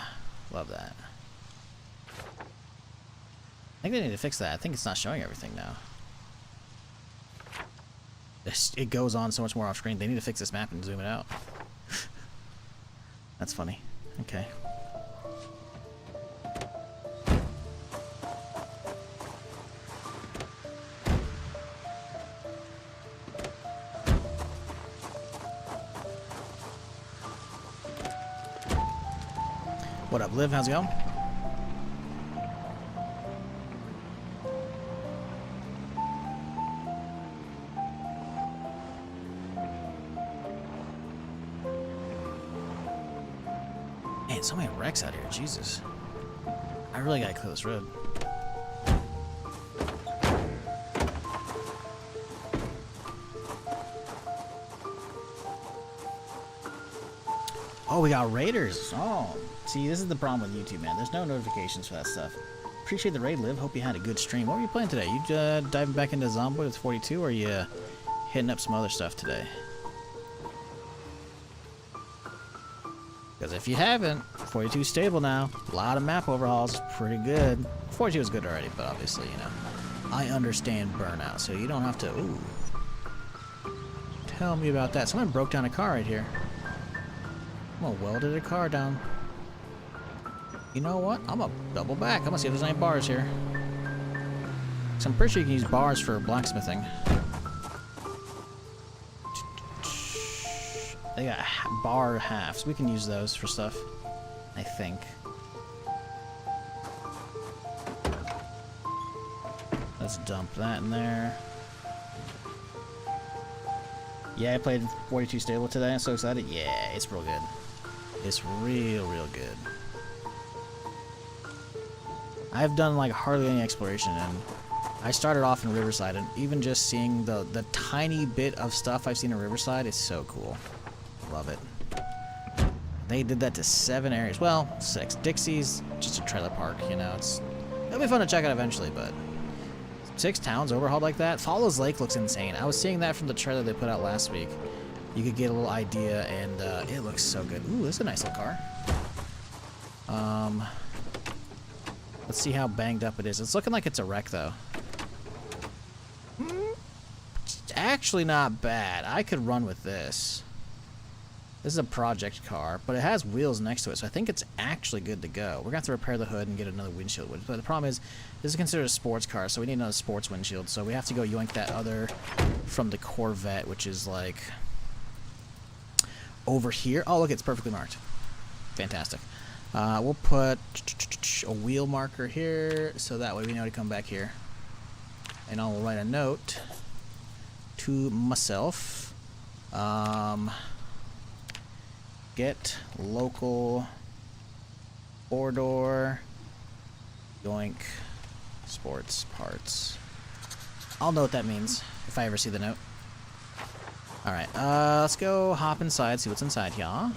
Love that. I think they need to fix that. I think it's not showing everything now. It goes on so much more off screen. They need to fix this map and zoom it out. That's funny. Okay. What up, Liv? How's it going? Man, so many wrecks out here. Jesus. I really gotta clear this road. Oh, we got raiders. Oh, see, this is the problem with YouTube, man. There's no notifications for that stuff. Appreciate the raid, Liv. Hope you had a good stream. What were you playing today? You diving back into Zomboid with 42, or you hitting up some other stuff today. Because if you haven't, 42 stable now. A lot of map overhauls, pretty good. 42 is good already, but obviously, you know, I understand burnout, so you don't have to. Ooh, tell me about that. Someone broke down a car right here. Someone welded a car down. You know what? I'm gonna double back. I'm gonna see if there's any bars here. So I'm pretty sure you can use bars for blacksmithing. They got bar halves. We can use those for stuff, I think. Let's dump that in there. Yeah, I played 42 stable today. I'm so excited. Yeah, it's real good. It's real good. I've done like hardly any exploration, and I started off in Riverside, and even just seeing the tiny bit of stuff I've seen in Riverside is so cool. Love it. They did that to 7 areas. Well, 6. Dixie's just a trailer park, you know. It'll be fun to check out eventually, but 6 towns overhauled like that. Follows Lake looks insane. I was seeing that from the trailer they put out last week. You could get a little idea, and it looks so good. Ooh, this is a nice little car. Let's see how banged up it is. It's looking like it's a wreck, though. It's actually not bad. I could run with this. This is a project car, but it has wheels next to it, so I think it's actually good to go. We're going to have to repair the hood and get another windshield. But the problem is, this is considered a sports car, so we need another sports windshield. So we have to go yoink that other from the Corvette, which is like over here. Oh, look, it's perfectly marked. Fantastic. We'll put a wheel marker here, so that way we know to come back here. And I'll write a note to myself. Get local 4-door yoink sports parts. I'll know what that means if I ever see the note. Alright, let's go hop inside, see what's inside here.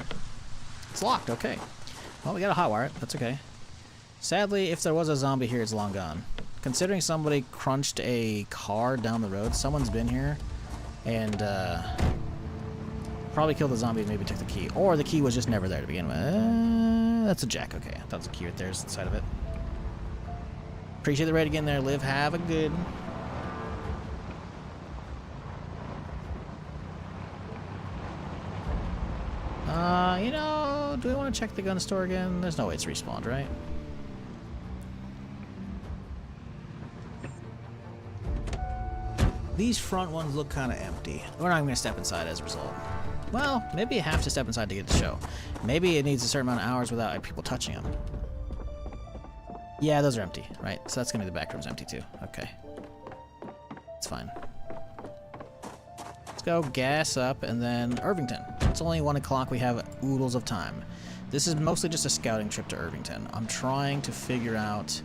It's locked, okay. Well, we got a hot wire, that's okay. Sadly, if there was a zombie here, it's long gone. Considering somebody crunched a car down the road, someone's been here and probably killed the zombie and maybe took the key. Or the key was just never there to begin with. That's a jack, okay. I thought it was a key right there's the side of it. Appreciate the raid again there, Liv. Have a good. You know, do we want to check the gun store again? There's no way it's respawned, right? These front ones look kind of empty. We're not even going to step inside as a result. Well, maybe you have to step inside to get the show. Maybe it needs a certain amount of hours without people touching them. Yeah, those are empty, right? So that's going to be the back room's empty too. Okay. It's fine. Let's go gas up and then Irvington. It's only 1 o'clock. We have oodles of time. This is mostly just a scouting trip to Irvington. I'm trying to figure out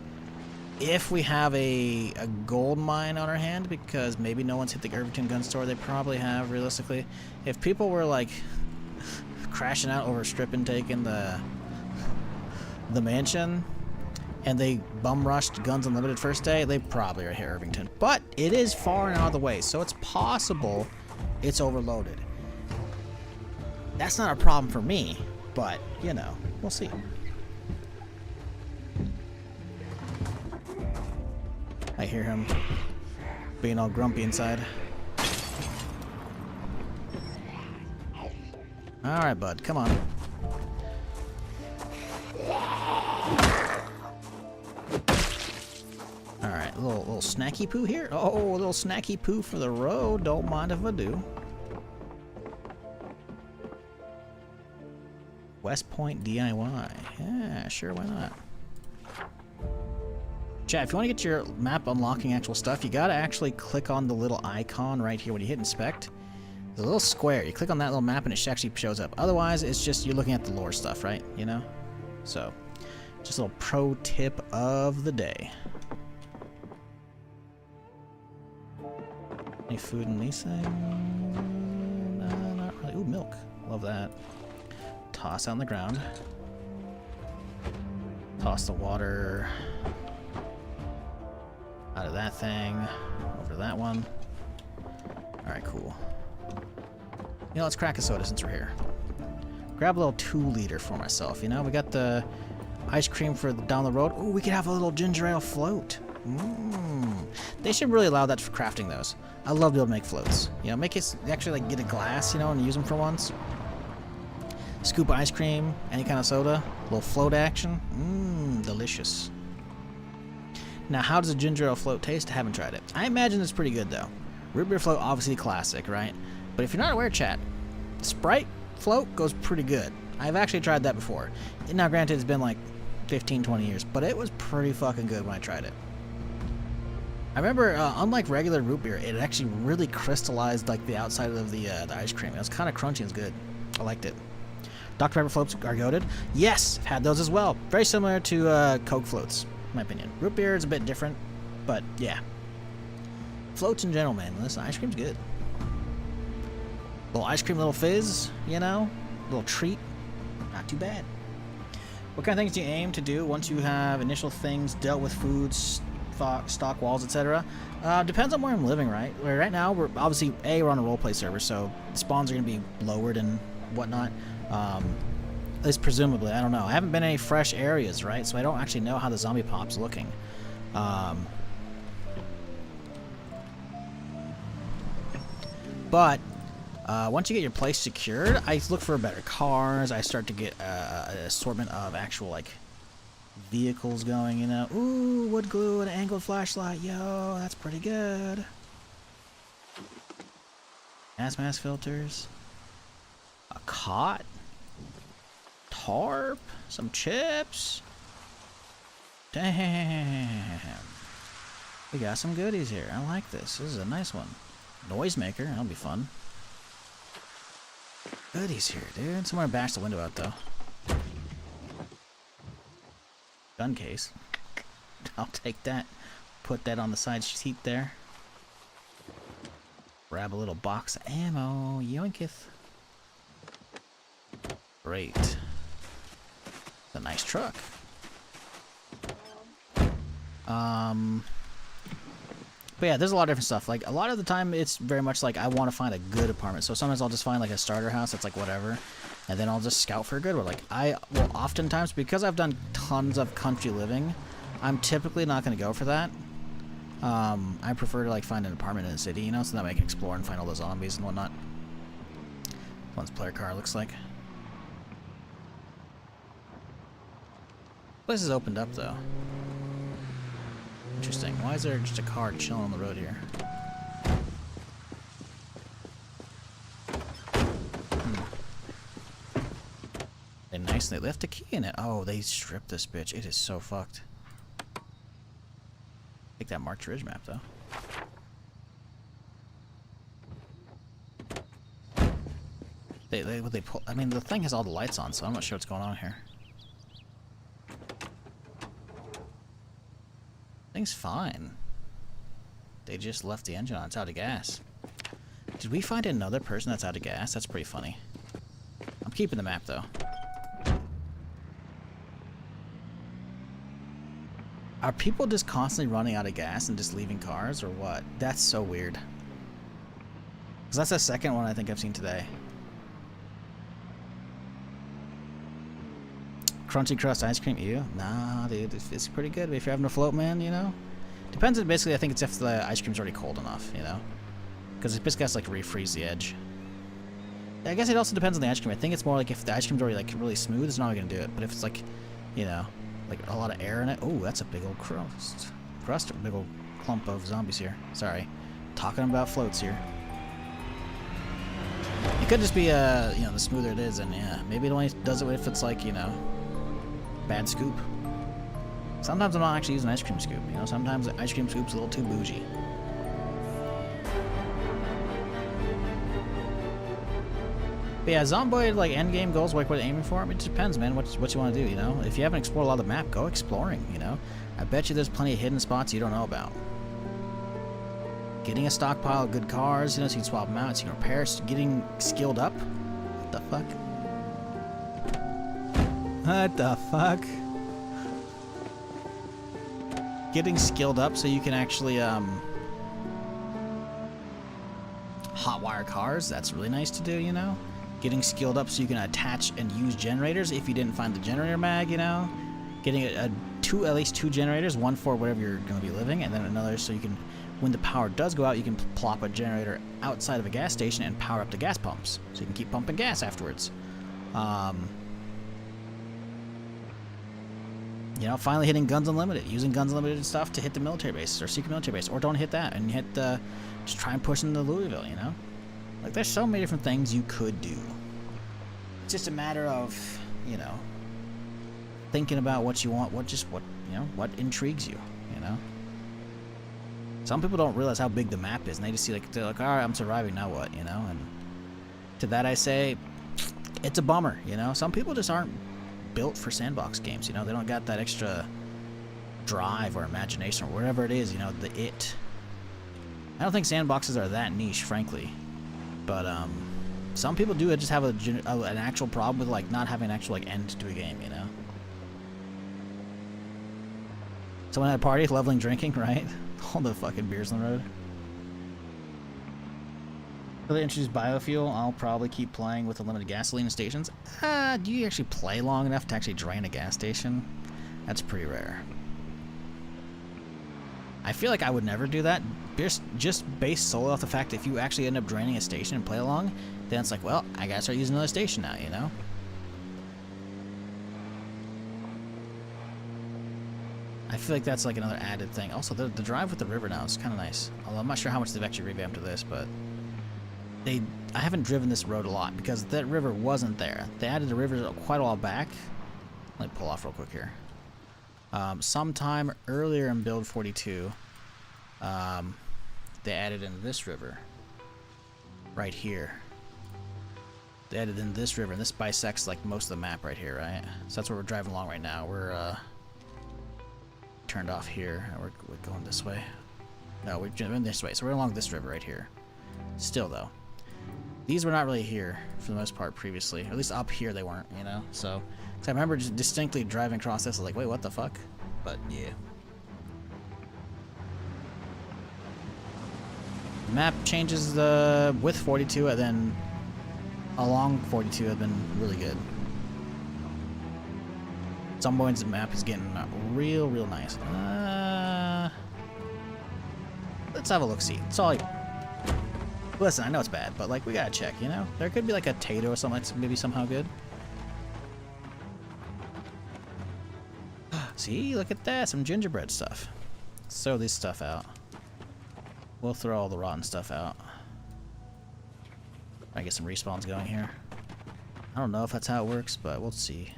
if we have a gold mine on our hand, because maybe no one's hit the Irvington gun store. They probably have, realistically. If people were like crashing out over strip and taking the mansion and they bum rushed Guns Unlimited first day, they probably are hit Irvington. But it is far and out of the way, so it's possible it's overloaded. That's not a problem for me, but you know, we'll see. I hear him being all grumpy inside. Alright, bud, come on. Alright, a little snacky poo here. Oh, a little snacky poo for the road. Don't mind if I do. West Point DIY. Yeah, sure, why not? Chat, if you want to get your map unlocking actual stuff, you gotta actually click on the little icon right here when you hit inspect. There's a little square. You click on that little map and it actually shows up. Otherwise, it's just you're looking at the lore stuff, right? You know? So, just a little pro tip of the day. Any food in these things? No, not really. Ooh, milk. Love that. Toss on the ground. Toss the water out of that thing over to that one. Alright, cool. You know, let's crack a soda since we're here. Grab a little 2-liter for myself, you know? We got the ice cream for down the road. Oh, we could have a little ginger ale float. They should really allow that for crafting those. I love to be able to make floats. You know, make it actually like get a glass, you know, and use them for once. Scoop ice cream, any kind of soda, a little float action. Delicious. Now, how does a ginger ale float taste? I haven't tried it. I imagine it's pretty good though. Root beer float, obviously classic, right? But if you're not aware, chat, Sprite float goes pretty good. I've actually tried that before. Now, granted, it's been like 15, 20 years, but it was pretty fucking good when I tried it. I remember, unlike regular root beer, it actually really crystallized like the outside of the ice cream. It was kind of crunchy and it's good. I liked it. Dr. Pepper floats are goated. Yes, I've had those as well. Very similar to Coke floats, in my opinion. Root beer is a bit different, but yeah. Floats in general, man. Listen, ice cream's good. Little ice cream, little fizz, you know? Little treat. Not too bad. What kind of things do you aim to do once you have initial things dealt with foods, stock walls, etc.? Depends on where I'm living, right? Right now, we're obviously, we're on a roleplay server, so the spawns are going to be lowered and whatnot. At least presumably, I don't know. I haven't been in any fresh areas, right? So I don't actually know how the zombie pop's looking. But once you get your place secured, I look for better cars. I start to get an assortment of actual like vehicles going, you know. Ooh, wood glue and an angled flashlight. Yo, that's pretty good. Gas mask filters. A cot. Tarp. Some chips. Damn. We got some goodies here. I like this. This is a nice one. Noisemaker. That'll be fun. Goodies here, dude. Someone bash the window out, though. Gun case. I'll take that. Put that on the side sheet there. Grab a little box of ammo. Yoinketh. Great. It's a nice truck. But yeah, there's a lot of different stuff. Like, a lot of the time, it's very much like I want to find a good apartment. So sometimes I'll just find like a starter house that's like whatever, and then I'll just scout for a good one. Like, I will oftentimes, because I've done tons of country living, I'm typically not going to go for that. I prefer to like find an apartment in a city, you know, so that way I can explore and find all the zombies and whatnot. One's player car looks like. Place is opened up though. Interesting. Why is there just a car chilling on the road here? They nice. They left a key in it. Oh, they stripped this bitch. It is so fucked. Take that March Ridge map though. They pull. I mean, the thing has all the lights on, so I'm not sure what's going on here. Thing's fine. They just left the engine on. It's out of gas. Did we find another person that's out of gas? That's pretty funny. I'm keeping the map though. Are people just constantly running out of gas and just leaving cars or what? That's so weird. Because that's the second one I think I've seen today. Crunchy crust ice cream, ew. Nah, dude, it's pretty good if you're having a float, man, you know? Depends on, basically, I think it's if the ice cream's already cold enough, you know? Because it basically has to, like, refreeze the edge. I guess it also depends on the ice cream. I think it's more like if the ice cream's already, like, really smooth, it's not going to do it. But if it's, like, you know, like, a lot of air in it. Oh, that's a big old crust. A big old clump of zombies here. Sorry. Talking about floats here. It could just be, you know, the smoother it is, and, yeah, maybe it only does it if it's, like, you know, bad scoop. Sometimes I'm not actually using ice cream scoop, you know, sometimes the ice cream scoop's a little too bougie. But yeah, Zomboid, like, endgame goals, like what you're aiming for, I mean, it depends, man, what you want to do, you know? If you haven't explored a lot of the map, go exploring, you know? I bet you there's plenty of hidden spots you don't know about. Getting a stockpile of good cars, you know, so you can swap them out, so you can repair, getting skilled up. What the fuck? What the fuck? Getting skilled up so you can actually, hot wire cars. That's really nice to do, you know. Getting skilled up so you can attach and use generators if you didn't find the generator mag, you know. Getting at least two generators, one for whatever you're going to be living, and then another so you can, when the power does go out, you can plop a generator outside of a gas station and power up the gas pumps, so you can keep pumping gas afterwards. You know, finally hitting Guns Unlimited, using Guns Unlimited stuff to hit the military base or secret military base, or don't hit that and hit just try and push into Louisville, you know. Like, there's so many different things you could do. It's just a matter of, you know, thinking about what you want, what intrigues you, you know. Some people don't realize how big the map is, and they just see, like, they're like, all right, I'm surviving, now what, you know. And to that I say, it's a bummer, you know. Some people just aren't built for sandbox games, you know. They don't got that extra drive or imagination or whatever it is, you know, I don't think sandboxes are that niche, frankly. But some people do just have an actual problem with, like, not having an actual, like, end to a game, you know. Someone at a party, leveling drinking, right? All the fucking beers on the road. Will they introduce biofuel? I'll probably keep playing with unlimited gasoline stations. Do you actually play long enough to actually drain a gas station? That's pretty rare. I feel like I would never do that, just based solely off the fact that if you actually end up draining a station and play along, then it's like, well, I gotta start using another station now, you know? I feel like that's like another added thing. Also, the drive with the river now is kind of nice. Although I'm not sure how much they've actually revamped to this, but I haven't driven this road a lot because that river wasn't there. They added the river quite a while back. Let me pull off real quick here. Sometime earlier in build 42, they added in this river right here. They added in this river, and this bisects like most of the map right here, right? So that's where we're driving along right now. We're turned off here, and we're going this way. No, we're going this way, so we're along this river right here. Still, though, these were not really here for the most part previously. Or at least up here they weren't, you know? So I remember just distinctly driving across this, I was like, wait, what the fuck? But, yeah. The map changes with 42, and then along 42 have been really good. Zomboid's map is getting real nice. Let's have a look-see. It's all like... Listen, I know it's bad, but, like, we gotta check, you know? There could be, like, a Tato or something that's maybe somehow good. See? Look at that. Some gingerbread stuff. Let's throw this stuff out. We'll throw all the rotten stuff out. I get some respawns going here. I don't know if that's how it works, but we'll see.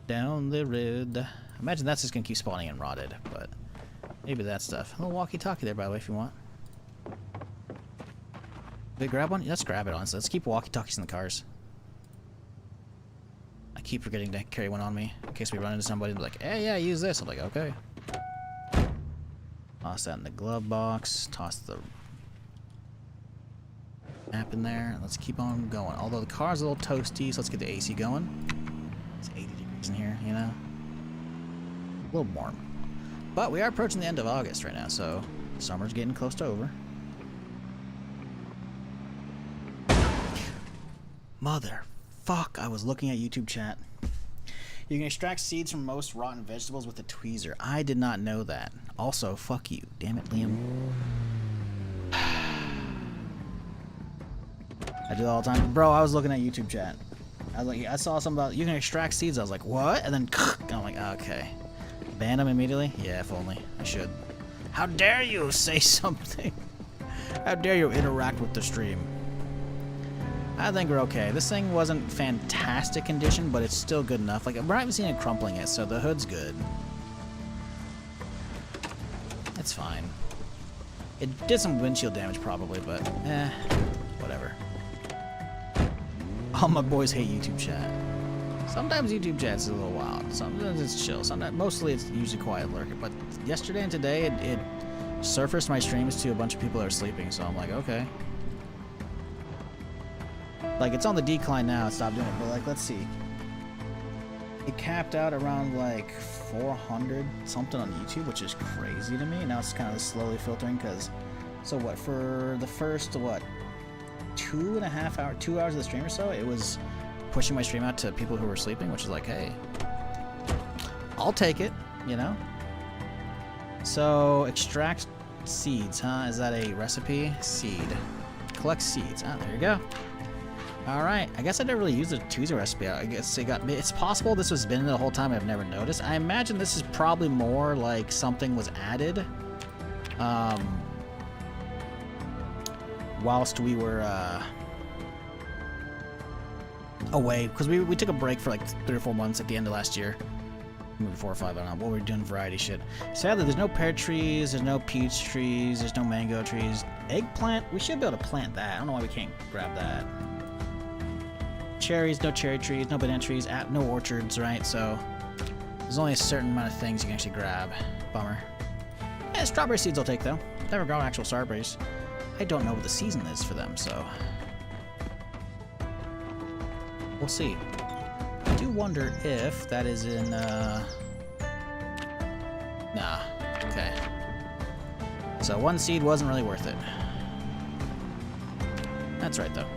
Down the road. Imagine that's just gonna keep spawning in rotted, but maybe that stuff. A little walkie-talkie there, by the way, if you want. Did they grab one? Let's grab it, honestly. Let's keep walkie-talkies in the cars. I keep forgetting to carry one on me in case we run into somebody and be like, hey, yeah, use this. I'm like, okay. Toss that in the glove box. Toss the map in there. Let's keep on going. Although the car's a little toasty, so let's get the AC going. It's 80 degrees in here, you know? A little warm. But we are approaching the end of August right now, so summer's getting close to over. Motherfuck, I was looking at YouTube chat. You can extract seeds from most rotten vegetables with a tweezer. I did not know that. Also, fuck you. Damn it, Liam. I do that all the time. Bro, I was looking at YouTube chat. I saw something about you can extract seeds. I was like, what? And then I'm like, okay. Ban them immediately? Yeah, if only. I should. How dare you say something? How dare you interact with the stream? I think we're okay. This thing wasn't fantastic condition, but it's still good enough. Like, we're not even seeing it crumpling it, so the hood's good. It's fine. It did some windshield damage probably, but whatever. All my boys hate YouTube chat. Sometimes YouTube chat's a little wild. Sometimes it's chill. Sometimes, mostly it's usually quiet lurker. But yesterday and today, it surfaced my streams to a bunch of people that are sleeping, so I'm like, okay. Like, it's on the decline now, it stopped doing it, but, like, let's see. It capped out around, like, 400 something on YouTube, which is crazy to me. Now it's kind of slowly filtering, because, so what, for the first, what, 2 hours of the stream or so, it was pushing my stream out to people who were sleeping, which is like, hey, I'll take it, you know? So, extract seeds, huh? Is that a recipe? Seed. Collect seeds. Ah, there you go. Alright, I guess I never really used the Tuesday recipe. I guess it's possible this was been in the whole time I've never noticed. I imagine this is probably more like something was added whilst we were away, because we took a break for like 3 or 4 months at the end of last year. Maybe 4 or 5, I don't know. What we were doing variety shit. Sadly, there's no pear trees, there's no peach trees, there's no mango trees. Eggplant, we should be able to plant that. I don't know why we can't grab that. Cherries, no cherry trees, no banana trees, no orchards, right? So there's only a certain amount of things you can actually grab. Bummer. Yeah, strawberry seeds I'll take though. Never grown actual strawberries. I don't know what the season is for them, so we'll see. I do wonder if that is in nah. Okay. So 1 seed wasn't really worth it. That's right though.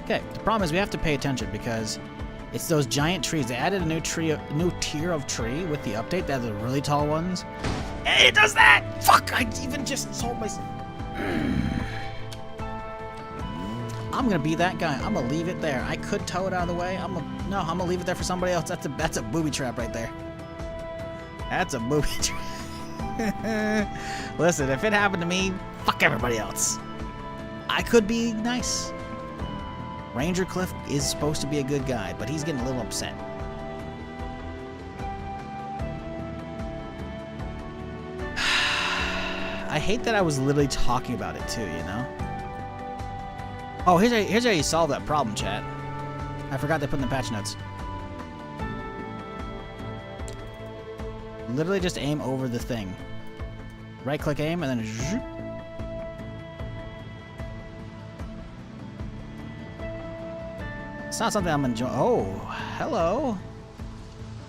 Okay, the problem is we have to pay attention because it's those giant trees. They added a new tier of tree with the update. They have the really tall ones. And it does that! Fuck! I even just sold myself. I'm gonna be that guy. I'm gonna leave it there. I could tow it out of the way. I'm gonna leave it there for somebody else. That's a booby trap right there. That's a booby trap. Listen, if it happened to me, fuck everybody else. I could be nice. Ranger Cliff is supposed to be a good guy, but he's getting a little upset. I hate that I was literally talking about it too, you know? Oh, here's how you solve that problem, chat. I forgot to put in the patch notes. Literally just aim over the thing. Right click aim and then zoop. It's not something I'm enjoying. Oh, hello.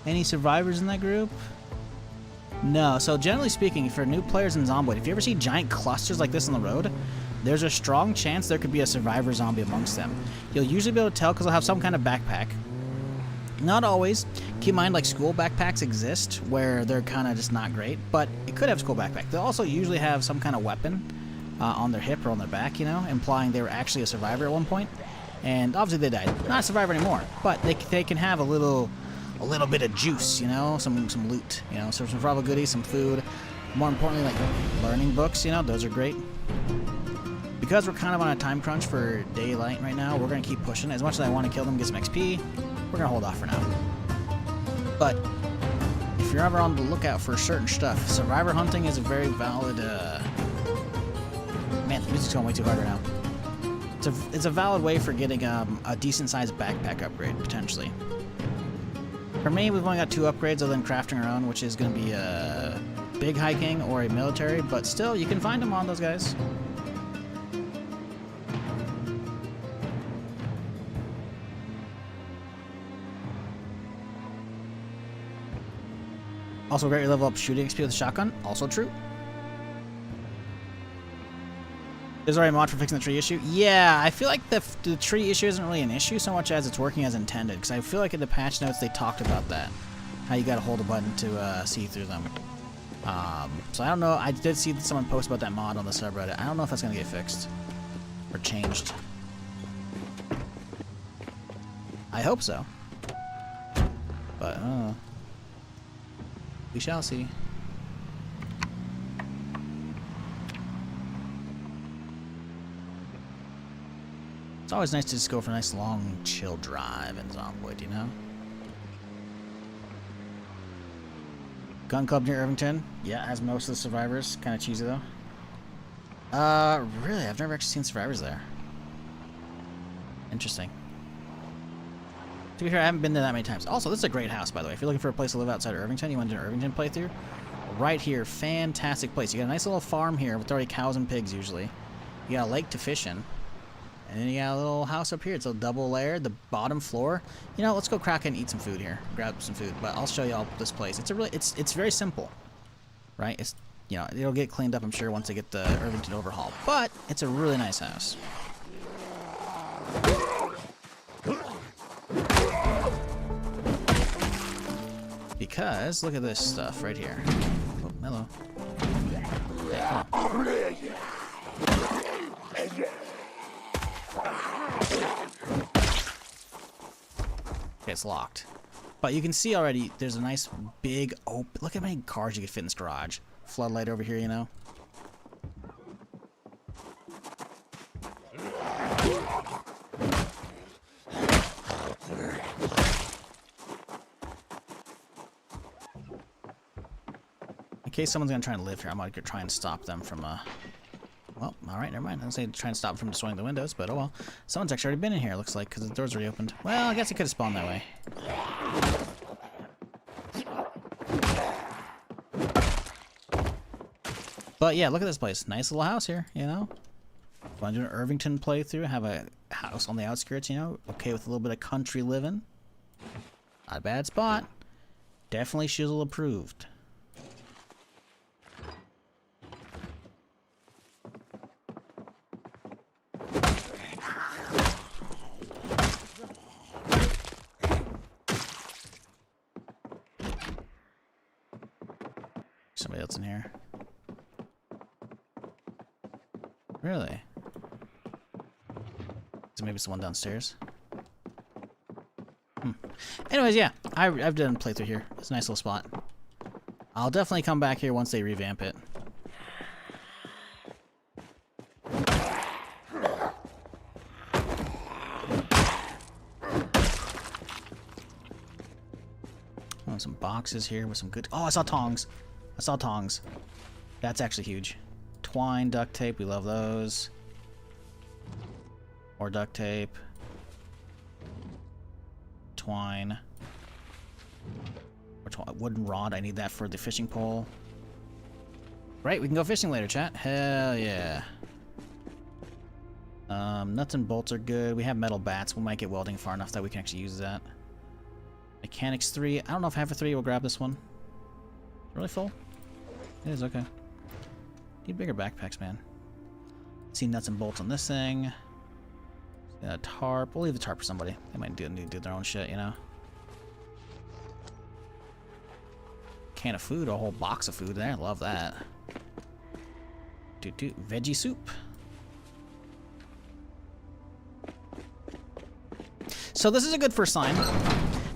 Any survivors in that group? No. So generally speaking, for new players in Zomboid, if you ever see giant clusters like this on the road, there's a strong chance there could be a survivor zombie amongst them. You'll usually be able to tell because they'll have some kind of backpack. Not always. Keep in mind, like, school backpacks exist where they're kind of just not great, but it could have school backpack. They'll also usually have some kind of weapon on their hip or on their back, you know, implying they were actually a survivor at one point. And obviously they died. Not a survivor anymore, but they can have a little bit of juice, you know, some loot, you know, some survival goodies, some food. More importantly, like learning books, you know, those are great. Because we're kind of on a time crunch for daylight right now, we're going to keep pushing. As much as I want to kill them, get some XP, we're going to hold off for now. But if you're ever on the lookout for certain stuff, survivor hunting is a very valid, man, the music's going way too hard right now. It's a valid way for getting a decent-sized backpack upgrade, potentially. For me, we've only got 2 upgrades other than crafting our own, which is going to be a big hiking or a military, but still, you can find them on those guys. Also, great level up shooting XP with a shotgun. Also true. There's already a mod for fixing the tree issue. Yeah, I feel like the tree issue isn't really an issue so much as it's working as intended. Because I feel like in the patch notes they talked about that. How you gotta hold a button to see through them. So I don't know. I did see someone post about that mod on the subreddit. I don't know if that's gonna get fixed. Or changed. I hope so. But, we shall see. It's always nice to just go for a nice long chill drive in Zomboid, you know? Gun club near Irvington? Yeah, as most of the survivors. Kind of cheesy though. Really? I've never actually seen survivors there. Interesting. To be fair, I haven't been there that many times. Also, this is a great house, by the way. If you're looking for a place to live outside of Irvington, you want to do an Irvington playthrough, right here, fantastic place. You got a nice little farm here with already cows and pigs, usually. You got a lake to fish in. And then you got a little house up here. It's a double layered, the bottom floor. You know, let's go crack and eat some food here. Grab some food. But I'll show you all this place. It's very simple. Right? you know, it'll get cleaned up, I'm sure, once they get the Irvington overhaul. But it's a really nice house. Because look at this stuff right here. Oh, hello. Hey, come on. Okay, it's locked. But you can see already there's a nice big open. Look at how many cars you could fit in this garage. Floodlight over here, you know. In case someone's gonna try and live here, I'm gonna try and stop them from well, alright, never mind. I was saying try and stop them from destroying the windows, but oh well. Someone's actually already been in here, it looks like, because the door's already opened. Well, I guess he could have spawned that way. But yeah, look at this place. Nice little house here, you know? Want to do an Irvington playthrough? Have a house on the outskirts, you know? Okay with a little bit of country living. Not a bad spot. Definitely Shizzle approved. Somebody else in here. Really? So maybe it's the one downstairs. Anyways, yeah, I've done a playthrough here. It's a nice little spot. I'll definitely come back here once they revamp it. Oh, some boxes here with some good. Oh, I saw tongs. I saw tongs. That's actually huge. Twine, duct tape, we love those. More duct tape. Twine. Wooden rod, I need that for the fishing pole. Right, we can go fishing later, chat. Hell yeah. Nuts and bolts are good. We have metal bats. We might get welding far enough that we can actually use that. Mechanics 3. I don't know if I have a 3. We'll grab this one. Really full? It is, okay. Need bigger backpacks, man. See nuts and bolts on this thing. A tarp. We'll leave the tarp for somebody. They might need to do their own shit, you know. Can of food, a whole box of food there. Love that. Veggie soup. So this is a good first sign.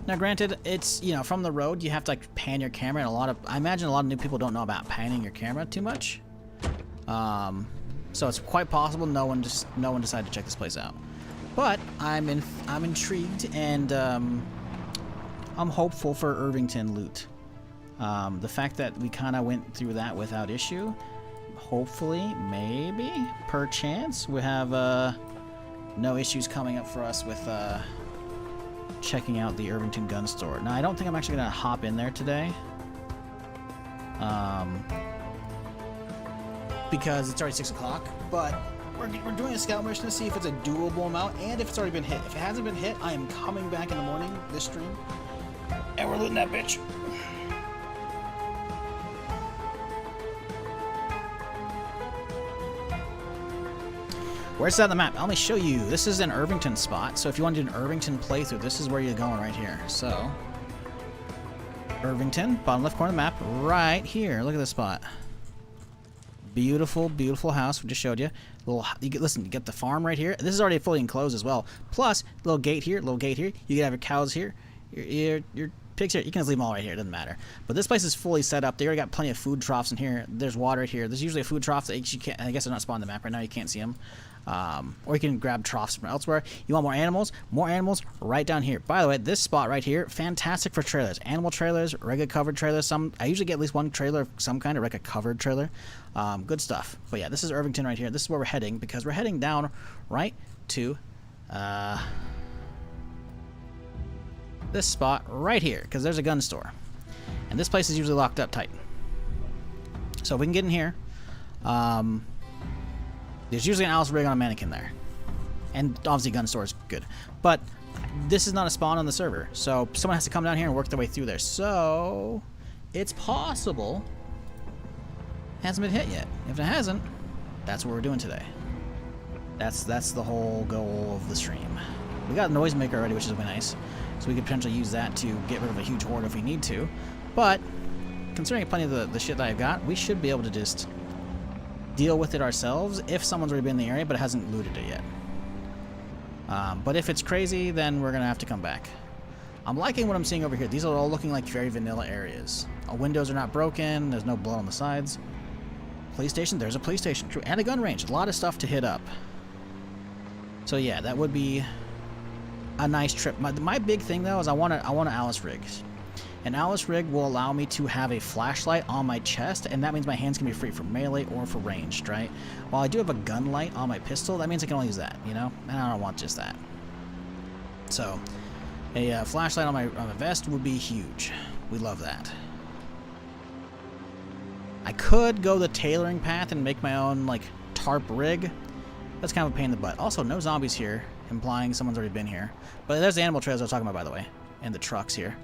Now, granted, it's, you know, from the road, you have to like pan your camera, and I imagine a lot of new people don't know about panning your camera too much. So it's quite possible no one decided to check this place out. But I'm intrigued, and I'm hopeful for Irvington loot. The fact that we kind of went through that without issue, hopefully, maybe, perchance, we have no issues coming up for us with checking out the Irvington gun store. Now, I don't think I'm actually gonna hop in there today, because it's already 6 o'clock. But we're doing a scout mission to see if it's a doable amount, and if it's already been hit. If it hasn't been hit, I am coming back in the morning, this stream, and we're looting that bitch. Where's that on the map? Let me show you. This is an Irvington spot, so if you want to do an Irvington playthrough, this is where you're going right here. So, Irvington, bottom left corner of the map, right here. Look at this spot. Beautiful, beautiful house. We just showed you. Listen, you get the farm right here. This is already fully enclosed as well. Plus, little gate here, little gate here. You can have your cows here, your pigs here. You can just leave them all right here. It doesn't matter. But this place is fully set up. They already got plenty of food troughs in here. There's water right here. There's usually a food trough that you can't. I guess they're not spawned on the map right now. You can't see them. Or you can grab troughs from elsewhere. You want more animals? More animals right down here. By the way, this spot right here, fantastic for trailers. Animal trailers, Rega covered trailers. I usually get at least one trailer of some kind, a Rega covered trailer. Good stuff. But yeah, this is Irvington right here. This is where we're heading, because we're heading down right to this spot right here, because there's a gun store. And this place is usually locked up tight. So if we can get in here, there's usually an Alice rig on a mannequin there. And obviously gun store is good. But this is not a spawn on the server. So someone has to come down here and work their way through there. So it's possible. hasn't been hit yet. If it hasn't, that's what we're doing today. That's the whole goal of the stream. We got a noisemaker already, which is really nice. So we could potentially use that to get rid of a huge horde if we need to. But, considering plenty of the shit that I've got, we should be able to just deal with it ourselves if someone's already been in the area but hasn't looted it yet. But if it's crazy, then we're going to have to come back. I'm liking what I'm seeing over here. These are all looking like very vanilla areas. Our windows are not broken. There's no blood on the sides. Police station. There's a police station. True. And a gun range. A lot of stuff to hit up. So yeah, that would be a nice trip. My big thing though is I want an Alice rig. An Alice rig will allow me to have a flashlight on my chest, and that means my hands can be free for melee or for ranged, right? While I do have a gun light on my pistol, that means I can only use that, you know? And I don't want just that. So, a flashlight on my vest would be huge. We love that. I could go the tailoring path and make my own, like, tarp rig. That's kind of a pain in the butt. Also, no zombies here, implying someone's already been here. But there's the animal trails I was talking about, by the way, and the trucks here.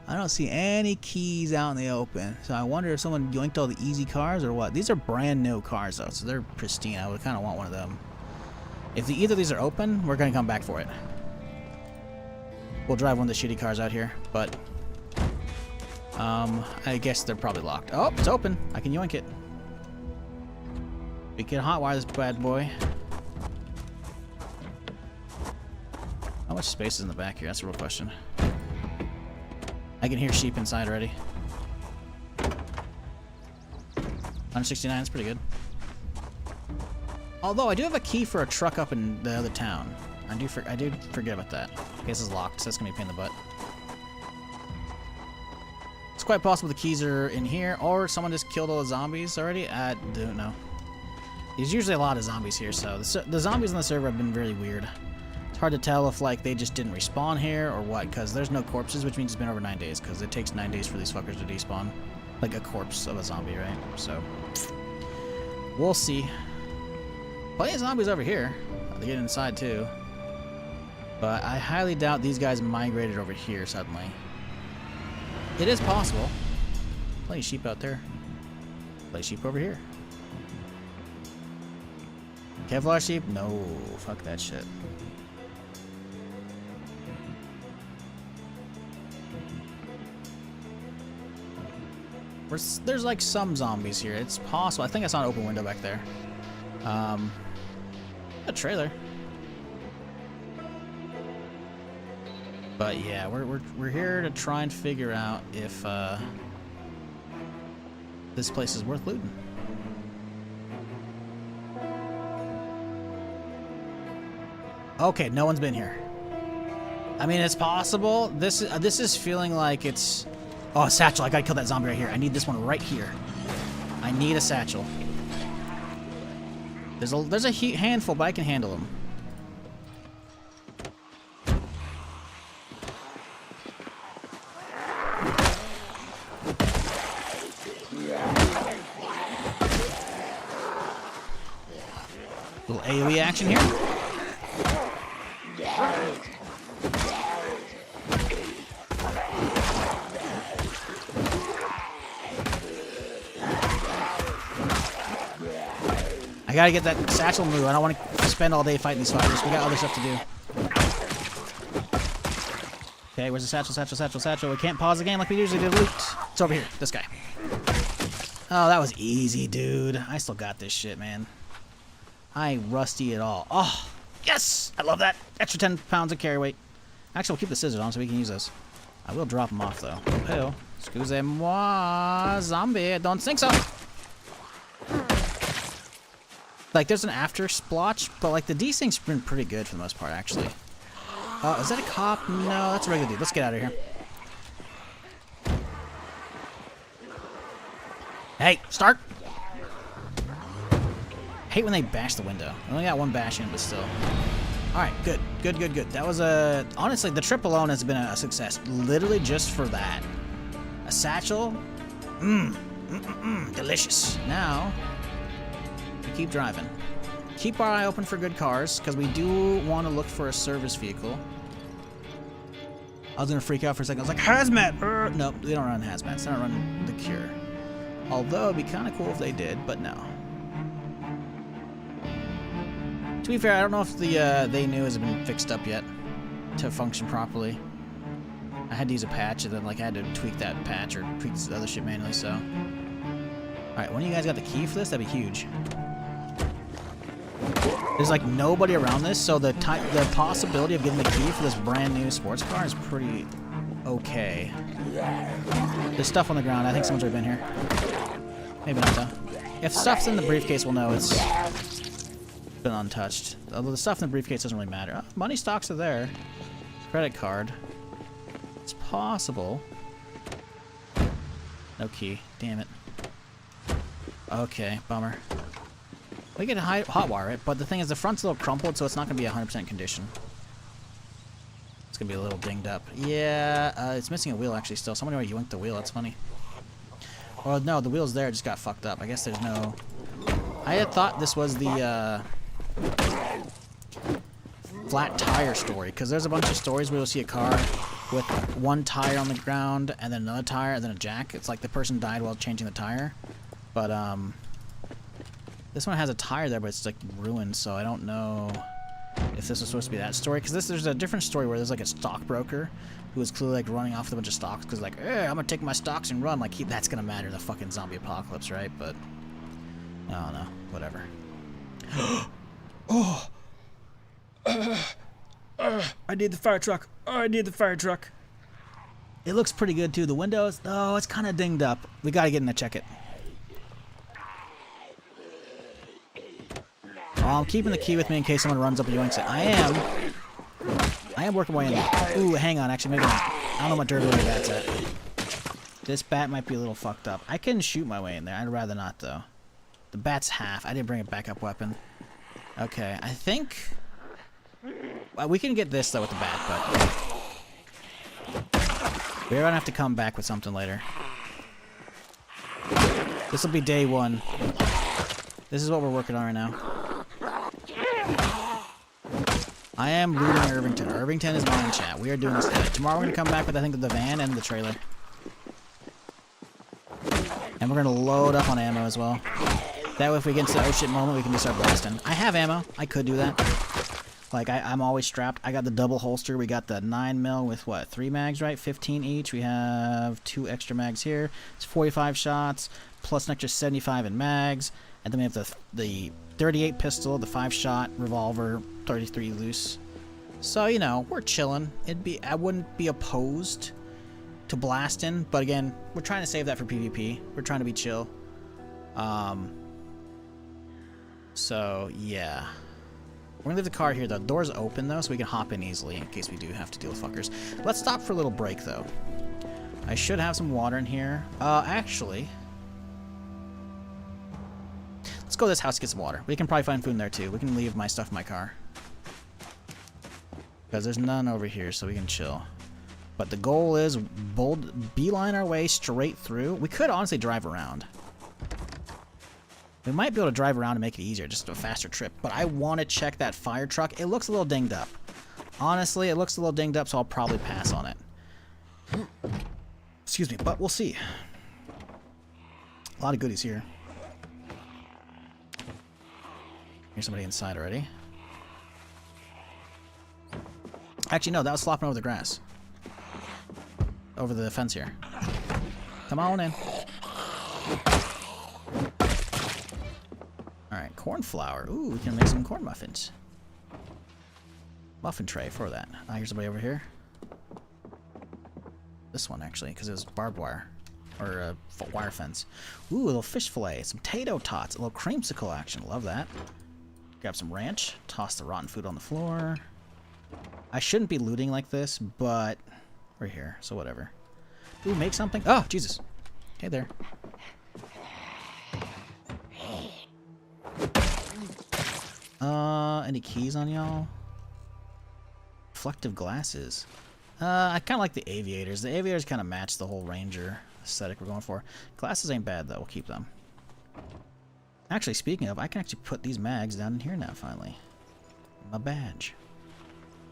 I don't see any keys out in the open, so I wonder if someone yoinked all the easy cars or what. These are brand new cars, though, so they're pristine. I would kind of want one of them. If either of these are open, we're going to come back for it. We'll drive one of the shitty cars out here, but I guess they're probably locked. Oh, it's open. I can yoink it. We can hotwire this bad boy. How much space is in the back here? That's a real question. I can hear sheep inside already. 169, that's pretty good. Although I do have a key for a truck up in the other town. I do forget about that. Okay, this is locked, so that's gonna be a pain in the butt. It's quite possible the keys are in here, or someone just killed all the zombies already. I don't know. There's usually a lot of zombies here, so the zombies on the server have been really weird. It's hard to tell if like they just didn't respawn here or what, because there's no corpses, which means it's been over 9 days, because it takes 9 days for these fuckers to despawn. Like a corpse of a zombie, right? So, we'll see. Plenty of zombies over here. They get inside too. But I highly doubt these guys migrated over here suddenly. It is possible. Plenty of sheep out there. Plenty of sheep over here. Kevlar sheep? No. Fuck that shit. There's like some zombies here. It's possible. I think I saw an open window back there. A trailer. But yeah, we're here to try and figure out if this place is worth looting. Okay, no one's been here. I mean, it's possible. This is feeling like it's. Oh, a satchel. I gotta kill that zombie right here. I need this one right here. I need a satchel. There's a handful, but I can handle them. Little AoE action here. I gotta get that satchel move. I don't want to spend all day fighting these fighters. We got other stuff to do. Okay, where's the satchel, satchel, satchel, satchel? We can't pause the game like we usually do. Loot. It's over here. This guy. Oh, that was easy, dude. I still got this shit, man. I ain't rusty at all. Oh, yes! I love that. Extra 10 pounds of carry weight. Actually, we'll keep the scissors on so we can use those. I will drop them off, though. Oh, excusez-moi, zombie. I don't think so. Like, there's an after splotch, but, like, the desyncs been pretty good for the most part, actually. Is that a cop? No, that's a regular dude. Let's get out of here. Hey, start! I hate when they bash the window. I only got one bash in, but still. Alright, good. Good, good, good. That was a... Honestly, the trip alone has been a success. Literally just for that. A satchel? Delicious. Now... keep driving. Keep our eye open for good cars, because we do want to look for a service vehicle. I was going to freak out for a second. I was like, hazmat! Nope, they don't run hazmats. They don't run the Cure. Although it'd be kind of cool if they did, but no. To be fair, I don't know if the they knew has been fixed up yet to function properly. I had to use a patch, and then like I had to tweak that patch or tweak this other shit manually. So, all right, when you guys got the key for this, that'd be huge. There's like nobody around this, so the possibility of getting the key for this brand new sports car is pretty okay. There's stuff on the ground. I think someone's already been here. Maybe not though. If stuff's in the briefcase, we'll know it's been untouched. Although the stuff in the briefcase doesn't really matter. Oh, money stocks are there. Credit card. It's possible. No key. Damn it. Okay, bummer. We can hot wire it, but the thing is the front's a little crumpled, so it's not going to be 100% condition. It's going to be a little dinged up. Yeah, it's missing a wheel actually still. Somebody already yoinked the wheel. That's funny. Well, no, the wheel's there. It just got fucked up. I guess there's no... I had thought this was the flat tire story, because there's a bunch of stories where you'll see a car with one tire on the ground and then another tire and then a jack. It's like the person died while changing the tire. But this one has a tire there, but it's like ruined, so I don't know if this was supposed to be that story. Because there's a different story where there's like a stockbroker who was clearly like running off with a bunch of stocks because like, I'm gonna take my stocks and run. Like that's gonna matter in the fucking zombie apocalypse, right? But I don't know. Whatever. Oh. I need the fire truck. Oh, I need the fire truck. It looks pretty good too. The windows, oh, it's kind of dinged up. We gotta get in and check it. Oh, I'm keeping the key with me in case someone runs up and yoinks it. I am working my way in there. Ooh, hang on. Actually, maybe not. I don't know what durability that's at. This bat might be a little fucked up. I can shoot my way in there. I'd rather not, though. The bat's half. I didn't bring a backup weapon. Okay, I think... we can get this, though, with the bat, but... we're gonna have to come back with something later. This will be day one. This is what we're working on right now. I am looting Irvington. Irvington is mine, chat. We are doing this today. Tomorrow we're going to come back with, I think, the van and the trailer. And we're going to load up on ammo as well. That way if we get into the oh shit moment, we can just start blasting. I have ammo. I could do that. Like, I'm always strapped. I got the double holster. We got the 9mm with, what, 3 mags, right? 15 each. We have 2 extra mags here. It's 45 shots, plus an extra 75 in mags. And then we have the 38 pistol, the 5-shot revolver, 33 loose. So, you know, we're chilling. I wouldn't be opposed to blasting, but again, we're trying to save that for PvP. We're trying to be chill. So, yeah. We're gonna leave the car here. The door's open, though, so we can hop in easily in case we do have to deal with fuckers. Let's stop for a little break, though. I should have some water in here. Actually... let's go to this house to get some water. We can probably find food in there, too. We can leave my stuff in my car. Because there's none over here, so we can chill. But the goal is beeline our way straight through. We could honestly drive around. We might be able to drive around and make it easier, just a faster trip. But I want to check that fire truck. It looks a little dinged up. Honestly, it looks a little dinged up, so I'll probably pass on it. Excuse me, but we'll see. A lot of goodies here. Here's somebody inside already. Actually, no, that was flopping over the grass. Over the fence here. Come on in. Alright, corn flour. Ooh, we can make some corn muffins. Muffin tray for that. Here's somebody over here. This one, actually, because it was barbed wire. Or a wire fence. Ooh, a little fish fillet. Some potato tots. A little creamsicle action. Love that. Grab some ranch. Toss the rotten food on the floor. I shouldn't be looting like this, but we're here, so whatever. Ooh, make something. Oh, Jesus. Hey there. Any keys on y'all? Reflective glasses. I kind of like the aviators. The aviators kind of match the whole Ranger aesthetic we're going for. Glasses ain't bad, though. We'll keep them. Actually, speaking of, I can actually put these mags down in here now, finally. My badge.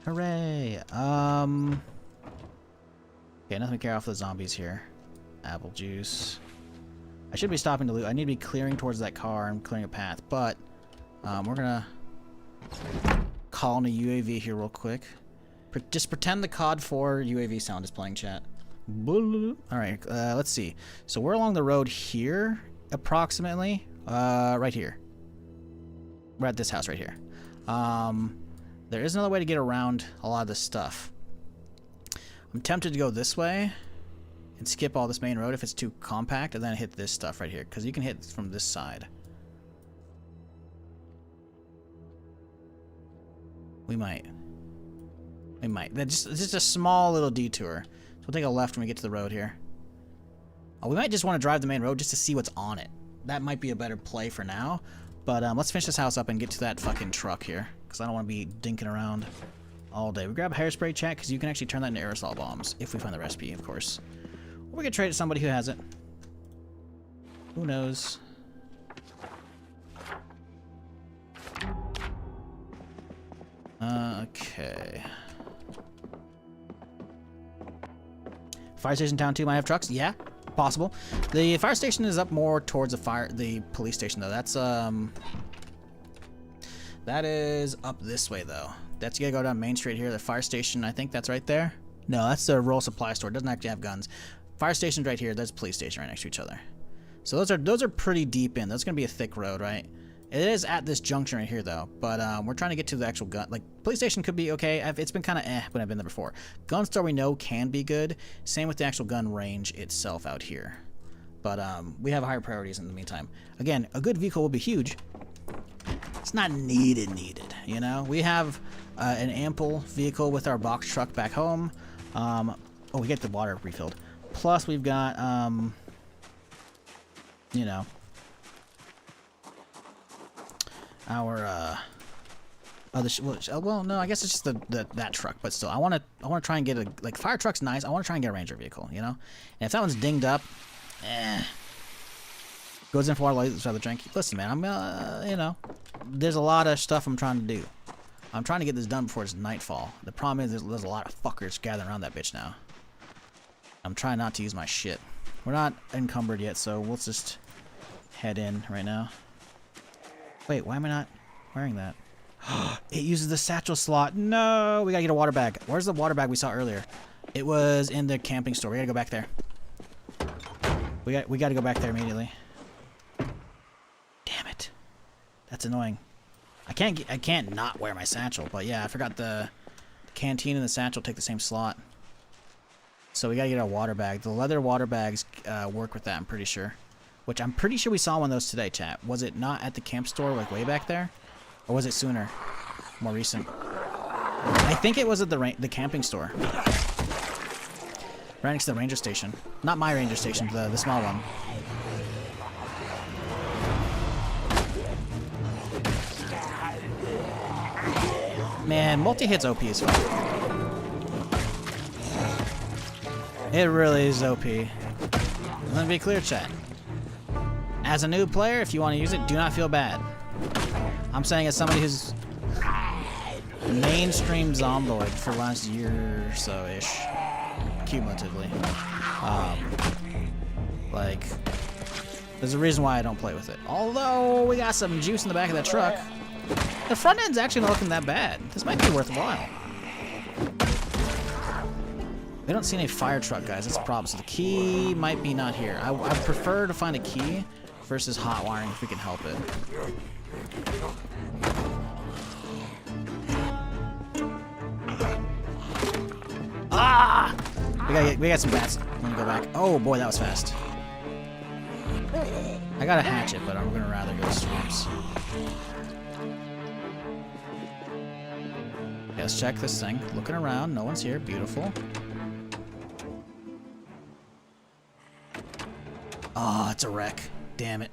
Hooray! Okay, nothing to care off the zombies here. Apple juice. I should be stopping to loot. I need to be clearing towards that car and clearing a path, but we're gonna call in a UAV here real quick. Just pretend the COD 4 UAV sound is playing, chat. Alright, let's see. So we're along the road here, approximately. Right here. We're at this house right here. There is another way to get around a lot of this stuff. I'm tempted to go this way and skip all this main road if it's too compact, and then hit this stuff right here, because you can hit from this side. We might. That's just a small little detour. So we'll take a left when we get to the road here. Oh, we might just want to drive the main road just to see what's on it. That might be a better play for now. But let's finish this house up and get to that fucking truck here, because I don't want to be dinking around all day. We grab hairspray, chat, because you can actually turn that into aerosol bombs if we find the recipe, of course. Or we could trade it to somebody who has it. Who knows? Okay. Fire station town 2 might have trucks. Yeah, possible. The fire station is up more towards the police station though. That is up this way though. That's you gotta go down Main Street here. The fire station, I think that's right there. No, that's the rural supply store. It doesn't actually have guns. Fire station's right here. There's a police station right next to each other. So those are pretty deep in. That's gonna be a thick road, right? It is at this junction right here though, but we're trying to get to the actual gun. Like, police station could be okay. It's been kind of when I've been there before. Gun store we know can be good. Same with the actual gun range itself out here. But we have higher priorities in the meantime. Again, a good vehicle will be huge. It's not needed, you know? We have an ample vehicle with our box truck back home. Oh, we get the water refilled. Plus we've got, you know, our well, no, I guess it's just that truck, but still, I want to try and get like fire truck's nice. I want to try and get a Ranger vehicle, you know. And if that one's dinged up, goes in for water, let's rather drink. Listen, man, I'm you know, there's a lot of stuff I'm trying to do. I'm trying to get this done before it's nightfall. The problem is there's a lot of fuckers gathering around that bitch now. I'm trying not to use my shit. We're not encumbered yet, so we'll just head in right now. Wait, why am I not wearing that? It uses the satchel slot. No, we gotta get a water bag. Where's the water bag we saw earlier? It was in the camping store. We gotta go back there. We gotta go back there immediately. Damn it, that's annoying. I can't not wear my satchel, but yeah, I forgot the canteen and the satchel take the same slot. So we gotta get a water bag. The leather water bags work with that, I'm pretty sure. Which I'm pretty sure we saw one of those today, chat. Was it not at the camp store, like way back there? Or was it sooner? More recent? I think it was at the camping store. Right next to the ranger station. Not my ranger station, the small one. Man, multi-hit's OP as fuck. It really is OP. Let me be clear, chat. As a new player, if you want to use it, do not feel bad. I'm saying as somebody who's mainstream Zomboid for the last year or so-ish, cumulatively. Like, there's a reason why I don't play with it. Although, we got some juice in the back of that truck. The front end's actually not looking that bad. This might be worthwhile. We don't see any fire truck, guys. That's a problem. So the key might be not here. I prefer to find a key versus hot wiring if we can help it. Ah! We got some bats. I'm gonna go back. Oh boy, that was fast. I got a hatchet, but I'm gonna rather go to swamps. Okay, let's check this thing. Looking around, no one's here. Beautiful. Oh, it's a wreck. Damn it.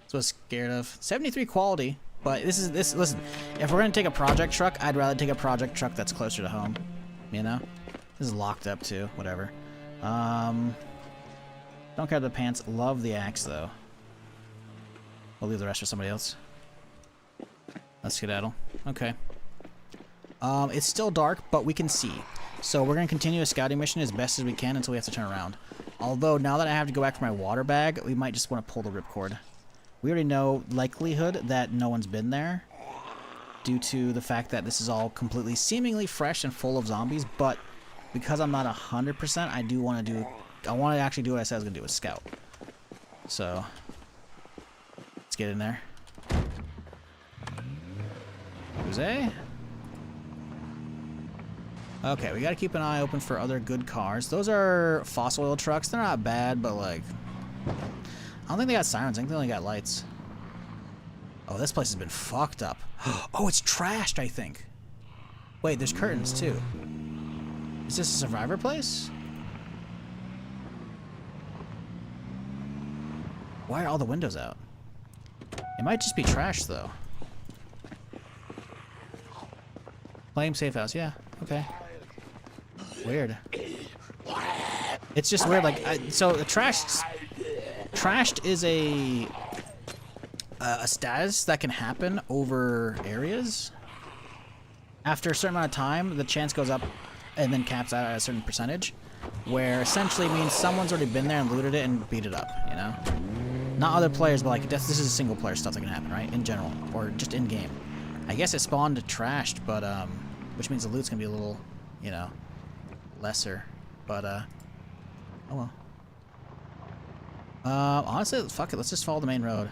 That's what I was scared of. 73 quality, but listen, if we're gonna take a project truck, I'd rather take a project truck that's closer to home. You know? This is locked up too, whatever. Don't care the pants. Love the axe though. We'll leave the rest for somebody else. Let's skedaddle. Okay. It's still dark, but we can see. So we're going to continue a scouting mission as best as we can until we have to turn around. Although, now that I have to go back for my water bag, we might just want to pull the ripcord. We already know likelihood that no one's been there due to the fact that this is all completely seemingly fresh and full of zombies, but because I'm not 100%, I do want to actually do what I said I was going to do, with scout. So, let's get in there. Jose? Okay, we gotta keep an eye open for other good cars. Those are fossil oil trucks. They're not bad, but like... I don't think they got sirens. I think they only got lights. Oh, this place has been fucked up. Oh, it's trashed, I think. Wait, there's curtains, too. Is this a survivor place? Why are all the windows out? It might just be trash, though. Flame safe house, yeah, okay. Weird. It's just weird, like, so the trashed is a status that can happen over areas. After a certain amount of time, the chance goes up and then caps out at a certain percentage, where essentially means someone's already been there and looted it and beat it up, you know? Not other players, but like, this is a single player stuff that can happen, right? In general, or just in game. I guess it spawned trashed, but, which means the loot's gonna be a little, you know, lesser, but, oh well. Honestly, fuck it, let's just follow the main road.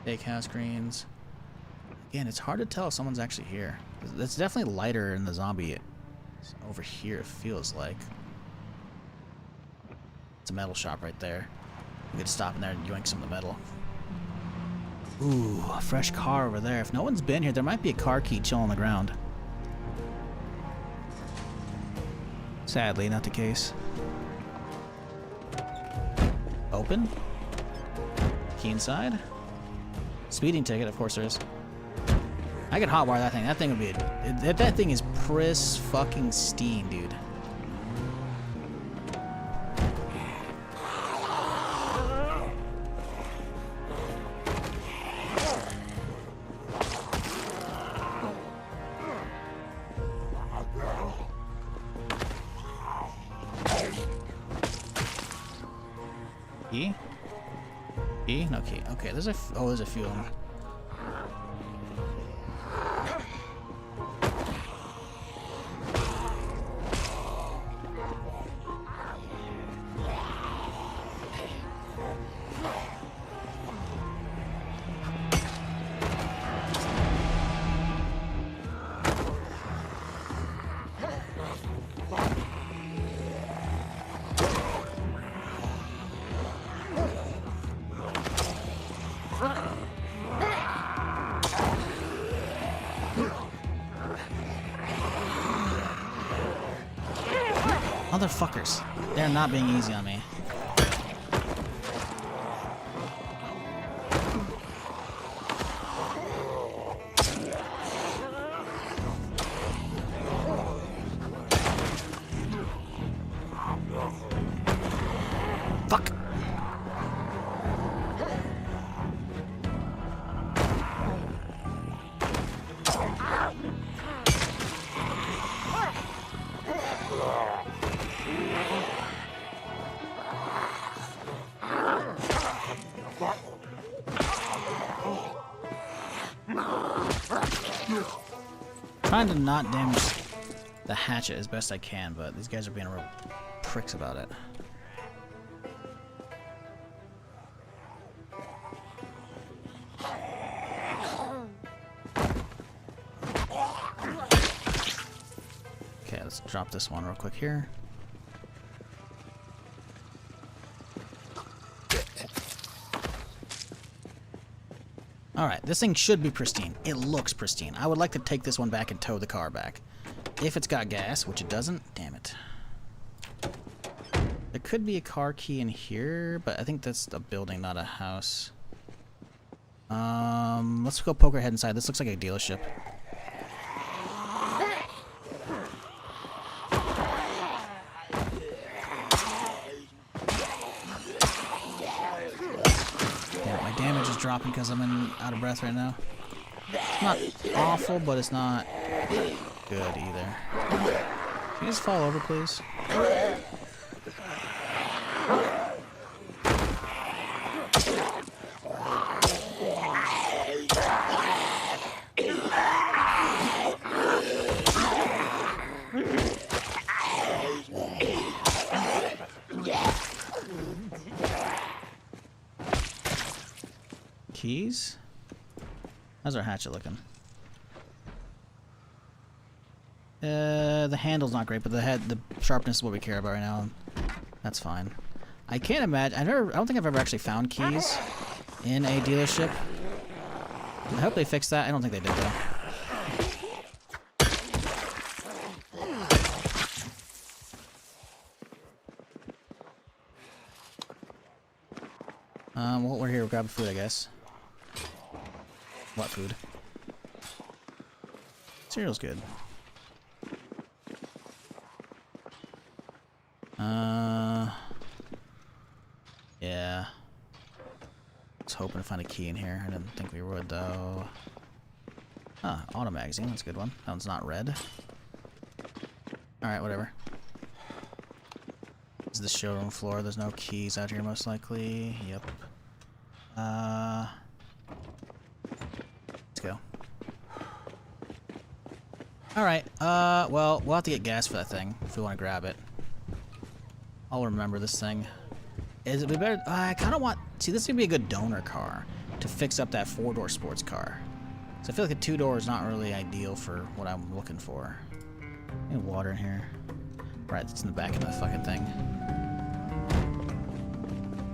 Steakhouse greens. Again, it's hard to tell if someone's actually here. It's definitely lighter in the zombie over here, it feels like. It's a metal shop right there. We could stop in there and yoink some of the metal. Ooh, a fresh car over there. If no one's been here, there might be a car key chilling on the ground. Sadly, not the case. Open? Key inside? Speeding ticket, of course there is. I could hotwire that thing. That thing would be that thing is pristine, dude. Key? Key? No key. Okay, there's a few of them. Motherfuckers. They're not being easy on me. Fuck. Trying to not damage the hatchet as best I can, but these guys are being real pricks about it. Okay, let's drop this one real quick here. Alright, this thing should be pristine. It looks pristine. I would like to take this one back and tow the car back. If it's got gas, which it doesn't, damn it. There could be a car key in here, but I think that's a building, not a house. Let's go poke our head inside. This looks like a dealership. Damage is dropping because I'm out of breath right now. It's not awful, but it's not good either. Can you just fall over, please? Keys? How's our hatchet looking? The handle's not great, but the sharpness is what we care about right now. That's fine. I can't imagine. I don't think I've ever actually found keys in a dealership. I hope they fixed that. I don't think they did though. Well, we're here. We'll grab food, I guess. What food? Cereal's good. Yeah. I was hoping to find a key in here. I didn't think we would, though. Ah, auto magazine. That's a good one. That one's not red. Alright, whatever. This is the showroom floor. There's no keys out here, most likely. Yep. Let's go. Alright, well, we'll have to get gas for that thing if we want to grab it. I'll remember this thing. Is it better? I kind of want... See, this would be a good donor car to fix up that 4-door sports car. So I feel like a 2-door is not really ideal for what I'm looking for. Any water in here? Right, it's in the back of the fucking thing.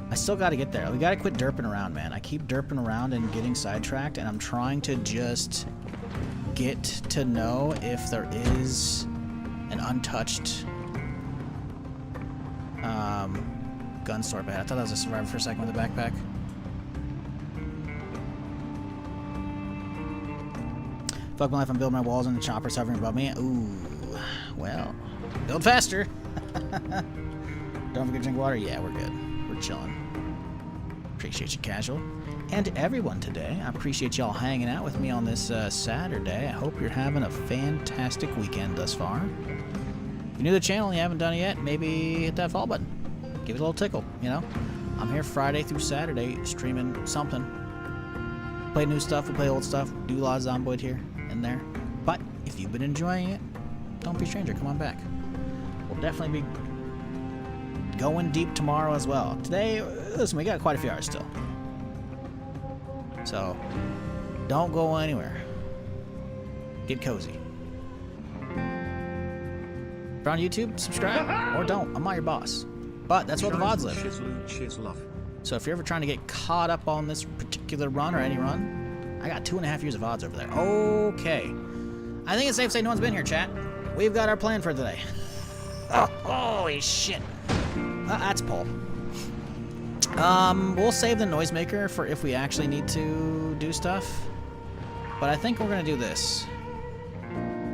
I still gotta get there. We gotta quit derping around, man. I keep derping around and getting sidetracked, and I'm trying to just get to know if there is an untouched gun store bad. I thought that was a survivor for a second with a backpack. Fuck my life, I'm building my walls and the chopper's hovering above me. Ooh, well, build faster. Don't forget to drink water. Yeah, we're good. We're chilling. Appreciate you, Casual. And everyone today. I appreciate y'all hanging out with me on this Saturday. I hope you're having a fantastic weekend thus far. If you're new to the channel and you haven't done it yet, maybe hit that follow button. Give it a little tickle, you know? I'm here Friday through Saturday streaming something. Play new stuff, we play old stuff, do a lot of Zomboid here and there. But if you've been enjoying it, don't be a stranger, come on back. We'll definitely be going deep tomorrow as well. Today, listen, we got quite a few hours still. So, don't go anywhere. Get cozy. If you're on YouTube, subscribe, or don't. I'm not your boss. But that's where the VODs live. So if you're ever trying to get caught up on this particular run or any run, I got 2.5 years of VODs over there. Okay. I think it's safe to say no one's been here, chat. We've got our plan for today. Oh, holy shit. That's Paul. We'll save the noisemaker for if we actually need to do stuff. But I think we're going to do this.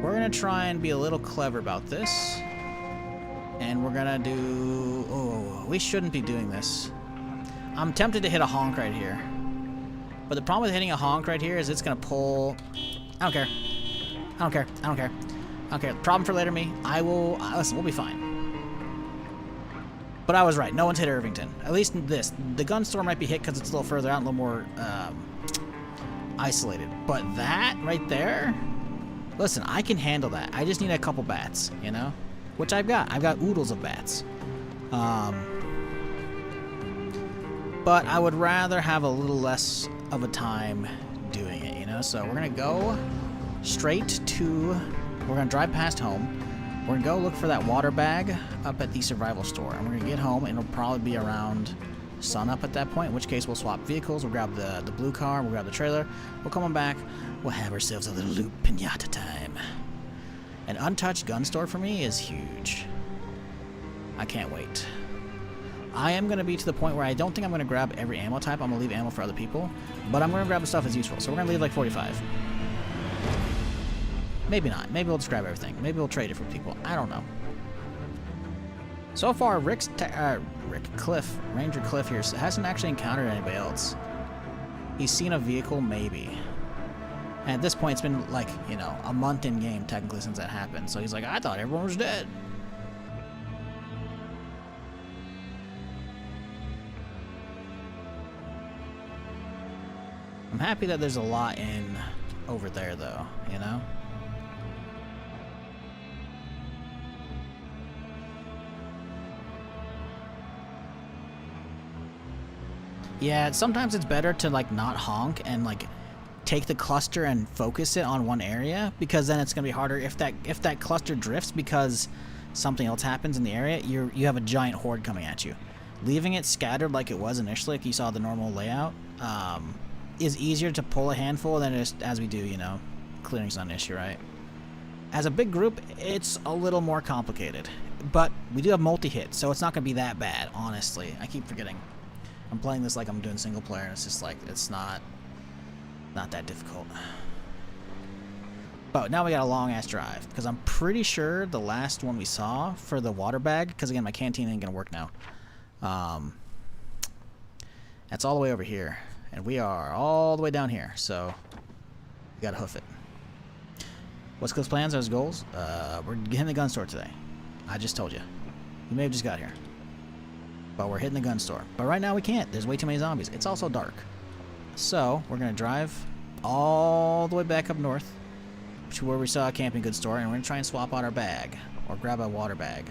We're going to try and be a little clever about this. And we're going to do... Oh, we shouldn't be doing this. I'm tempted to hit a honk right here. But the problem with hitting a honk right here is it's going to pull... I don't care. I don't care. I don't care. I don't care. Problem for later me. I will... listen, we'll be fine. But I was right. No one's hit Irvington. At least this. The gun store might be hit because it's a little further out, a little more isolated. But that right there... Listen, I can handle that. I just need a couple bats, you know? Which I've got. I've got oodles of bats. But I would rather have a little less of a time doing it, you know? So we're going to go straight to... We're going to drive past home. We're going to go look for that water bag up at the survival store. And we're going to get home, and it'll probably be around sunup at that point, in which case we'll swap vehicles. We'll grab the blue car. We'll grab the trailer. We'll come on back. We'll have ourselves a little loot pinata time. An untouched gun store for me is huge. I can't wait. I am going to be to the point where I don't think I'm going to grab every ammo type. I'm going to leave ammo for other people. But I'm going to grab the stuff that's useful. So we're going to leave like 45. Maybe not. Maybe we'll just grab everything. Maybe we'll trade it for people. I don't know. So far, Ranger Cliff here hasn't actually encountered anybody else. He's seen a vehicle, maybe. And at this point, it's been like, you know, a month in game technically since that happened. So he's like, I thought everyone was dead. I'm happy that there's a lot in over there, though, you know? Yeah, sometimes it's better to, like, not honk and, like, take the cluster and focus it on one area, because then it's going to be harder if that cluster drifts because something else happens in the area. You have a giant horde coming at you. Leaving it scattered like it was initially, like you saw the normal layout, is easier to pull a handful than it is as we do, you know. Clearing's not an issue, right? As a big group, it's a little more complicated. But we do have multi-hit, so it's not going to be that bad, honestly. I keep forgetting. I'm playing this like I'm doing single player, and it's just like, it's not that difficult. But now we got a long-ass drive, because I'm pretty sure the last one we saw for the water bag, because again, my canteen ain't going to work now. That's all the way over here. And we are all the way down here, so we gotta hoof it. What's Cliff's plans? Or his goals? We're hitting the gun store today. I just told you. You may have just got here. But we're hitting the gun store. But right now we can't. There's way too many zombies. It's also dark. So we're gonna drive all the way back up north to where we saw a camping goods store, and we're gonna try and swap out our bag. Or grab a water bag.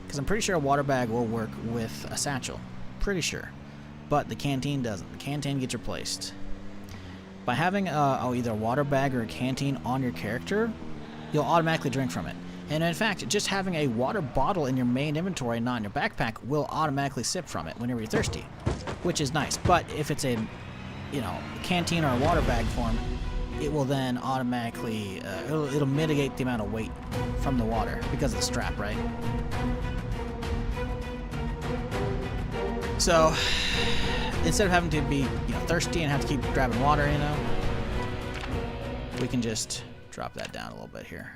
Because I'm pretty sure a water bag will work with a satchel. Pretty sure. But the canteen doesn't. The canteen gets replaced. By having either a water bag or a canteen on your character, you'll automatically drink from it. And in fact, just having a water bottle in your main inventory, not in your backpack, will automatically sip from it whenever you're thirsty, which is nice. But if it's a, you know, canteen or a water bag form, it will then automatically, it'll mitigate the amount of weight from the water because of the strap, right? So, instead of having to be, you know, thirsty and have to keep grabbing water, you know, we can just drop that down a little bit here.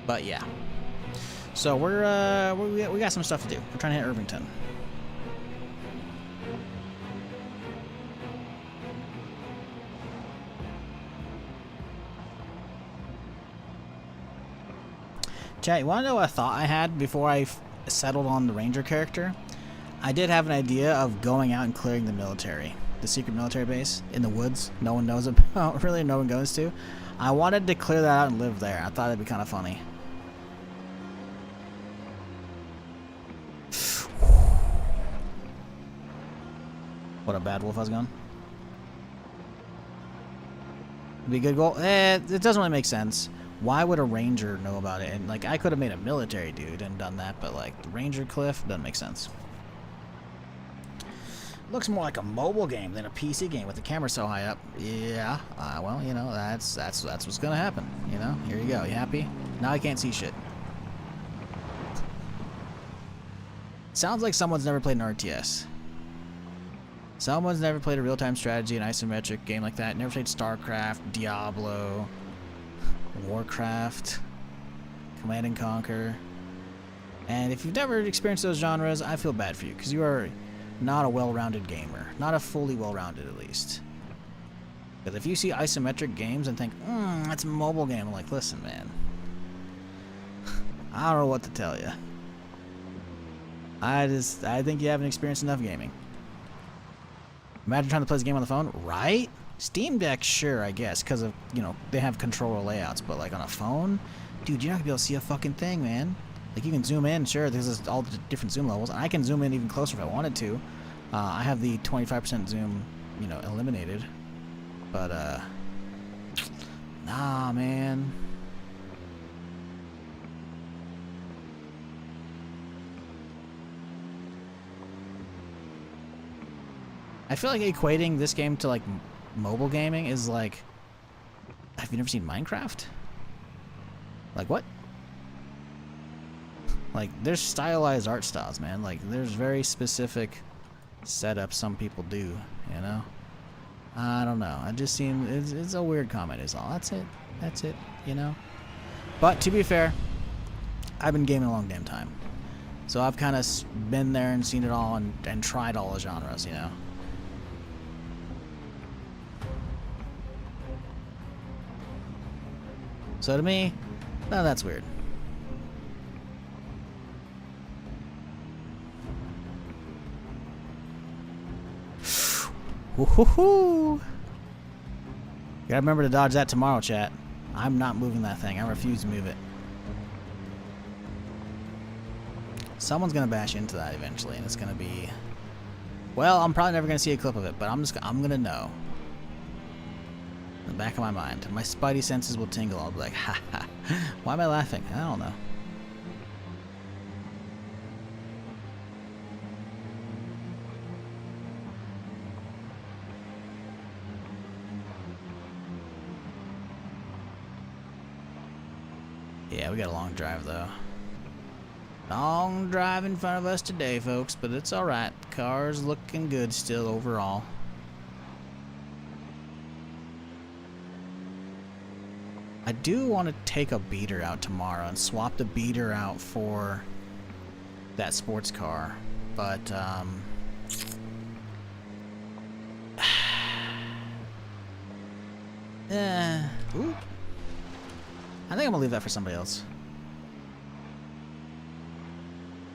But yeah, so we got some stuff to do. We're trying to hit Irvington. Chat, you want to know what I thought I had before I settled on the Ranger character? I did have an idea of going out and clearing the military. The secret military base in the woods no one knows about, really no one goes to. I wanted to clear that out and live there. I thought it'd be kind of funny. What a bad wolf I was going. Be a good goal? It doesn't really make sense. Why would a ranger know about it? And like, I could have made a military dude and done that, but like the ranger cliff doesn't make sense. Looks more like a mobile game than a PC game with the camera so high up. Yeah, well, you know, that's what's gonna happen. You know, here you go. You happy? Now I can't see shit. Sounds like someone's never played an RTS. Someone's never played a real-time strategy, an isometric game like that. Never played StarCraft, Diablo, Warcraft, Command and Conquer. And if you've never experienced those genres, I feel bad for you, because you are not a well-rounded gamer. Not a fully well-rounded, at least. But if you see isometric games and think, that's a mobile game, I'm like, listen, man. I don't know what to tell you. I think you haven't experienced enough gaming. Imagine trying to play this game on the phone, right? Steam Deck, sure, I guess, because of, you know, they have controller layouts, but like on a phone, dude, you're not gonna be able to see a fucking thing, man. Like, you can zoom in, sure, there's all the different zoom levels, and I can zoom in even closer if I wanted to. I have the 25% zoom, you know, eliminated, but nah, man. I feel like equating this game to like mobile gaming is like, have you never seen Minecraft? Like what? Like, there's stylized art styles, man. Like, there's very specific setups some people do, you know? I don't know. I just seem, it's a weird comment is all. That's it, you know? But to be fair, I've been gaming a long damn time. So I've kind of been there and seen it all and tried all the genres, you know? So to me, no, that's weird. Woohoo! Gotta remember to dodge that tomorrow, chat. I'm not moving that thing. I refuse to move it. Someone's gonna bash into that eventually, and it's gonna be... Well, I'm probably never gonna see a clip of it, but I'm gonna know. In the back of my mind. My spidey senses will tingle. I'll be like, ha ha. Why am I laughing? I don't know. Yeah, we got a long drive though. Long drive in front of us today, folks, but it's alright. Car's looking good still overall. I do want to take a beater out tomorrow and swap the beater out for that sports car, but ooh. I think I'm gonna leave that for somebody else.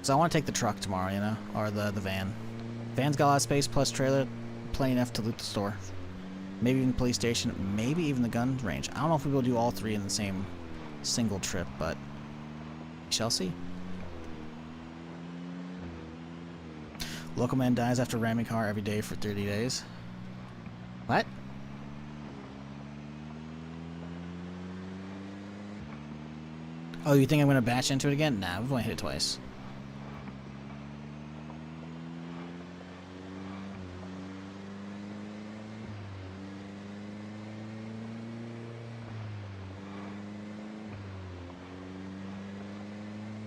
So I want to take the truck tomorrow, you know, or the van. Van's got a lot of space plus trailer, plenty enough to loot the store. Maybe even the police station, maybe even the gun range. I don't know if we will do all three in the same single trip, but we shall see. Local man dies after ramming car every day for 30 days. What? Oh, you think I'm gonna bash into it again? Nah, we've only hit it twice.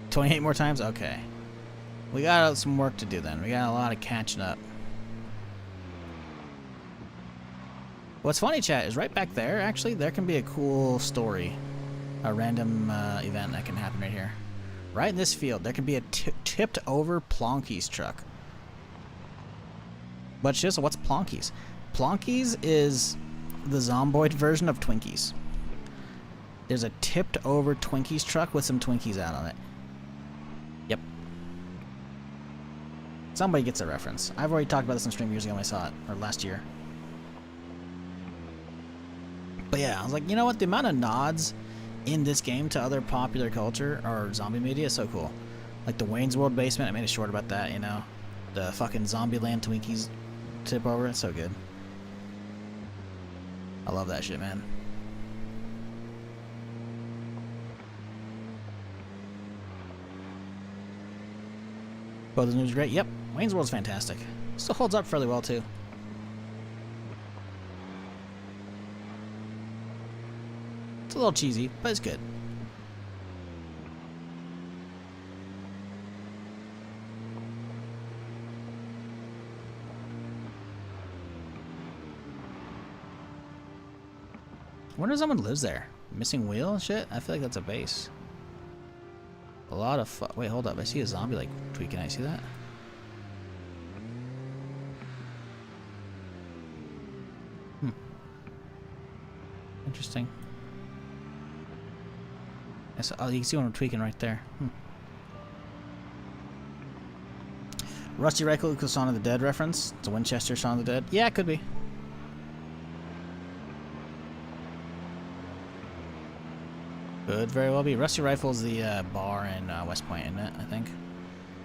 $28 more times? Okay. We got some work to do then. We got a lot of catching up. What's funny, chat, is right back there, actually, there can be a cool story. A random event that can happen right here. Right in this field, there can be a tipped over Plonkies truck. But just what's Plonkies? Plonkies is the Zomboid version of Twinkies. There's a tipped over Twinkies truck with some Twinkies out on it. Yep. Somebody gets a reference. I've already talked about this on stream years ago when I saw it, or last year. But yeah, I was like, you know what? The amount of nods in this game to other popular culture or zombie media is so cool. Like the Wayne's World basement, I made a short about that, you know. The fucking Zombieland Twinkies tip over, it's so good. I love that shit, man. Both the news are great. Yep, Wayne's World's fantastic. Still holds up fairly well too. It's a little cheesy, but it's good. I wonder if someone lives there. Missing wheel and shit? I feel like that's a base. A lot of wait, hold up. I see a zombie like tweaking. I see that. Interesting. Oh, you can see one tweaking right there. Rusty Rifle equals Shaun of the Dead reference. It's a Winchester Shaun of the Dead. Yeah, it could be. Could very well be. Rusty Rifle's the bar in West Point, isn't it? I think.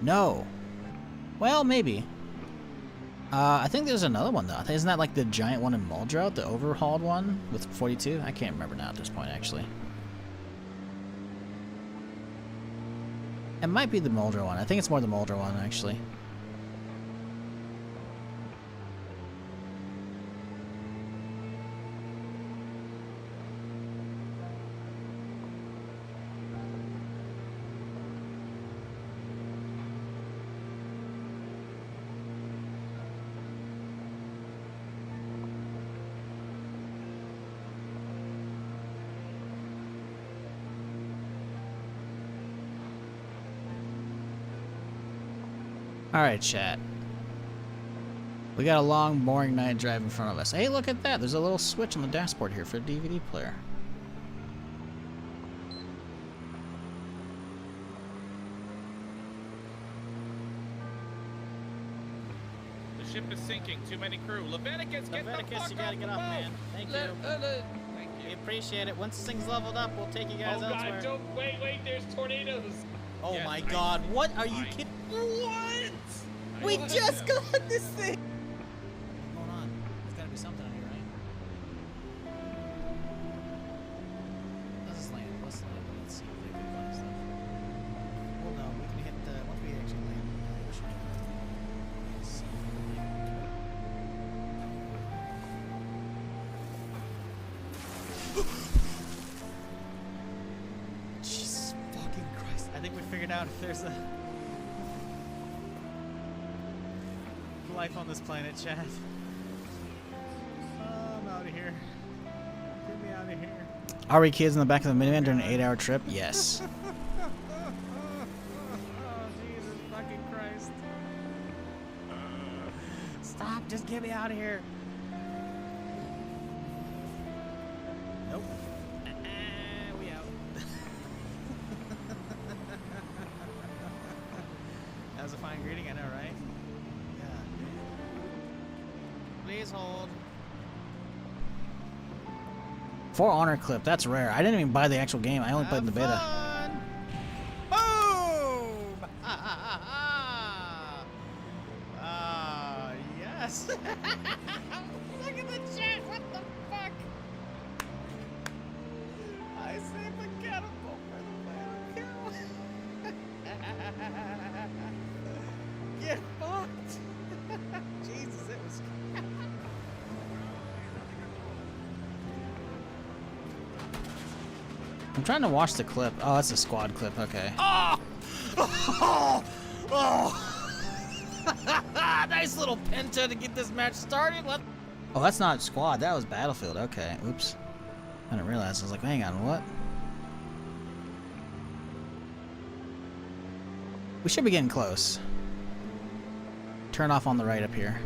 No. Well, maybe. I think there's another one though. Isn't that like the giant one in Muldrow, the overhauled one with 42? I can't remember now at this point, actually. It might be the Muldrow one. I think it's more the Muldrow one, actually. Alright, chat. We got a long, boring night drive in front of us. Hey, look at that. There's a little switch on the dashboard here for a DVD player. ship is sinking. Too many crew. Leviticus, get the fuck you gotta get off, man. Thank you. Thank We you. appreciate it. Once this thing's leveled up, we'll take you guys elsewhere. God, don't wait, there's tornadoes. Oh Yes, my I- God, what are you I- kidding? What? I We know. just got this thing. What's going on? There's gotta be something on here, right? Let's just land. Let's land. Let's see if they can find stuff. Well, no, we can hit the. Once we actually land, we should see. Jesus fucking Christ. I think we figured out if there's a life on this planet, Chad. I'm out of here. Get me out of here. Are we kids in the back of the minivan during an 8-hour trip? Yes. Oh, Jesus fucking Christ. Stop, just get me out of here. Nope. We out. That was a fine greeting, I know, right? God, man. Please hold. For Honor clip, that's rare. I didn't even buy the actual game. I only played in the beta. Fun. Boom! Yes. Look at the chat. What the fuck? I saved the catapult for the final kill. Get fucked. Jesus, it was. I'm trying to watch the clip. Oh, that's a squad clip. Okay. Oh! Nice little penta to get this match started. What? Oh, that's not squad. That was Battlefield. Okay. Oops. I didn't realize. I was like, hang on, what? We should be getting close. Turn off on the right up here.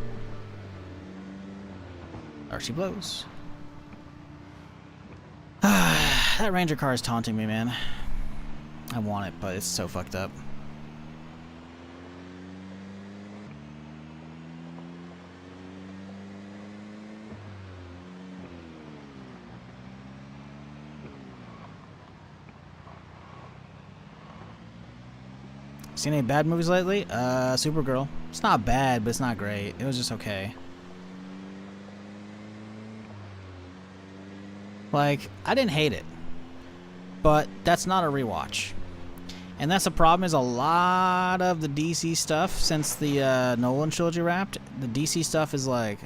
There she blows. That Ranger car is taunting me, man. I want it, but it's so fucked up. Seen any bad movies lately? Supergirl. It's not bad, but it's not great. It was just okay. Like, I didn't hate it. But that's not a rewatch. And that's the problem, is a lot of the DC stuff since the Nolan trilogy wrapped, the DC stuff is like,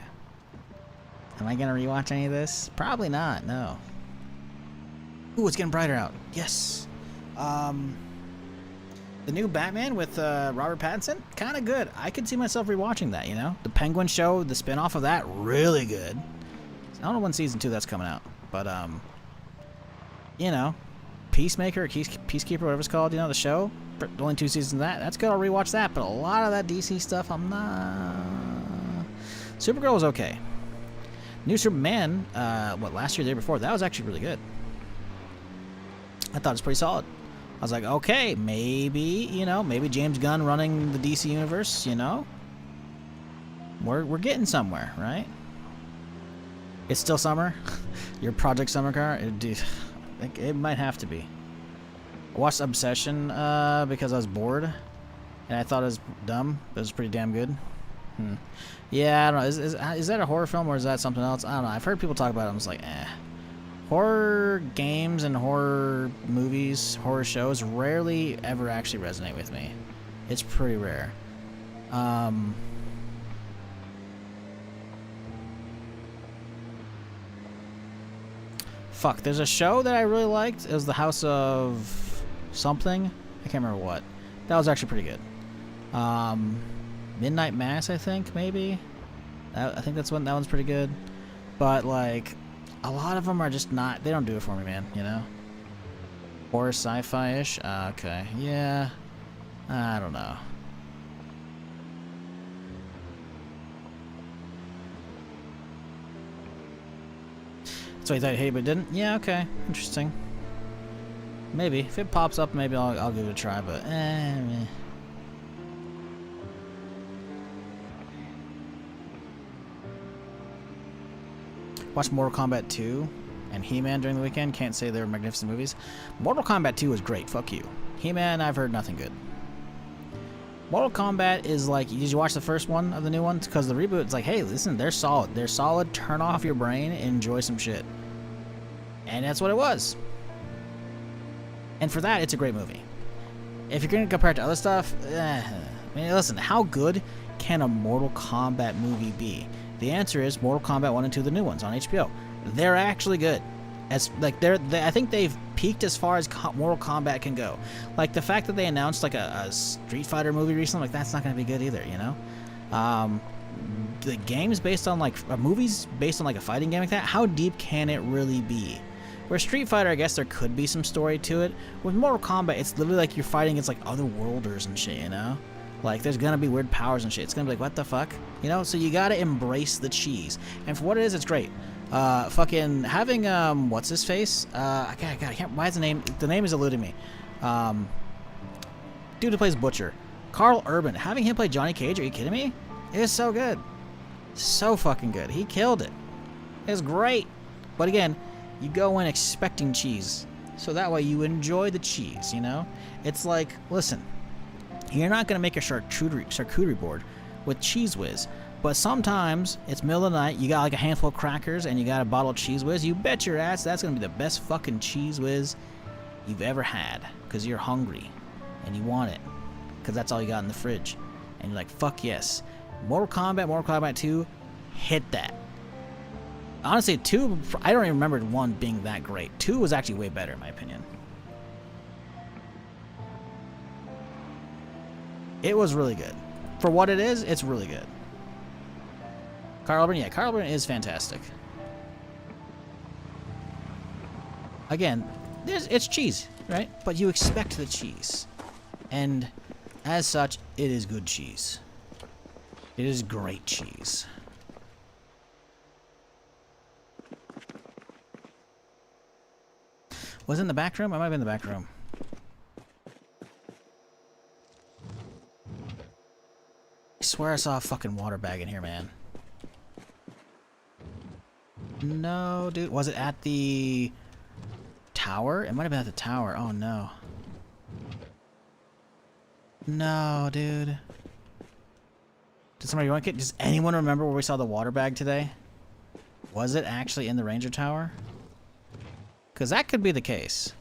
am I gonna rewatch any of this? Probably not, no. Ooh, it's getting brighter out. Yes. The new Batman with Robert Pattinson, kind of good. I could see myself rewatching that, you know? The Penguin show, the spin-off of that, really good. I don't know when season 2 that's coming out, but, you know, Peacemaker, or Peacekeeper, whatever it's called, you know, the show, only 2 seasons of that, that's good, I'll rewatch that, but a lot of that DC stuff, I'm not... Supergirl was okay. New Superman, last year, the year before, that was actually really good. I thought it was pretty solid. I was like, okay, maybe, you know, maybe James Gunn running the DC universe, you know? We're getting somewhere, right? It's still summer? Your Project Summer car? Dude, it might have to be. I watched Obsession because I was bored, and I thought it was dumb, but it was pretty damn good. Yeah, I don't know. Is that a horror film, or is that something else? I don't know. I've heard people talk about it. I'm just like, eh. Horror games and horror movies, horror shows rarely ever actually resonate with me. It's pretty rare. Fuck, there's a show that I really liked. It was The House of something. I can't remember what. That was actually pretty good. Midnight Mass, I think, maybe. I think that one's pretty good. But like, a lot of them are just not, they don't do it for me, man, you know? Horror sci-fi-ish? Okay, yeah. I don't know. So you thought you hated but didn't? Yeah, okay. Interesting. Maybe. If it pops up, maybe I'll give it a try, but meh. Watched Mortal Kombat 2 and He-Man during the weekend. Can't say they were magnificent movies. Mortal Kombat 2 was great. Fuck you. He-Man, I've heard nothing good. Mortal Kombat is like, did you watch the first one of the new ones? Because the reboot, it's like, hey, listen, they're solid. They're solid. Turn off your brain and enjoy some shit. And that's what it was. And for that, it's a great movie. If you're going to compare it to other stuff, I mean, listen, how good can a Mortal Kombat movie be? The answer is Mortal Kombat 1 and 2, the new ones on HBO. They're actually good. As like I think they've peaked as far as Mortal Kombat can go. Like the fact that they announced like a Street Fighter movie recently, like that's not going to be good either, you know. The games based on like movies based on like a fighting game like that, how deep can it really be? Where Street Fighter, I guess there could be some story to it. With Mortal Kombat, it's literally like you're fighting against like other worlders and shit, you know. Like there's gonna be weird powers and shit. It's gonna be like what the fuck, you know. So you gotta embrace the cheese, and for what it is, it's great. Fucking having what's his face? I can't. Why is the name? The name is eluding me. Dude who plays Butcher, Carl Urban. Having him play Johnny Cage? Are you kidding me? It is so good, so fucking good. He killed it. It's great. But again, you go in expecting cheese, so that way you enjoy the cheese. You know, it's like, listen, you're not gonna make a charcuterie board with Cheese Whiz. But sometimes it's middle of the night, you got like a handful of crackers and you got a bottle of Cheese Whiz. You bet your ass that's going to be the best fucking Cheese Whiz you've ever had. Because you're hungry and you want it. Because that's all you got in the fridge. And you're like, fuck yes. Mortal Kombat 2, hit that. Honestly, 2, I don't even remember 1 being that great. 2 was actually way better in my opinion. It was really good. For what it is, it's really good. Carl Urban, yeah, Carl Urban is fantastic. Again, it's cheese, right? But you expect the cheese. And as such, it is good cheese. It is great cheese. Was it in the back room? I might have been in the back room. I swear I saw a fucking water bag in here, man. No, dude. Was it at the tower? It might have been at the tower. Oh, no. No, dude. Did somebody want to does anyone remember where we saw the water bag today? Was it actually in the Ranger Tower? Because that could be the case.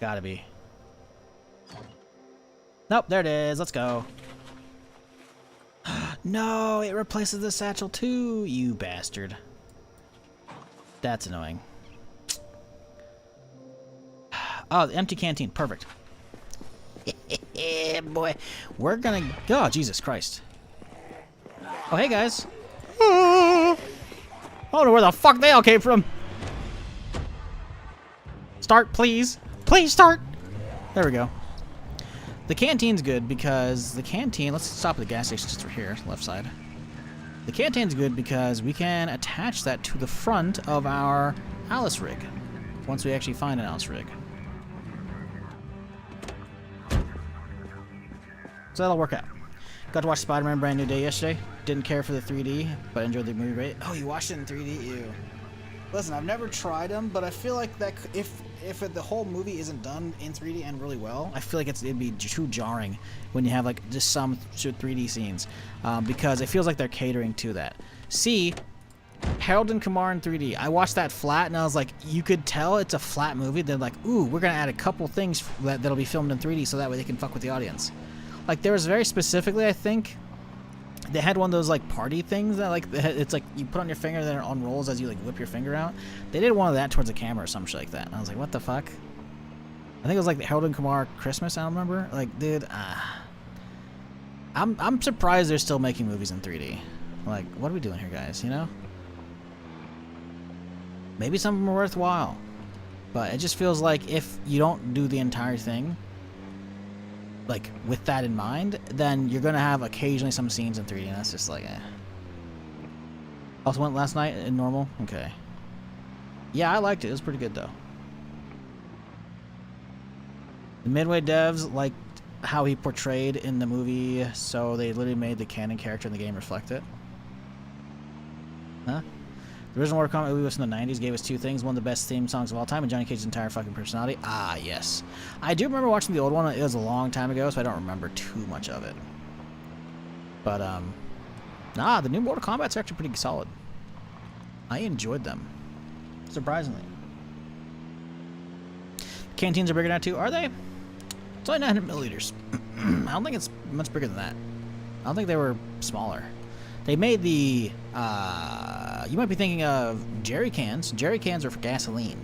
Gotta be. Nope, there it is. Let's go. No, it replaces the satchel too, you bastard. That's annoying. Oh, the empty canteen. Perfect. Boy, we're gonna... Oh, Jesus Christ. Oh, hey, guys. I don't know where the fuck they all came from. Start, please. Please start! There we go. The canteen's good because the canteen... Let's stop at the gas station just over here, left side. The canteen's good because we can attach that to the front of our Alice rig. Once we actually find an Alice rig. So that'll work out. Got to watch Spider-Man Brand New Day yesterday. Didn't care for the 3D, but enjoyed the movie rate. Oh, you watched it in 3D? Ew. Listen, I've never tried them, but I feel like that if the whole movie isn't done in 3D and really well, I feel like it'd be too jarring when you have like just some 3D scenes, because it feels like they're catering to that. See, Harold and Kumar in 3D. I watched that flat and I was like, you could tell it's a flat movie. They're like, ooh, we're gonna add a couple things that'll be filmed in 3D so that way they can fuck with the audience. Like there was very specifically, I think. They had one of those like party things that like it's like you put on your finger and then it unrolls as you like whip your finger out. They did one of that towards the camera or some shit like that. And I was like, what the fuck? I think it was like the Harold and Kumar Christmas. I don't remember. Like, dude, I'm surprised they're still making movies in 3D. Like, what are we doing here, guys? You know? Maybe some of them are worthwhile, but it just feels like if you don't do the entire thing, like with that in mind, then you're gonna have occasionally some scenes in 3D, and that's just like, eh. Also went last night in normal. Okay. Yeah, I liked it. It was pretty good though. The Midway devs liked how he portrayed in the movie, so they literally made the canon character in the game reflect it. Huh? The original Mortal Kombat movie was from the 90s, gave us two things. One of the best theme songs of all time, and Johnny Cage's entire fucking personality. Ah, yes. I do remember watching the old one. It was a long time ago, so I don't remember too much of it. But, nah, the new Mortal Kombat's actually pretty solid. I enjoyed them. Surprisingly. Canteens are bigger now, too. Are they? It's only 900 milliliters. I don't think it's much bigger than that. I don't think they were smaller. They made the, you might be thinking of jerry cans. Jerry cans are for gasoline.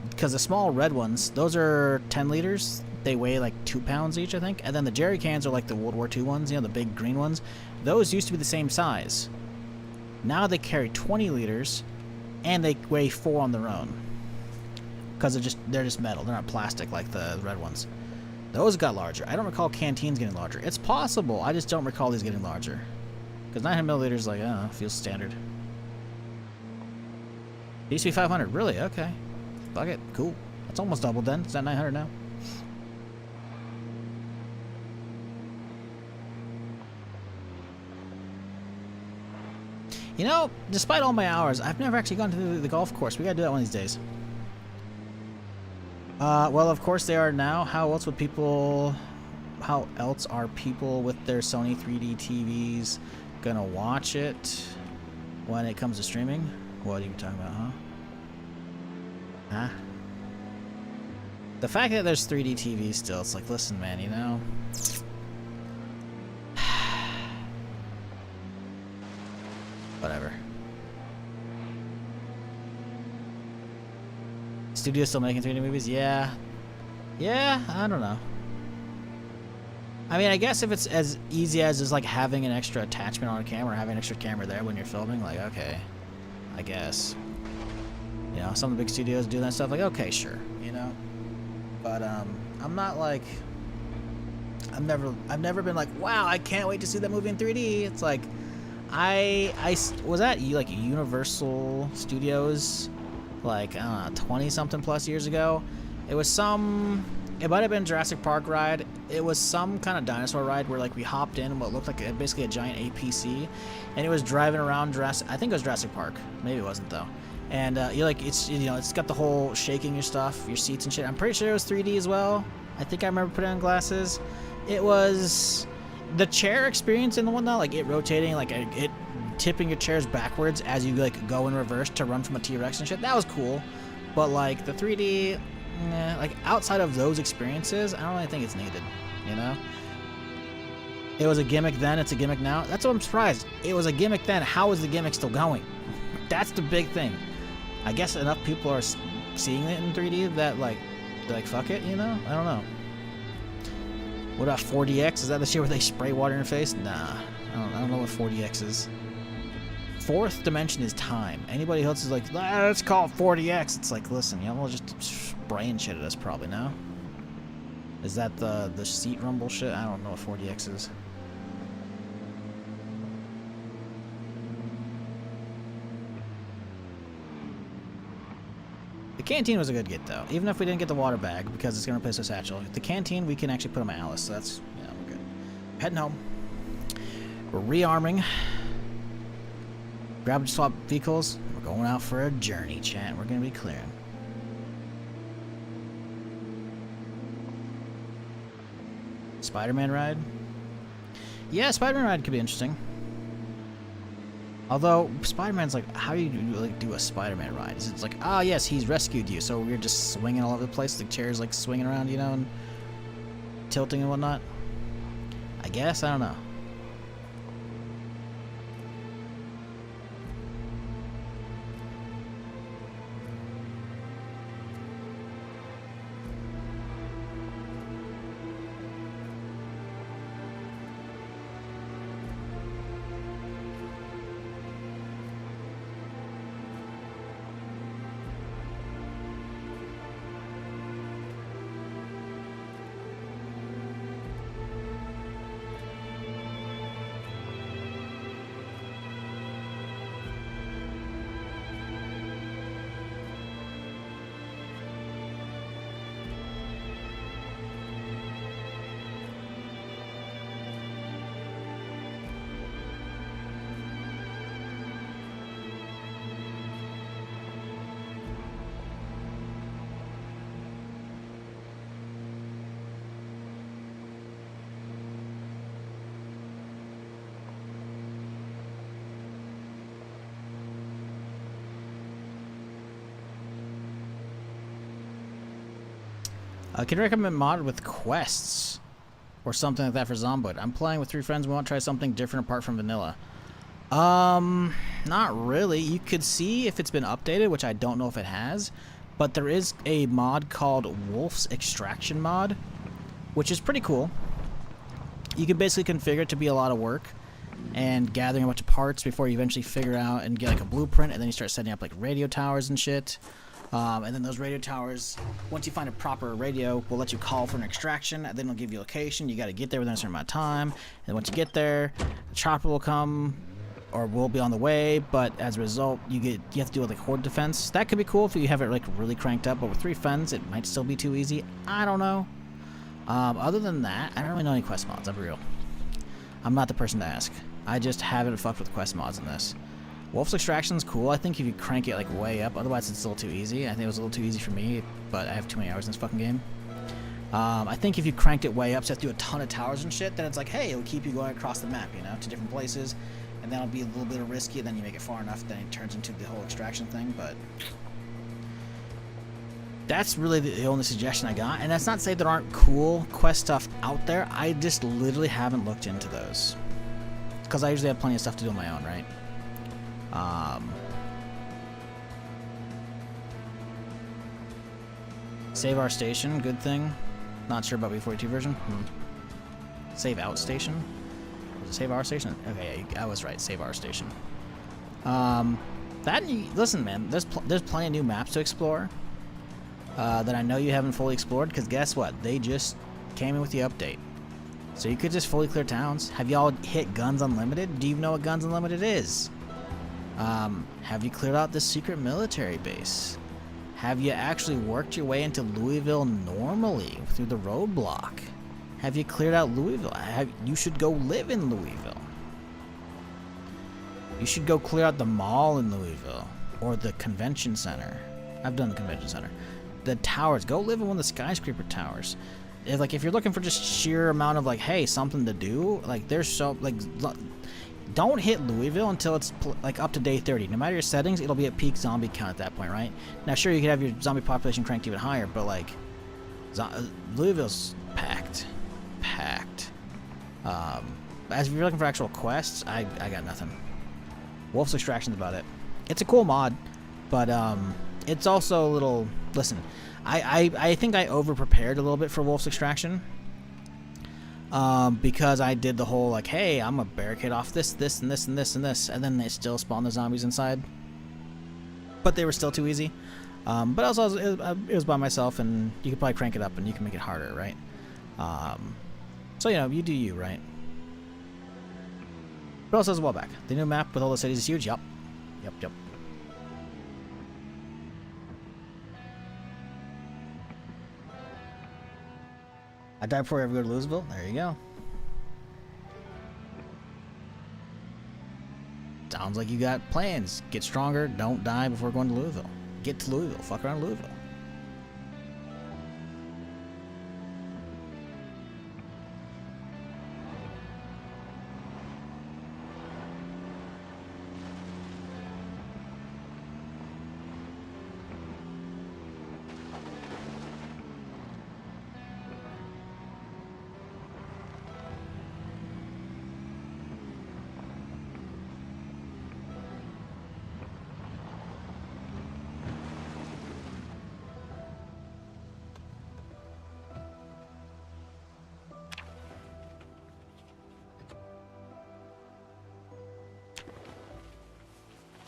Because the small red ones, those are 10 liters. They weigh like 2 pounds each, I think. And then the jerry cans are like the World War II ones, you know, the big green ones. Those used to be the same size. Now they carry 20 liters, and they weigh 4 on their own. Because they're just metal. They're not plastic like the red ones. Those got larger. I don't recall canteens getting larger. It's possible. I just don't recall these getting larger. Because 900 milliliters, like, I don't know, feels standard. It used to be 500. Really? Okay. Fuck it. Cool. That's almost doubled then. It's at 900 now. You know, despite all my hours, I've never actually gone to the golf course. We gotta do that one of these days. Well, of course they are now. How else are people with their Sony 3D TVs gonna watch it when it comes to streaming? What are you talking about, huh? Huh? The fact that there's 3D TVs still, it's like, listen, man, you know? Whatever. Studio still making 3D movies? Yeah. Yeah, I don't know. I mean, I guess if it's as easy as just like having an extra attachment on a camera, or having an extra camera there when you're filming, like, okay, I guess. You know, some of the big studios do that stuff, like, okay, sure, you know? But, I'm not like, I've never been like, wow, I can't wait to see that movie in 3D. It's like, I was at, like, Universal Studios, like, I don't know, 20-something plus years ago. It was it might have been Jurassic Park ride. It was some kind of dinosaur ride where, like, we hopped in what looked like basically a giant APC, and it was driving around I think it was Jurassic Park. Maybe it wasn't, though. And, you're like, it's, you know, it's got the whole shaking your stuff, your seats and shit. I'm pretty sure it was 3D as well. I think I remember putting on glasses. It was the chair experience in the one, though, like, it rotating, like, it tipping your chairs backwards as you, like, go in reverse to run from a T-Rex and shit. That was cool. But, like, the 3D, like, outside of those experiences, I don't really think it's needed, you know? It was a gimmick then, it's a gimmick now. That's what I'm surprised. It was a gimmick then. How is the gimmick still going? That's the big thing. I guess enough people are seeing it in 3D that, like, they're like, fuck it, you know? I don't know. What about 4DX? Is that the shit where they spray water in your face? Nah. I don't know what 4DX is. Fourth dimension is time. Anybody else is like, let's call it 4DX. It's like, listen, you know, we'll just spraying shit at us probably now. Is that the seat rumble shit? I don't know what 4DX is. The canteen was a good get, though. Even if we didn't get the water bag, because it's going to replace our satchel. The canteen, we can actually put on my Alice, so that's, yeah, we're good. Heading home. We're rearming. Grab swap vehicles. We're going out for a journey, chat. We're going to be clearing. Spider-Man ride? Yeah, Spider-Man ride could be interesting. Although, Spider-Man's like, how do you do a Spider-Man ride? Is it like, oh yes, he's rescued you, so we're just swinging all over the place, the chairs like swinging around, you know, and tilting and whatnot? I guess, I don't know. Can you recommend mod with quests or something like that for Zomboid? I'm playing with 3 friends. We want to try something different apart from vanilla. Not really. You could see if it's been updated, which I don't know if it has, but there is a mod called Wolf's Extraction mod, which is pretty cool. You can basically configure it to be a lot of work and gathering a bunch of parts before you eventually figure out and get like a blueprint, and then you start setting up like radio towers and shit. And then those radio towers, once you find a proper radio, will let you call for an extraction, and then it'll give you a location. You got to get there within a certain amount of time, and once you get there, the chopper will come, or will be on the way. But as a result, you have to do like horde defense. That could be cool if you have it like really cranked up, but with 3 friends, it might still be too easy. I don't know. Other than that, I don't really know any quest mods. I'm real. I'm not the person to ask. I just haven't fucked with quest mods in this. Wolf's Extraction's cool. I think if you crank it like way up, otherwise it's still too easy. I think it was a little too easy for me, but I have too many hours in this fucking game. I think if you cranked it way up, so you have to do a ton of towers and shit, then it's like, hey, it'll keep you going across the map, you know, to different places, and then it'll be a little bit risky, and then you make it far enough, then it turns into the whole extraction thing, but that's really the only suggestion I got. And that's not to say there aren't cool quest stuff out there. I just literally haven't looked into those, because I usually have plenty of stuff to do on my own, right? Save our station, good thing. Not sure about B42 version. Save out station? Was it save our station? Okay, I was right. Save our station. Listen, man. There's plenty of new maps to explore that I know you haven't fully explored. Because guess what? They just came in with the update, so you could just fully clear towns. Have y'all hit Guns Unlimited? Do you know what Guns Unlimited is? Have you cleared out the secret military base? Have you actually worked your way into Louisville normally through the roadblock? Have you cleared out Louisville? You should go live in Louisville. You should go clear out the mall in Louisville or the convention center. I've done the convention center. The towers. Go live in one of the skyscraper towers. If you're looking for just sheer amount of like, hey, something to do, like there's so like. Don't hit Louisville until it's like up to day 30. No matter your settings, it'll be at peak zombie count at that point, right? Now, sure, you could have your zombie population cranked even higher, but like, Louisville's packed. As if you're looking for actual quests, I got nothing. Wolf's Extraction's about it. It's a cool mod, but it's also a little. Listen, I think I over prepared a little bit for Wolf's Extraction. Because I did the whole like, hey, I'm gonna barricade off this, and this, and this, and this, and then they still spawn the zombies inside. But they were still too easy. But also it was by myself, and you could probably crank it up, and you can make it harder, right? So you know, you do you, right? But also as a while back, the new map with all the cities is huge. Yup. I died before I ever go to Louisville. There you go. Sounds like you got plans. Get stronger. Don't die before going to Louisville. Get to Louisville. Fuck around Louisville.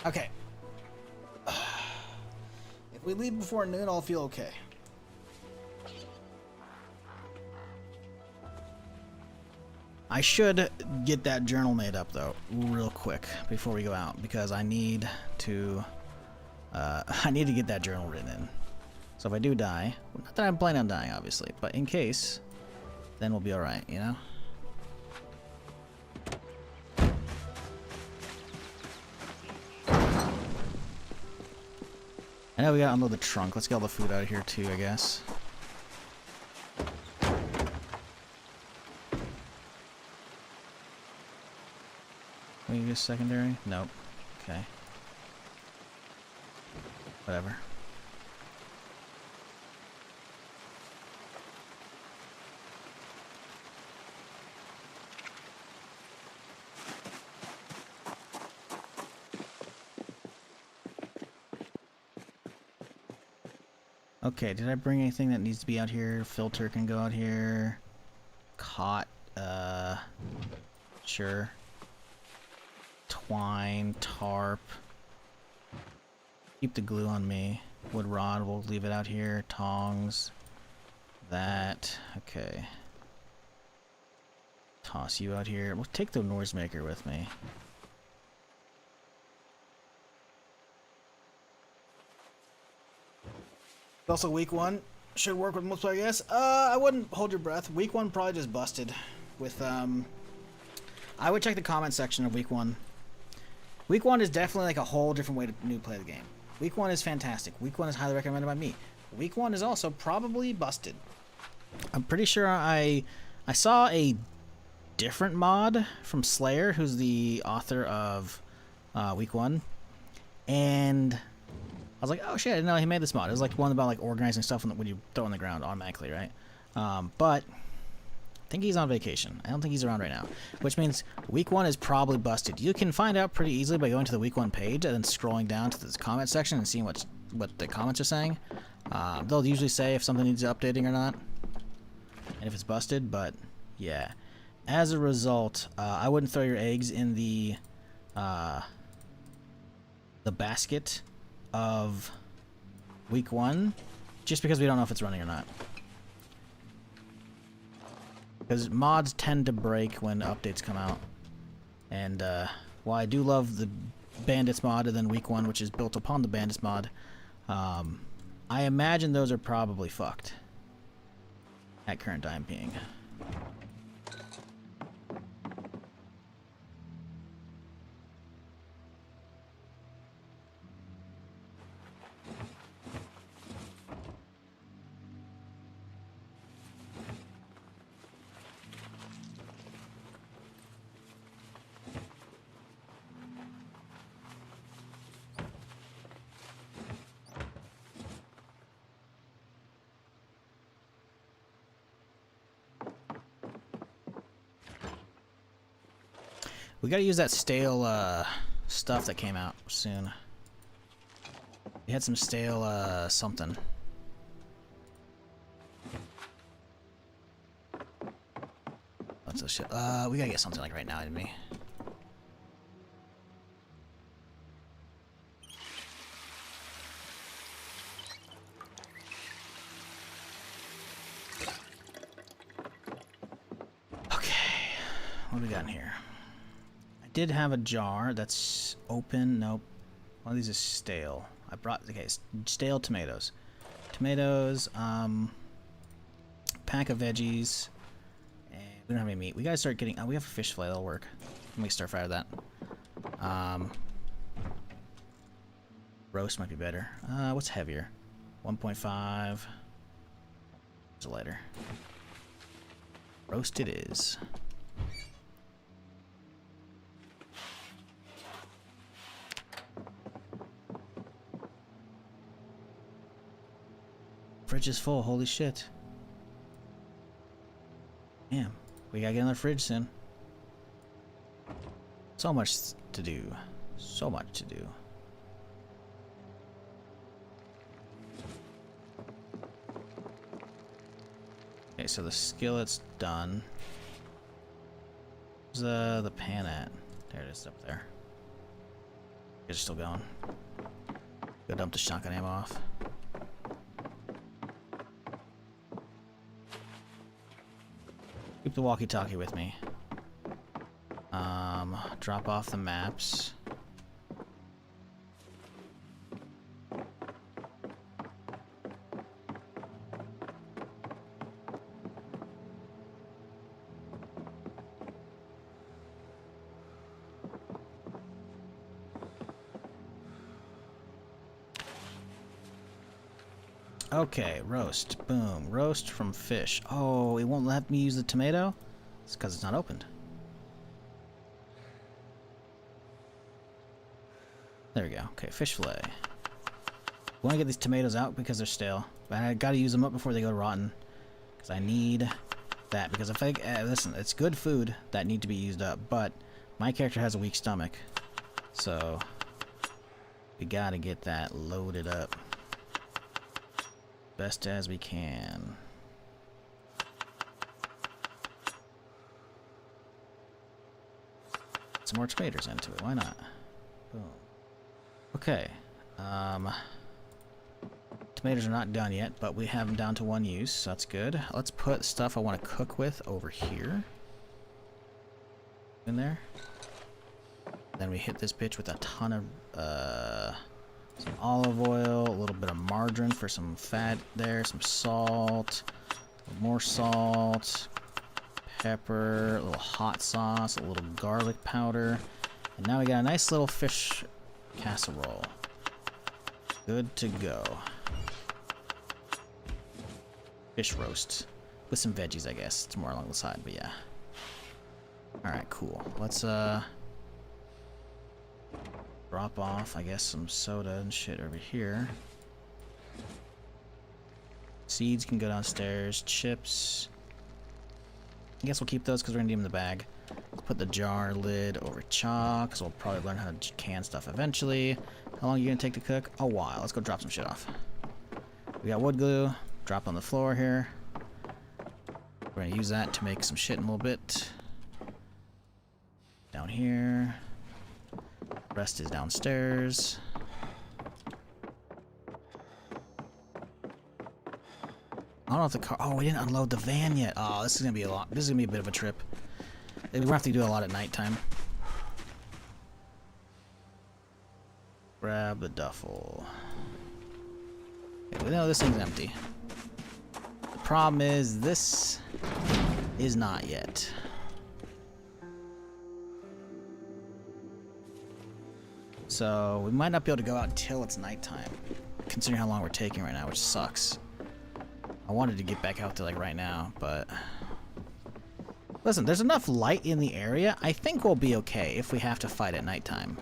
Okay. If we leave before noon, I'll feel okay. I should get that journal made up though, real quick before we go out, because I need to get that journal written in. So if I do die, not that I'm planning on dying, obviously, but in case, then we'll be all right, you know. I know we gotta unload the trunk. Let's get all the food out of here too, I guess. Can we use secondary? Nope. Okay. Whatever. Okay, did I bring anything that needs to be out here? Filter can go out here. Cot, sure. Twine, tarp. Keep the glue on me. Wood rod, we'll leave it out here. Tongs. That. Okay. Toss you out here. We'll take the noisemaker with me. Also, week 1 should work with multiplayer, I guess. I wouldn't hold your breath. Week 1 probably just busted with, I would check the comment section of week 1. Week 1 is definitely like a whole different way to new play the game. Week 1 is fantastic. Week 1 is highly recommended by me. Week 1 is also probably busted. I'm pretty sure I saw a different mod from Slayer, who's the author of week 1, and I was like, oh shit, I didn't know he made this mod. It was like one about like organizing stuff when you throw on the ground automatically, right? But I think he's on vacation. I don't think he's around right now, which means week 1 is probably busted. You can find out pretty easily by going to the week 1 page and then scrolling down to this comment section and seeing what the comments are saying. They'll usually say if something needs updating or not, and if it's busted. But yeah, as a result, I wouldn't throw your eggs in the basket of week 1 just because we don't know if it's running or not. Because mods tend to break when updates come out. And while I do love the Bandits mod and then week 1, which is built upon the Bandits mod, I imagine those are probably fucked at current time being. We gotta use that stale stuff that came out soon. We had some stale something. What's this shit? We gotta get something like right now, didn't we? Okay, what do we got in here? Did have a jar that's open. Nope. One of these is stale. I brought, okay, stale tomatoes. Tomatoes, pack of veggies, and we don't have any meat. We gotta start getting, we have a fish fillet, that'll work. Let me stir fry that. Roast might be better. What's heavier? 1.5. It's a lighter. Roast it is. Fridge is full, holy shit. Damn, we gotta get another fridge soon. So much to do. So much to do. Okay, so the skillet's done. Where's the pan at? There it is, up there. It's still going. Go dump the shotgun ammo off. Keep the walkie-talkie with me. Drop off the maps. Okay, roast. Boom. Roast from fish. Oh, it won't let me use the tomato? It's because it's not opened. There we go. Okay, fish fillet. I want to get these tomatoes out because they're stale. But I gotta use them up before they go rotten. Because I need that. Because if I... listen, it's good food that need to be used up. But my character has a weak stomach. So... we gotta get that loaded up. best as we can. Some more tomatoes into it. Why not? Boom. Okay. Tomatoes are not done yet, but we have them down to 1 use, so that's good. Let's put stuff I want to cook with over here. In there. Then we hit this bitch with a ton of some olive oil, a little bit of margarine for some fat there, some salt, more salt, pepper, a little hot sauce, a little garlic powder, and now we got a nice little fish casserole. Good to go. Fish roast with some veggies, I guess. It's more along the side, but yeah. All right, cool. Let's drop off, I guess, some soda and shit over here. Seeds can go downstairs. Chips. I guess we'll keep those because we're gonna need them in the bag. Let's put the jar lid over chalk, because we'll probably learn how to can stuff eventually. How long are you gonna take to cook? A while. Let's go drop some shit off. We got wood glue. Drop on the floor here. We're gonna use that to make some shit in a little bit. Down here. Rest is downstairs. I don't know if the car. Oh, we didn't unload the van yet. Oh, this is gonna be a lot. This is gonna be a bit of a trip. We're gonna have to do a lot at nighttime. Grab the duffel. Okay, we know this thing's empty. The problem is this is not yet. So we might not be able to go out until it's nighttime, considering how long we're taking right now, which sucks. I wanted to get back out there like right now, but listen, there's enough light in the area. I think we'll be okay if we have to fight at nighttime.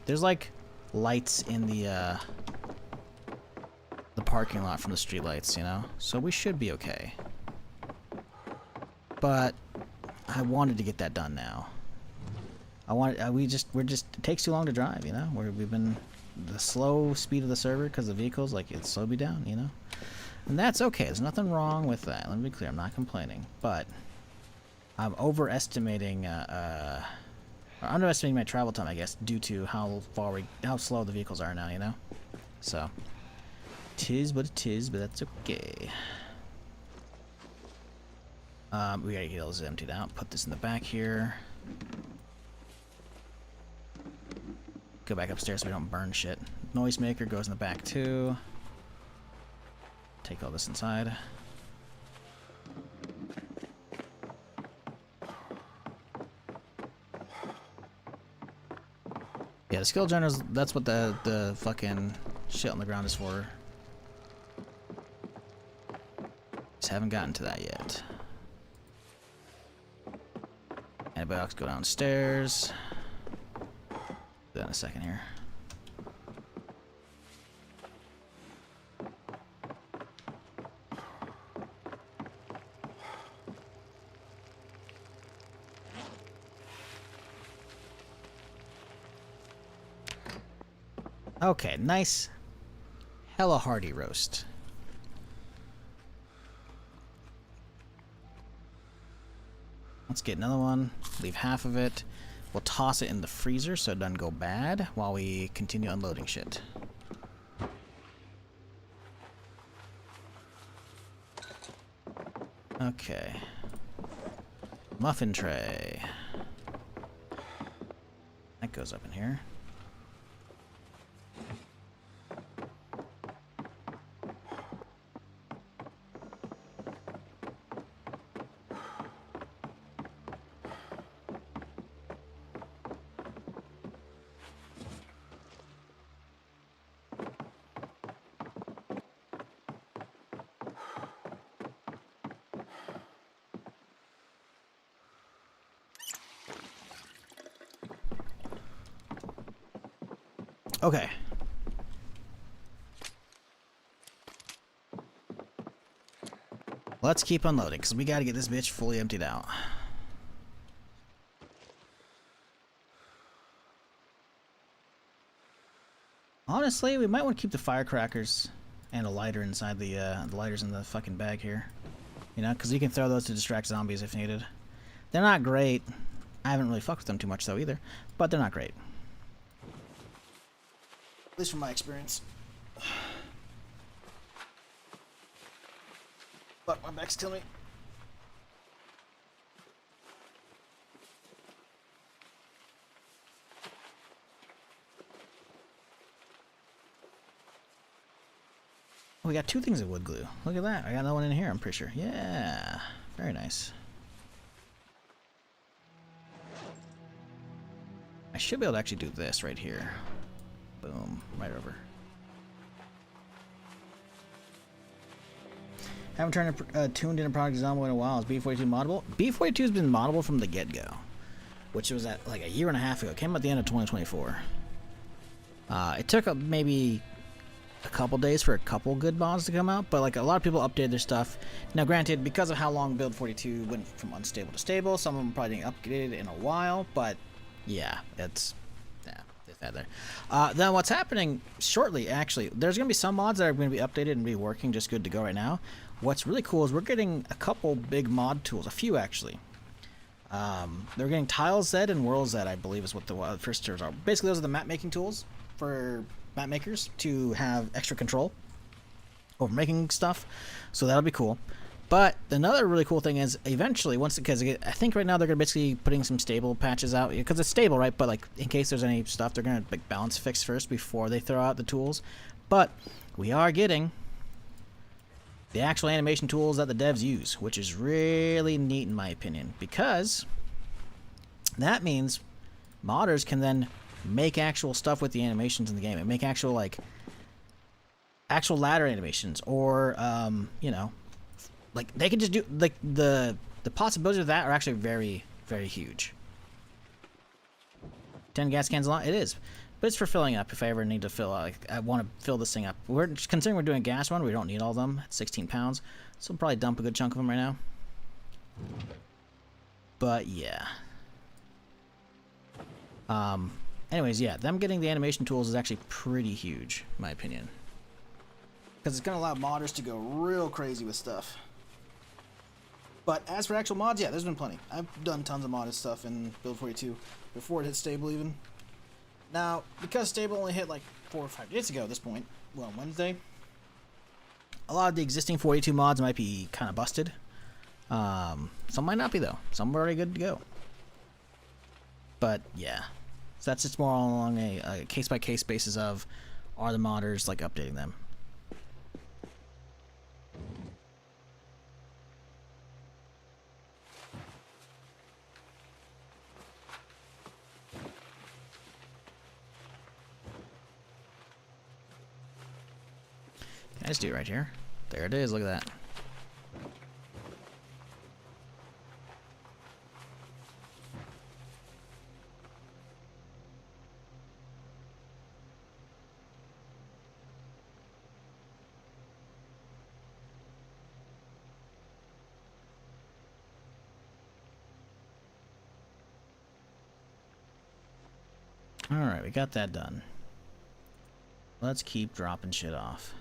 There's like lights in the parking lot from the street lights, you know, so we should be okay. But I wanted to get that done now. It takes too long to drive, you know. We've been the slow speed of the server because the vehicles, like, it slowed me down, you know. And that's okay. There's nothing wrong with that. Let me be clear. I'm not complaining, but I'm overestimating, or underestimating my travel time, I guess, due to how slow the vehicles are now, you know. So, tis what it is, but that's okay. We gotta get all this emptied out. Put this in the back here. Go back upstairs so we don't burn shit. Noisemaker goes in the back too. Take all this inside. Yeah, the skill generators, that's what the fucking shit on the ground is for. Just haven't gotten to that yet. Antibiotics go downstairs. Do that in a second here. Okay, nice, hella hearty roast. Let's get another one, leave half of it. We'll toss it in the freezer so it doesn't go bad while we continue unloading shit. Okay. Muffin tray. That goes up in here. Okay. Let's keep unloading, because we got to get this bitch fully emptied out. Honestly, we might want to keep the firecrackers and a lighter inside the lighters in the fucking bag here. You know, because you can throw those to distract zombies if needed. They're not great. I haven't really fucked with them too much though either, but they're not great. At least from my experience. Fuck, my back's killing me. Oh, we got 2 things of wood glue. Look at that. I got another one in here, I'm pretty sure. Yeah. Very nice. I should be able to actually do this right here. Boom. Right over. Haven't tuned in a product Zomboid in a while. Is B42 moddable? B42 has been moddable from the get-go, which was at like a year and a half ago. It came out at the end of 2024. It took maybe a couple days for a couple good mods to come out, but like a lot of people updated their stuff. Now granted, because of how long build 42 went from unstable to stable, some of them probably didn't upgrade in a while, but yeah, it's there. Then what's happening shortly, actually, there's going to be some mods that are going to be updated and be working just good to go right now. What's really cool is we're getting a couple big mod tools, a few actually. They're getting Tile Z and Whirl Z, I believe is what the first tiers are. Basically, those are the map making tools for map makers to have extra control over making stuff, so that'll be cool. But another really cool thing is eventually, because I think right now they're gonna basically putting some stable patches out because it's stable, right? But like in case there's any stuff, they're gonna like balance fix first before they throw out the tools. But we are getting the actual animation tools that the devs use, which is really neat in my opinion, because that means modders can then make actual stuff with the animations in the game and make actual ladder animations, or you know, like they can just do like the possibilities of that are actually very, very huge. 10 gas cans a lot, it is, but it's for filling up. If I ever need to fill, like I want to fill this thing up. Considering we're doing a gas run, we don't need all of them. It's 16 pounds, so I'll probably dump a good chunk of them right now. But yeah. Anyways, yeah, them getting the animation tools is actually pretty huge, in my opinion. Because it's going to allow modders to go real crazy with stuff. But as for actual mods, yeah, there's been plenty. I've done tons of modded stuff in Build 42 before it hit stable even. Now, because stable only hit like 4 or 5 days ago at this point, well, Wednesday, a lot of the existing 42 mods might be kind of busted. Some might not be, though. Some are already good to go. But, yeah. So that's just more along a case-by-case basis of, are the modders, like, updating them. Can I just do it right here? There it is, look at that. Alright, we got that done. Let's keep dropping shit off.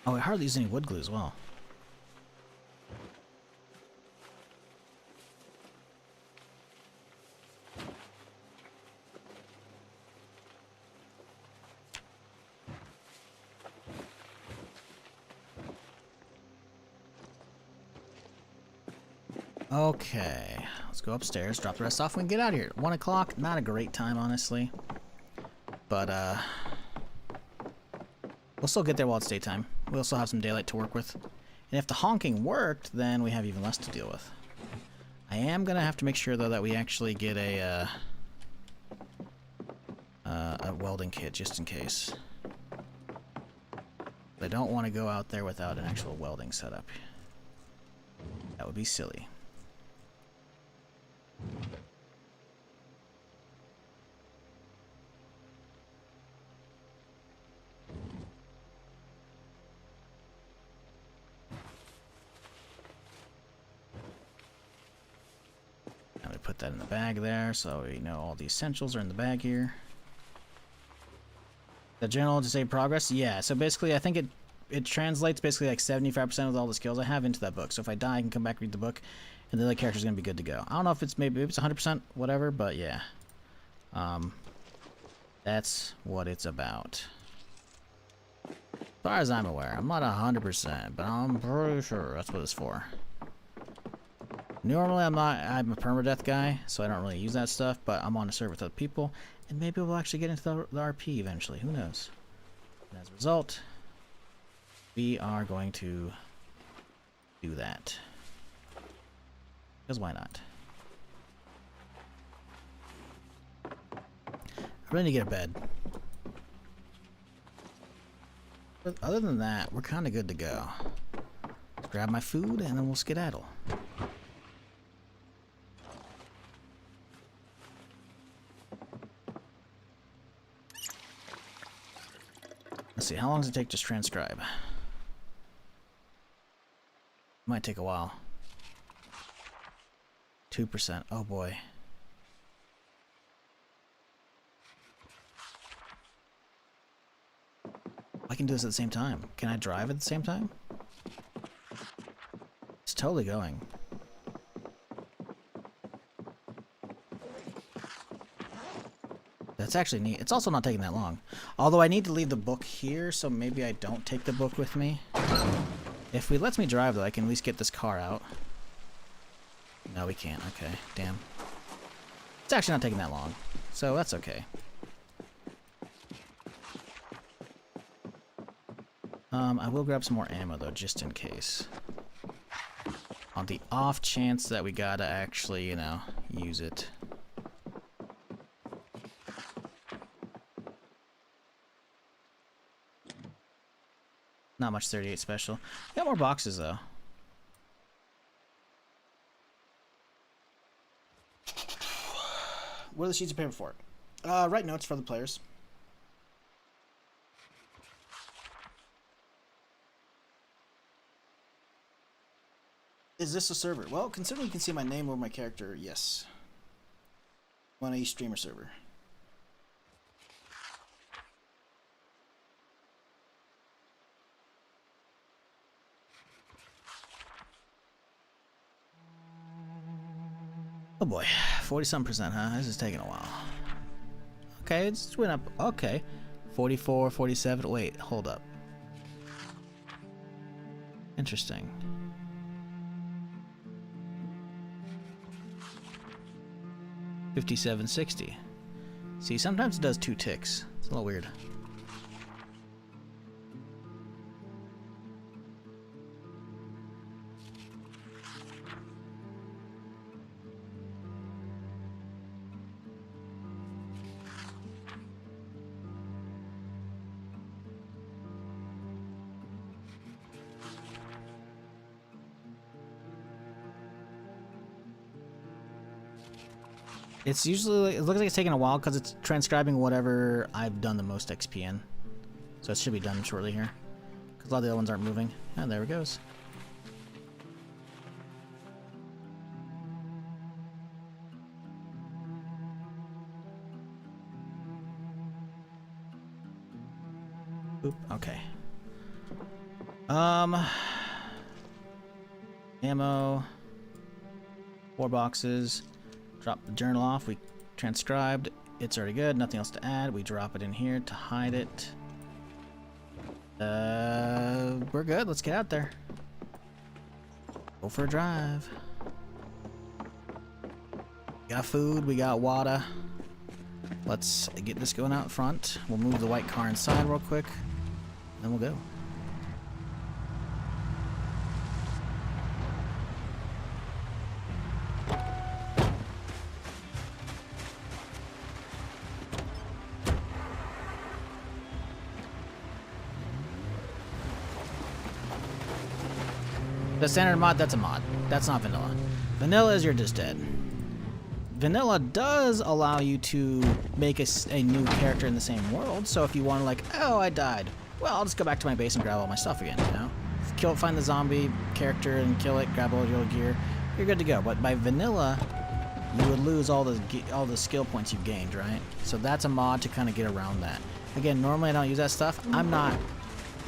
Oh, I hardly use any wood glue as well. Okay, let's go upstairs, drop the rest off, and get out of here. 1 o'clock, not a great time, honestly. But, we'll still get there while it's daytime. We'll still have some daylight to work with. And if the honking worked, then we have even less to deal with. I am gonna have to make sure, though, that we actually get a welding kit, just in case. I don't want to go out there without an actual welding setup. That would be silly. put that in the bag there, so we know all the essentials are in the bag here. The journal to save progress? Yeah, so basically I think it translates basically like 75% of all the skills I have into that book. So if I die, I can come back, read the book, and the other character's going to be good to go. I don't know if it's maybe it's 100%, whatever, but yeah. That's what it's about. As far as I'm aware, I'm not 100%, but I'm pretty sure that's what it's for. Normally I'm a permadeath guy, so I don't really use that stuff, but I'm on a server with other people, and maybe we'll actually get into the RP eventually, who knows. And as a result, we are going to do that. Because why not? I really need to get a bed. But other than that, we're kind of good to go. Let's grab my food and then we'll skedaddle. Let's see, how long does it take to transcribe? Might take a while. 2%. Oh boy. I can do this at the same time. Can I drive at the same time? It's totally going. That's actually neat. It's also not taking that long. Although I need to leave the book here, so maybe I don't take the book with me. If it lets me drive, though, I can at least get this car out. No, we can't. Okay, damn. It's actually not taking that long, so that's okay. I will grab some more ammo, though, just in case. On the off chance that we gotta actually, you know, use it. Not much 38 special. Got more boxes, though. What are the sheets of paper for? Write notes for the players. Is this a server? Well, considering you can see my name over my character, yes. I'm on a streamer server. Oh boy, 40-some%, huh? This is taking a while. Okay, it's went up. Okay, 44, 47. Wait, hold up. Interesting. 5760. See, sometimes it does 2 ticks. It's a little weird. It's usually, it looks like it's taking a while because it's transcribing whatever I've done the most XP in. So it should be done shortly here. Because a lot of the other ones aren't moving. And there it goes. Oop, okay. Ammo. 4 boxes. Drop the journal off. We transcribed. It's already good. Nothing else to add. We drop it in here to hide it. We're good. Let's get out there. Go for a drive. We got food. We got water. Let's get this going out front. We'll move the white car inside real quick. Then we'll go. The standard mod, that's a mod. That's not vanilla. Vanilla is you're just dead. Vanilla does allow you to make a new character in the same world. So if you want to, like, oh, I died. Well, I'll just go back to my base and grab all my stuff again, you know? Find the zombie character and kill it, grab all your gear. You're good to go. But by vanilla, you would lose all the skill points you've gained, right? So that's a mod to kind of get around that. Again, normally I don't use that stuff. I'm not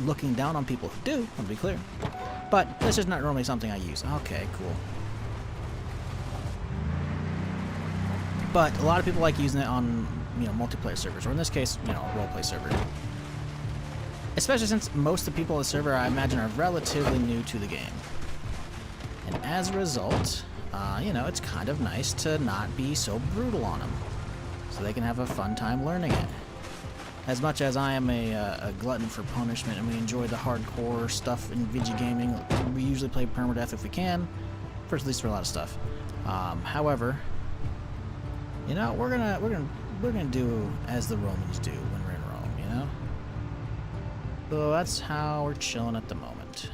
looking down on people who do, to be clear. But this is not normally something I use. Okay, cool. But a lot of people like using it on, you know, multiplayer servers, or in this case, you know, a roleplay server. Especially since most of the people on the server, I imagine, are relatively new to the game. And as a result, you know, it's kind of nice to not be so brutal on them, so they can have a fun time learning it. As much as I am a glutton for punishment and we enjoy the hardcore stuff in video gaming, we usually play permadeath if we can, for at least for a lot of stuff. However, you know, we're gonna do as the Romans do when we're in Rome, you know. So that's how we're chilling at the moment.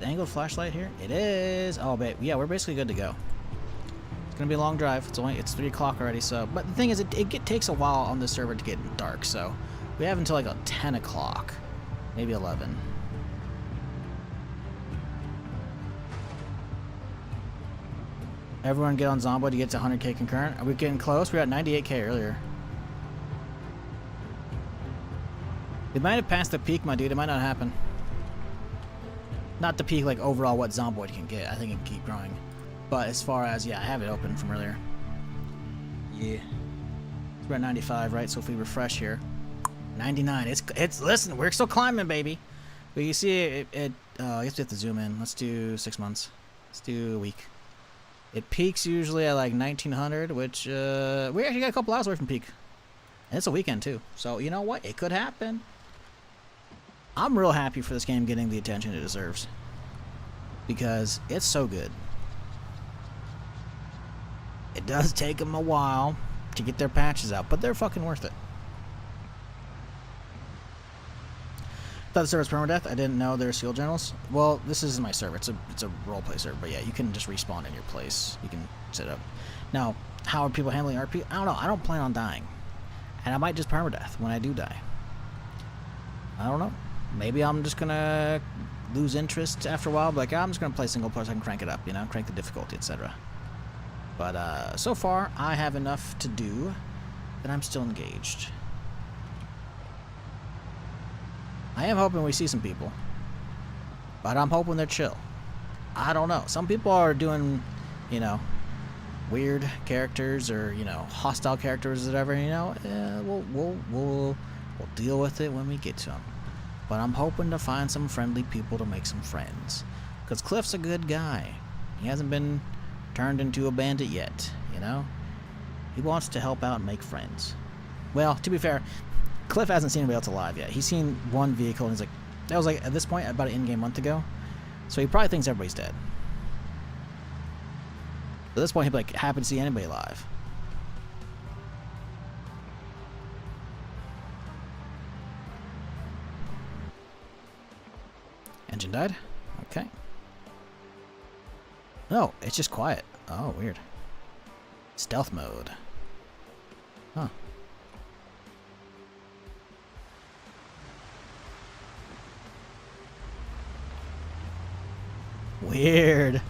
Angled flashlight here? It is. Oh, babe. Yeah, we're basically good to go. It's gonna be a long drive. It's 3 o'clock already. So, but the thing is, it takes a while on this server to get dark. So, we have until like 10 o'clock, maybe 11. Everyone get on Zomboid to get to 100k concurrent. Are we getting close? We were at 98k earlier. We might have passed the peak, my dude. It might not happen. Not the peak, like, overall what Zomboid can get. I think it can keep growing. But as far as, yeah, I have it open from earlier. Yeah. We're at 95, right? So if we refresh here, 99. Listen, we're still climbing, baby. But you see I guess we have to zoom in. Let's do 6 months. Let's do a week. It peaks usually at like 1900, which, we actually got a couple hours away from peak. And it's a weekend, too. So, you know what? It could happen. I'm real happy for this game getting the attention it deserves, because it's so good. It does take them a while to get their patches out, but they're fucking worth it. Thought the server was permadeath. I didn't know there were seal generals. Well, this is my server. It's a roleplay server, but yeah, you can just respawn in your place. You can set up. Now, how are people handling RP? I don't know. I don't plan on dying, and I might just permadeath when I do die. I don't know. Maybe I'm just gonna lose interest after a while, but like, I'm just gonna play single player so I can crank it up, you know, crank the difficulty, etc. But so far, I have enough to do that I'm still engaged. I am hoping we see some people, but I'm hoping they're chill. I don't know. Some people are doing, you know, weird characters or, you know, hostile characters or whatever. You know, we'll deal with it when we get to them. But I'm hoping to find some friendly people to make some friends. Because Cliff's a good guy. He hasn't been turned into a bandit yet, you know? He wants to help out and make friends. Well, to be fair, Cliff hasn't seen anybody else alive yet. He's seen one vehicle and he's like, that was like, at this point, about an in-game month ago. So he probably thinks everybody's dead. At this point, he'd be like, happy to see anybody alive. Engine died? Okay. No, it's just quiet. Oh, weird. Stealth mode. Huh. Weird.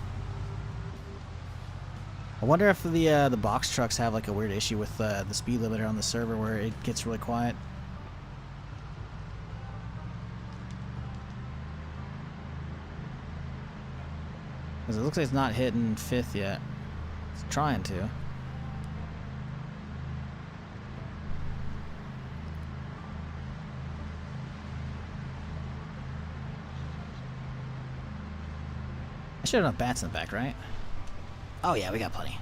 I wonder if the box trucks have like a weird issue with the speed limiter on the server where it gets really quiet. Because it looks like it's not hitting 5th yet. It's trying to. I should have enough bats in the back, right? Oh yeah, we got plenty.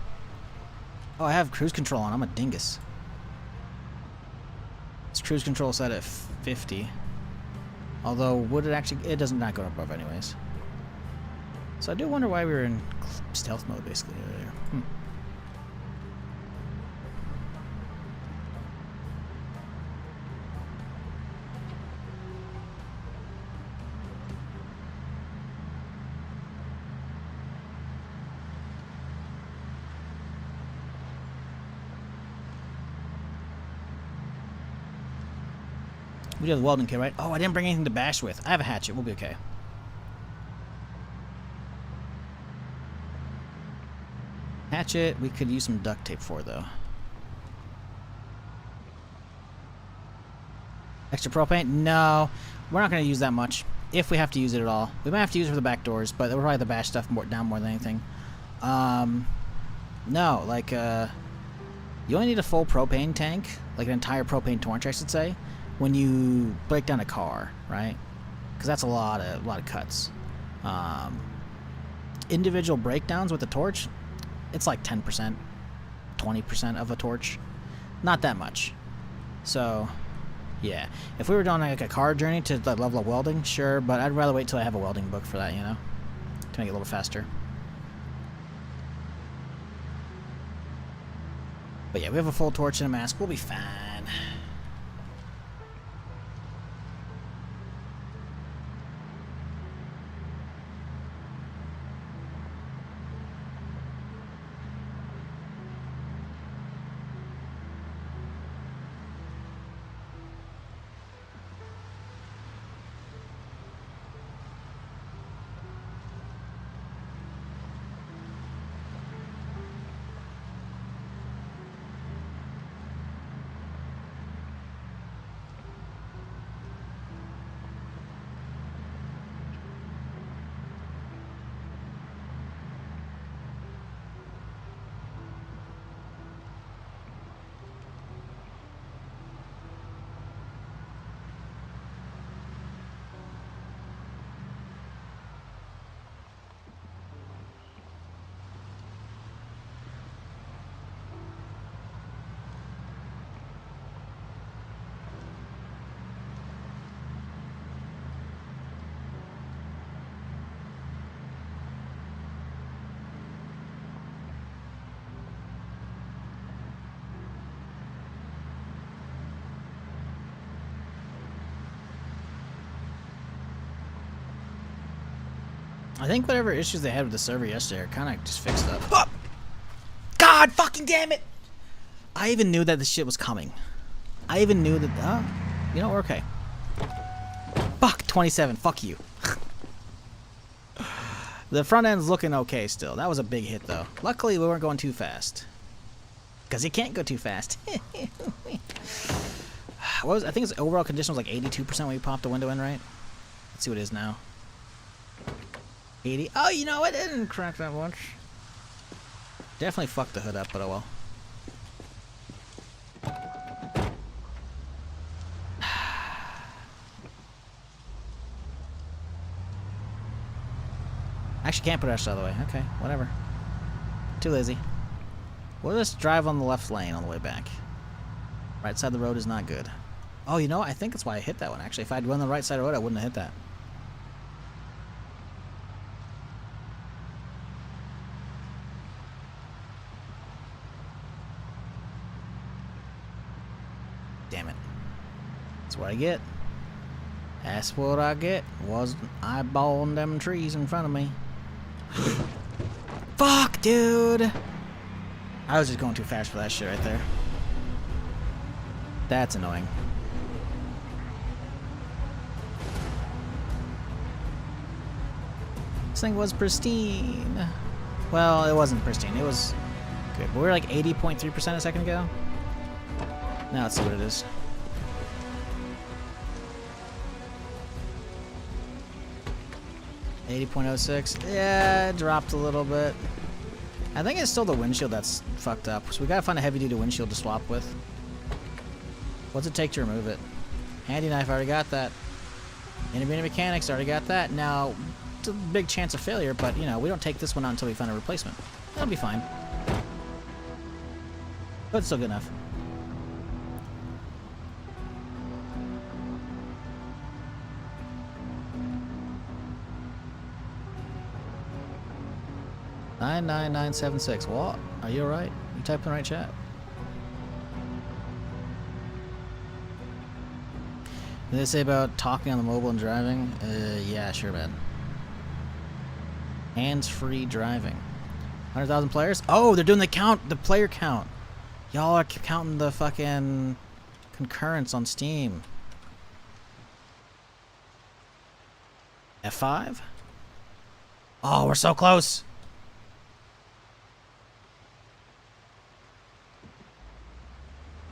Oh, I have cruise control on. I'm a dingus. It's cruise control set at 50. Although, would it actually... It doesn't not go above anyways. So I do wonder why we were in stealth mode basically earlier. We do have the welding kit, right? Oh, I didn't bring anything to bash with. I have a hatchet. We'll be okay. Hatchet, we could use some duct tape for, though. Extra propane? No, we're not going to use that much. If we have to use it at all. We might have to use it for the back doors, but we'll probably the bash stuff down more than anything. No, like, you only need a full propane tank, like an entire propane torch, I should say, when you break down a car, right? Because that's a lot of cuts. Individual breakdowns with the torch, it's like 10%, 20% of a torch. Not that much. So, yeah. If we were doing like a car journey to the level of welding, sure, but I'd rather wait till I have a welding book for that, you know? To make it a little faster. But yeah, we have a full torch and a mask. We'll be fine. I think whatever issues they had with the server yesterday are kind of just fixed up. Oh! God fucking damn it! I even knew that this shit was coming. I even knew that... you know, we're okay. Fuck, 27. Fuck you. The front end's looking okay still. That was a big hit, though. Luckily, we weren't going too fast. Because you can't go too fast. I think its overall condition was like 82% when we popped the window in, right? Let's see what it is now. 80. Oh, you know, it didn't crack that much. Definitely fucked the hood up, but oh well. Actually, can't put us the other way. Okay, whatever. Too lazy. We'll just drive on the left lane on the way back. Right side of the road is not good. Oh, you know, I think that's why I hit that one, actually. If I'd run the right side of the road, I wouldn't have hit that. Damn it. That's what I get. That's what I get. Wasn't eyeballing them trees in front of me. Fuck, dude! I was just going too fast for that shit right there. That's annoying. This thing was pristine. Well, it wasn't pristine. It was good. But we were like 80.3% a second ago. Now let's see what it is. $80.06. Yeah, it dropped a little bit. I think it's still the windshield that's fucked up. So we gotta find a heavy-duty windshield to swap with. What's it take to remove it? Handy knife, already got that. Intermediate mechanics, already got that. Now, it's a big chance of failure, but you know, we don't take this one out until we find a replacement. That'll be fine. But it's still good enough. $99976. What? Are you alright? You typed in the right chat? Did they say about talking on the mobile and driving? Yeah, sure, man. Hands-free driving. 100,000 players? Oh, they're doing the count, the player count. Y'all are counting the fucking concurrence on Steam. F5? Oh, we're so close.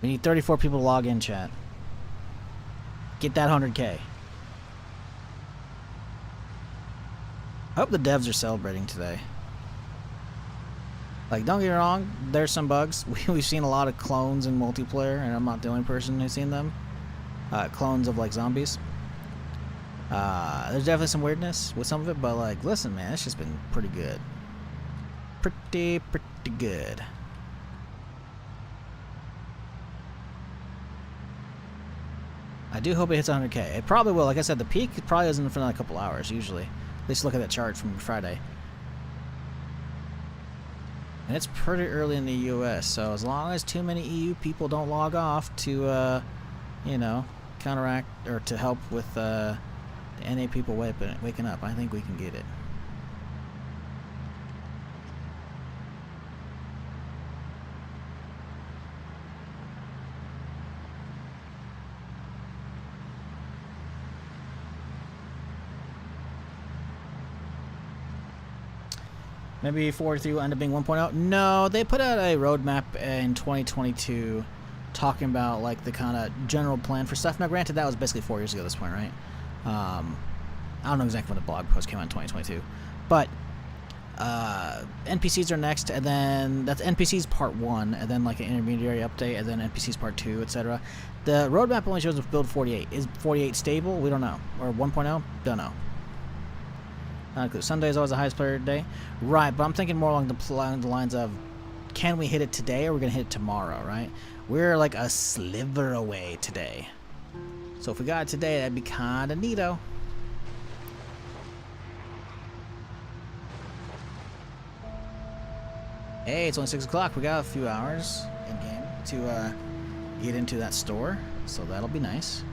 We need 34 people to log in, chat. Get that 100K. I hope the devs are celebrating today. Like, don't get me wrong, there's some bugs. We've seen a lot of clones in multiplayer, and I'm not the only person who's seen them. Clones of, like, zombies. There's definitely some weirdness with some of it, but, like, listen, man, it's just been pretty good. Pretty good. I do hope it hits 100K. It probably will. Like I said, the peak probably isn't for another couple hours, usually. At least look at that chart from Friday. And it's pretty early in the US, so as long as too many EU people don't log off to, you know, counteract or to help with the NA people waking up, I think we can get it. Maybe 4.3 will end up being 1.0. No, they put out a roadmap in 2022 talking about like the kind of general plan for stuff. Now, granted, that was basically 4 years ago at this point, right? I don't know exactly when the blog post came out in 2022. But NPCs are next, and then that's NPCs part 1, and then like an intermediary update, and then NPCs part 2, etc. The roadmap only shows us build 48. Is 48 stable? We don't know. Or 1.0? Don't know. Sunday is always the highest player day. Right, but I'm thinking more along the lines of, can we hit it today, or we're going to hit it tomorrow, right? We're like a sliver away today. So if we got it today, that'd be kind of neato. Hey, it's only 6 o'clock. We got a few hours in-game to get into that store, so that'll be nice.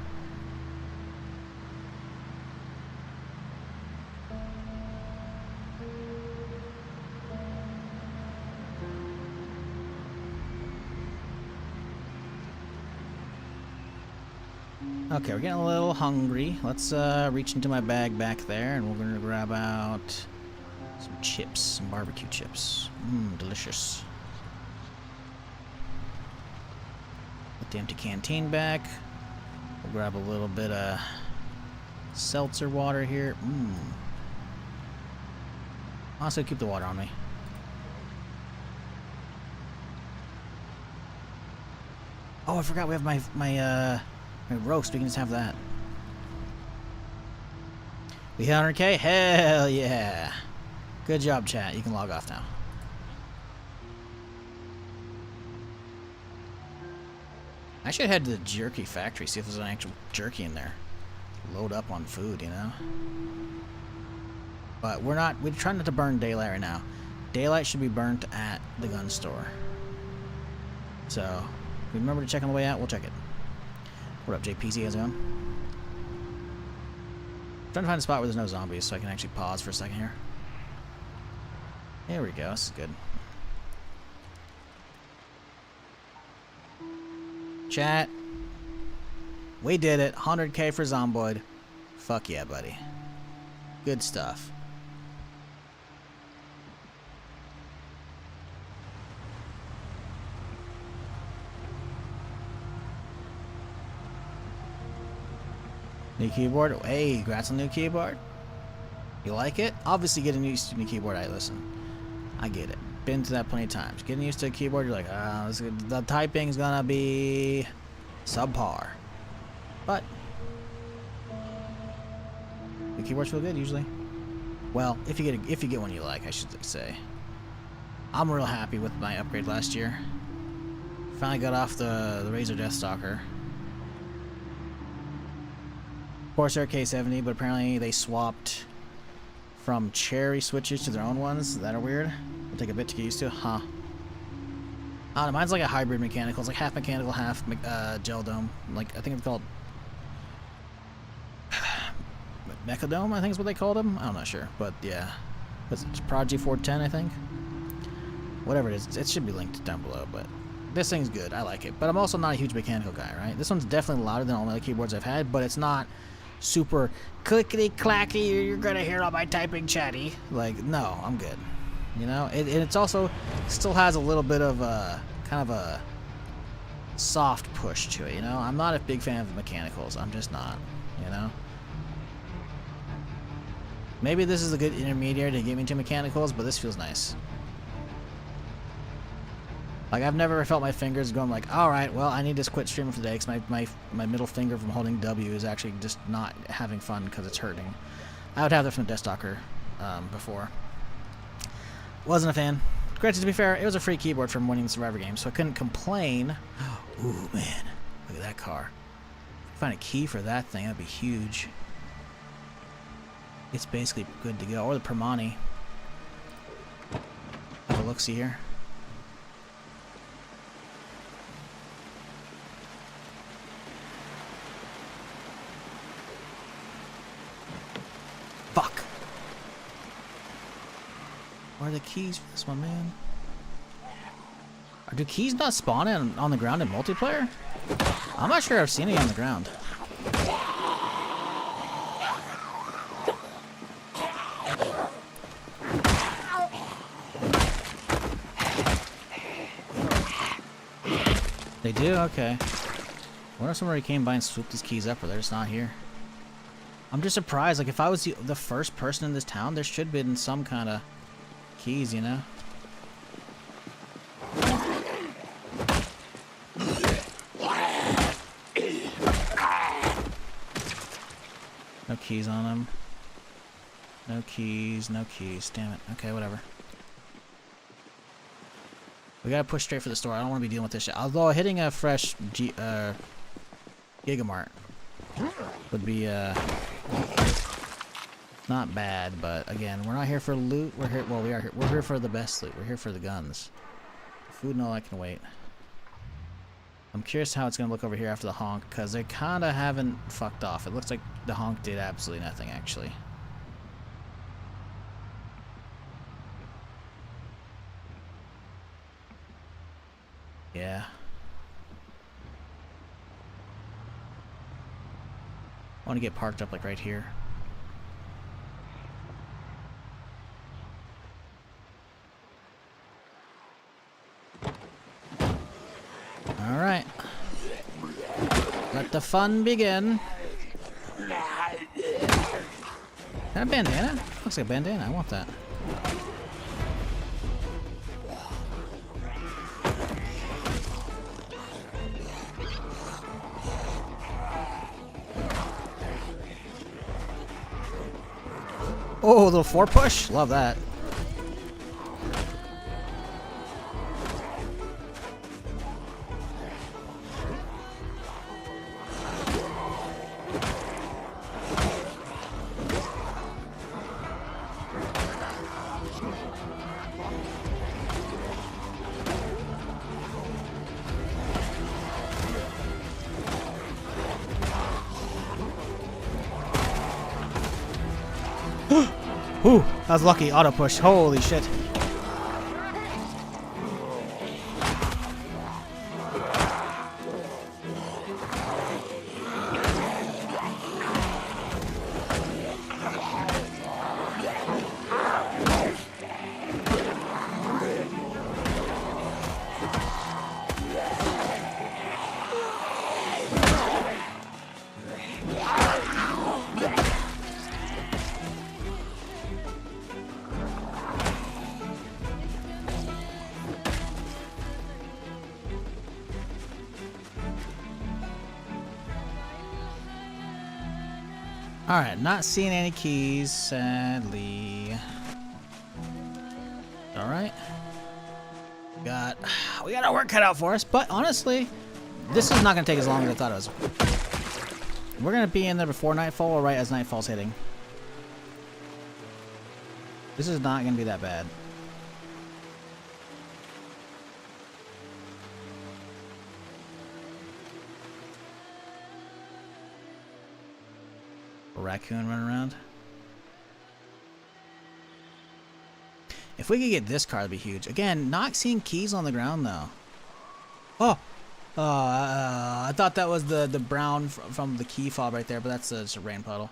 Okay, we're getting a little hungry. Let's reach into my bag back there, and we're gonna grab out some chips, some barbecue chips. Delicious. Put the empty canteen back. We'll grab a little bit of seltzer water here. Also, keep the water on me. Oh, I forgot we have my roast. We can just have that. We hit 100K? Hell yeah. Good job, chat. You can log off now. I should head to the jerky factory, see if there's an actual jerky in there. Load up on food, you know? But we're trying not to burn daylight right now. Daylight should be burnt at the gun store. So, if we remember to check on the way out, we'll check it. What up, JPZ? How's it going? I'm trying to find a spot where there's no zombies so I can actually pause for a second here. There we go. This is good. Chat. We did it. 100K for Zomboid. Fuck yeah, buddy. Good stuff. New keyboard? Hey, congrats on the new keyboard. You like it? Obviously getting used to the new keyboard, listen. I get it. Been to that plenty of times. Getting used to a keyboard, you're like, the typing's gonna be subpar. But the keyboards feel good usually. Well, if you get one you like, I should say. I'm real happy with my upgrade last year. Finally got off the Razer Deathstalker. Corsair K70, but apparently they swapped from cherry switches to their own ones. That are weird. It'll take a bit to get used to. Huh. I don't know, mine's like a hybrid mechanical. It's like half mechanical, half gel dome. Like, I think it's called Mechadome, I think is what they called them. I'm not sure, but yeah. It's Prodigy 410, I think. Whatever it is, it should be linked down below, but this thing's good. I like it. But I'm also not a huge mechanical guy, right? This one's definitely louder than all the other keyboards I've had, but it's not super clickety-clacky, you're gonna hear all my typing chatty. Like, no, I'm good. You know? It's also still has a little bit of kind of a soft push to it, you know? I'm not a big fan of mechanicals. I'm just not, you know? Maybe this is a good intermediary to get me into mechanicals, but this feels nice. Like, I've never felt my fingers going like, alright, well, I need to quit streaming for the day because my middle finger from holding W is actually just not having fun because it's hurting. I would have that from the Deathstalker before. Wasn't a fan. Granted, to be fair, it was a free keyboard from winning the Survivor game, so I couldn't complain. Ooh, man. Look at that car. If I find a key for that thing, that'd be huge. It's basically good to go. Or the Permani. Have a look-see here. Fuck. Where are the keys for this one, man? Do keys not spawn on the ground in multiplayer? I'm not sure I've seen any on the ground. They do? Okay. What if somebody came by and swooped these keys up, or they're just not here? I'm just surprised. Like, if I was the first person in this town, there should have been some kind of keys, you know? No keys on them. No keys, no keys. Damn it. Okay, whatever. We gotta push straight for the store. I don't want to be dealing with this shit. Although hitting a fresh Gigamart would be not bad, but again, we're not here for loot. We're here. Well, we are here. We're here for the best loot. We're here for the guns. Food and all that can wait. I'm curious how it's gonna look over here after the honk, because they kind of haven't fucked off. It looks like the honk did absolutely nothing, actually. Yeah. I want to get parked up like right here. All right. Let the fun begin. Is that a bandana? Looks like a bandana. I want that. Oh, a little 4-push? Love that. Ooh, that was lucky. Auto push. Holy shit. Alright, not seeing any keys, sadly. Alright. We got our work cut out for us, but honestly, this is not going to take as long as I thought it was. We're going to be in there before nightfall or right as nightfall's hitting. This is not going to be that bad. A raccoon running around. If we could get this car, that'd be huge. Again, not seeing keys on the ground though. Oh, I thought that was the brown from the key fob right there, but that's just a rain puddle.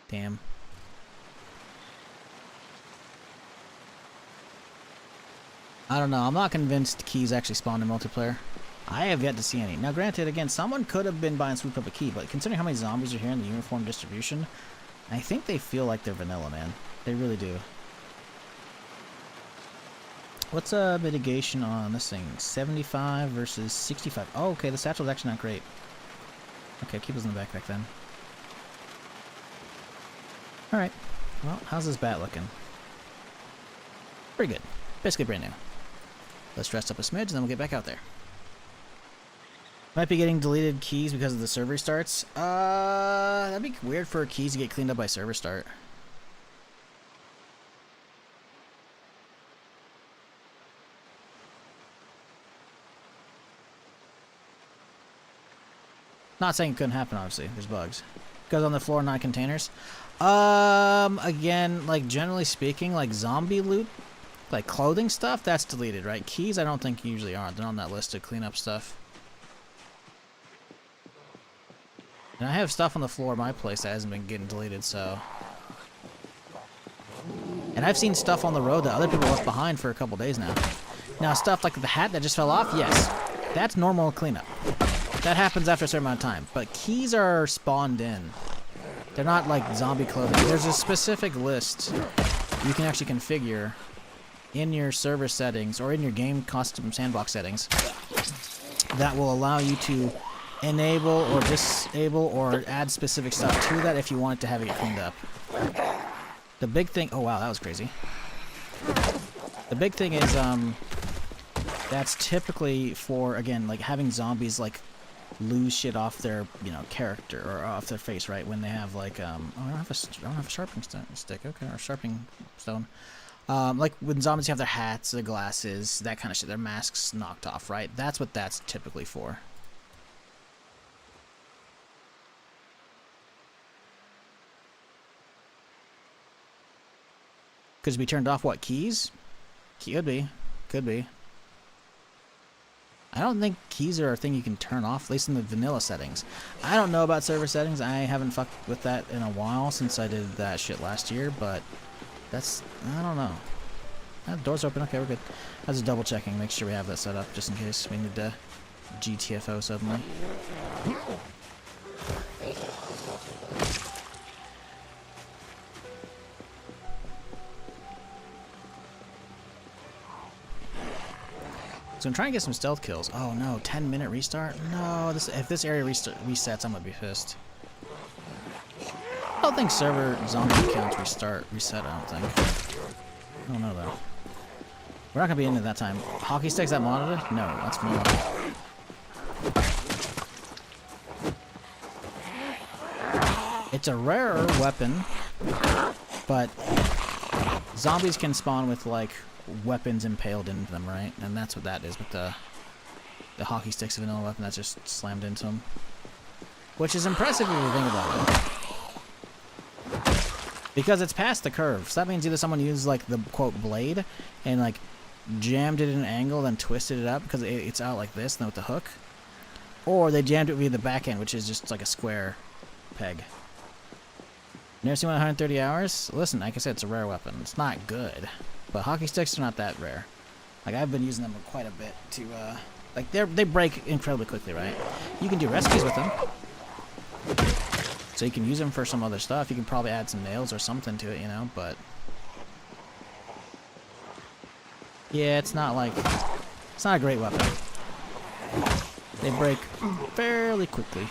Damn. I don't know. I'm not convinced keys actually spawn in multiplayer. I have yet to see any. Now, granted, again, someone could have been buying Sweep Up a Key, but considering how many zombies are here in the uniform distribution, I think they feel like they're vanilla, man. They really do. What's mitigation on this thing? 75 versus 65. Oh, okay, the satchel's actually not great. Okay, keep us in the backpack then. Alright. Well, how's this bat looking? Pretty good. Basically brand new. Let's dress up a smidge and then we'll get back out there. Might be getting deleted keys because of the server starts. That'd be weird for keys to get cleaned up by server start. Not saying it couldn't happen, obviously. There's bugs. Goes on the floor, not containers. Again, like, generally speaking, like, zombie loot, like, clothing stuff, that's deleted, right? Keys, I don't think usually aren't. They're on that list to clean up stuff. And I have stuff on the floor of my place that hasn't been getting deleted, so... And I've seen stuff on the road that other people left behind for a couple days now. Now, stuff like the hat that just fell off, yes. That's normal cleanup. That happens after a certain amount of time. But keys are spawned in. They're not like zombie clothing. There's a specific list you can actually configure in your server settings or in your game custom sandbox settings that will allow you to enable or disable or add specific stuff to that if you want it to have it cleaned up. The big thing... Oh, wow, that was crazy. The big thing is, that's typically for, again, like, having zombies, like, lose shit off their, you know, character, or off their face, right, when they have, like, oh, I don't have a sharpening stick, okay, or sharpening stone. Like, when zombies have their hats, their glasses, that kind of shit, their masks knocked off, right? That's what that's typically for. Could be turned off, what, keys? Could be. Could be. I don't think keys are a thing you can turn off, at least in the vanilla settings. I don't know about server settings. I haven't fucked with that in a while since I did that shit last year, but that's... I don't know. The door's open. Okay, we're good. I was just double checking, make sure we have that set up, just in case we need to GTFO suddenly. So I'm trying to get some stealth kills. Oh no, 10-minute restart? No, if this area resets, I'm gonna be pissed. I don't think server zombie counts reset, I don't think. I don't know though. We're not gonna be into that time. Hockey sticks, that monitor? No, that's more. It's a rarer weapon, but zombies can spawn with, like, weapons impaled into them, right? And that's what that is, but the hockey stick's a vanilla weapon that's just slammed into them. Which is impressive if you think about it. Because it's past the curve. So that means either someone used, like, the, quote, blade, and, like, jammed it at an angle, then twisted it up, because it's out like this, then with the hook. Or they jammed it via the back end, which is just, like, a square peg. Never seen one in 130 hours? Listen, like I said, it's a rare weapon. It's not good. But hockey sticks are not that rare. Like, I've been using them quite a bit to, like, they break incredibly quickly, right? You can do recipes with them. So you can use them for some other stuff. You can probably add some nails or something to it, you know, but... Yeah, it's not like... It's not a great weapon. They break fairly quickly.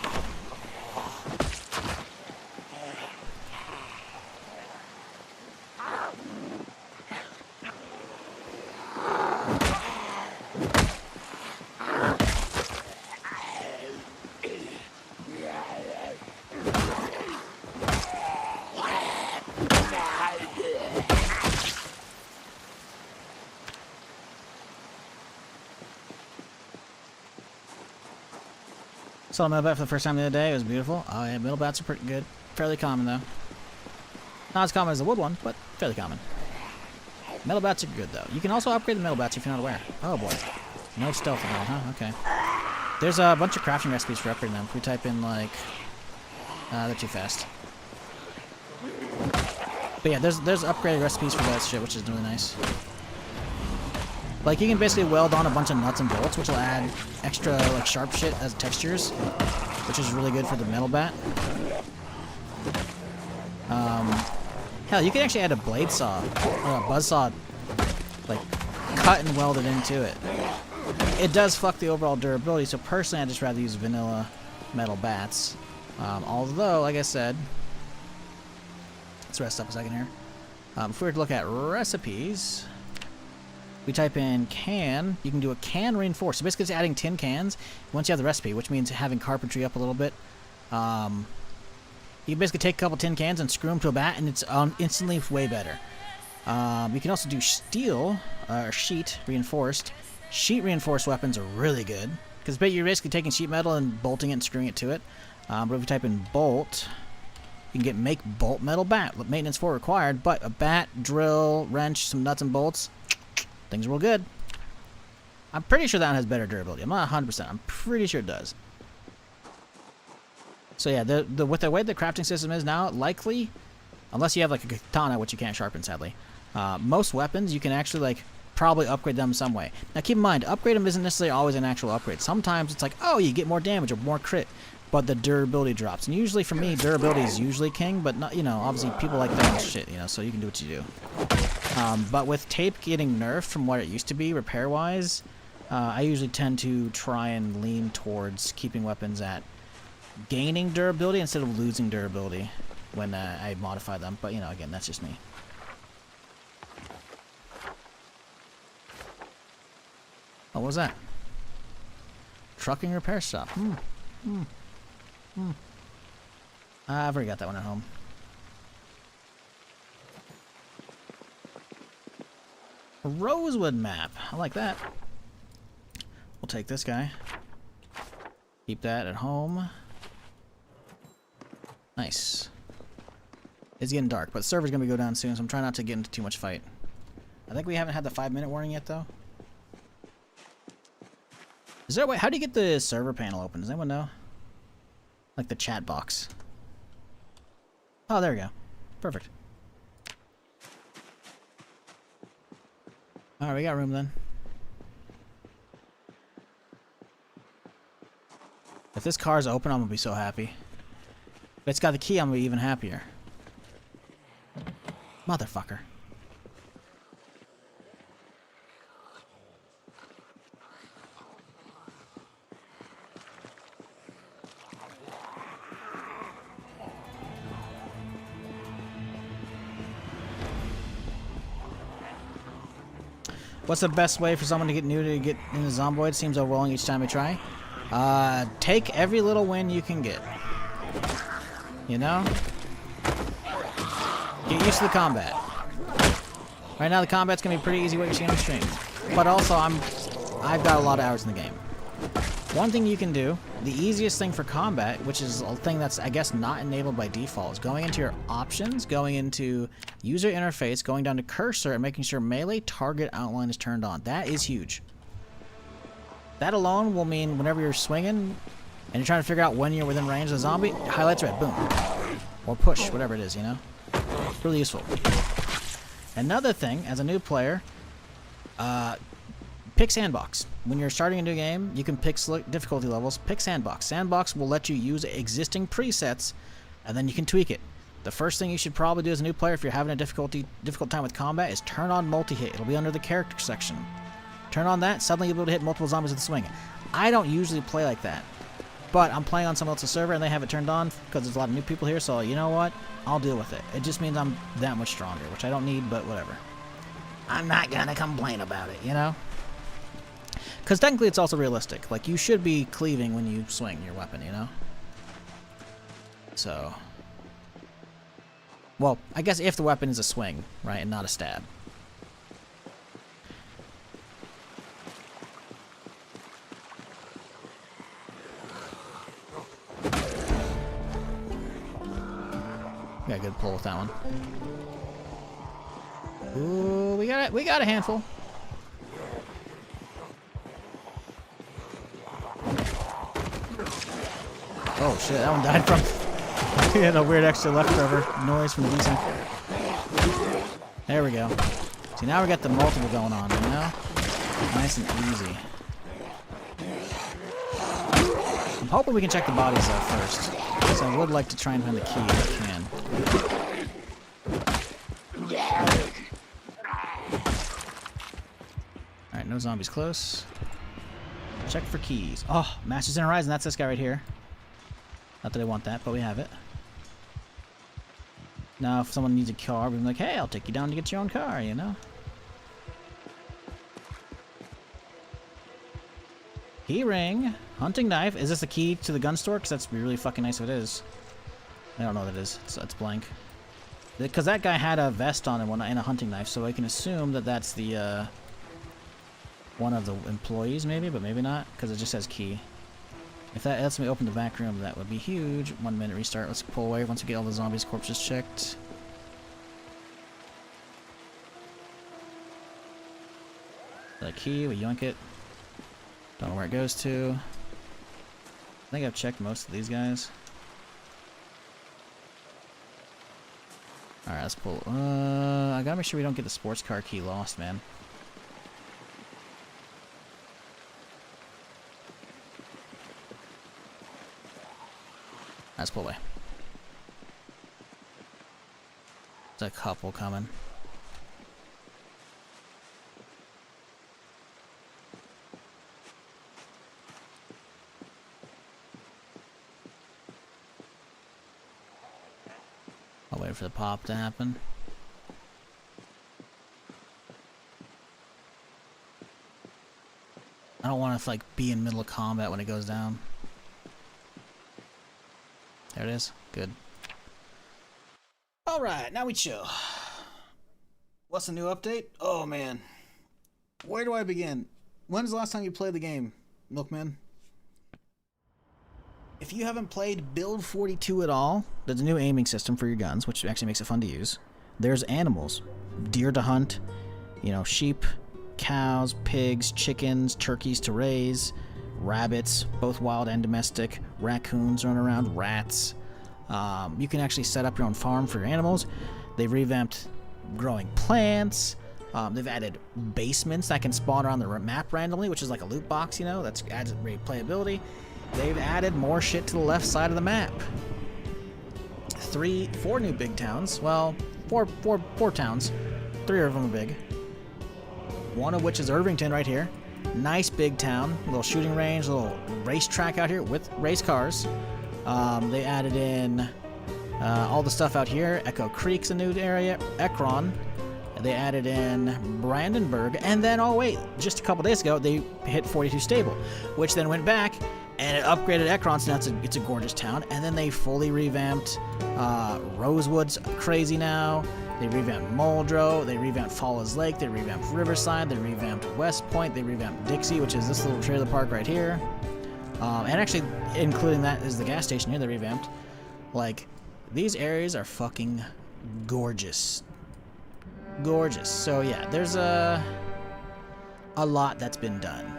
Saw a metal bat for the first time the other day. It was beautiful. Oh yeah, metal bats are pretty good. Fairly common though. Not as common as the wood one, but fairly common. Metal bats are good though. You can also upgrade the metal bats if you're not aware. Oh boy. No stealth at all, huh? Okay. There's a bunch of crafting recipes for upgrading them. If we type in, like... they're too fast. But yeah, there's upgraded recipes for that shit, which is really nice. Like, you can basically weld on a bunch of nuts and bolts, which will add extra, like, sharp shit as textures, which is really good for the metal bat. Hell, you can actually add a blade saw, or a buzz saw, like, cut and weld it into it. It does fuck the overall durability, so personally I'd just rather use vanilla metal bats. Although, like I said, let's rest up a second here. If we were to look at recipes, we type in can, you can do a can reinforce. So basically it's adding tin cans once you have the recipe, which means having carpentry up a little bit. You can basically take a couple tin cans and screw them to a bat, and it's instantly way better. You can also do steel, or sheet reinforced. Sheet reinforced weapons are really good, because you're basically taking sheet metal and bolting it and screwing it to it. But if you type in bolt, you can get make bolt metal bat. Maintenance 4 required, but a bat, drill, wrench, some nuts and bolts, things are real good. I'm pretty sure that one has better durability. I'm not 100%. I'm pretty sure it does. So yeah, with the way the crafting system is now, likely, unless you have like a katana, which you can't sharpen sadly, most weapons you can actually like probably upgrade them some way. Now keep in mind, upgrade them isn't necessarily always an actual upgrade. Sometimes it's like, oh, you get more damage or more crit, but the durability drops. And usually for me, durability is usually king, but not, you know, obviously people like their own shit, you know, so you can do what you do. But with tape getting nerfed from what it used to be repair-wise, I usually tend to try and lean towards keeping weapons at gaining durability instead of losing durability when I modify them. But, you know, again, that's just me. Oh, what was that? Trucking repair shop. I've already got that one at home. A Rosewood map. I like that. We'll take this guy. Keep that at home. Nice. It's getting dark, but the server's gonna go down soon, so I'm trying not to get into too much fight. I think we haven't had the 5-minute warning yet, though. Is there a way? How do you get the server panel open? Does anyone know? Like the chat box. Oh, there we go. Perfect. Alright, we got room then. If this car's open, I'm gonna be so happy. If it's got the key, I'm gonna be even happier. Motherfucker. What's the best way for someone to get new to get into Zomboid? Seems overwhelming each time I try. Take every little win you can get. You know? Get used to the combat. Right now the combat's gonna be pretty easy what you're seeing on the stream. But also I've got a lot of hours in the game. One thing you can do, the easiest thing for combat, which is a thing that's I guess not enabled by default, is going into your options, going into user interface, going down to cursor and making sure melee target outline is turned on. That is huge. That alone will mean whenever you're swinging and you're trying to figure out when you're within range of the zombie, highlights red, boom. Or push, whatever it is, you know? Really useful. Another thing, as a new player, pick sandbox. When you're starting a new game, you can pick difficulty levels. Pick sandbox. Sandbox will let you use existing presets, and then you can tweak it. The first thing you should probably do as a new player if you're having a difficult time with combat is turn on multi-hit. It'll be under the character section. Turn on that, suddenly you'll be able to hit multiple zombies with a swing. I don't usually play like that, but I'm playing on someone else's server and they have it turned on because there's a lot of new people here, so you know what? I'll deal with it. It just means I'm that much stronger, which I don't need, but whatever. I'm not gonna complain about it, you know? Because technically it's also realistic. Like, you should be cleaving when you swing your weapon, you know? So... well, I guess if the weapon is a swing, right, and not a stab. Got a good pull with that one. Ooh, we got a handful. Oh shit, that one died from... he had a weird extra leftover noise from the DC. There we go. See, now we got the multiple going on, you know? Nice and easy. I'm hoping we can check the bodies out first. So I would like to try and find the key if I can. Alright, no zombies close. Check for keys. Oh, Masters in Horizon, that's this guy right here. Not that I want that, but we have it. Now, if someone needs a car, we're like, hey, I'll take you down to get your own car, you know? Key ring. Hunting knife. Is this a key to the gun store? Because that's really fucking nice if it is. I don't know what it is. It's blank. Because that guy had a vest on and a hunting knife, so I can assume that that's the, one of the employees, maybe, but maybe not, because it just says key. If that lets me open the back room, that would be huge. 1 minute restart. Let's pull away once we get all the zombies' corpses checked. That key, we yoink it. Don't know where it goes to. I think I've checked most of these guys. Alright, let's pull. I gotta make sure we don't get the sports car key lost, man. Let's pull away. There's a couple coming. I'll wait for the pop to happen. I don't want to like be in middle of combat when it goes down. There it is. Good. Alright, now we chill. What's the new update? Oh man. Where do I begin? When's the last time you played the game, Milkman? If you haven't played Build 42 at all, there's a new aiming system for your guns, which actually makes it fun to use. There's animals. Deer to hunt, you know, sheep, cows, pigs, chickens, turkeys to raise, rabbits, both wild and domestic, raccoons run around, rats. You can actually set up your own farm for your animals. They've revamped growing plants. They've added basements that can spawn around the map randomly, which is like a loot box, you know, that adds great playability. They've added more shit to the left side of the map. 4 new big towns. Well, four towns. 3 of them are big. One of which is Irvington right here. Nice big town. Little shooting range, little racetrack out here with race cars. They added in all the stuff out here. Echo Creek's a new area. Ekron. They added in Brandenburg. And then, oh wait, just a couple days ago, they hit 42 Stable, which then went back and it upgraded Ekron, so now it's a gorgeous town. And then they fully revamped Rosewood's crazy now. They revamped Muldrow, they revamped Fallers Lake, they revamped Riverside, they revamped West Point, they revamped Dixie, which is this little trailer park right here. And actually, including that is the gas station here they revamped. Like, these areas are fucking gorgeous. Gorgeous. So yeah, there's a lot that's been done.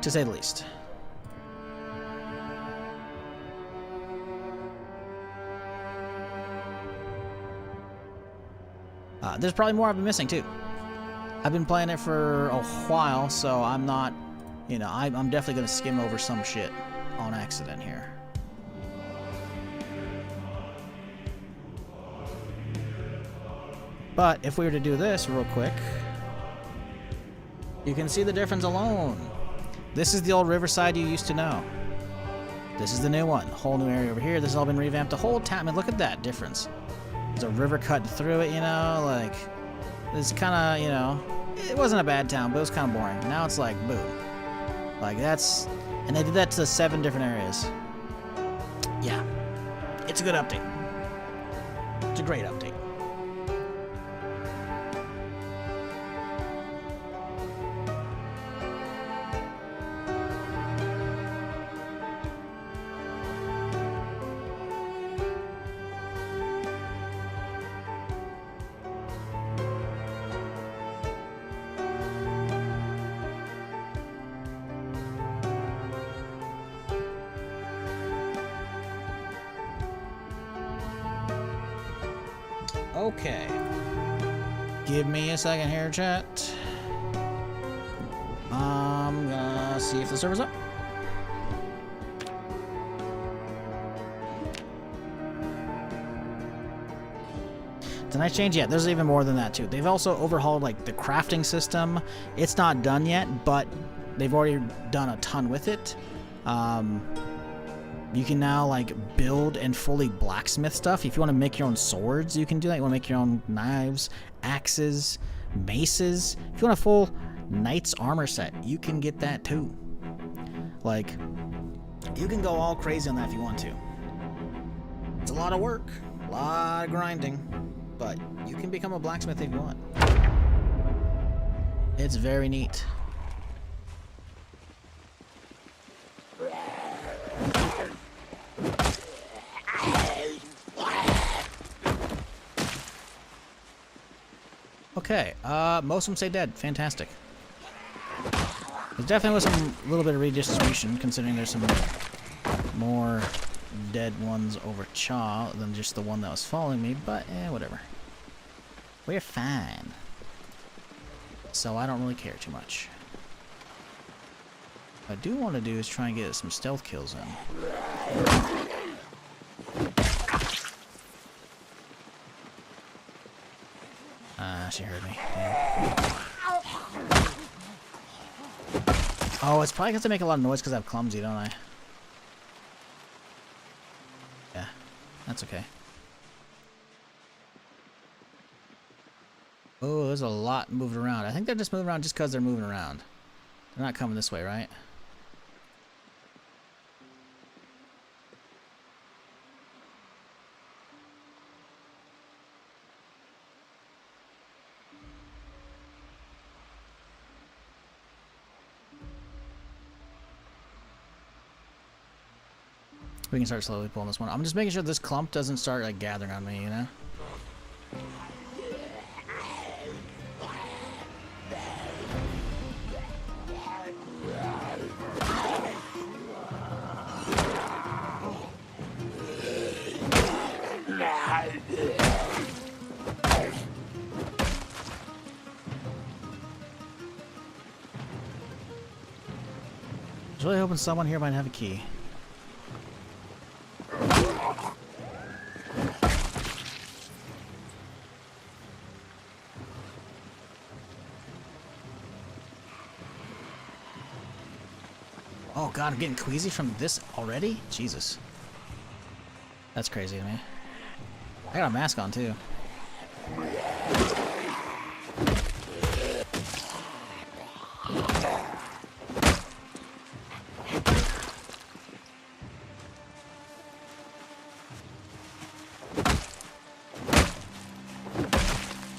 To say the least. There's probably more I've been missing too. I've been playing it for a while, so I'm not, you know, I'm definitely gonna skim over some shit on accident here. But if we were to do this real quick, you can see the difference alone. This is the old Riverside you used to know. This is the new one. Whole new area over here. This has all been revamped. The whole town. I mean, look at that difference. There's a river cut through it, you know, like, it's kind of, you know, it wasn't a bad town, but it was kind of boring. Now it's like, boom. Like, that's, and they did that to 7 different areas. Yeah. It's a good update. It's a great update. Okay. Give me a second here, chat. I'm gonna see if the server's up. Tonight's change, yeah, there's even more than that too. They've also overhauled like the crafting system. It's not done yet, but they've already done a ton with it. You can now like build and fully blacksmith stuff. If you want to make your own swords, you can do that. You want to make your own knives, axes, maces. If you want a full knight's armor set, you can get that too. Like, you can go all crazy on that if you want to. It's a lot of work, a lot of grinding, but you can become a blacksmith if you want. It's very neat. Okay, most of them say dead. Fantastic. There definitely was a little bit of redistribution, considering there's some more dead ones over Chaw than just the one that was following me, but whatever. We're fine. So I don't really care too much. What I do want to do is try and get some stealth kills in. She heard me. Damn. Oh, it's probably because I make a lot of noise because I'm clumsy, don't I? Yeah, that's okay. Oh, there's a lot moving around. I think they're just moving around just because they're moving around. They're not coming this way, right? We can start slowly pulling this one. I'm just making sure this clump doesn't start like gathering on me, you know? I was really hoping someone here might have a key. Oh god, I'm getting queasy from this already? Jesus. That's crazy to me. I got a mask on too.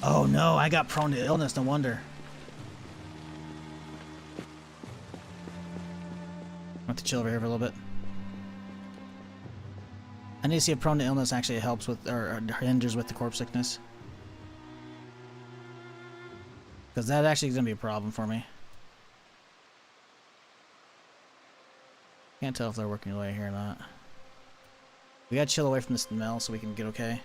Oh no, I got prone to illness, no wonder. I have to chill over here for a little bit. I need to see if prone to illness actually helps with, or hinders with the corpse sickness. Because that actually is going to be a problem for me. Can't tell if they're working their way here or not. We gotta chill away from the smell so we can get okay.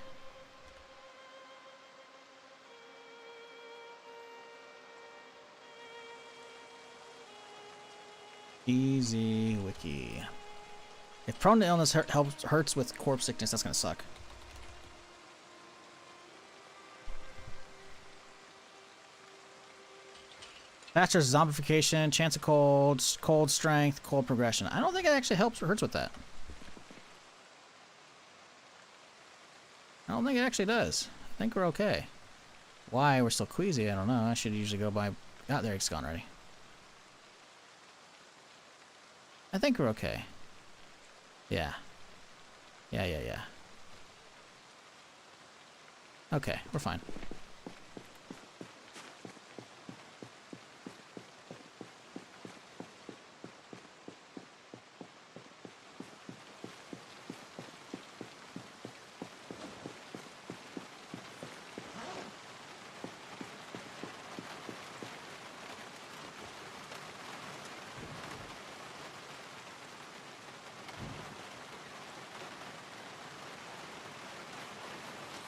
Easy wiki. If prone to illness hurts with corpse sickness, that's gonna suck. Faster zombification, chance of cold, cold strength, cold progression. I don't think it actually helps or hurts with that. I don't think it actually does. I think we're okay. Why we're still queasy, I don't know. I should usually go by... Ah, there, it's gone already. I think we're okay. Yeah. Yeah. Okay, we're fine.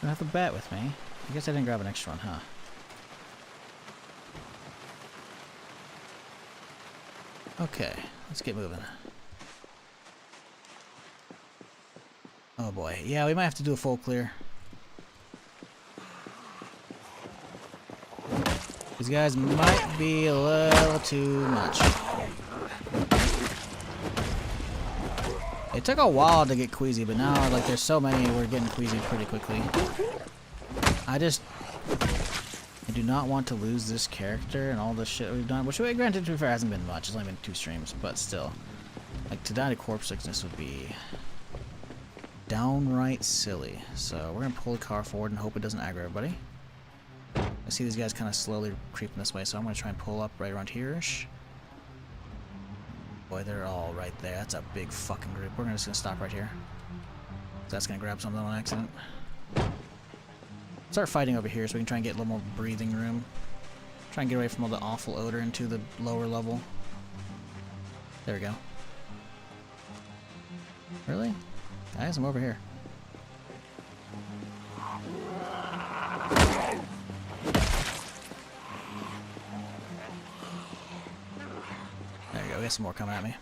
I have a bat with me. I guess I didn't grab an extra one, huh? Okay, let's get moving. Oh boy. Yeah, we might have to do a full clear. These guys might be a little too much. It took a while to get queasy, but now, like, there's so many, we're getting queasy pretty quickly. I do not want to lose this character and all the shit we've done, which, granted, to be fair, hasn't been much. It's only been 2 streams, but still. Like, to die to corpse sickness would be downright silly. So, we're gonna pull the car forward and hope it doesn't aggro everybody. I see these guys kind of slowly creeping this way, so I'm gonna try and pull up right around here-ish. Boy, they're all right there. That's a big fucking group. We're just gonna stop right here. That's gonna grab some of them on accident. Start fighting over here so we can try and get a little more breathing room. Try and get away from all the awful odor into the lower level. There we go. Really? Guys, I'm over here. There you go, we got some more coming at me.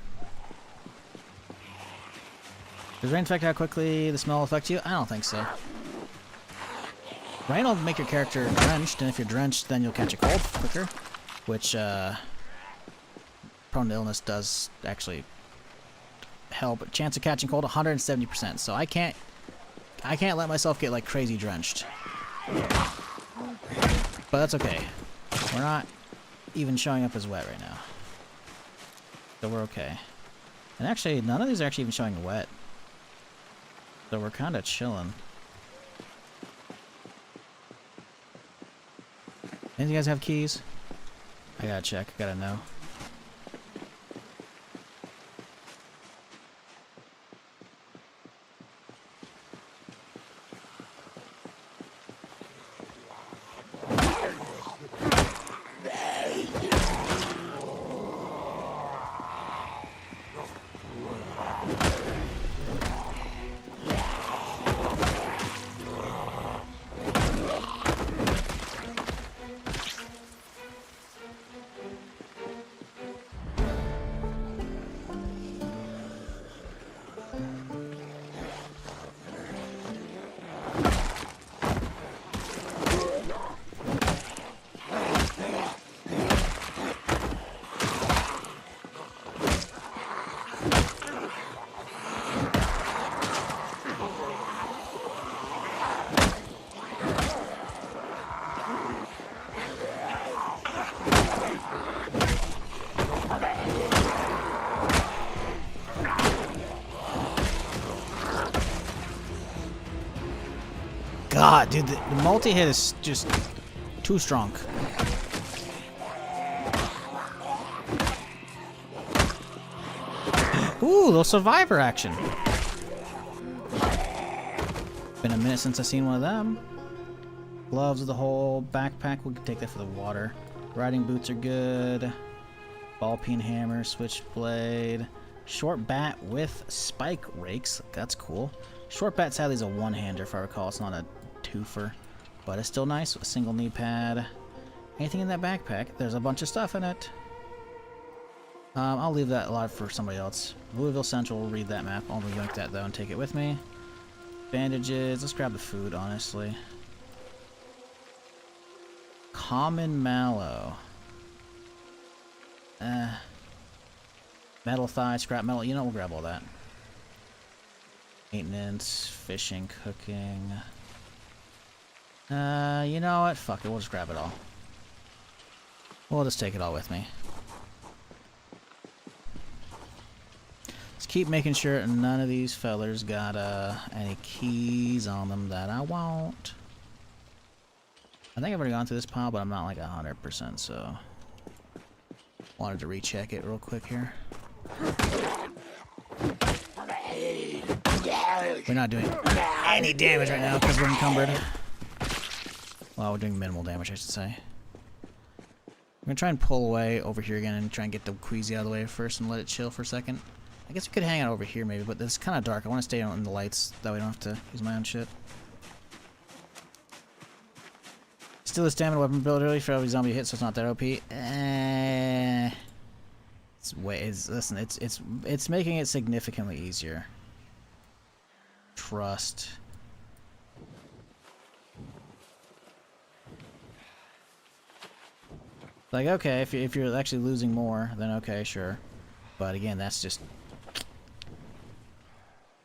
Does rain affect how quickly the smell will affect you? I don't think so. Rain will make your character drenched, and if you're drenched, then you'll catch a cold quicker, which, prone to illness does actually help. Chance of catching cold, 170%, so I can't let myself get, like, crazy drenched. But that's okay. We're not even showing up as wet right now. So we're okay. And actually, none of these are actually even showing wet. So we're kind of chilling. Any of you guys have keys? I gotta check. I gotta know. God, dude, the multi-hit is just too strong. Ooh, little survivor action. Been a minute since I've seen one of them. Gloves with the whole backpack. We can take that for the water. Riding boots are good. Ball peen hammer, switchblade. Short bat with spike rakes. That's cool. Short bat sadly is a one-hander if I recall. It's not a twofer. But it's still nice. A single knee pad. Anything in that backpack? There's a bunch of stuff in it. I'll leave that alive for somebody else. Louisville Central will read that map. I'll yoink that though and take it with me. Bandages. Let's grab the food, honestly. Common mallow. Metal thigh, scrap metal. You know, we'll grab all that. Maintenance, fishing, cooking. You know what? Fuck it. We'll just grab it all. We'll just take it all with me. Let's keep making sure none of these fellers got any keys on them that I want. I think I've already gone through this pile, but I'm not like 100%, so wanted to recheck it real quick here. We're not doing any damage right now because we're encumbered. Well, we're doing minimal damage, I should say. I'm gonna try and pull away over here again and try and get the queasy out of the way first and let it chill for a second. I guess we could hang out over here maybe, but it's kind of dark. I want to stay out in the lights, that way I don't have to use my own shit. Still a stamina weapon ability for every zombie hit, so it's not that OP. Listen, it's making it significantly easier. Trust. Like, okay, if you're actually losing more, then okay, sure. But again, that's just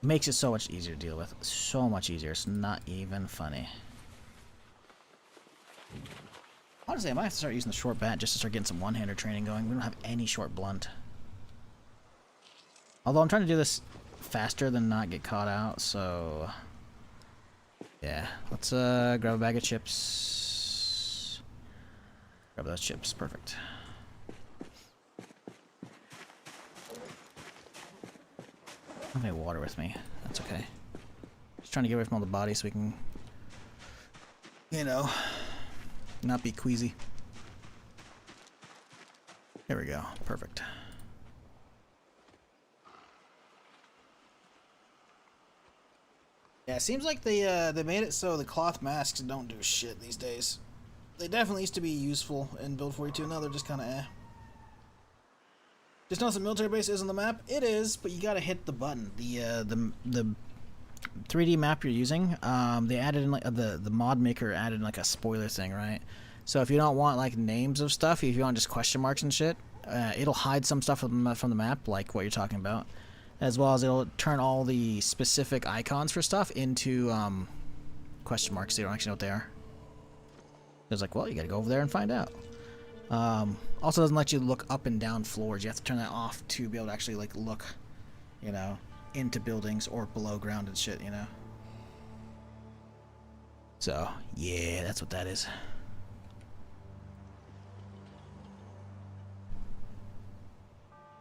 makes it so much easier to deal with. So much easier. It's not even funny. Honestly, I might have to start using the short bat just to start getting some one-hander training going. We don't have any short blunt. Although I'm trying to do this faster than not get caught out, so yeah. Let's grab a bag of chips. Grab those chips. Perfect. I don't have any water with me. That's okay. Just trying to get away from all the bodies so we can, you know, not be queasy. There we go. Perfect. Yeah, it seems like they made it so the cloth masks don't do shit these days. They definitely used to be useful in Build 42. Now they're just kind of eh. Just notice the military base is on the map. It is, but you gotta hit the button. The 3D map you're using, they added in like the mod maker added in like a spoiler thing, right? So if you don't want like names of stuff, if you want just question marks and shit, it'll hide some stuff from the map, like what you're talking about, as well as it'll turn all the specific icons for stuff into question marks. So you don't actually know what they are. It's like, well, you gotta go over there and find out. Also doesn't let you look up and down floors. You have to turn that off to be able to actually like look, you know, into buildings or below ground and shit, you know. So yeah, that's what that is.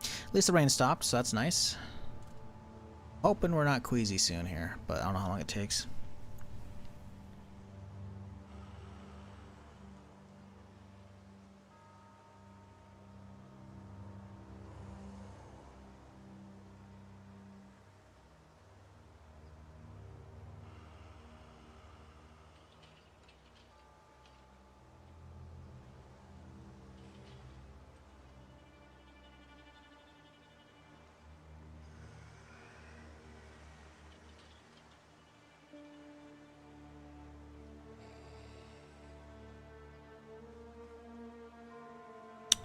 At least the rain stopped, so that's nice. Hoping we're not queasy soon here, but I don't know how long it takes.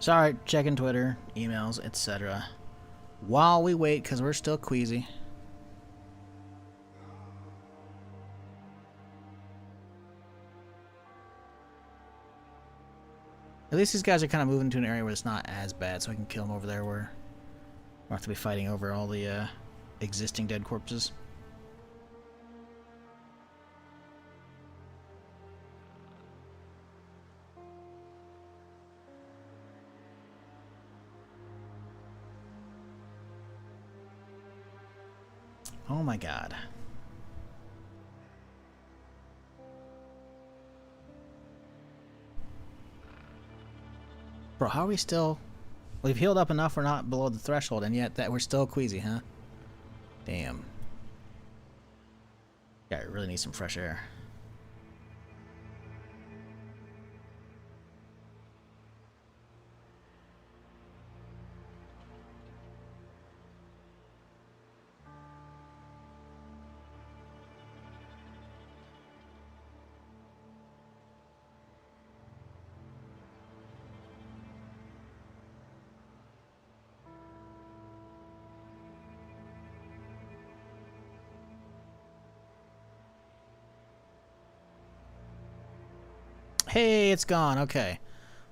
Sorry, checking Twitter, emails, etc. While we wait, because we're still queasy. At least these guys are kind of moving to an area where it's not as bad, so I can kill them over there where we don't have to be fighting over all the existing dead corpses. Oh my god. Bro, how are we still... We've healed up enough, we're not below the threshold, and yet that we're still queasy, huh? Damn. Yeah, I really need some fresh air. Hey, it's gone. Okay.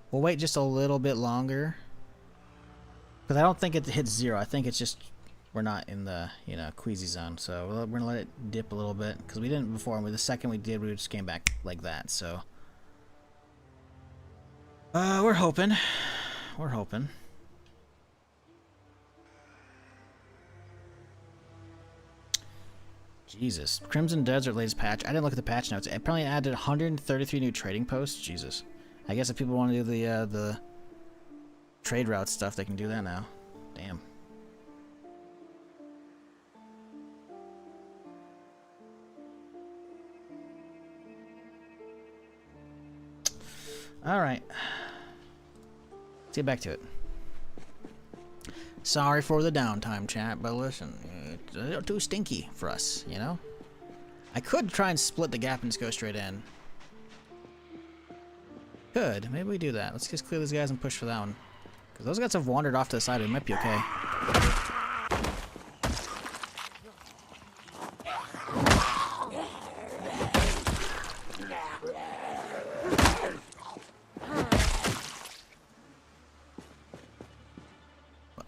We'll wait just a little bit longer. Because I don't think it hits 0. I think it's just we're not in the, you know, queasy zone. So we're going to let it dip a little bit. Because we didn't before. And the second we did, we just came back like that. So we're hoping. We're hoping. Jesus. Crimson Desert latest patch. I didn't look at the patch notes. It probably added 133 new trading posts. Jesus. I guess if people want to do the trade route stuff, they can do that now. Damn. Alright. Let's get back to it. Sorry for the downtime, chat, but listen, it's a little too stinky for us, you know? I could try and split the gap and just go straight in. Could. Maybe we do that. Let's just clear these guys and push for that one. Because those guys have wandered off to the side. It might be okay.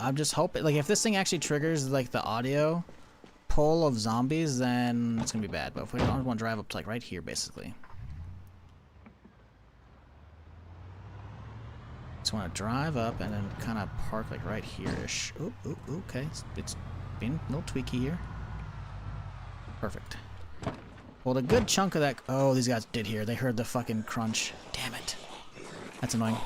I'm just hoping, like, if this thing actually triggers, like, the audio pull of zombies, then it's gonna be bad. But if we don't want to drive up to, like, right here, basically. Just want to drive up and then kind of park, like, right here-ish. Oop, oop, okay. It's being a little tweaky here. Perfect. Well, a good chunk of that... Oh, these guys did hear. They heard the fucking crunch. Damn it. That's annoying.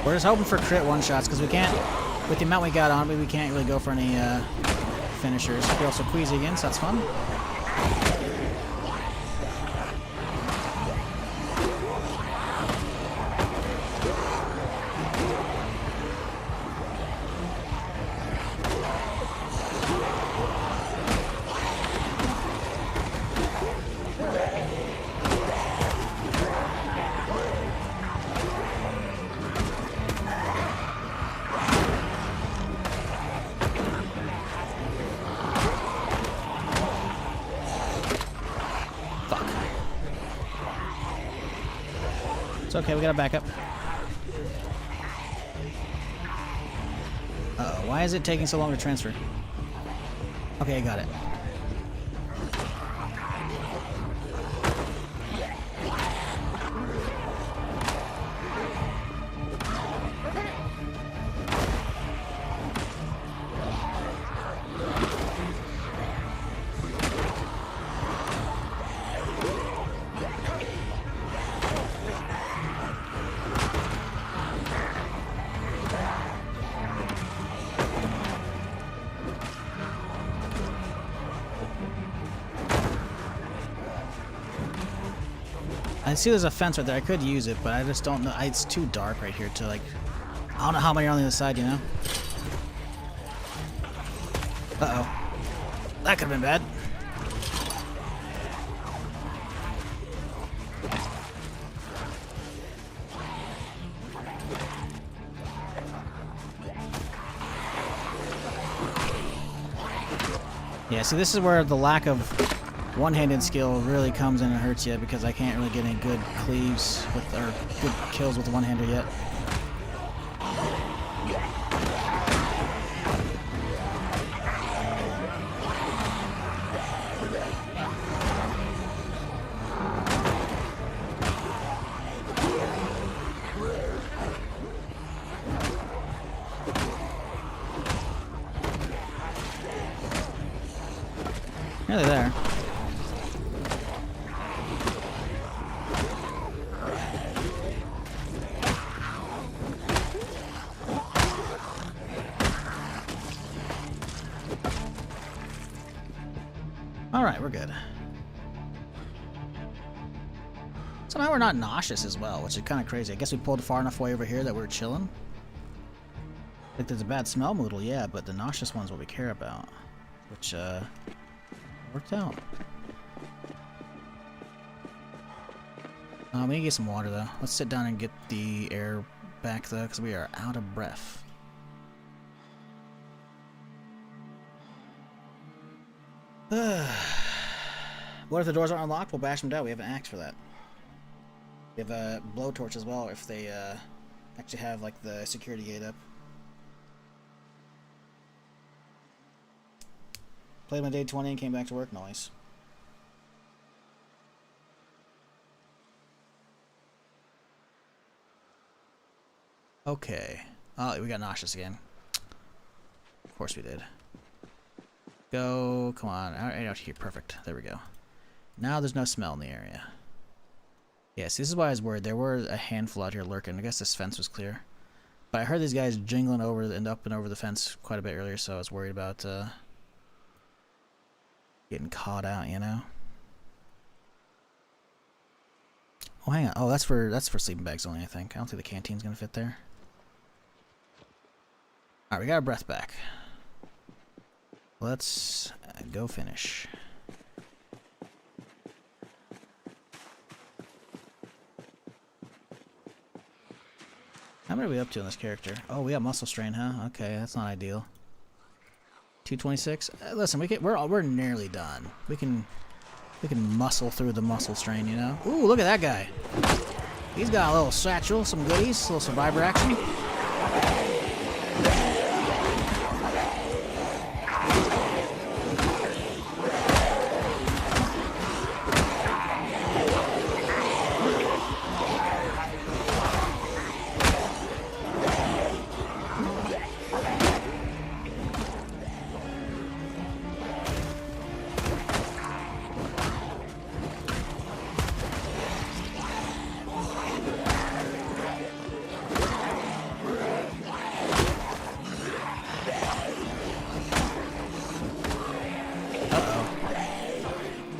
We're just hoping for crit one-shots, because we can't, with the amount we got on, we can't really go for any finishers. We're also queasy again, so that's fun. It's okay, we gotta back up. Uh-oh, why is it taking so long to transfer? Okay, I got it. I see there's a fence right there. I could use it, but I just don't know. It's too dark right here to, like... I don't know how many are on the other side, you know? Uh-oh. That could have been bad. Yeah, see, this is where the lack of one-handed skill really comes in and hurts you, because I can't really get any good cleaves with, or good kills with the one-hander yet. Nearly there. Alright, we're good. Somehow we're not nauseous as well, which is kind of crazy. I guess we pulled far enough away over here that we're chilling. Like, there's a bad smell moodle, yeah, but the nauseous one's what we care about. Which, worked out. We need to get some water, though. Let's sit down and get the air back, though, because we are out of breath. What if the doors aren't unlocked? We'll bash them down. We have an axe for that. We have a blowtorch as well if they actually have, like, the security gate up. Played my day 20 and came back to work. Nice. Okay. Oh, we got nauseous again. Of course we did. Go. Come on. Right out here. Perfect. There we go. Now there's no smell in the area. Yes, this is why I was worried. There were a handful out here lurking. I guess this fence was clear. But I heard these guys jingling over and up and over the fence quite a bit earlier, so I was worried about getting caught out, you know. Oh, hang on. Oh, that's for sleeping bags only, I think. I don't think the canteen's gonna fit there. All right, we got our breath back. Let's go finish. How many are we up to on this character? Oh, we got muscle strain, huh? Okay, that's not ideal. 226. Listen, we're nearly done. We can muscle through the muscle strain, you know. Ooh, look at that guy. He's got a little satchel, some goodies, a little survivor action.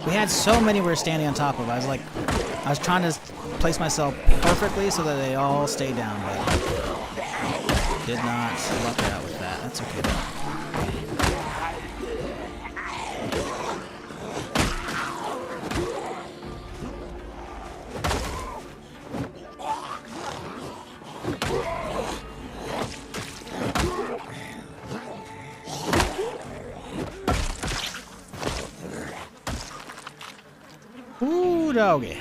We had so many we were standing on top of. I was trying to place myself perfectly so that they all stay down, but did not luck out with that. That's okay though. Ooh, doggy.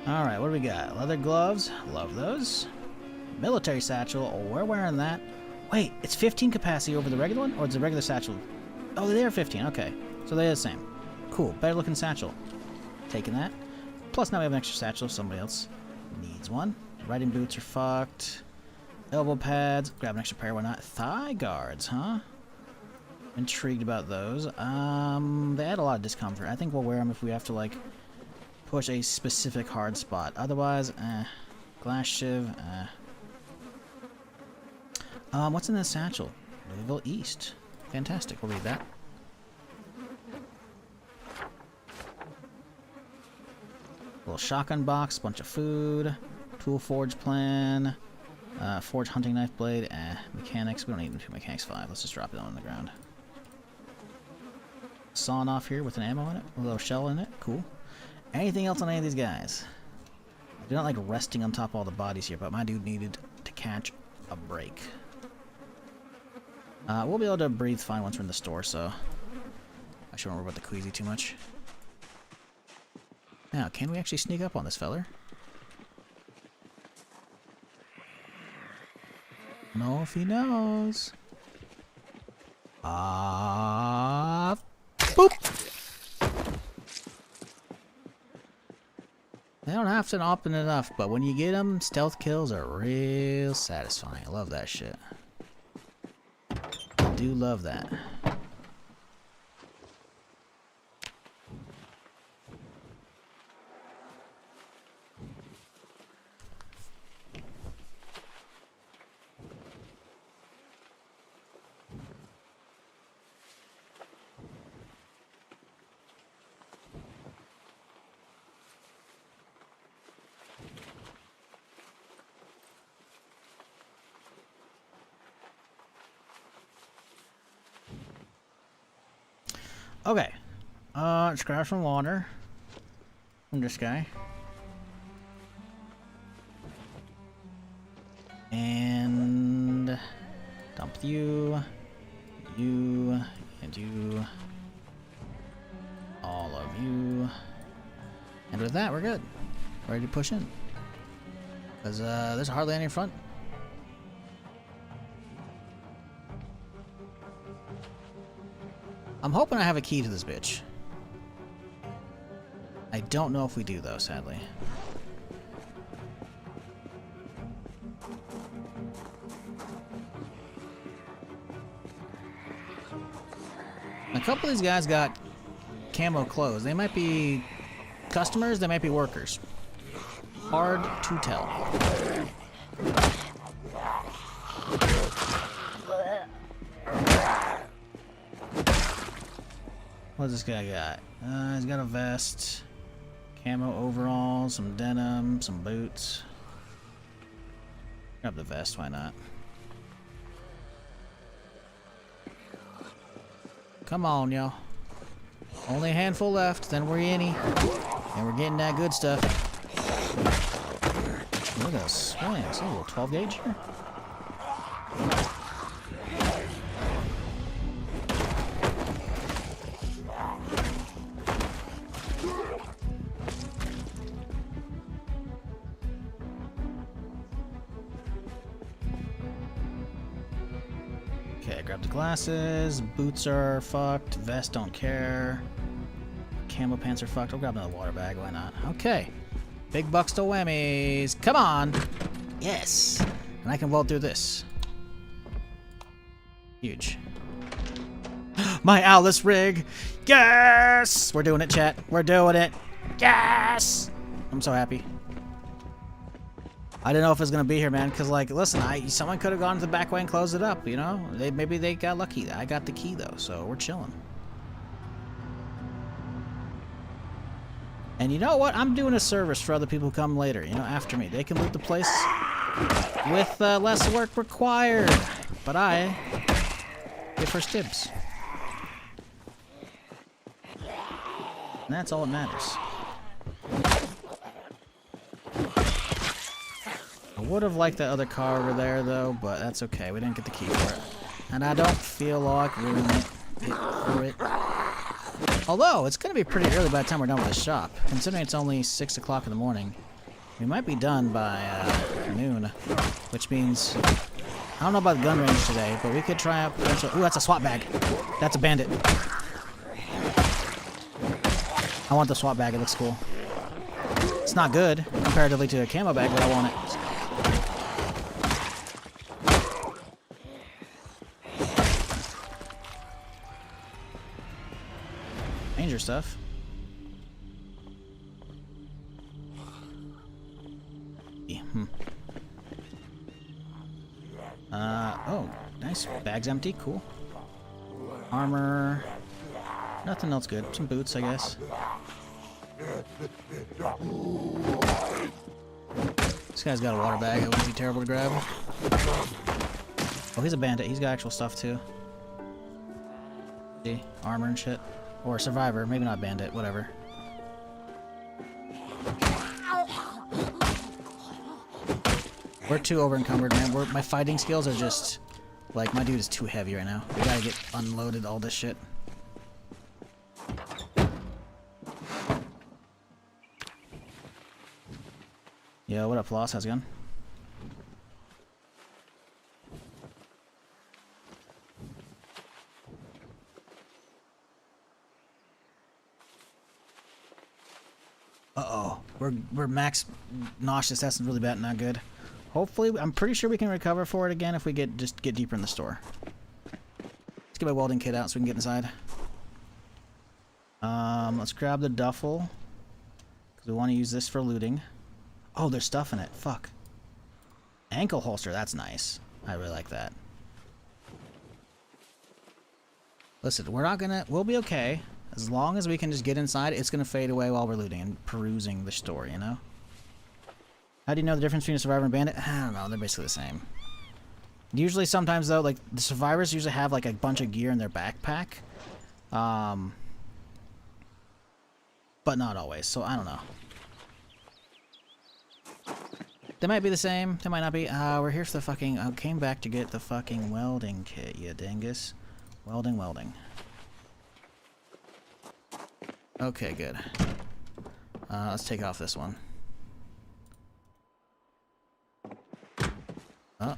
Alright, what do we got? Leather gloves. Love those. Military satchel. Oh, we're wearing that. Wait, it's 15 capacity over the regular one? Or it's a regular satchel? Oh, they are 15. Okay. So they're the same. Cool. Better looking satchel. Taking that. Plus now we have an extra satchel if somebody else needs one. Riding boots are fucked. Elbow pads. Grab an extra pair, why not? Thigh guards, huh? Intrigued about those. They add a lot of discomfort. I think we'll wear them if we have to, like, push a specific hard spot. Otherwise, glass shiv, what's in this satchel? Louisville East. Fantastic. We'll read that. Little shotgun box, bunch of food, tool forge plan, forge hunting knife blade, mechanics. We don't need mechanics 5. Let's just drop it on the ground. Sawn off here with an ammo in it, a little shell in it. Cool. Anything else on any of these guys? They're not like resting on top of all the bodies here, but my dude needed to catch a break. We'll be able to breathe fine once we're in the store, so I shouldn't worry about the queasy too much. Now, can we actually sneak up on this feller? No, if he knows. Boop! They don't have to open enough, but when you get them, stealth kills are real satisfying. I love that shit. I do love that. Okay. Let's grab some water from this guy. And dump you, and you, all of you. And with that, we're good. Ready to push in. Because there's hardly any in front. I'm hoping I have a key to this bitch. I don't know if we do, though, sadly. A couple of these guys got camo clothes. They might be customers, they might be workers. Hard to tell. What's this guy got? He's got a vest, camo overalls, some denim, some boots. Grab the vest, why not? Come on, y'all. Only a handful left, then we're in. And we're getting that good stuff. Look at us. Oh, yeah, it's a little 12 gauge here. Okay, grab the glasses. Boots are fucked. Vest don't care. Camo pants are fucked. I'll grab another water bag. Why not? Okay. Big bucks to whammies. Come on. Yes. And I can vault through this. Huge. My Alice rig. Yes. We're doing it, chat. We're doing it. Yes. I'm so happy. I didn't know if it was gonna be here, man. Cause like, listen, someone could have gone to the back way and closed it up. You know, maybe they got lucky. I got the key though, so we're chilling. And you know what? I'm doing a service for other people who come later, you know, after me. They can loot the place with less work required. But I get first dibs. And that's all that matters. I would have liked that other car over there, though, but that's okay. We didn't get the key for it. And I don't feel like ruining it for it. Although, it's going to be pretty early by the time we're done with the shop. Considering it's only 6 o'clock in the morning, we might be done by noon. Which means, I don't know about the gun range today, but we could try out potential... Ooh, that's a SWAT bag. That's a bandit. I want the SWAT bag, it looks cool. It's not good, comparatively to a camo bag, but I want it. Danger stuff. Oh, nice. Bag's empty. Cool. Armor. Nothing else good. Some boots, I guess. This guy's got a water bag. It would be terrible to grab. Oh, he's a bandit. He's got actual stuff, too. See? Armor and shit. Or a survivor. Maybe not bandit. Whatever. We're too over-encumbered, man. My fighting skills are just... Like, my dude is too heavy right now. We gotta get unloaded all this shit. Yo, what up, Floss? How's it going? Uh-oh. We're max nauseous. That's really bad, not good. Hopefully, I'm pretty sure we can recover for it again if we just get deeper in the store. Let's get my welding kit out so we can get inside. Let's grab the duffel. Because we want to use this for looting. Oh, there's stuff in it. Fuck. Ankle holster. That's nice. I really like that. Listen, we're not gonna... We'll be okay. As long as we can just get inside, it's gonna fade away while we're looting and perusing the store, you know? How do you know the difference between a survivor and bandit? I don't know. They're basically the same. Usually, sometimes, though, like, the survivors usually have, like, a bunch of gear in their backpack. But not always, so I don't know. They might be the same. They might not be. We're here for the fucking... I came back to get the fucking welding kit, you dingus. Welding. Okay, good. Let's take off this one. Oh.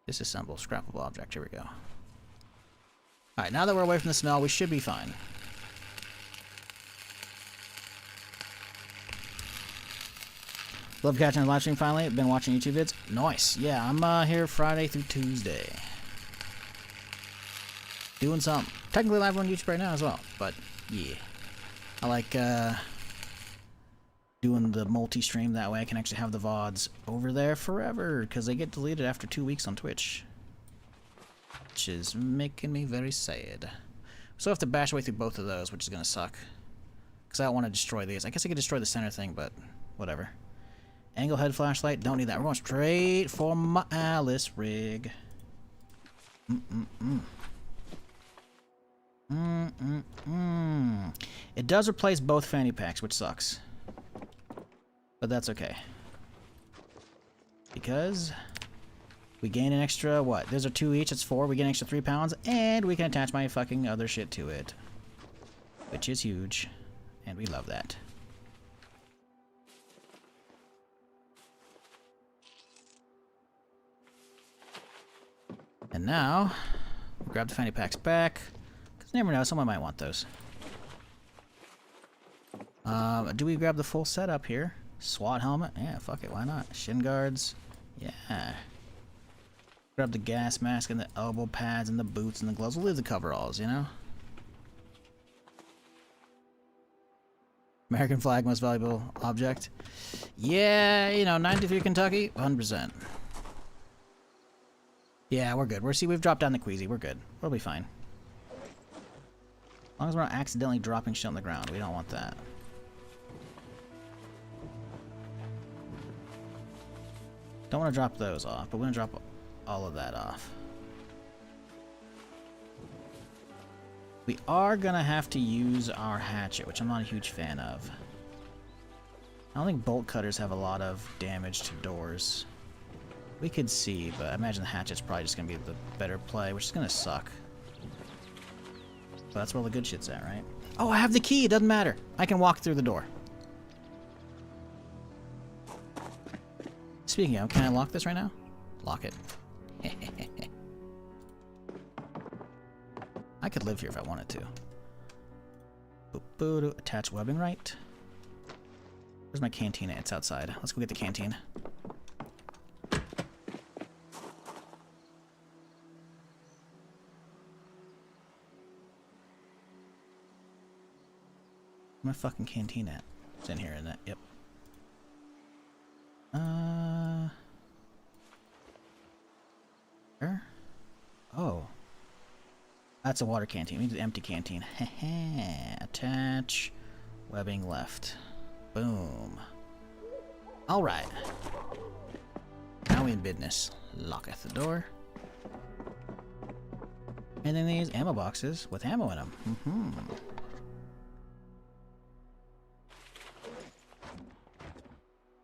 Disassemble. Scrappable object. Here we go. Alright, now that we're away from the smell, we should be fine. Love catching the live stream finally. Been watching YouTube vids. Nice. Yeah, I'm here Friday through Tuesday. Doing something. Technically live on YouTube right now as well, but yeah. I like doing the multi-stream, that way I can actually have the VODs over there forever, because they get deleted after 2 weeks on Twitch. which is making me very sad. So I have to bash away through both of those, which is gonna suck. Because I don't want to destroy these. I guess I could destroy the center thing, but whatever. Angle head flashlight, don't need that. We're going straight for my Alice rig. It does replace both fanny packs, which sucks. But that's okay. Because we gain an extra, what? Those are 2 each, it's 4. We get an extra 3 pounds, and we can attach my fucking other shit to it. Which is huge. And we love that. And now, grab the fanny packs back. Because you never know, someone might want those. Do we grab the full setup here? SWAT helmet? Yeah, fuck it, why not? Shin guards? Yeah. Grab the gas mask and the elbow pads and the boots and the gloves. We'll leave the coveralls, you know? American flag, most valuable object. Yeah, you know, 93 Kentucky, 100%. Yeah, we're good. We've dropped down the queasy. We're good. We'll be fine. As long as we're not accidentally dropping shit on the ground. We don't want that. Don't want to drop those off, but we're going to drop all of that off. We are going to have to use our hatchet, which I'm not a huge fan of. I don't think bolt cutters have a lot of damage to doors. We could see, but I imagine the hatchet's probably just going to be the better play, which is going to suck. But that's where all the good shit's at, right? Oh, I have the key! It doesn't matter. I can walk through the door. Speaking of, can I lock this right now? Lock it. I could live here if I wanted to. Attach webbing right. Where's my canteen at? It's outside. Let's go get the canteen. My fucking canteen at? It's in here, isn't it? Yep. Where? Oh. That's a water canteen. We need an empty canteen. Attach. Webbing left. Boom. Alright. Now we in business. Locketh the door. And then these ammo boxes with ammo in them.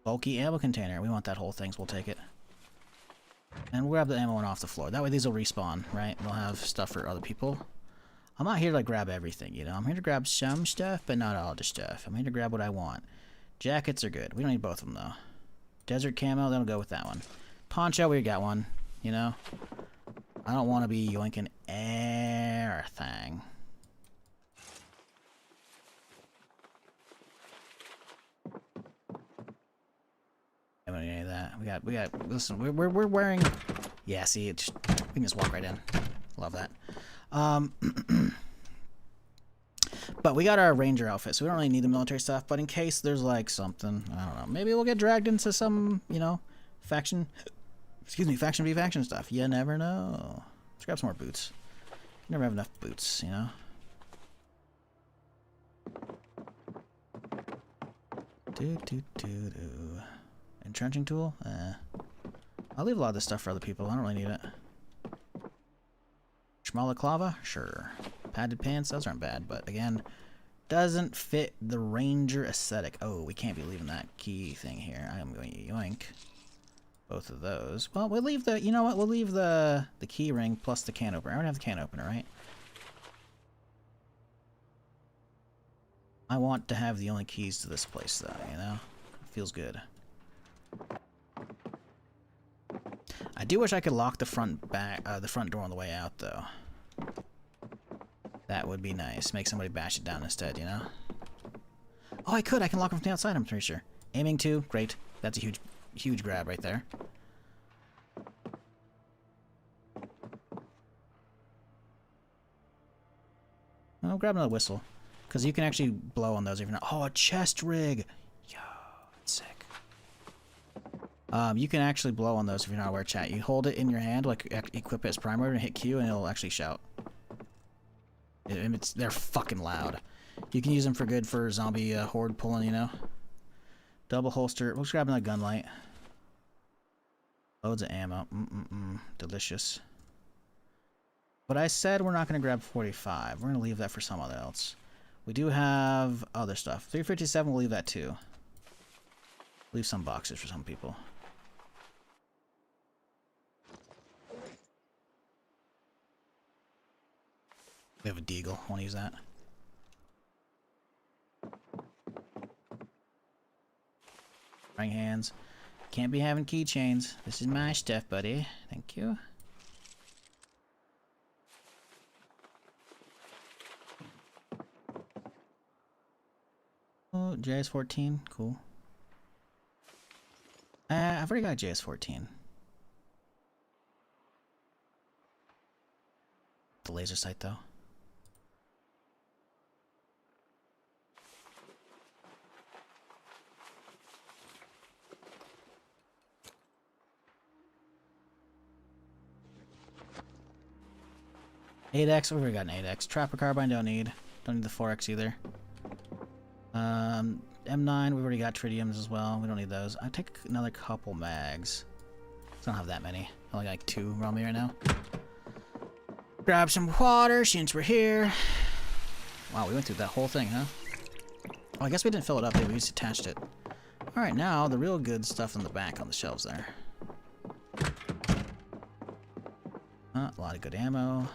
Bulky ammo container. We want that whole thing, so we'll take it. And we'll grab the ammo one off the floor. That way these will respawn, right? We'll have stuff for other people. I'm not here to like grab everything, you know? I'm here to grab some stuff, but not all the stuff. I'm here to grab what I want. Jackets are good. We don't need both of them, though. Desert camo, that'll go with that one. Poncho, we got one, you know? I don't want to be yoinking everything. I don't need any of that. We got. Listen, we're wearing. Yeah, see, we can just walk right in. Love that. But we got our ranger outfit, so we don't really need the military stuff. But in case there's like something, I don't know. Maybe we'll get dragged into some, you know, faction. Excuse me, faction v faction stuff. You never know. Let's grab some more boots. You never have enough boots, you know. Entrenching tool? I'll leave a lot of this stuff for other people. I don't really need it. Schmalaclava? Sure. Padded pants? Those aren't bad, but again, doesn't fit the ranger aesthetic. Oh, we can't be leaving that key thing here. I am going to yoink both of those. Well, we'll leave the, you know what? We'll leave the key ring plus the can opener. I already have the can opener, right? I want to have the only keys to this place, though, you know? It feels good. I do wish I could lock the front door on the way out, though. That would be nice. Make somebody bash it down instead, you know? Oh, I could. I can lock them from the outside, I'm pretty sure. Aiming too. Great. That's a huge, huge grab right there. I'll grab another whistle. Because you can actually blow on those even. Oh, a chest rig! Yo, that's sick. You can actually blow on those if you're not aware, chat. You hold it in your hand, like equip it as primary, and hit Q, and it'll actually shout. They're fucking loud. You can use them for good for zombie horde pulling, you know. Double holster. We'll just grab another gun light. Loads of ammo. Delicious. But I said we're not going to grab 45. We're going to leave that for some other else. We do have other stuff. 357, we'll leave that too. Leave some boxes for some people. We have a deagle. I want to use that. Frying hands. Can't be having keychains. This is my stuff, buddy. Thank you. Oh, JS14. Cool. I've already got JS14. The laser sight, though. Eight X, we've already got an 8X. Trapper carbine, don't need. Don't need the 4X either. M9, we've already got tritiums as well. We don't need those. I take another couple mags. I don't have that many. Only like 2 around me right now. Grab some water since we're here. Wow, we went through that whole thing, huh? Oh, I guess we didn't fill it up. We just attached it. Alright, now the real good stuff in the back on the shelves there. A lot of good ammo.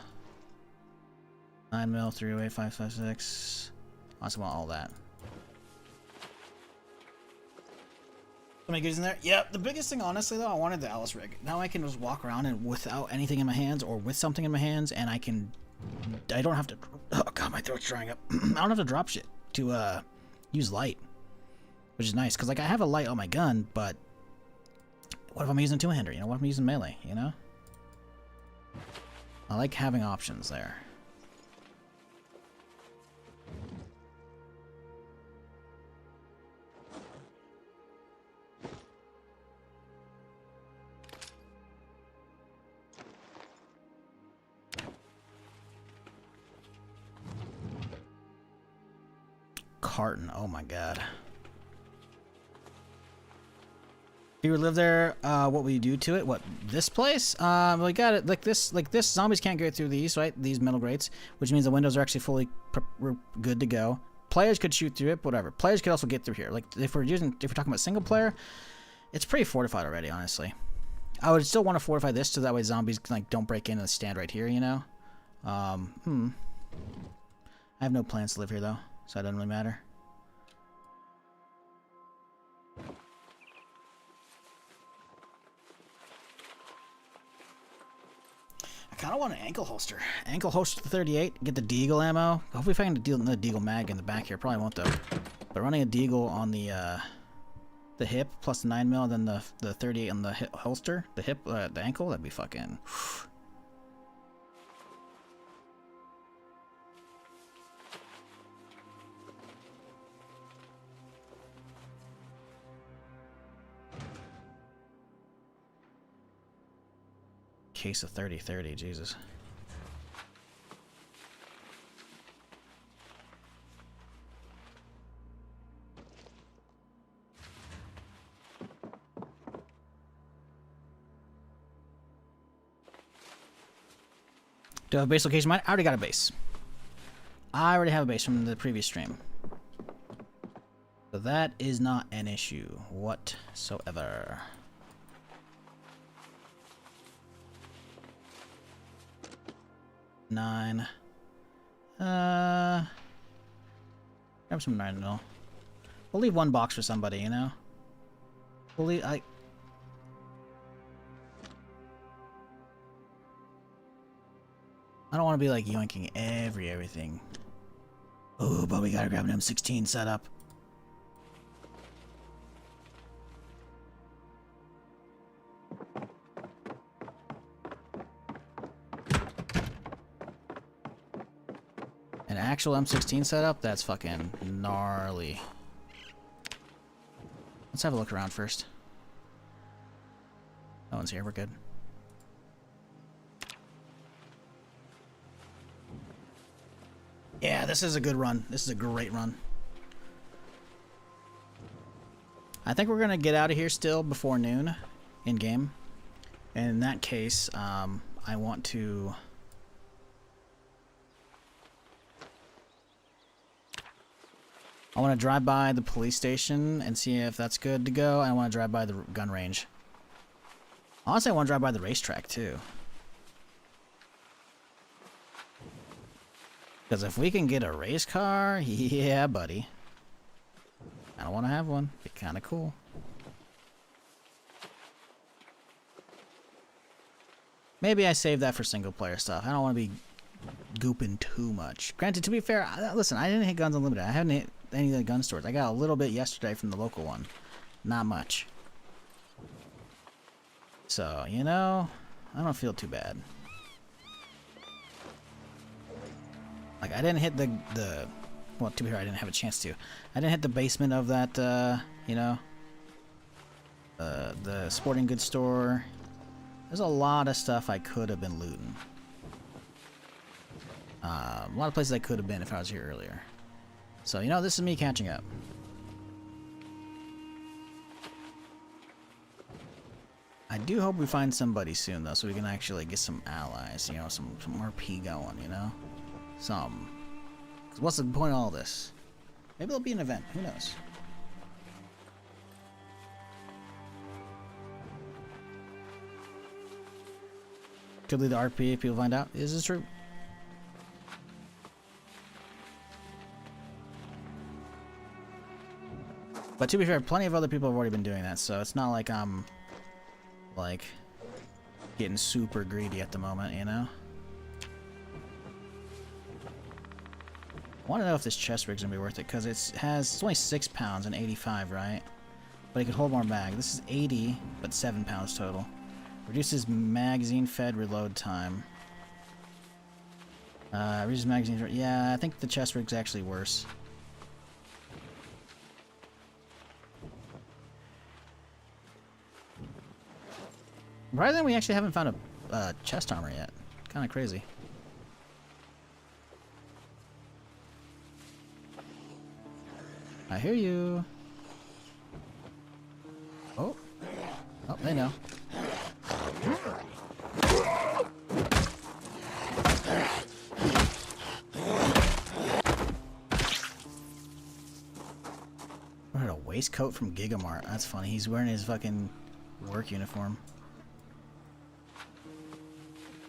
9mm, 308, 5.56. I also want all that. So many goodies in there. Yep, the biggest thing, honestly, though, I wanted the Alice rig. Now I can just walk around and without anything in my hands or with something in my hands, and I don't have to. Oh god, my throat's drying up. I don't have to drop shit to use light, which is nice because like I have a light on my gun, but what if I'm using two-hander? You know, what if I'm using melee? You know, I like having options there. Carton. Oh my god. If you would live there, what would you do to it? What, this place? We got it like this. Zombies can't go through these, right? These metal grates, which means the windows are actually fully good to go. Players could shoot through it, whatever. Players could also get through here. Like if we're talking about single player, it's pretty fortified already, honestly. I would still want to fortify this so that way zombies like don't break in and stand right here, you know. I have no plans to live here though, so it doesn't really matter. I kind of want an ankle holster. Ankle holster to 38. Get the deagle ammo. Hopefully if I can deal the deagle mag in the back here. Probably won't though. But running a deagle on the hip plus the 9mm and then the 38 on the hip holster, the ankle, that'd be fucking. Case of 30-30, Jesus. Do I have a base location mine? I already got a base. I already have a base from the previous stream. So that is not an issue whatsoever. Grab some 9mm. We'll leave one box for somebody, you know? We'll leave, I don't want to be like yoinking everything. Oh, but we gotta grab an M16 setup. Actual M16 setup, that's fucking gnarly. Let's have a look around first. No one's here. We're good. Yeah, this is a good run. This is a great run. I think we're gonna get out of here still before noon, in game. And in that case, I want to. I want to drive by the police station and see if that's good to go. I want to drive by the gun range. Honestly, I want to drive by the racetrack too. Because if we can get a race car, yeah, buddy. I don't want to have one. Be kind of cool. Maybe I save that for single player stuff. I don't want to be gooping too much. Granted, to be fair, listen, I didn't hit Guns Unlimited. I haven't hit any of the gun stores. I got a little bit yesterday from the local one. Not much. So, you know, I don't feel too bad. Like, I didn't hit the well, to be fair, I didn't have a chance to. I didn't hit the basement of that, you know, the sporting goods store. There's a lot of stuff I could have been looting. A lot of places I could have been if I was here earlier. So, you know, this is me catching up. I do hope we find somebody soon, though, so we can actually get some allies, you know, some RP going, you know? Some. 'Cause what's the point of all this? Maybe there'll be an event. Who knows? Could lead the RP if people find out. Is this true? But to be fair, plenty of other people have already been doing that, so it's not like I'm, like, getting super greedy at the moment, you know? I want to know if this chest rig's gonna be worth it, because it's only 6 pounds and 85, right? But it could hold more mag. This is 80, but 7 pounds total. Reduces magazine fed reload time. Reduces magazine. Yeah, I think the chest rig's actually worse. Surprisingly, we actually haven't found a chest armor yet. Kind of crazy. I hear you. Oh. Oh, they know. I heard a waistcoat from Gigamart. That's funny. He's wearing his fucking work uniform.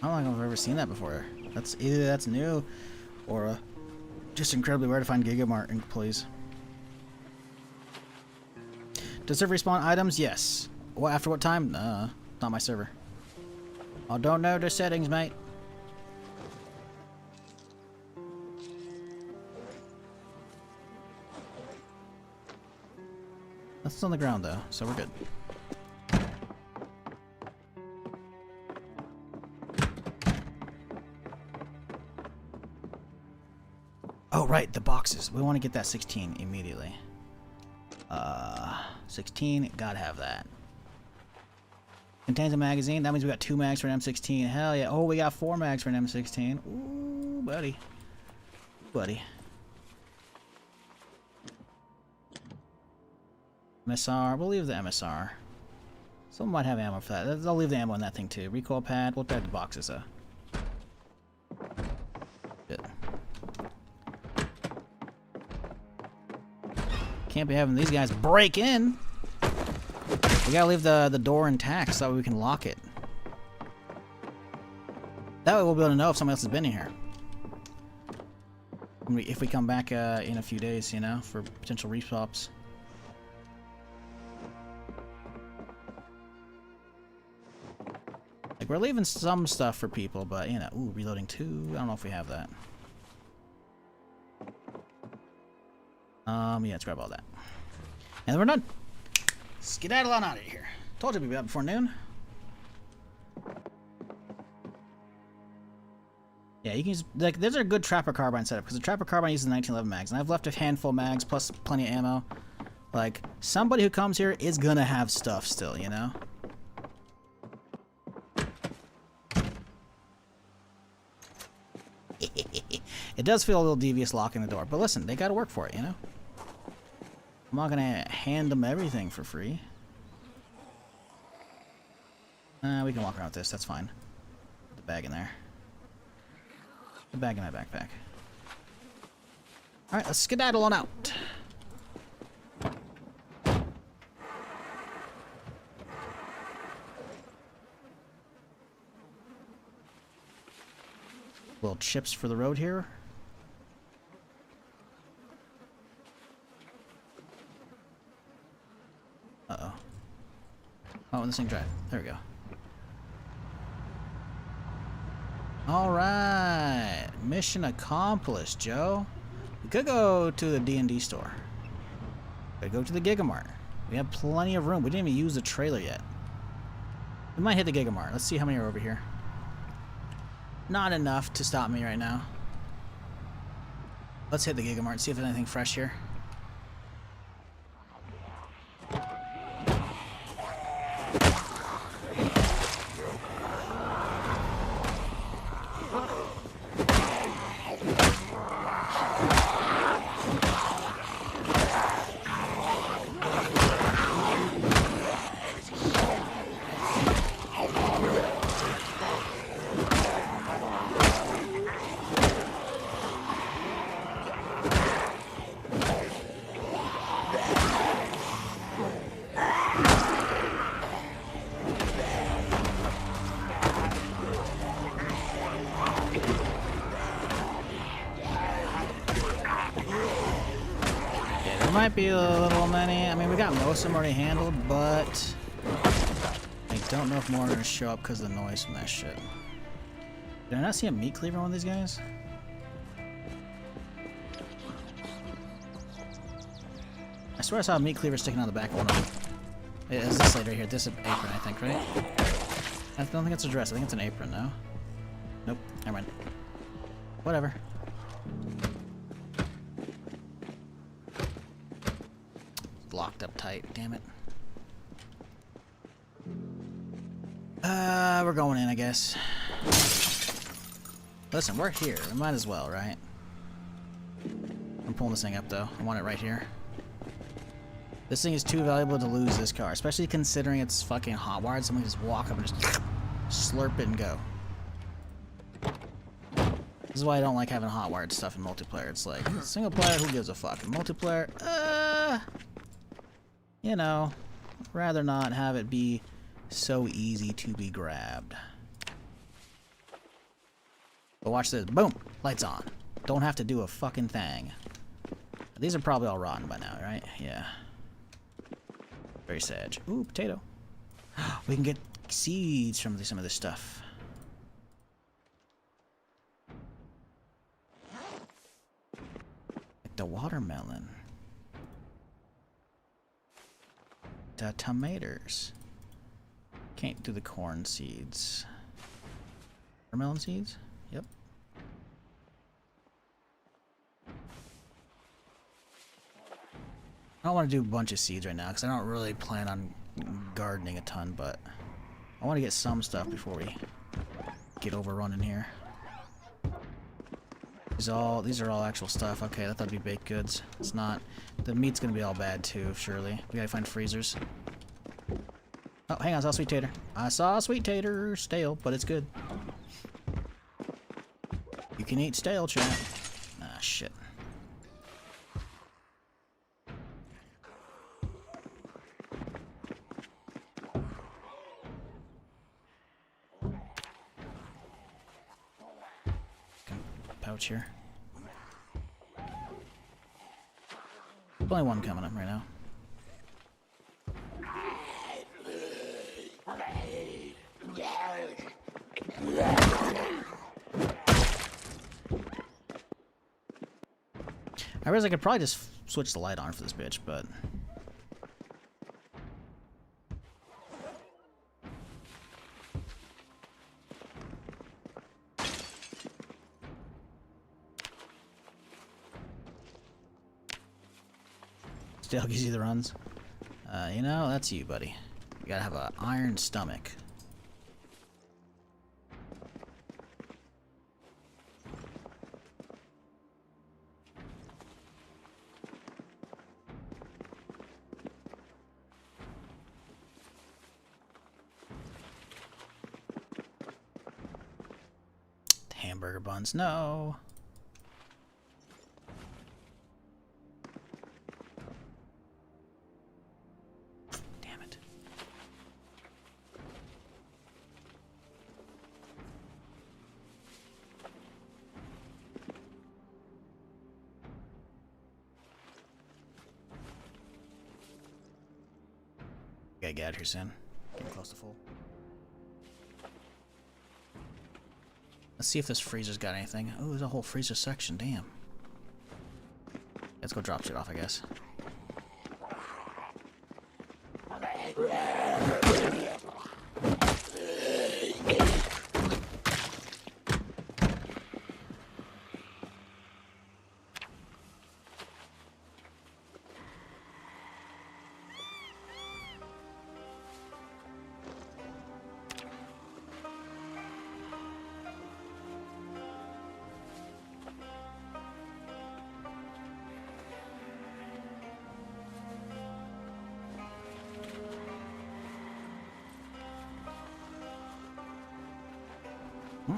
I don't think I've ever seen that before. That's either that's new or just incredibly rare to find Gigamart employees. Does it respawn items? Yes. Well, after what time? Not my server. I don't know the settings, mate. That's on the ground though, so we're good. Oh, right, the boxes. We want to get that 16 immediately. 16, gotta have that. Contains a magazine. That means we got 2 mags for an M16. Hell yeah. Oh, we got 4 mags for an M16. Ooh, buddy. Buddy. MSR. We'll leave the MSR. Someone might have ammo for that. I'll leave the ammo in that thing too. Recoil pad. We'll grab the boxes though. Good. Can't be having these guys break in. We gotta leave the door intact so that we can lock it. That way we'll be able to know if someone else has been in here. If we come back in a few days, you know, for potential reswaps. Like, we're leaving some stuff for people, but, you know, ooh, reloading 2. I don't know if we have that. Yeah, let's grab all that. And then we're done. Skedaddle on out of here. Told you we'd be out before noon. Yeah, you can use, like, there's a good trapper carbine setup, because the trapper carbine uses 1911 mags, and I've left a handful of mags, plus plenty of ammo. Like, somebody who comes here is gonna have stuff still, you know? It does feel a little devious locking the door, but listen, they gotta work for it, you know? I'm not gonna hand them everything for free. We can walk around with this, that's fine. Put the bag in there. The bag in my backpack. Alright, let's skedaddle on out. Little chips for the road here. Uh-oh. Oh, and this thing drive. There we go. Alright. Mission accomplished, Joe. We could go to the D&D store. Could go to the Gigamart. We have plenty of room. We didn't even use the trailer yet. We might hit the Gigamart. Let's see how many are over here. Not enough to stop me right now. Let's hit the Gigamart and see if there's anything fresh here. Might be a little many. I mean, we got most of them already handled, but I don't know if more are going to show up because of the noise from that shit. Did I not see a meat cleaver on one of these guys? I swear I saw a meat cleaver sticking out the back of one of them. It's this lady right here. This apron, I think, right? I don't think it's a dress. I think it's an apron, no? Nope. Never mind. Whatever. Locked up tight, damn it. We're going in, I guess. Listen, we're here. We might as well, right? I'm pulling this thing up, though. I want it right here. This thing is too valuable to lose this car, especially considering it's fucking hot-wired. Someone can just walk up and just slurp it and go. This is why I don't like having hot-wired stuff in multiplayer. It's like, single player, who gives a fuck? In multiplayer, you know, rather not have it be so easy to be grabbed. But watch this. Boom! Lights on. Don't have to do a fucking thing. These are probably all rotten by now, right? Yeah. Very sad. Ooh, potato. We can get seeds from some of this stuff. Like the watermelon. The tomatoes. Can't do the corn seeds. Watermelon seeds? Yep. I don't want to do a bunch of seeds right now because I don't really plan on gardening a ton, but I want to get some stuff before we get overrun in here. These are all actual stuff. Okay, I thought it'd be baked goods. It's not. The meat's gonna be all bad too, surely. We gotta find freezers. Oh, hang on, I saw a sweet tater. I saw a sweet tater. Stale, but it's good. You can eat stale, chat. Ah, shit. Pouch here. Only one coming up right now. I realize I could probably just switch the light on for this bitch, but still gives you the runs. You know, that's you, buddy. You gotta have an iron stomach. hamburger buns. No. Damn it. Gotta get out of here soon. Getting close to full. Let's see if this freezer's got anything. Oh, there's a whole freezer section. Damn. Let's go drop shit off, I guess.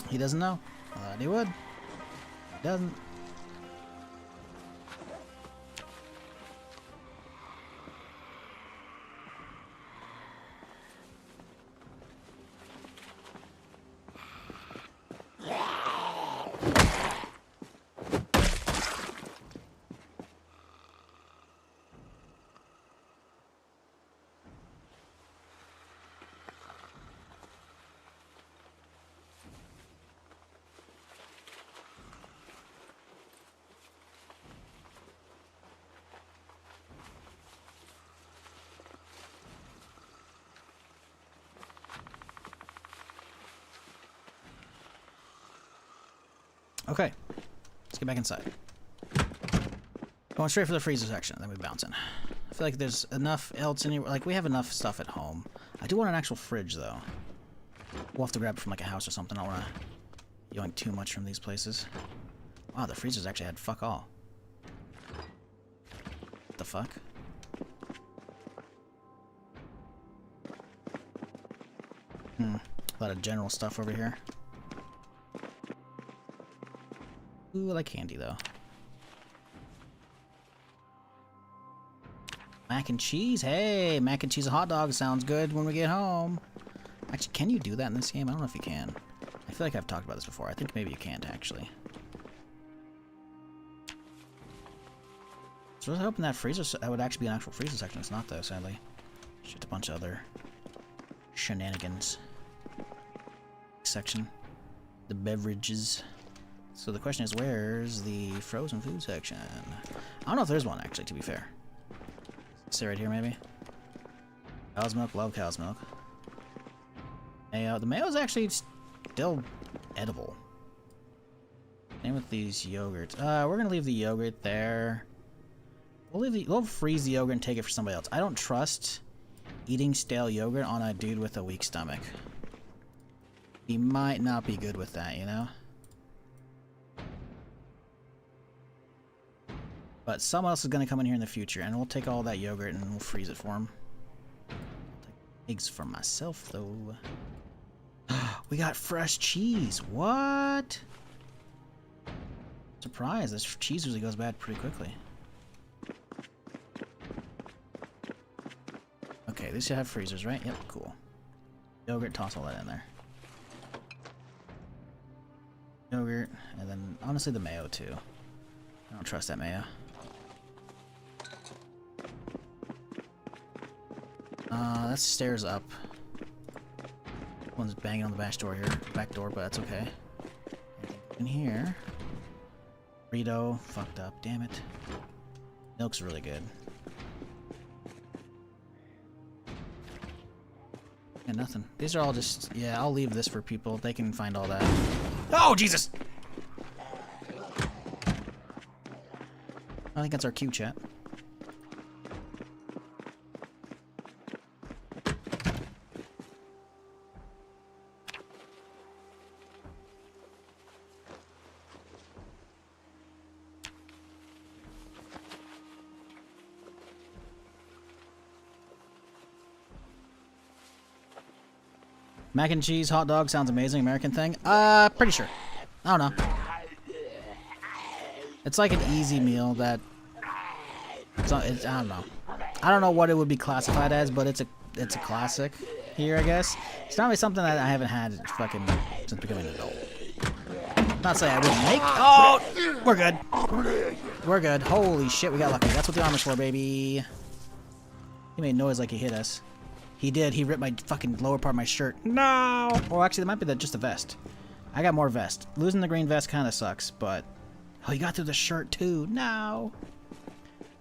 He doesn't know. I thought he would. He doesn't. Okay, let's get back inside. Going straight for the freezer section, then we bounce in. I feel like there's enough else anywhere. Like, we have enough stuff at home. I do want an actual fridge, though. We'll have to grab it from, like, a house or something. I don't want to yoink too much from these places. Wow, the freezers actually had fuck all. What the fuck? A lot of general stuff over here. Ooh, I like candy, though. Mac and cheese? Hey, mac and cheese and hot dog sounds good when we get home. Actually, can you do that in this game? I don't know if you can. I feel like I've talked about this before. I think maybe you can't, actually. So I was hoping that freezer that would actually be an actual freezer section. It's not, though, sadly. Just a bunch of other shenanigans. Section. The beverages. So the question is, where's the frozen food section? I don't know if there's one, actually, to be fair. Sit right here, maybe? Cow's milk, love cow's milk. Mayo. The mayo is actually still edible. Same with these yogurts. We're gonna leave the yogurt there. We'll freeze the yogurt and take it for somebody else. I don't trust eating stale yogurt on a dude with a weak stomach. He might not be good with that, you know? But someone else is going to come in here in the future, and we'll take all that yogurt and we'll freeze it for him. I'll take eggs for myself, though. We got fresh cheese. What? Surprise, this cheese usually goes bad pretty quickly. Okay, these should have freezers, right? Yep, cool. Yogurt, toss all that in there. Yogurt, and then honestly the mayo, too. I don't trust that mayo. That's stairs up. One's banging on the back door here, but that's okay. In here, burrito, fucked up. Damn it. Milk's really good. Yeah, nothing. These are all just, yeah. I'll leave this for people. They can find all that. Oh Jesus! I think that's our cue, chat. Mac and cheese, hot dog sounds amazing. American thing? Pretty sure. I don't know. It's like an easy meal that... I don't know. I don't know what it would be classified as, but it's a classic here, I guess. It's not really something that I haven't had fucking since becoming an adult. Not saying I wouldn't make... Oh! We're good. We're good. Holy shit, we got lucky. That's what the armor's for, baby. He made noise like he hit us. He did. He ripped my fucking lower part of my shirt. No! Well, actually, that might be just the vest. I got more vest. Losing the green vest kind of sucks, but... Oh, he got through the shirt, too. No!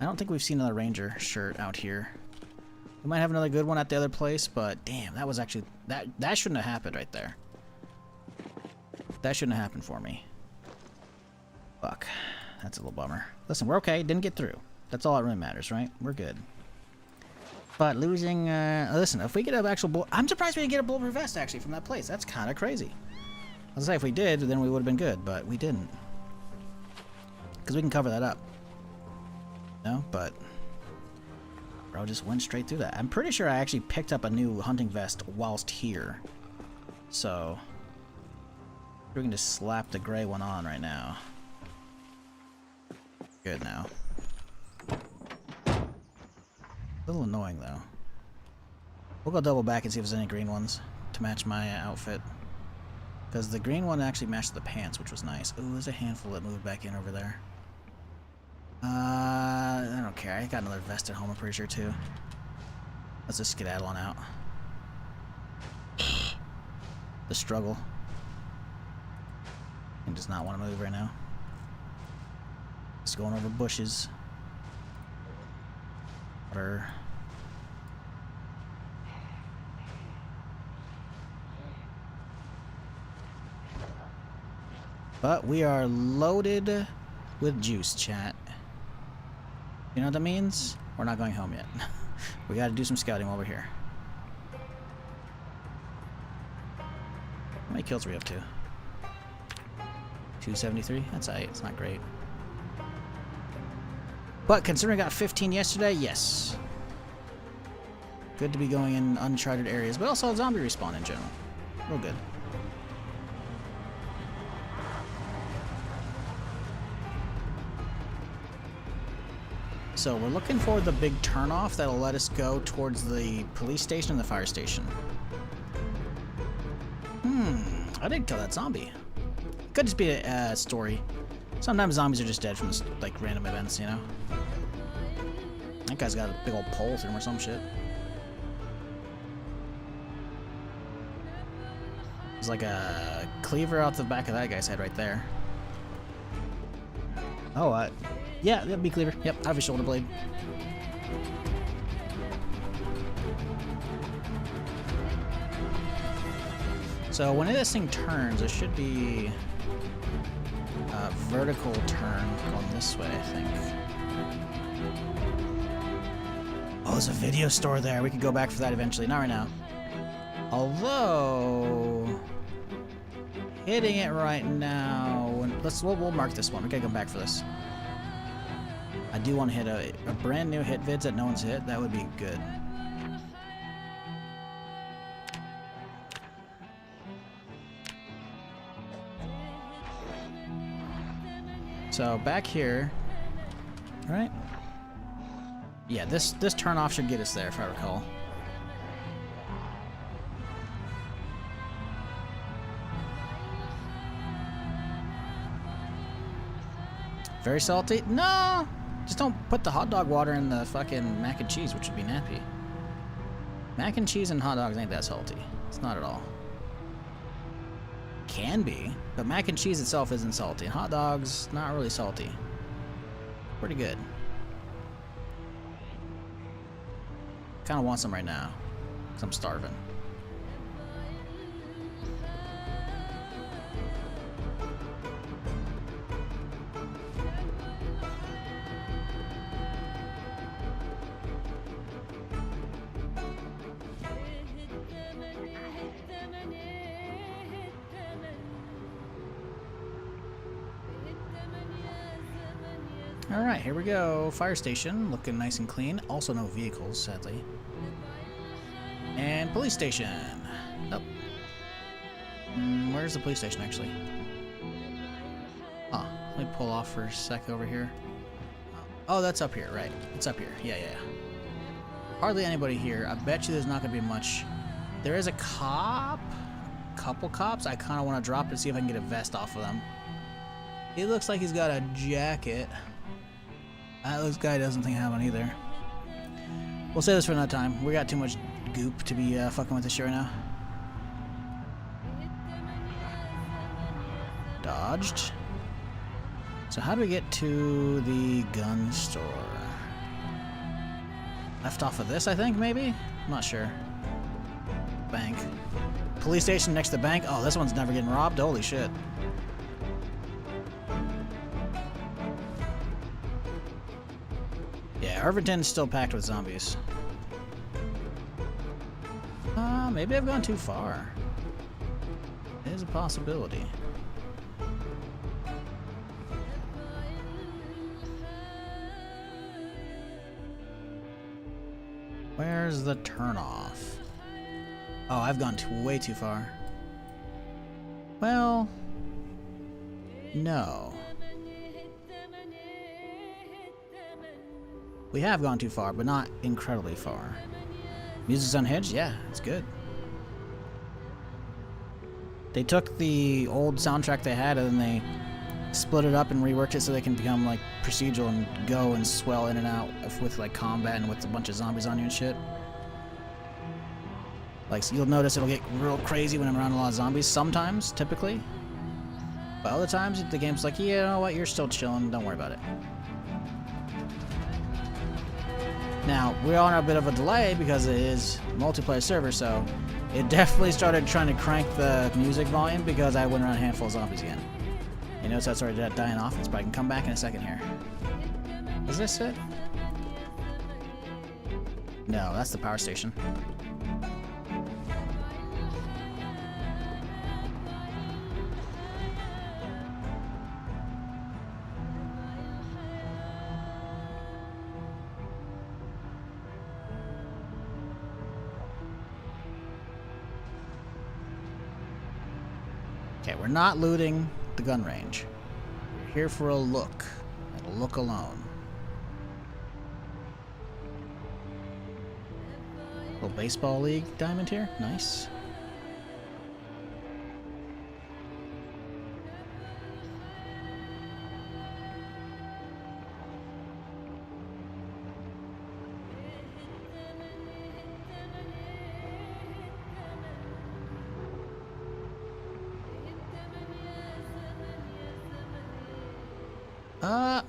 I don't think we've seen another Ranger shirt out here. We might have another good one at the other place, but damn, that was actually... That shouldn't have happened right there. That shouldn't have happened for me. Fuck. That's a little bummer. Listen, we're okay. Didn't get through. That's all that really matters, right? We're good. But losing... listen, if we get an actual... I'm surprised we didn't get a bulletproof vest, actually, from that place. That's kind of crazy. I was gonna say, if we did, then we would have been good, but we didn't. Because we can cover that up. No, but... Bro just went straight through that. I'm pretty sure I actually picked up a new hunting vest whilst here. So... We can just slap the gray one on right now. Good now. A little annoying though. We'll go double back and see if there's any green ones to match my outfit. Because the green one actually matched the pants, which was nice. Ooh, there's a handful that moved back in over there. I don't care. I got another vest at home, I'm pretty sure too. Let's just skedaddle on out. The struggle. He does not want to move right now. Just going over bushes. Water. But we are loaded with juice, chat. You know what that means? We're not going home yet. We gotta do some scouting while we're here. How many kills are we up to? 273? That's alright, it's not great. But considering I got 15 yesterday, yes. Good to be going in uncharted areas, but also a zombie respawn in general. Real good. So we're looking for the big turnoff that'll let us go towards the police station and the fire station. I didn't kill that zombie. Could just be a story. Sometimes zombies are just dead from like random events, you know? That guy's got a big old pole through him or some shit. There's like a cleaver out the back of that guy's head right there. Oh, yeah, that'd be cleaver. Yep, out of his shoulder blade. So when this thing turns, it should be a vertical turn going this way, I think. Oh, there's a video store there. We could go back for that eventually. Not right now. Although hitting it right now, we'll mark this one. We gotta come back for this. I do want to hit a brand new hit vids that no one's hit. That would be good. So back here, right? Yeah, this turn off should get us there if I recall. Very salty? No! Just don't put the hot dog water in the fucking mac and cheese, which would be nappy. Mac and cheese and hot dogs ain't that salty. It's not at all. Can be, but mac and cheese itself isn't salty. And hot dogs, not really salty. Pretty good. Kinda want some right now, because I'm starving. Alright, here we go. Fire station, looking nice and clean. Also no vehicles, sadly. And police station. Oh. Where's the police station, actually? Let me pull off for a sec over here. Oh, that's up here, right? It's up here. Yeah, yeah. Hardly anybody here. I bet you there's not going to be much. There is a cop. Couple cops. I kind of want to drop it and see if I can get a vest off of them. He looks like he's got a jacket. This guy doesn't think I have one either. We'll save this for another time. We got too much goop to be fucking with this shit right now. Dodged. So how do we get to the gun store? Left off of this, I think, maybe? I'm not sure. Bank. Police station next to the bank. Oh, this one's never getting robbed. Holy shit. Yeah, Irvington's still packed with zombies. Maybe I've gone too far. It is a possibility. Where's the turnoff? Oh, I've gone way too far. Well, no. We have gone too far, but not incredibly far. Music's unhinged? Yeah, it's good. They took the old soundtrack they had and then they split it up and reworked it so they can become like procedural and go and swell in and out with like combat and with a bunch of zombies on you and shit. Like, so you'll notice it'll get real crazy when I'm around a lot of zombies sometimes, typically. But other times the game's like, you know what, you're still chilling, don't worry about it. Now, we're on a bit of a delay because it is a multiplayer server, so it definitely started trying to crank the music volume because I went around a handful of zombies again. You notice I started dying off, but I can come back in a second here. Is this it? No, that's the power station. Okay, we're not looting the gun range. We're here for a look, and a look alone. Little baseball league diamond here, nice.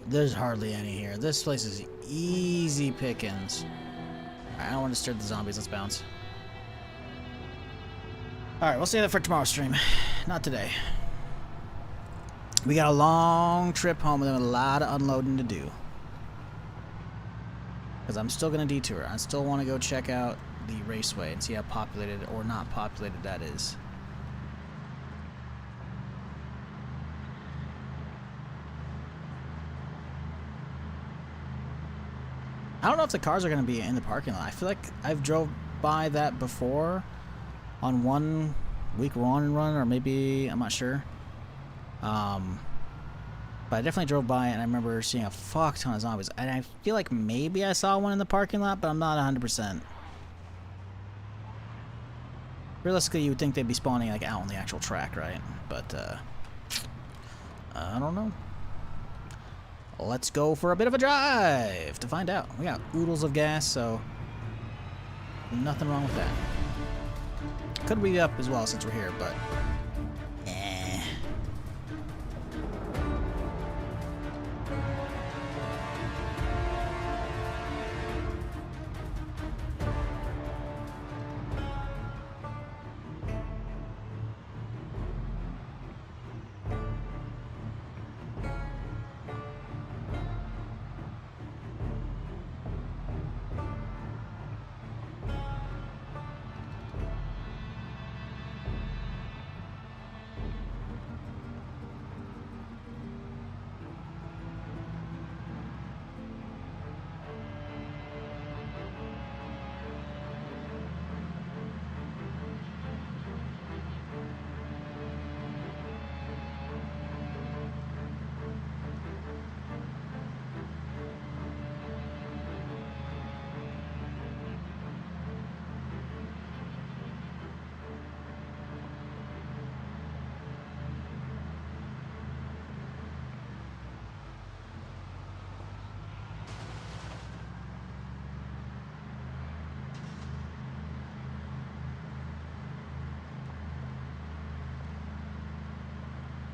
There's hardly any here. This place is easy pickings. Alright, I don't want to disturb the zombies. Let's bounce. Alright, we'll save that for tomorrow's stream. Not today. We got a long trip home and a lot of unloading to do. Because I'm still going to detour. I still want to go check out the raceway and see how populated or not populated that is. I don't know if the cars are going to be in the parking lot. I feel like I've drove by that before on one week run, or maybe, I'm not sure. But I definitely drove by and I remember seeing a fuck ton of zombies. And I feel like maybe I saw one in the parking lot, but I'm not 100%. Realistically, you would think they'd be spawning like out on the actual track, right? But, I don't know. Let's go for a bit of a drive to find out. We got oodles of gas, so nothing wrong with that. Could read up as well since we're here, but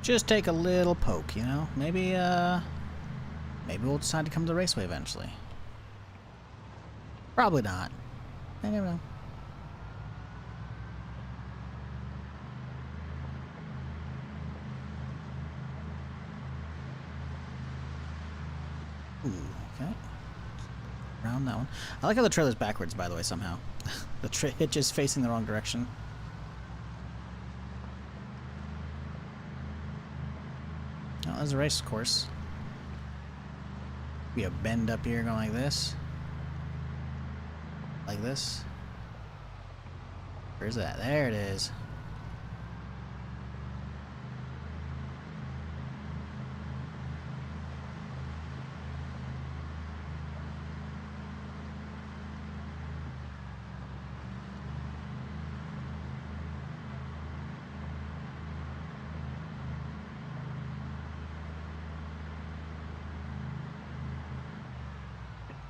Just take a little poke, you know? Maybe we'll decide to come to the raceway eventually. Probably not. I never know. Ooh, okay. Around that one. I like how the trailer's backwards, by the way, somehow. The hitch is facing the wrong direction. Oh, there's a race course. Be a bend up here going like this. Like this. Where's that? There it is.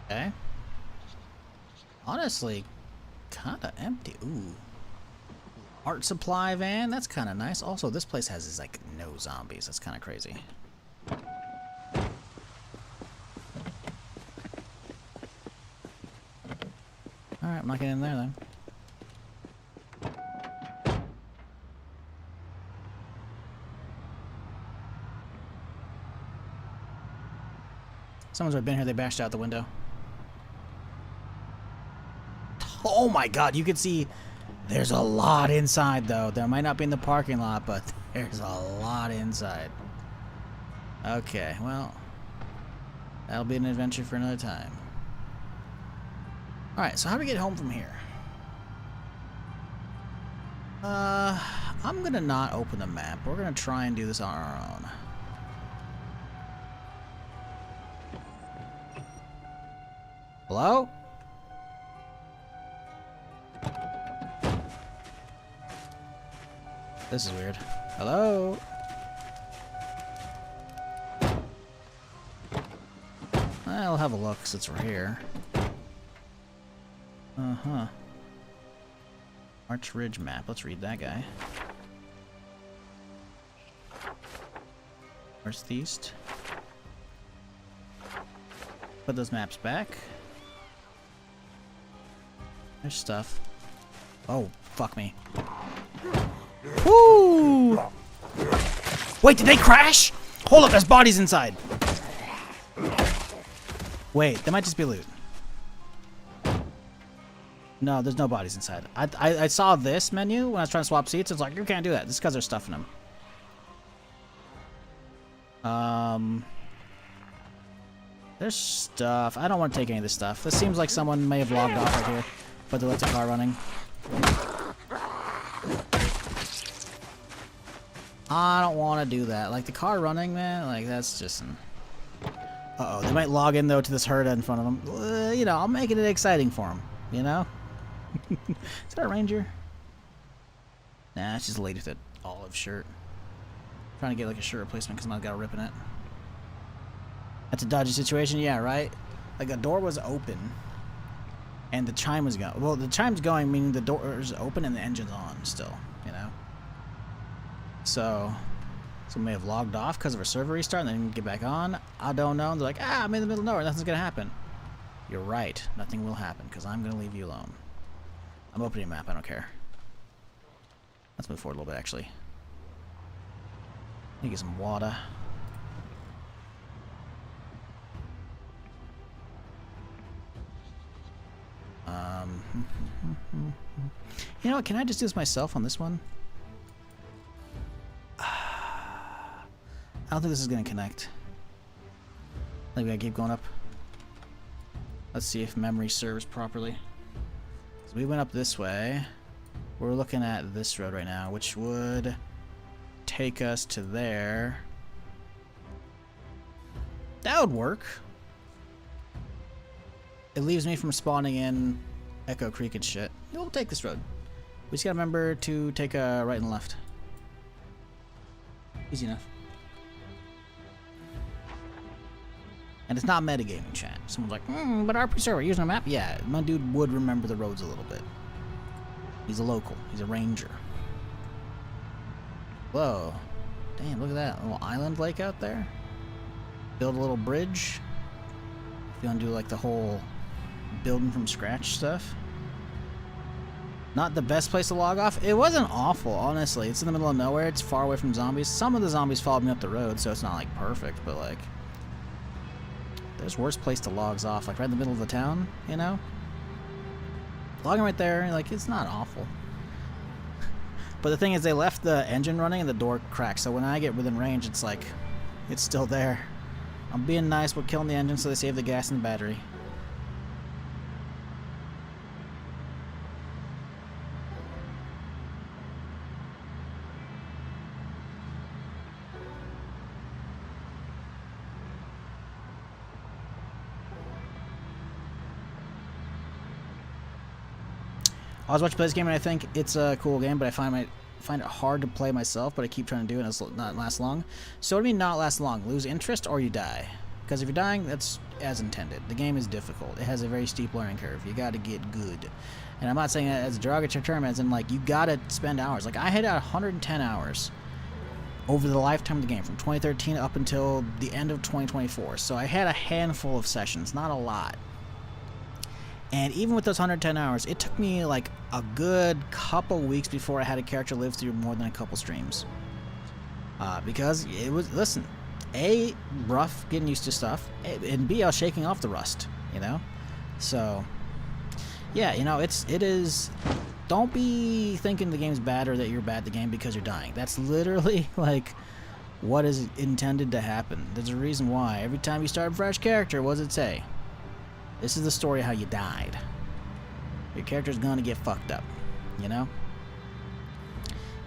Okay. Honestly, kind of empty. Ooh. Art supply van. That's kind of nice. Also, this place has like no zombies. That's kind of crazy. Alright, I'm not getting in there then. Someone's already been here. They bashed out the window. Oh my god, you can see there's a lot inside though. There might not be in the parking lot, but there's a lot inside. Okay, well, that'll be an adventure for another time. Alright, so how do we get home from here? I'm gonna not open the map. We're gonna try and do this on our own. Hello? This is weird. Hello? I'll have a look since we're here. Uh-huh. Arch Ridge map. Let's read that guy. Northeast. Put those maps back. There's stuff. Oh, fuck me. Woo! Wait, did they crash? Hold up, there's bodies inside. Wait, that might just be loot. No, there's no bodies inside. I saw this menu when I was trying to swap seats. It's like, you can't do that. This is because there's stuff in them. There's stuff. I don't want to take any of this stuff. This seems like someone may have logged off right here, but they left the car running. I don't want to do that. Like, the car running, man, like, that's just an... Uh-oh, they might log in, though, to this herd in front of them. You know, I'm making it exciting for them, you know? Is that a ranger? Nah, it's just a lady with an olive shirt. Trying to get, like, a shirt replacement because I've got a rip in it. That's a dodgy situation, yeah, right? Like, the door was open, and the chime was going. Well, the chime's going, meaning the door is open and the engine's on still, you know? So, someone may have logged off because of a server restart and then didn't get back on. I don't know. They're like, I'm in the middle of nowhere. Nothing's going to happen. You're right. Nothing will happen because I'm going to leave you alone. I'm opening a map. I don't care. Let's move forward a little bit, actually. Need to get some water. You know what? Can I just do this myself on this one? I don't think this is going to connect. I think we gotta keep going up. Let's see if memory serves properly. So we went up this way. We're looking at this road right now, which would take us to there. That would work. It leaves me from spawning in Echo Creek and shit. We'll take this road. We just gotta remember to take a right and left. Easy enough. And it's not metagaming, chat. Someone's like, but RP server, using a map? Yeah, my dude would remember the roads a little bit. He's a local. He's a ranger. Whoa. Damn, look at that little island lake out there. Build a little bridge. If you want to do like the whole building from scratch stuff. Not the best place to log off. It wasn't awful, honestly. It's in the middle of nowhere. It's far away from zombies. Some of the zombies followed me up the road, so it's not like perfect, but like there's worse place to logs off, like right in the middle of the town, you know? Logging right there, like it's not awful. But the thing is, they left the engine running and the door cracked, so when I get within range, it's like it's still there. I'm being nice with killing the engine so they save the gas and the battery. I was watching play this game and I think it's a cool game, but I find it hard to play myself, but I keep trying to do it and it's not last long. So what do you mean not last long? Lose interest or you die? Because if you're dying, that's as intended. The game is difficult. It has a very steep learning curve. You got to get good. And I'm not saying that as a derogatory term, as in like you got to spend hours. Like I hit out 110 hours over the lifetime of the game from 2013 up until the end of 2024. So I had a handful of sessions, not a lot. And even with those 110 hours, it took me like a good couple weeks before I had a character live through more than a couple streams. Because it was, listen, A, rough getting used to stuff, and B, I was shaking off the rust, you know? So, yeah, you know, it is, don't be thinking the game's bad or that you're bad at the game because you're dying. That's literally like what is intended to happen. There's a reason why. Every time you start a fresh character, what does it say? This is the story of how you died. Your character's gonna get fucked up, you know?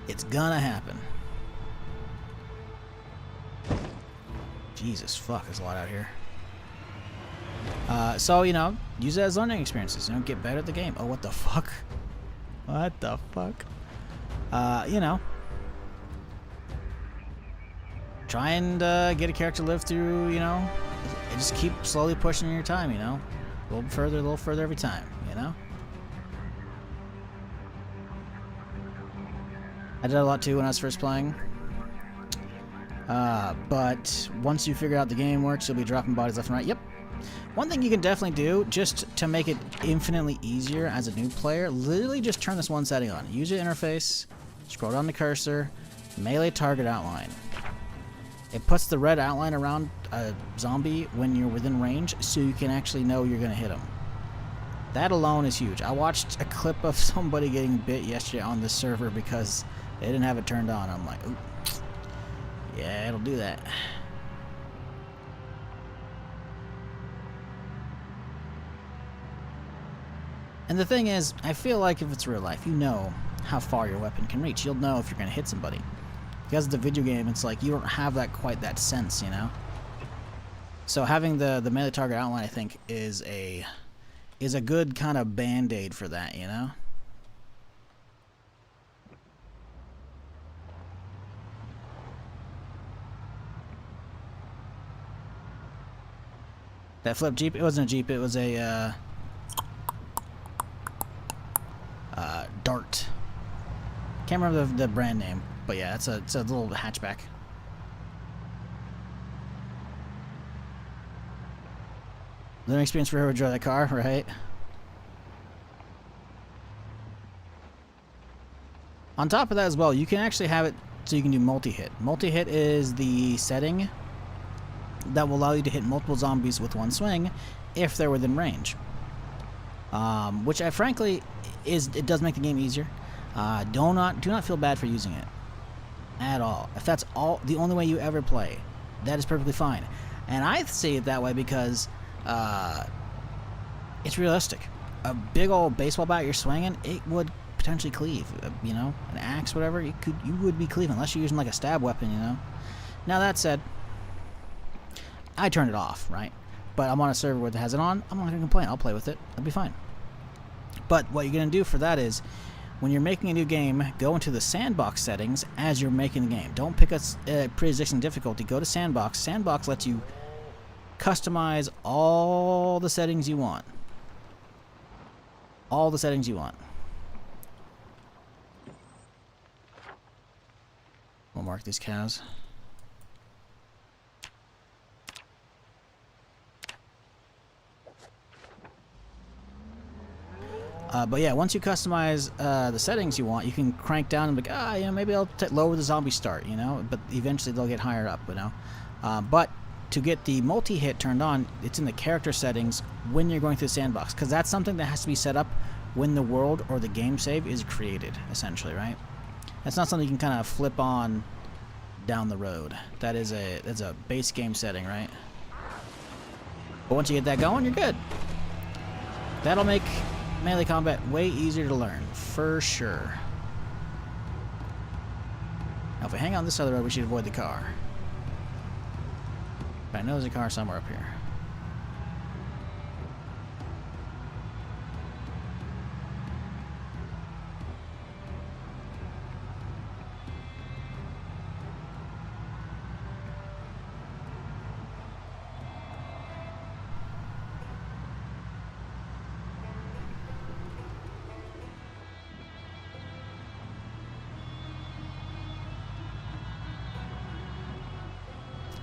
It's gonna happen. Jesus, fuck, there's a lot out here. So, you know, use it as learning experiences, you know, get better at the game. Oh, what the fuck? What the fuck? You know. Try and get a character to live through, you know, and just keep slowly pushing your time, you know? A little further every time, you know? I did a lot too when I was first playing. But once you figure out the game works, you'll be dropping bodies left and right. Yep. One thing you can definitely do, just to make it infinitely easier as a new player, literally just turn this one setting on. Use your interface, scroll down the cursor, melee target outline. It puts the red outline around a zombie when you're within range, so you can actually know you're going to hit them. That alone is huge. I watched a clip of somebody getting bit yesterday on this server because they didn't have it turned on. I'm like, ooh, yeah, it'll do that. And the thing is, I feel like if it's real life, you know how far your weapon can reach. You'll know if you're going to hit somebody. Because it's a video game, it's like you don't have that quite that sense, you know? So having the melee target outline, I think, is a good kind of band-aid for that, you know? That flip Jeep, it wasn't a Jeep, it was a Dart. Can't remember the brand name, but yeah, it's a little hatchback. Learning experience for whoever drove that car, right? On top of that as well, you can actually have it so you can do multi-hit. Multi-hit is the setting that will allow you to hit multiple zombies with one swing if they're within range. Which I frankly it does make the game easier. Do not feel bad for using it at all. If that's the only way you ever play, that is perfectly fine. And I say it that way because it's realistic. A big old baseball bat you're swinging, it would potentially cleave. You know, an axe, whatever, you would be cleaving unless you're using like a stab weapon. You know. Now that said, I turned it off, right? But I'm on a server that has it on. I'm not gonna complain. I'll play with it. It'll be fine. But what you're gonna do for that is, when you're making a new game, go into the sandbox settings as you're making the game. Don't pick a pre-existing difficulty. Go to sandbox. Sandbox lets you customize all the settings you want. All the settings you want. One mark these cows. But yeah, once you customize the settings you want, you can crank down and be like, you know, maybe I'll lower the zombie start, you know, but eventually they'll get higher up, you know. But to get the multi-hit turned on, it's in the character settings when you're going through the sandbox, because that's something that has to be set up when the world or the game save is created, essentially, right? That's not something you can kind of flip on down the road. That's a base game setting, right? But once you get that going, you're good. That'll make melee combat way easier to learn, for sure. Now, if we hang on this side of the road, we should avoid the car. But I know there's a car somewhere up here.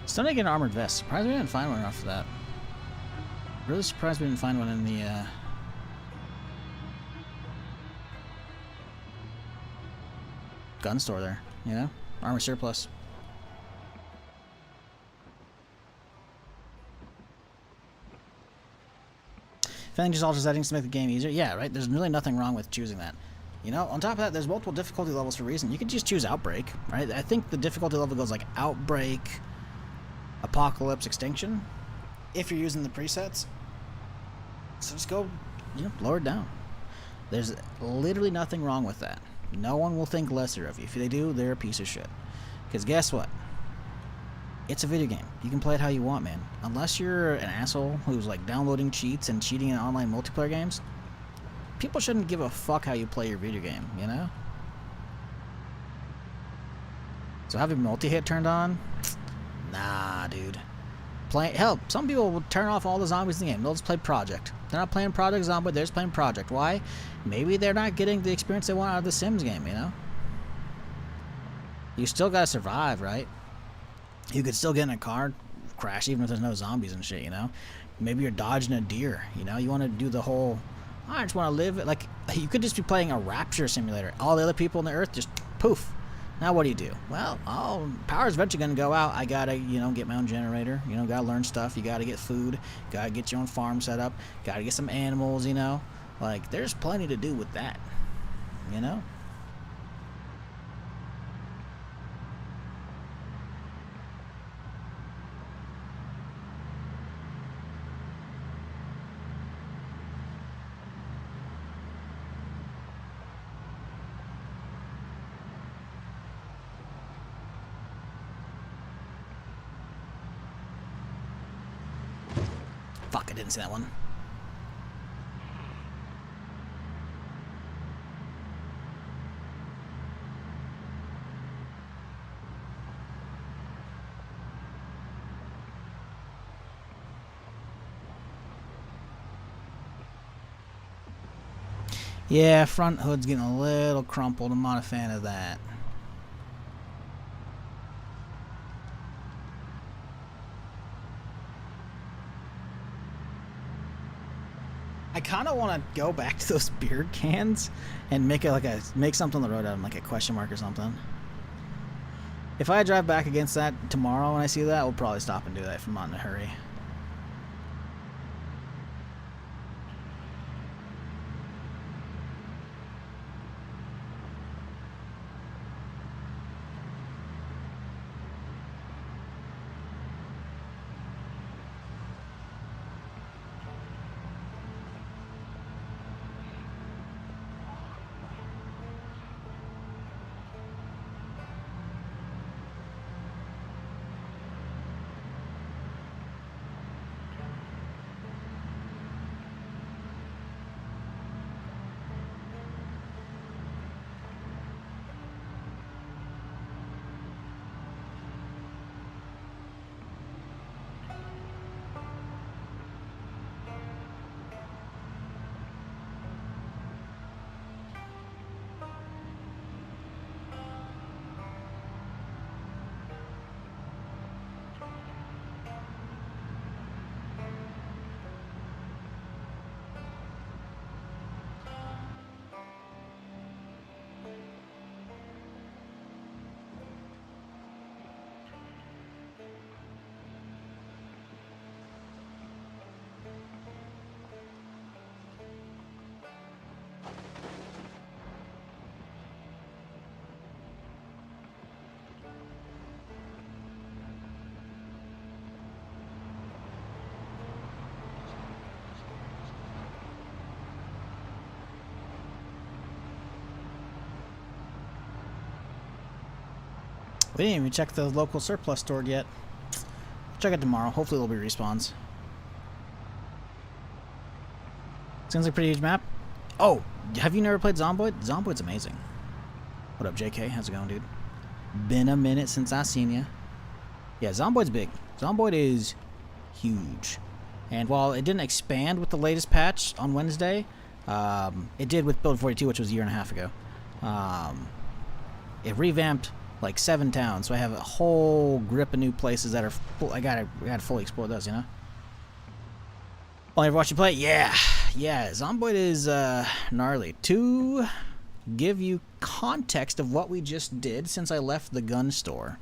Still need to get an armored vest. Surprised we didn't find one off of that. Really surprised we didn't find one in the gun store there. You know? Armor surplus. If anything, just alter settings to make the game easier. Yeah, right? There's really nothing wrong with choosing that. You know, on top of that, there's multiple difficulty levels for a reason. You could just choose Outbreak, right? I think the difficulty level goes like Outbreak, Apocalypse, Extinction, if you're using the presets. So just go, you know, lower it down. There's literally nothing wrong with that. No one will think lesser of you. If they do, they're a piece of shit. Because guess what? It's a video game. You can play it how you want, man. Unless you're an asshole who's like downloading cheats and cheating in online multiplayer games, people shouldn't give a fuck how you play your video game, you know? So having multi-hit turned on? Nah, dude. Hell, some people will turn off all the zombies in the game. They'll just play Project. They're not playing Project Zomboid, they're just playing Project. Why? Maybe they're not getting the experience they want out of the Sims game, you know? You still gotta survive, right? You could still get in a car crash even if there's no zombies and shit, you know? Maybe you're dodging a deer, you know? You want to do the whole, I just want to live. Like, you could just be playing a rapture simulator. All the other people on the earth just poof. Now what do? Well, power's eventually going to go out. I got to, you know, get my own generator. You know, got to learn stuff. You got to get food. Got to get your own farm set up. Got to get some animals, you know. Like, there's plenty to do with that, you know. Fuck, I didn't see that one. Yeah, front hood's getting a little crumpled. I'm not a fan of that. I kind of want to go back to those beer cans and make it like make something on the road out of them, like a question mark or something. If I drive back against that tomorrow and I see that, we'll probably stop and do that if I'm not in a hurry. We didn't even check the local surplus store yet. Check it tomorrow. Hopefully there'll be respawns. Seems like a pretty huge map. Oh, have you never played Zomboid? Zomboid's amazing. What up, JK? How's it going, dude? Been a minute since I seen ya. Yeah, Zomboid's big. Zomboid is huge. And while it didn't expand with the latest patch on Wednesday, it did with Build 42, which was a year and a half ago. It revamped like 7 towns, so I have a whole grip of new places that are full. I gotta fully explore those, you know? Only ever watched you play? Yeah. Zomboid is gnarly. To give you context of what we just did since I left the gun store.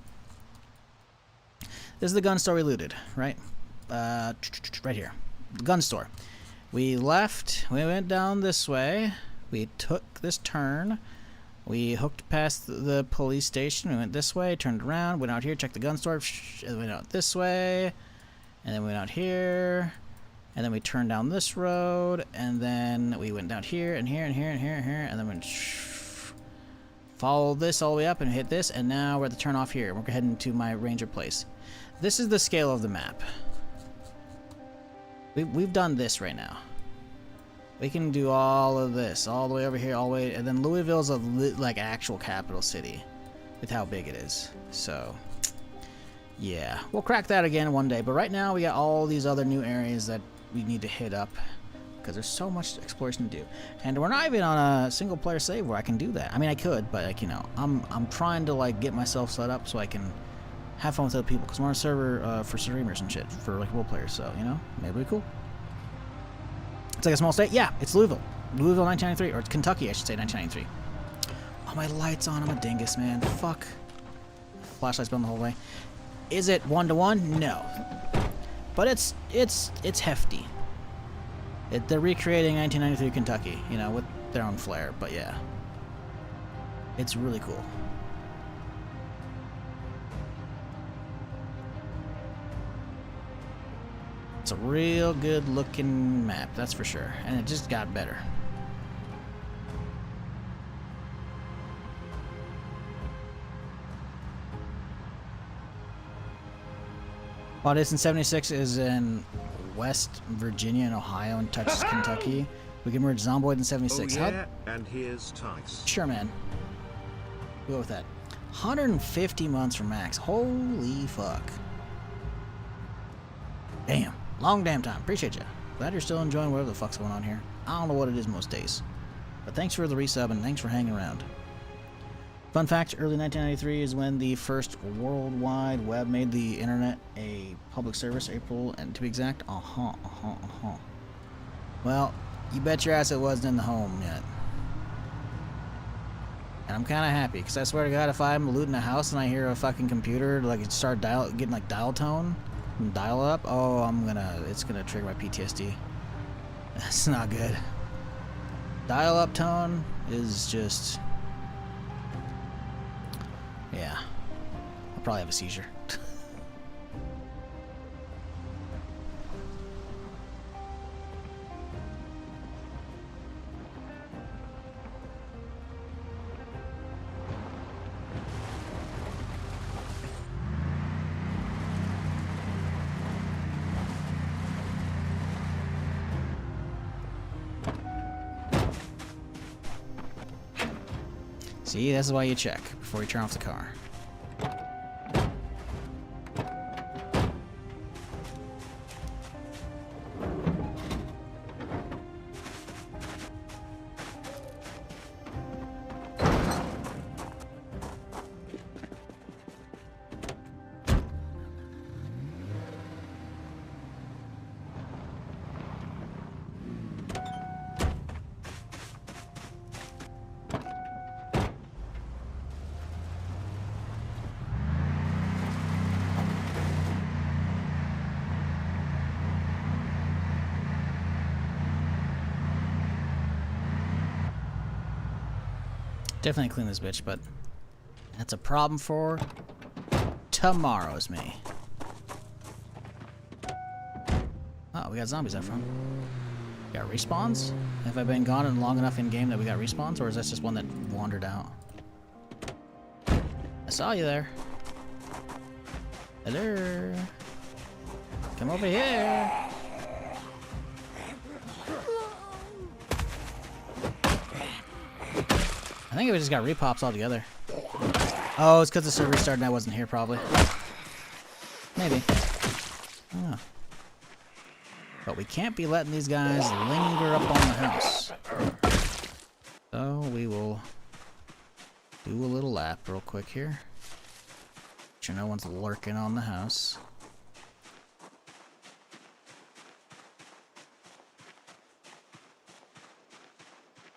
This is the gun store we looted, right? Right here. The gun store. We left, we went down this way, we took this turn, we hooked past the police station, we went this way, turned around, went out here, checked the gun store, and went out this way, and then we went out here, and then we turned down this road, and then we went down here, and here, and here, and here, and here, and then we followed this all the way up and hit this, and now we're at the turn off here. We're heading to my ranger place. This is the scale of the map. We've done this right now. We can do all of this, all the way over here, all the way, and then Louisville's a like actual capital city with how big it is. So, yeah, we'll crack that again one day. But right now, we got all these other new areas that we need to hit up because there's so much exploration to do, and we're not even on a single-player save where I can do that. I mean, I could, but like, you know, I'm trying to like get myself set up so I can have fun with other people, because we're on a server for streamers and shit, for like role players, so, you know, maybe it'll be cool. It's like a small state? Yeah, it's Louisville. Louisville 1993, or it's Kentucky, I should say, 1993. Oh, my light's on, I'm a dingus, man. Fuck. Flashlight's been the whole way. Is it 1-to-1? No. But it's hefty. They're recreating 1993 Kentucky, you know, with their own flair, but yeah. It's really cool. It's a real good looking map, that's for sure. And it just got better. While Distance 76 is in West Virginia and Ohio and touches Kentucky, we can merge Zomboid and 76. Oh, yeah, and here's Tice. Sure, man. We'll go with that. 150 months for max. Holy fuck. Damn. Long damn time. Appreciate you. Glad you're still enjoying whatever the fuck's going on here. I don't know what it is most days. But thanks for the resub and thanks for hanging around. Fun fact, early 1993 is when the first World Wide Web made the internet a public service, April, and to be exact, Well, you bet your ass it wasn't in the home yet. And I'm kind of happy, because I swear to God, if I'm looting a house and I hear a fucking computer, like, it start getting like dial tone, and dial up, oh, it's gonna trigger my PTSD. That's not good. Dial up tone is just, yeah, I'll probably have a seizure. See, this is why you check before you turn off the car. Definitely clean this bitch, but that's a problem for tomorrow's me. Oh, we got zombies out front. Got respawns? Have I been gone long enough in game that we got respawns, or is that just one that wandered out? I saw you there. Hello. Come over here. I think we just got repops altogether. Oh, it's because the server started and I wasn't here, probably. Maybe. Oh. But we can't be letting these guys linger up on the house. So we will do a little lap real quick here. Make sure no one's lurking on the house.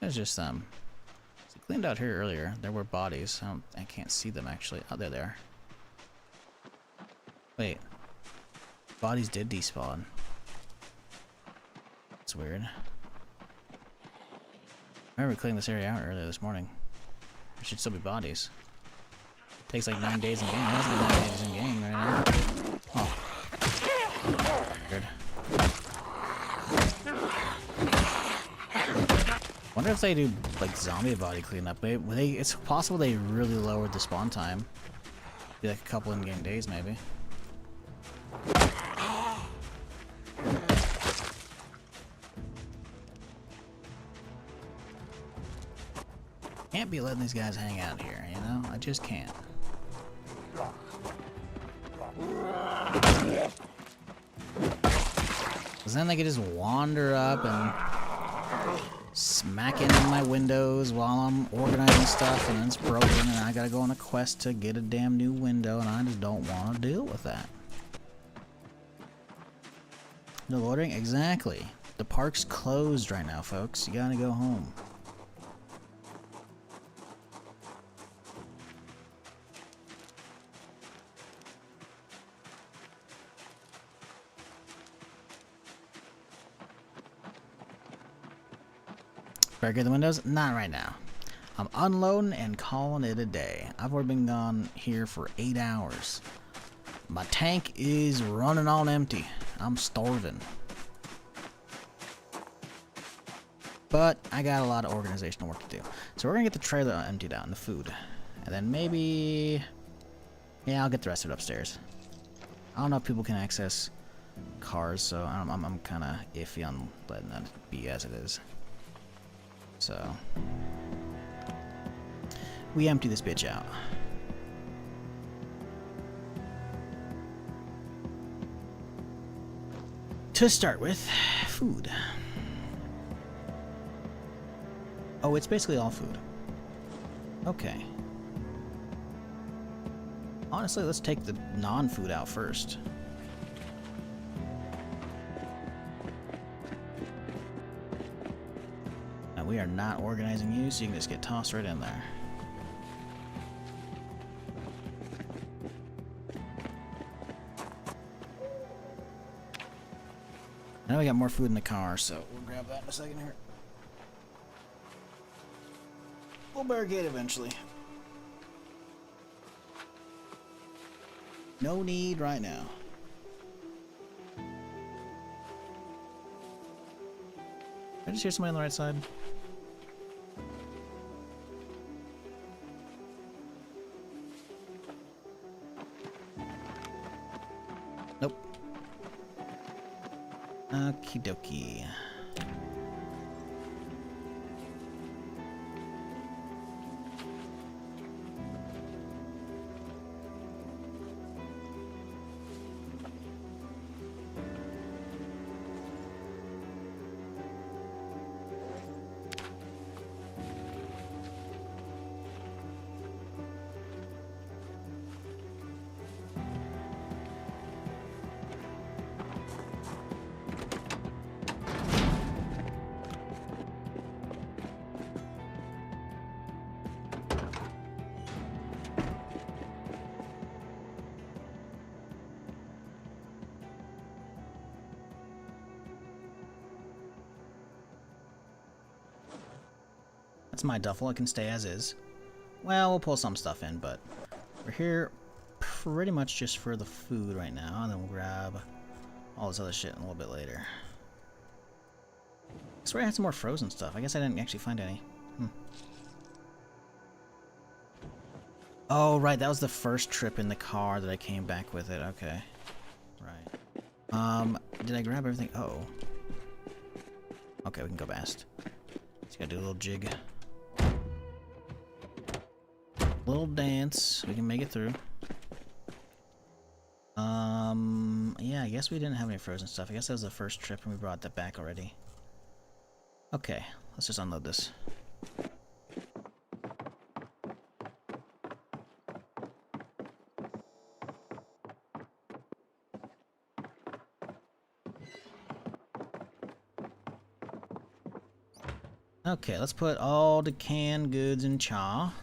There's just cleaned out here earlier. There were bodies. I can't see them actually. Oh, there they are. Wait. Bodies did despawn. That's weird. I remember cleaning this area out earlier this morning. There should still be bodies. It takes like 9 days in game. It hasn't been 9 days in game right now. Oh. Weird. Wonder if they do like zombie body cleanup. It's possible they really lowered the spawn time. Be like a couple in-game days, maybe. Can't be letting these guys hang out here, you know? I just can't. Cause then they could just wander up and smack into my windows while I'm organizing stuff, and then it's broken, and I gotta go on a quest to get a damn new window, and I just don't want to deal with that. No loitering? Exactly. The park's closed right now, folks. You gotta go home. Barricade the windows? Not right now. I'm unloading and calling it a day. I've already been gone here for 8 hours. My tank is running on empty. I'm starving. But I got a lot of organizational work to do. So we're gonna get the trailer emptied out and the food. And then maybe... yeah, I'll get the rest of it upstairs. I don't know if people can access cars, so I'm kind of iffy on letting that be as it is. So we empty this bitch out. To start with, food. Oh, it's basically all food. Okay. Honestly, let's take the non-food out first. We are not organizing you, so you can just get tossed right in there. I know we got more food in the car, so we'll grab that in a second here. We'll barricade eventually. No need right now. I just hear somebody on the right side. Nope. Okie dokie. That's my duffel. It can stay as is. Well, we'll pull some stuff in, but we're here pretty much just for the food right now, and then we'll grab all this other shit a little bit later. I swear I had some more frozen stuff. I guess I didn't actually find any. Oh, right. That was the first trip in the car that I came back with it. Okay. Right. Did I grab everything? Oh. Okay, we can go past. Just gotta do a little jig. Little dance. We can make it through. Yeah, I guess we didn't have any frozen stuff. I guess that was the first trip and we brought that back already. Okay, let's just unload this. Okay, let's put all the canned goods in cha.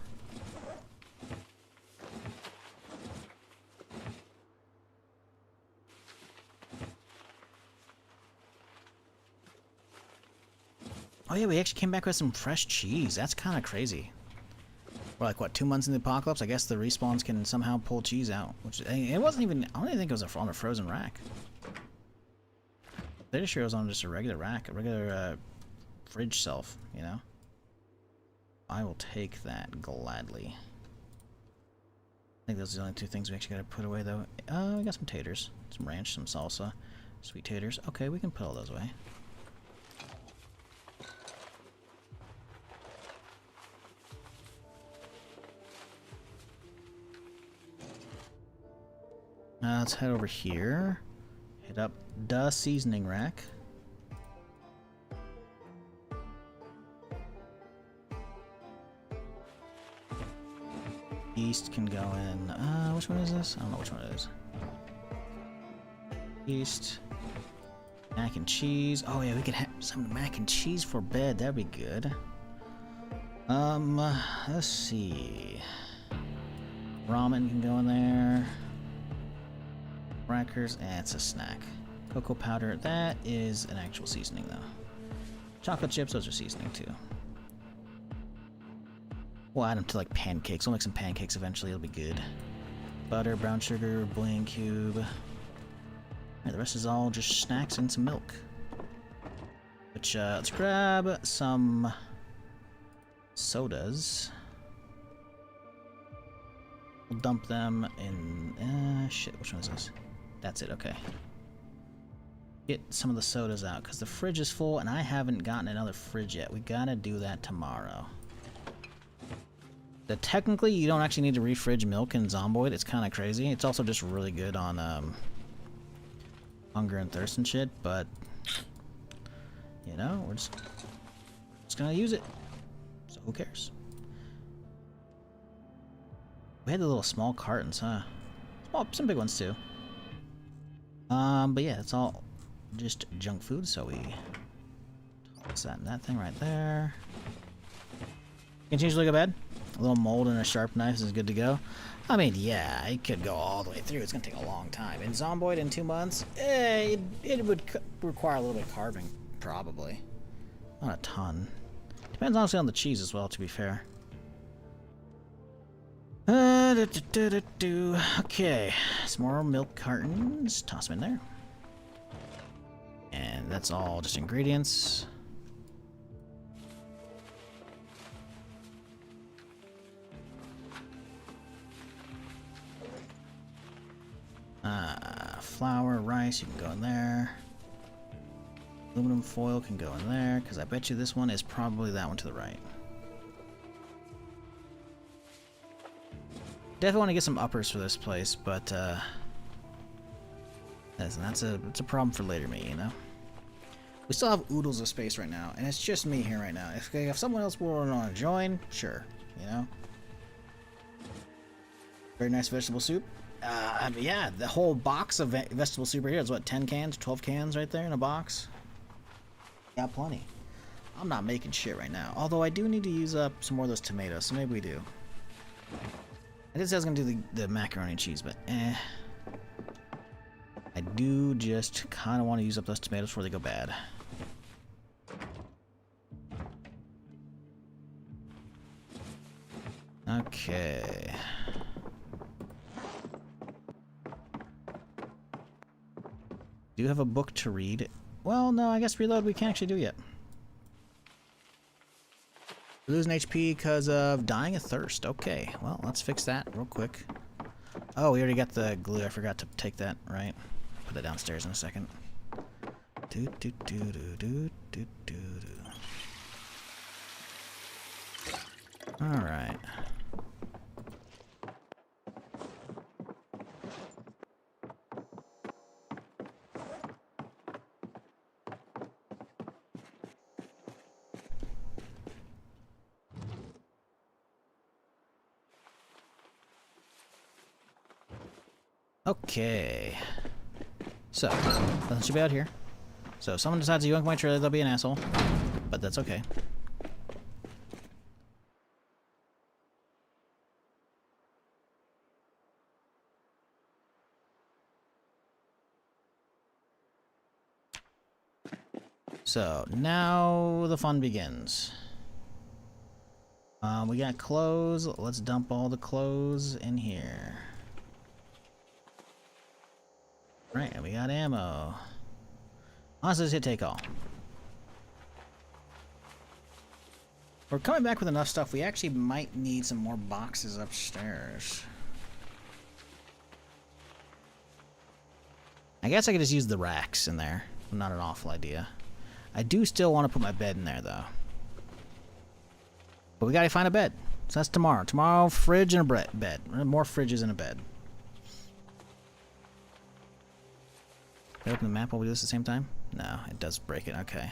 Oh yeah, we actually came back with some fresh cheese. That's kind of crazy. We're like, what, 2 months in the apocalypse? I guess the respawns can somehow pull cheese out. Which, it wasn't even, I don't even think it was on a frozen rack. Pretty sure it was on just a regular rack, a regular fridge shelf, you know? I will take that gladly. I think those are the only 2 things we actually gotta put away though. We got some taters, some ranch, some salsa, sweet taters. Okay, we can put all those away. Let's head over here. Hit up the seasoning rack. East can go in. Which one is this? I don't know which one it is. East. Mac and cheese. Oh yeah, we could have some mac and cheese for bed. That'd be good. Let's see. Ramen can go in there. Crackers, it's a snack. Cocoa powder, that is an actual seasoning though. Chocolate chips, those are seasoning too. We'll add them to like pancakes. We'll make some pancakes eventually, it'll be good. Butter, brown sugar, bouillon cube. Alright, the rest is all just snacks and some milk. Which, let's grab some sodas. We'll dump them in, shit, which one is this? That's it, okay. Get some of the sodas out, because the fridge is full, and I haven't gotten another fridge yet. We gotta do that tomorrow. Technically, you don't actually need to refridge milk in Zomboid. It's kind of crazy. It's also just really good on, hunger and thirst and shit, but, you know, we're just gonna use it. So who cares? We had the little small cartons, huh? Some big ones too. But yeah, it's all just junk food, so we toss that and that thing right there. Continue to look at bed. A little mold and a sharp knife is good to go. I mean, yeah, it could go all the way through. It's gonna take a long time. In Zomboid in 2 months, it would require a little bit of carving, probably. Not a ton. Depends honestly on the cheese as well, to be fair. Okay, some more milk cartons. Toss them in there. And that's all just ingredients. Flour, rice, you can go in there. Aluminum foil can go in there, because I bet you this one is probably that one to the right. Definitely want to get some uppers for this place, but that's a problem for later me, you know. We still have oodles of space right now, and it's just me here right now. If someone else will want to join, sure, you know. Very nice vegetable soup. Yeah, the whole box of vegetable soup right here is what, 10 cans, 12 cans right there in a box. Got plenty. I'm not making shit right now, although I do need to use up some more of those tomatoes, so maybe we do. I did say I was gonna do the macaroni and cheese, but I do just kind of want to use up those tomatoes before they go bad. Okay. Do you have a book to read? Well, no, I guess reload we can't actually do yet. Losing HP because of dying of thirst. Okay, well, let's fix that real quick. Oh, we already got the glue. I forgot to take that, right? Put that downstairs in a second. Do do do do do do do do. All right. Okay. So, nothing should be out here. So if someone decides to yoink my trailer, they'll be an asshole. But that's okay. So, now the fun begins. We got clothes. Let's dump all the clothes in here. Right, and we got ammo. Honestly, let's hit take all. We're coming back with enough stuff. We actually might need some more boxes upstairs. I guess I could just use the racks in there. Not an awful idea. I do still want to put my bed in there, though. But we gotta find a bed. So that's tomorrow. Tomorrow, fridge and a bed. More fridges and a bed. Can I open the map while we do this at the same time? No, it does break it. Okay.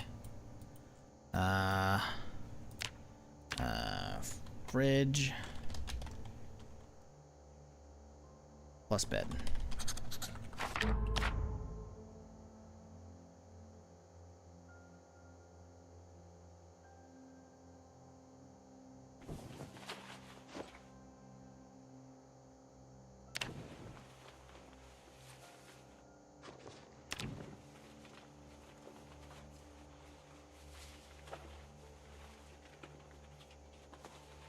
Fridge. Plus bed.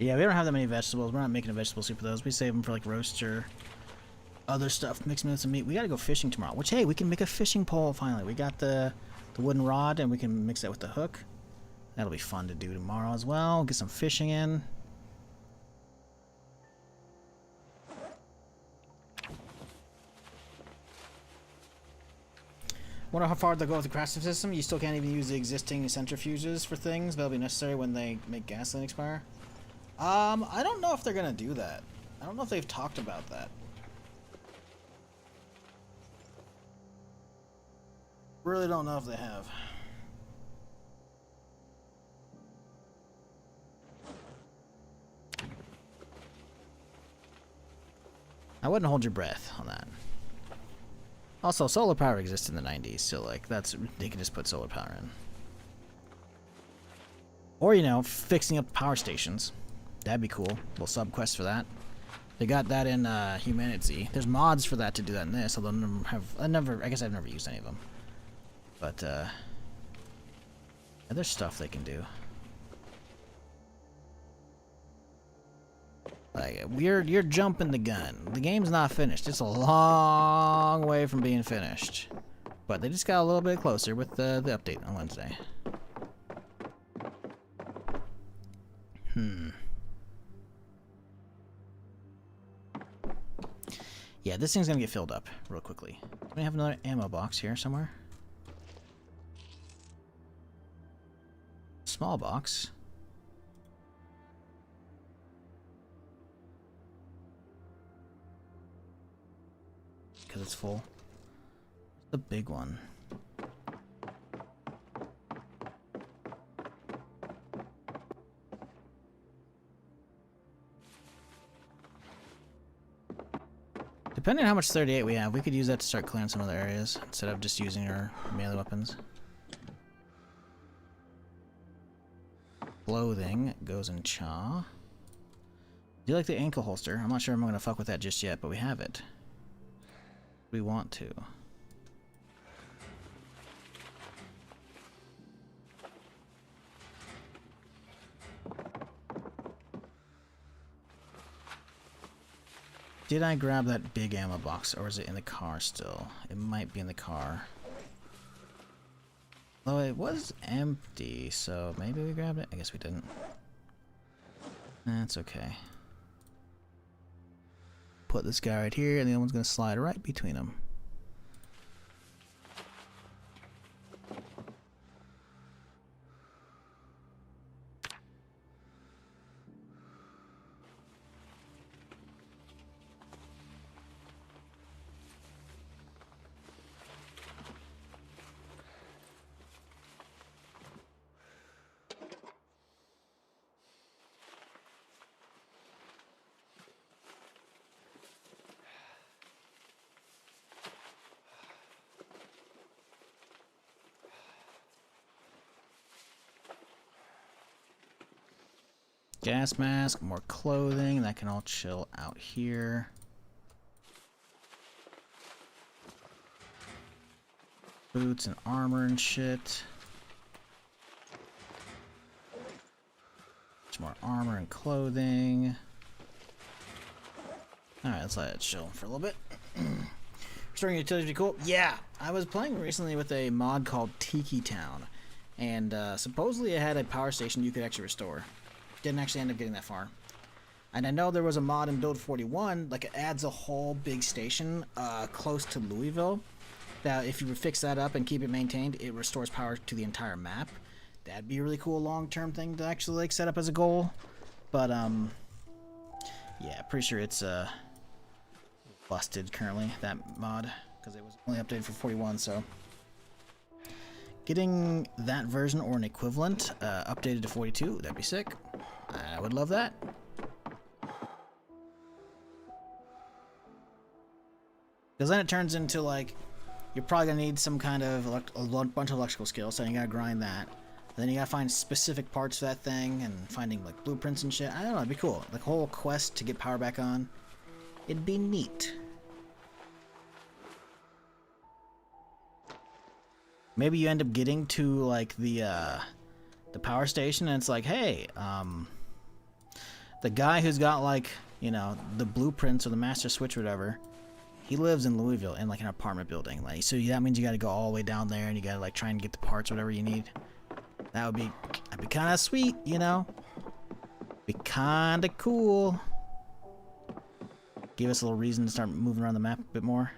Yeah, we don't have that many vegetables. We're not making a vegetable soup of those. We save them for like roast or other stuff. Mix them with some meat. We gotta go fishing tomorrow. Which, hey, we can make a fishing pole finally. We got the wooden rod and we can mix that with the hook. That'll be fun to do tomorrow as well. Get some fishing in. Wonder how far they'll go with the crafting system. You still can't even use the existing centrifuges for things. That'll be necessary when they make gasoline expire. I don't know if they're gonna do that. I don't know if they've talked about that. Really don't know if they have. I wouldn't hold your breath on that. Also, solar power exists in the 90s, so like that's they can just put solar power in. Or, you know, fixing up power stations. That'd be cool. We'll sub-quest for that. They got that in Humanity. There's mods for that to do that in this, although I guess I've never used any of them. But, yeah, there's stuff they can do. Like, you're jumping the gun. The game's not finished. It's a long way from being finished. But they just got a little bit closer with the update on Wednesday. Yeah, this thing's gonna get filled up real quickly. Do we have another ammo box here somewhere? Small box. Because it's full. The big one. Depending on how much 38 we have, we could use that to start clearing some other areas instead of just using our melee weapons. Clothing goes in Cha. Do you like the ankle holster? I'm not sure I'm going to fuck with that just yet, but we have it. We want to. Did I grab that big ammo box, or is it in the car still? It might be in the car. Though it was empty, so maybe we grabbed it? I guess we didn't. That's okay. Put this guy right here, and the other one's gonna slide right between them. Gas mask, more clothing, that can all chill out here. Boots and armor and shit. Much more armor and clothing. Alright, let's let it chill for a little bit. Restoring utilities would be cool. Yeah, I was playing recently with a mod called Tiki Town. And supposedly it had a power station you could actually restore. Didn't actually end up getting that far. And I know there was a mod in Build 41, like it adds a whole big station close to Louisville. That if you fix that up and keep it maintained, it restores power to the entire map. That'd be a really cool long-term thing to actually like set up as a goal. But yeah, pretty sure it's busted currently, that mod, because it was only updated for 41. So getting that version or an equivalent updated to 42, that'd be sick. I would love that. Because then it turns into like, you're probably going to need some kind of a bunch of electrical skills, so you gotta grind that. Then you gotta find specific parts for that thing, and finding like blueprints and shit. I don't know, it'd be cool. Like whole quest to get power back on. It'd be neat. Maybe you end up getting to like the power station, and it's like, hey, the guy who's got like, you know, the blueprints or the master switch or whatever, he lives in Louisville in like an apartment building. Like, so that means you got to go all the way down there, and you got to like try and get the parts, whatever you need. That'd be kind of sweet, you know. Be kind of cool. Give us a little reason to start moving around the map a bit more.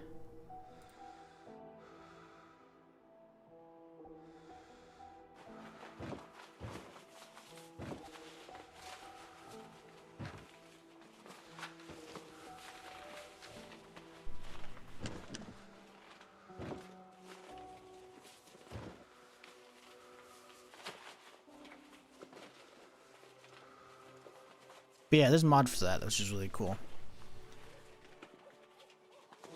But yeah, there's a mod for that, which is really cool.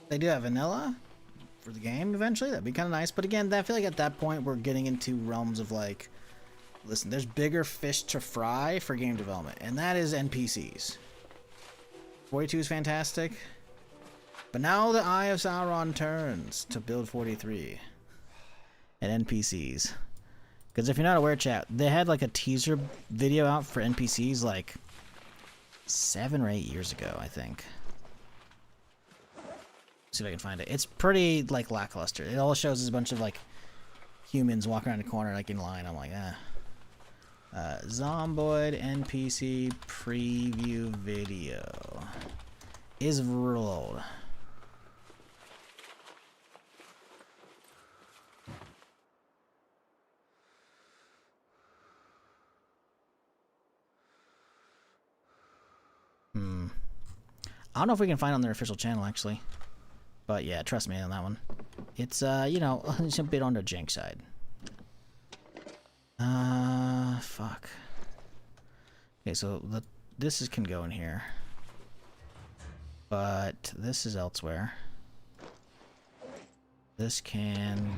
They do have vanilla for the game eventually. That'd be kind of nice. But again, I feel like at that point we're getting into realms of like, listen, there's bigger fish to fry for game development, and that is NPCs. 42 is fantastic. But now the Eye of Sauron turns to build 43 and NPCs. Because if you're not aware, chat, they had like a teaser video out for NPCs like 7 or 8 years ago, I think. See if I can find it. It's pretty like lackluster. It all shows is a bunch of like humans walking around the corner like in line. I'm like, Zomboid NPC preview video is real old. I don't know if we can find it on their official channel actually. But yeah, trust me on that one. It's, you know, it's a bit on the jank side. Fuck. Okay, so this can go in here. But this is elsewhere. This can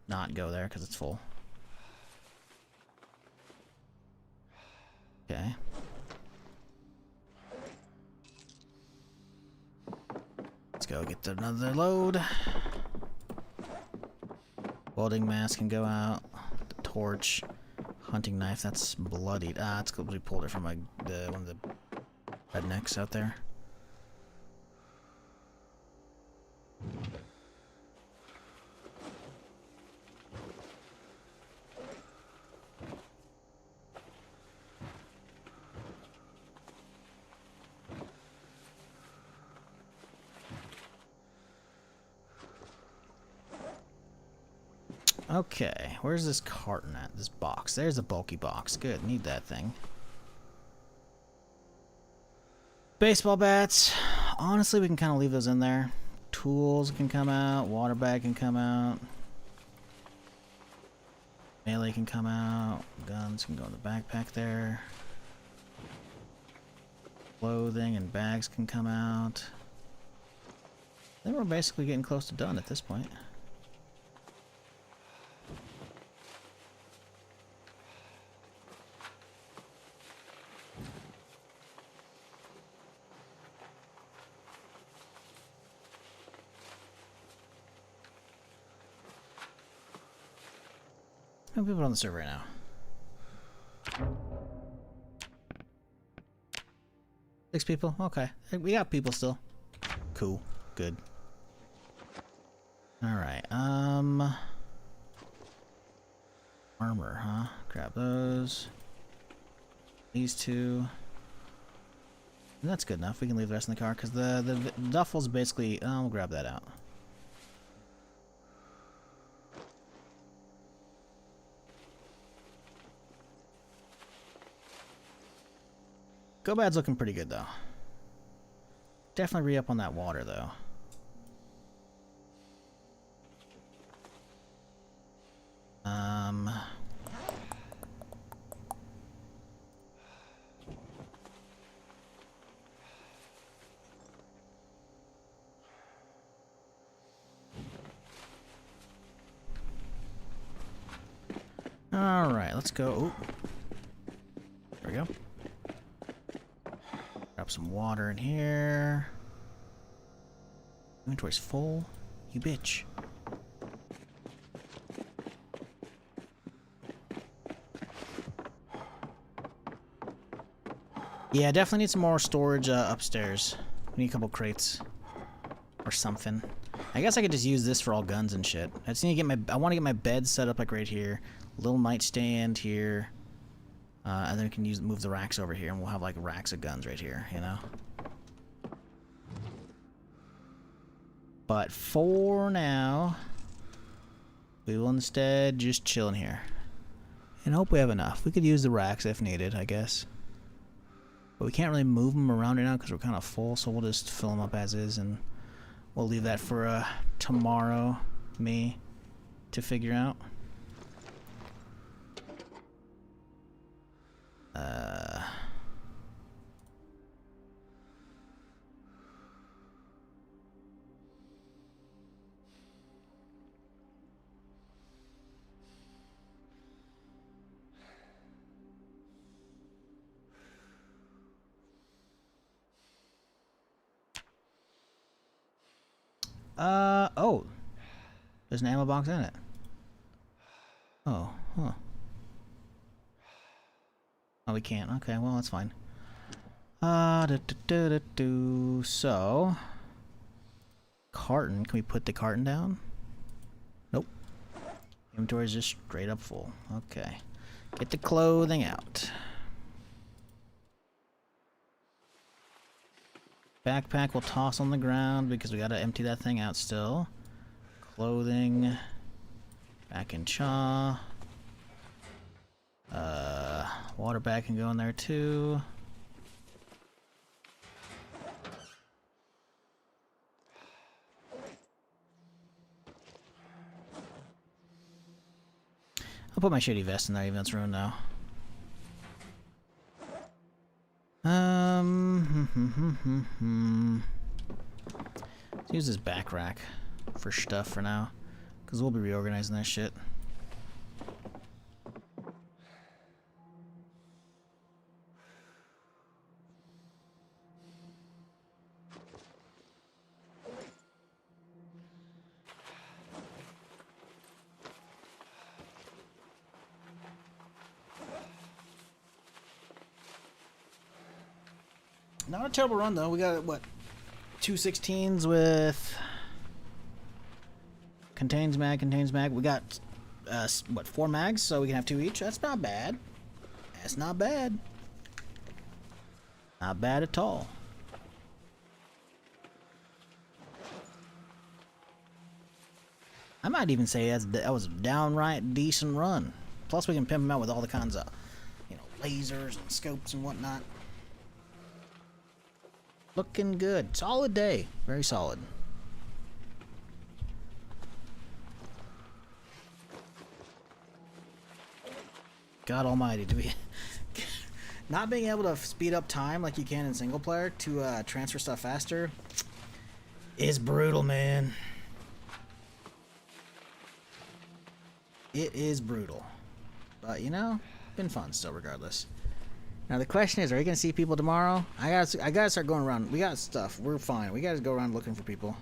not go there because it's full. Okay. Let's go get another load. Welding mask can go out. The torch. Hunting knife, that's bloodied. Ah, it's because we pulled it from one of the rednecks out there. Okay, where's this carton at? This box. There's a bulky box. Good, need that thing. Baseball bats. Honestly, we can kind of leave those in there. Tools can come out. Water bag can come out. Melee can come out. Guns can go in the backpack there. Clothing and bags can come out. Then we're basically getting close to done at this point. How many people on the server right now? 6 people? Okay. We got people still. Cool. Good. Alright, armor, huh? Grab those. These 2. And that's good enough. We can leave the rest in the car, because the duffel's basically... Oh, we'll grab that out. Go Bad's looking pretty good, though. Definitely re-up on that water, though. Alright, let's go. Ooh. There we go. Grab some water in here. Inventory's full. You bitch. Yeah, definitely need some more storage upstairs. We need a couple crates. Or something. I guess I could just use this for all guns and shit. I just need to get my... I want to get my bed set up like right here. Little nightstand here. And then we can move the racks over here, and we'll have like racks of guns right here, you know? But for now, we will instead just chill in here. And hope we have enough. We could use the racks if needed, I guess. But we can't really move them around right now because we're kind of full, so we'll just fill them up as is, and we'll leave that for tomorrow, me, to figure out. Oh. There's an ammo box in it. Oh, huh. Oh, we can't. Okay, well, that's fine. So, carton. Can we put the carton down? Nope. Inventory is just straight up full. Okay. Get the clothing out. Backpack we'll toss on the ground because we gotta empty that thing out still. Clothing. Back in chaw. Water bag can go in there too. I'll put my shitty vest in there even though it's ruined now. Let's use this back rack for stuff for now, because we'll be reorganizing that shit. Not a terrible run though. We got what, 2 16s with contains mag. We got what, 4 mags, so we can have 2 each. That's not bad. That's not bad. Not bad at all. I might even say that was a downright decent run. Plus, we can pimp them out with all the kinds of, you know, lasers and scopes and whatnot. Looking good. Solid day. Very solid. God almighty, to be not being able to speed up time like you can in single player to transfer stuff faster is brutal, man. It is brutal, but you know, been fun still regardless. Now the question is, are you gonna see people tomorrow? I gotta start going around. We got stuff. We're fine. We gotta go around looking for people.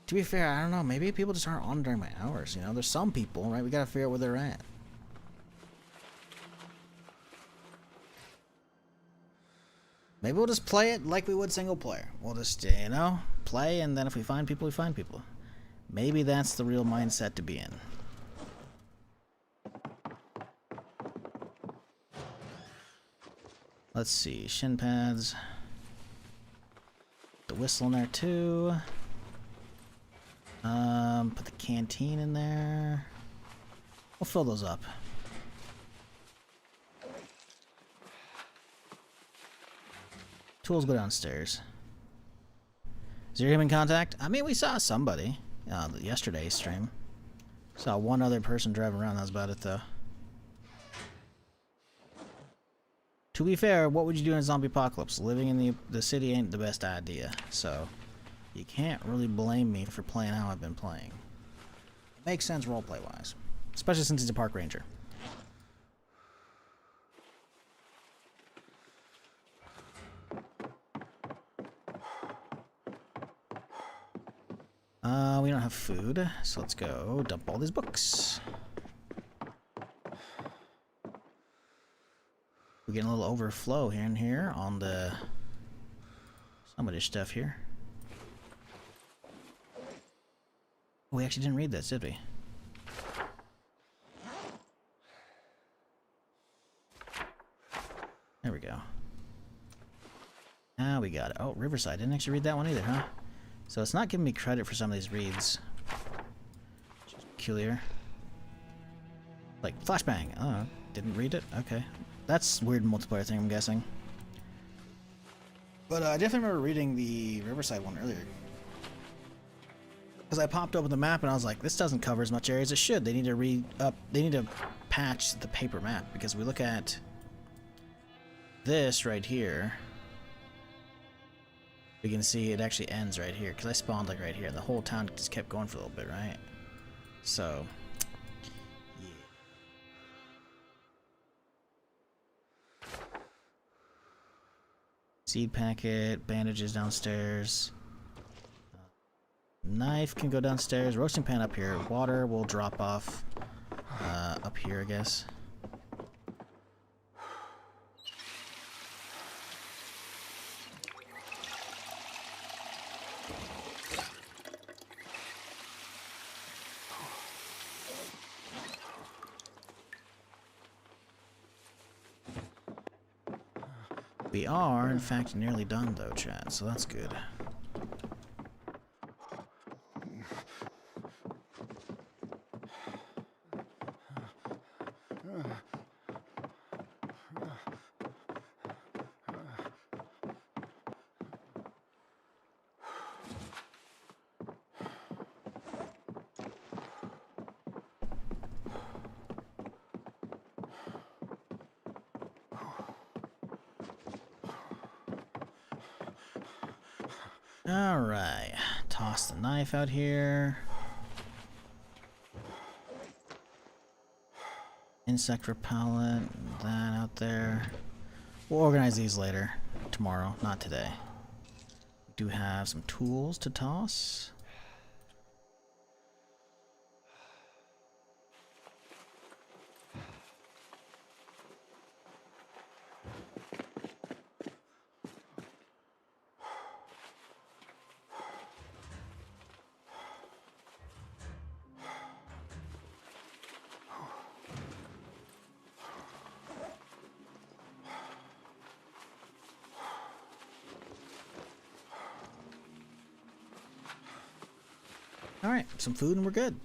To be fair, I don't know. Maybe people just aren't on during my hours. You know, there's some people, right? We gotta figure out where they're at. Maybe we'll just play it like we would single player. We'll just, you know, play, and then if we find people, we find people. Maybe that's the real mindset to be in. Let's see, shin pads. The whistle in there too. Put the canteen in there. We'll fill those up. Tools go downstairs. Is there him in contact? I mean, we saw somebody yesterday's stream. Saw one other person driving around. That was about it, though. To be fair, what would you do in a zombie apocalypse? Living in the city ain't the best idea, so you can't really blame me for playing how I've been playing. It makes sense roleplay-wise, especially since he's a park ranger. We don't have food, so let's go dump all these books. We're getting a little overflow here and here on the some of this stuff here. We actually didn't read this, did we? There we go. Now we got it. Oh, Riverside. Didn't actually read that one either, huh? So it's not giving me credit for some of these reads. Which is peculiar. Like, flashbang. Oh, didn't read it? Okay. That's weird multiplayer thing, I'm guessing. But I definitely remember reading the Riverside one earlier. Because I popped open the map and I was like, this doesn't cover as much area as it should. They need to they need to patch the paper map. Because we look at this right here. We can see it actually ends right here, because I spawned like right here. The whole town just kept going for a little bit, right? So, yeah. Seed packet, bandages downstairs. Knife can go downstairs. Roasting pan up here. Water will drop off up here, I guess. We are, in fact, nearly done, though, chat, so that's good. Alright, toss the knife out here. Insect repellent, that out there. We'll organize these later, tomorrow, not today. We do have some tools to toss. Alright, some food and we're good.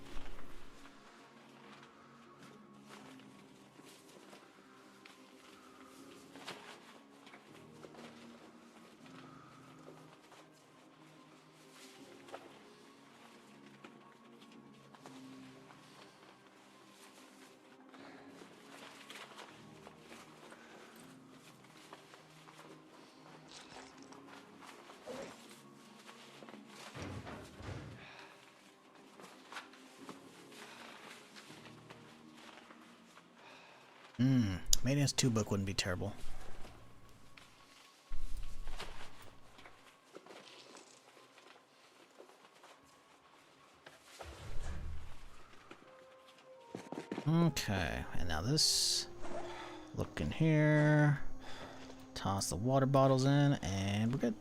Maintenance 2 book wouldn't be terrible. Okay, and now this. Look in here. Toss the water bottles in, and we're good.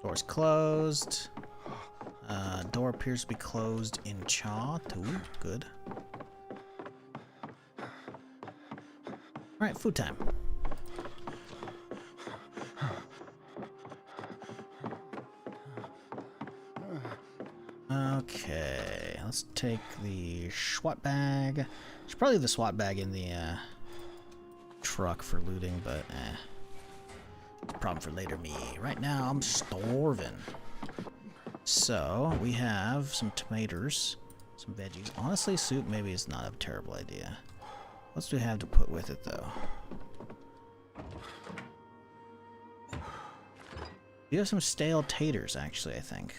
Door's closed. Door appears to be closed in Cha too. Good. Alright, food time. Okay, let's take the SWAT bag. Should probably leave the SWAT bag in the truck for looting, but problem for later me. Right now I'm starving. So, we have some tomatoes, some veggies. Honestly, soup maybe is not a terrible idea. What do we have to put with it, though? We have some stale taters, actually, I think.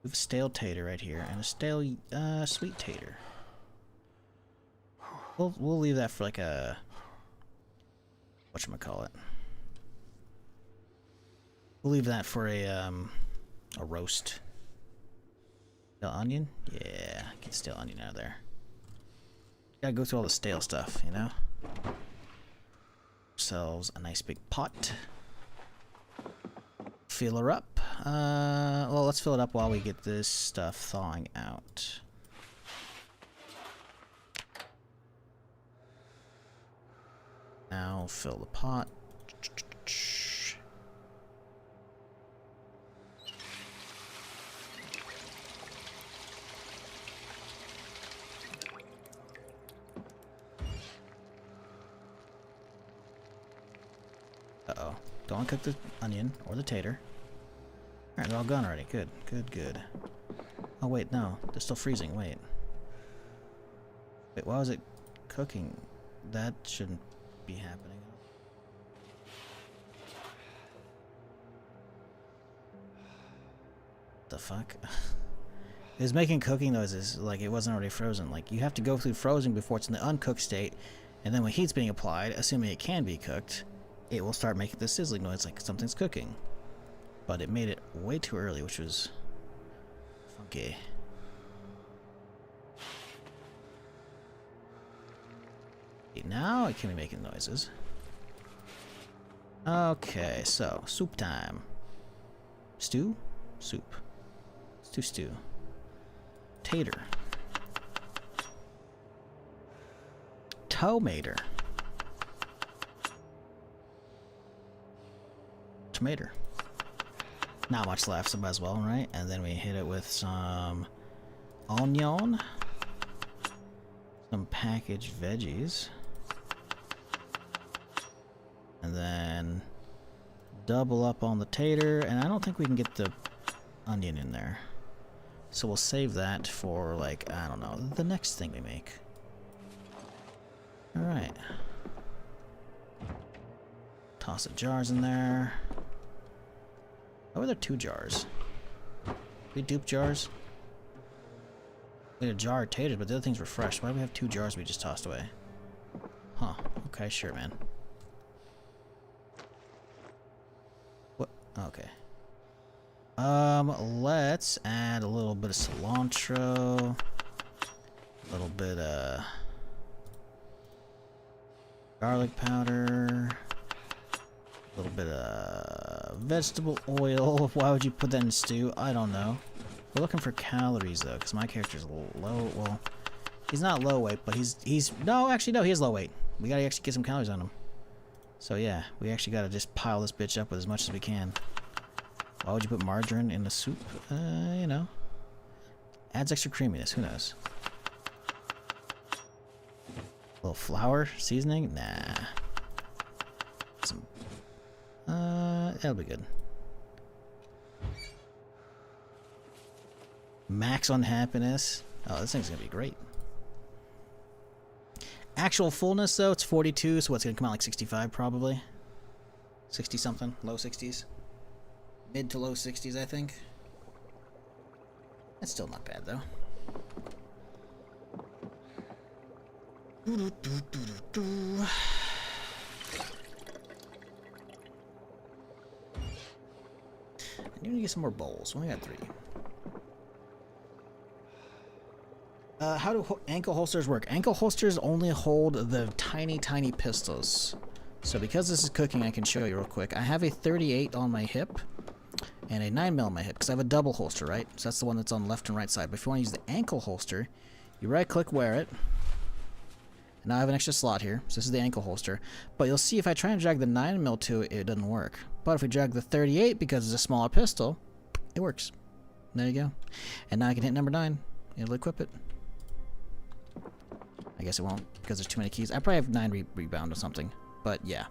We have a stale tater right here, and a stale sweet tater. We'll leave that for like a... whatchamacallit. We'll leave that for a roast. Stale onion? Yeah, get stale onion out of there. Gotta go through all the stale stuff, you know? Ourselves a nice big pot. Fill her up. Well, let's fill it up while we get this stuff thawing out. Now fill the pot. Uh-oh. Don't cook the onion or the tater. Alright, they're all gone already. Good, good, good. Oh, wait, no. They're still freezing. Wait. Wait, why was it cooking? That shouldn't be happening. The fuck? It was making cooking noises like it wasn't already frozen. Like, you have to go through frozen before it's in the uncooked state, and then when heat's being applied, assuming it can be cooked, it will start making the sizzling noise like something's cooking. But it made it way too early, which was funky. Now it can be making noises. Okay, so soup time. Stew? Soup. Let's do stew. Tater. Tomato. Tomato. Not much left, so might as well, right? And then we hit it with some onion, some packaged veggies, and then double up on the tater. And I don't think we can get the onion in there, so we'll save that for, like, I don't know, the next thing we make. All right. Toss the jars in there. Why were there 2 jars? We dupe jars? We had a jar of taters, but the other things were fresh. Why do we have 2 jars we just tossed away? Huh. Okay, sure, man. What? Okay. Let's add a little bit of cilantro. A little bit of garlic powder. A little bit of vegetable oil. Why would you put that in stew? I don't know. We're looking for calories though, because my character's a little low. Well, he's not low weight, but he's no, actually no, he is low weight. We gotta actually get some calories on him. So yeah, we actually gotta just pile this bitch up with as much as we can. Why would you put margarine in the soup? You know. Adds extra creaminess, who knows? A little flour seasoning? Nah. Some that'll be good. Max on happiness. Oh, this thing's gonna be great. Actual fullness though, it's 42, so what's gonna come out like 65 probably. 60 something, low 60s. Mid to low 60s, I think. That's still not bad though. I need to get some more bowls. We only got 3. How do ankle holsters work? Ankle holsters only hold the tiny, tiny pistols. So because this is cooking, I can show you real quick. I have a 38 on my hip and a 9mm on my hip because I have a double holster, right? So that's the one that's on the left and right side. But if you want to use the ankle holster, you right-click, wear it. And now I have an extra slot here. So this is the ankle holster. But you'll see if I try and drag the 9mm to it, it doesn't work. But if we drag the 38 because it's a smaller pistol, it works. There you go. And now I can hit number 9. It'll equip it. I guess it won't because there's too many keys. I probably have 9 rebound or something. But yeah.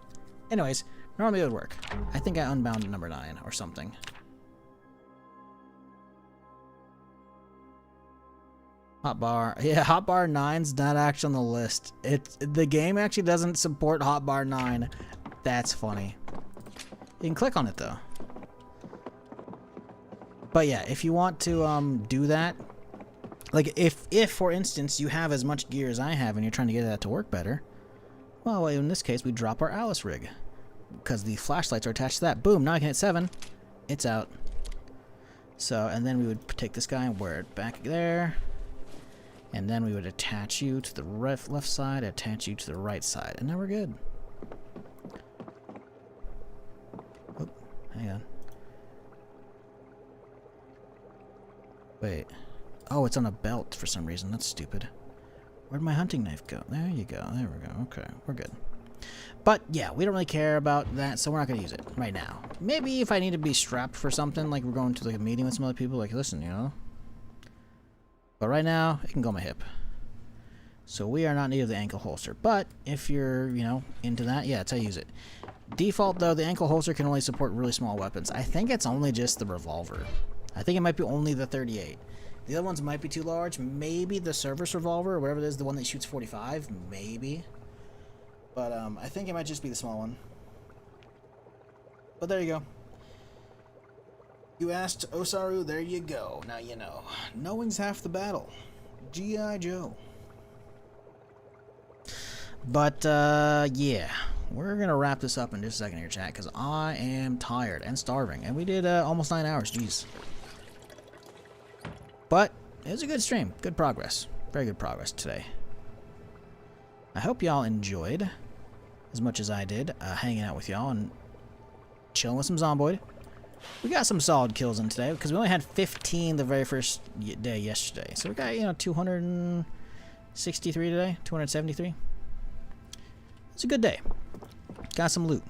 Anyways, normally it would work. I think I unbound number 9 or something. Hotbar. Yeah, Hotbar 9's not actually on the list. The game actually doesn't support Hotbar 9. That's funny. You can click on it though. But yeah, if you want to do that, like if for instance you have as much gear as I have and you're trying to get that to work better, well, in this case we drop our Alice rig because the flashlights are attached to that. Boom! Now I can hit 7. It's out. So and then we would take this guy and wear it back there, and then we would attach you to the left side, attach you to the right side, and now we're good. Oh, hang on. Wait. Oh, it's on a belt for some reason. That's stupid. Where'd my hunting knife go? There you go. There we go. Okay, we're good. But yeah, we don't really care about that, so we're not going to use it right now. Maybe if I need to be strapped for something, like we're going to like a meeting with some other people, like listen, you know. But right now, it can go on my hip. So we are not in need of the ankle holster. But if you're, you know, into that, yeah, that's how you use it. Default though, the ankle holster can only support really small weapons. I think it's only just the revolver. I think it might be only the 38. The other ones might be too large. Maybe the service revolver, or whatever it is, the one that shoots 45, maybe. But I think it might just be the small one. But there you go. You asked Osaru, there you go. Now you know. Knowing's half the battle. G.I. Joe. But yeah, we're gonna wrap this up in just a second here, chat, because I am tired and starving, and we did almost 9 hours. Jeez. But it was a good stream. Good progress. Very good progress today. I hope y'all enjoyed as much as I did hanging out with y'all and chilling with some Zomboid. We got some solid kills in today because we only had 15 the very first day yesterday. So we got, you know, 263 today, 273. It's a good day. Got some loot.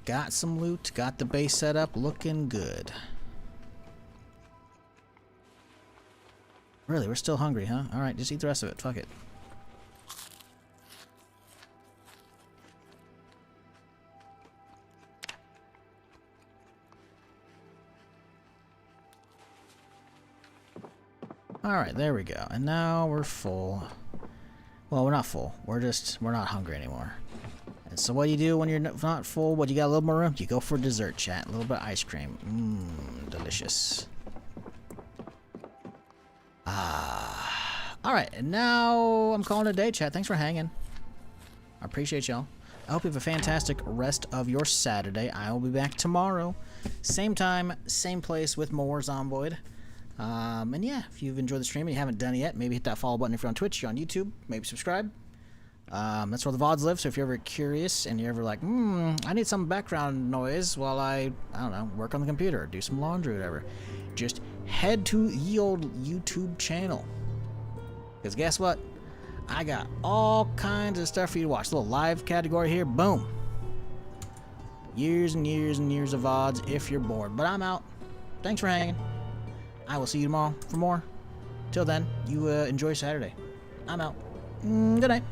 Got some loot. Got the base set up looking good. Really, we're still hungry, huh? Alright, just eat the rest of it. Fuck it. Alright, there we go. And now we're full. Well, we're not full. We're not hungry anymore. And so what do you do when you're not full? What, you got a little more room? You go for dessert, chat. A little bit of ice cream. Mmm, delicious. Alright, and now I'm calling it a day, chat. Thanks for hanging. I appreciate y'all. I hope you have a fantastic rest of your Saturday. I will be back tomorrow. Same time, same place with more Zomboid. And yeah, if you've enjoyed the stream and you haven't done it yet, maybe hit that follow button if you're on Twitch, you're on YouTube, maybe subscribe. That's where the VODs live, so if you're ever curious and you're ever like, I need some background noise while I don't know, work on the computer, or do some laundry or whatever, just head to the old YouTube channel. Because guess what? I got all kinds of stuff for you to watch. A little live category here, boom. Years and years and years of VODs if you're bored. But I'm out. Thanks for hanging. I will see you tomorrow for more. Till then, you enjoy Saturday. I'm out. Good night.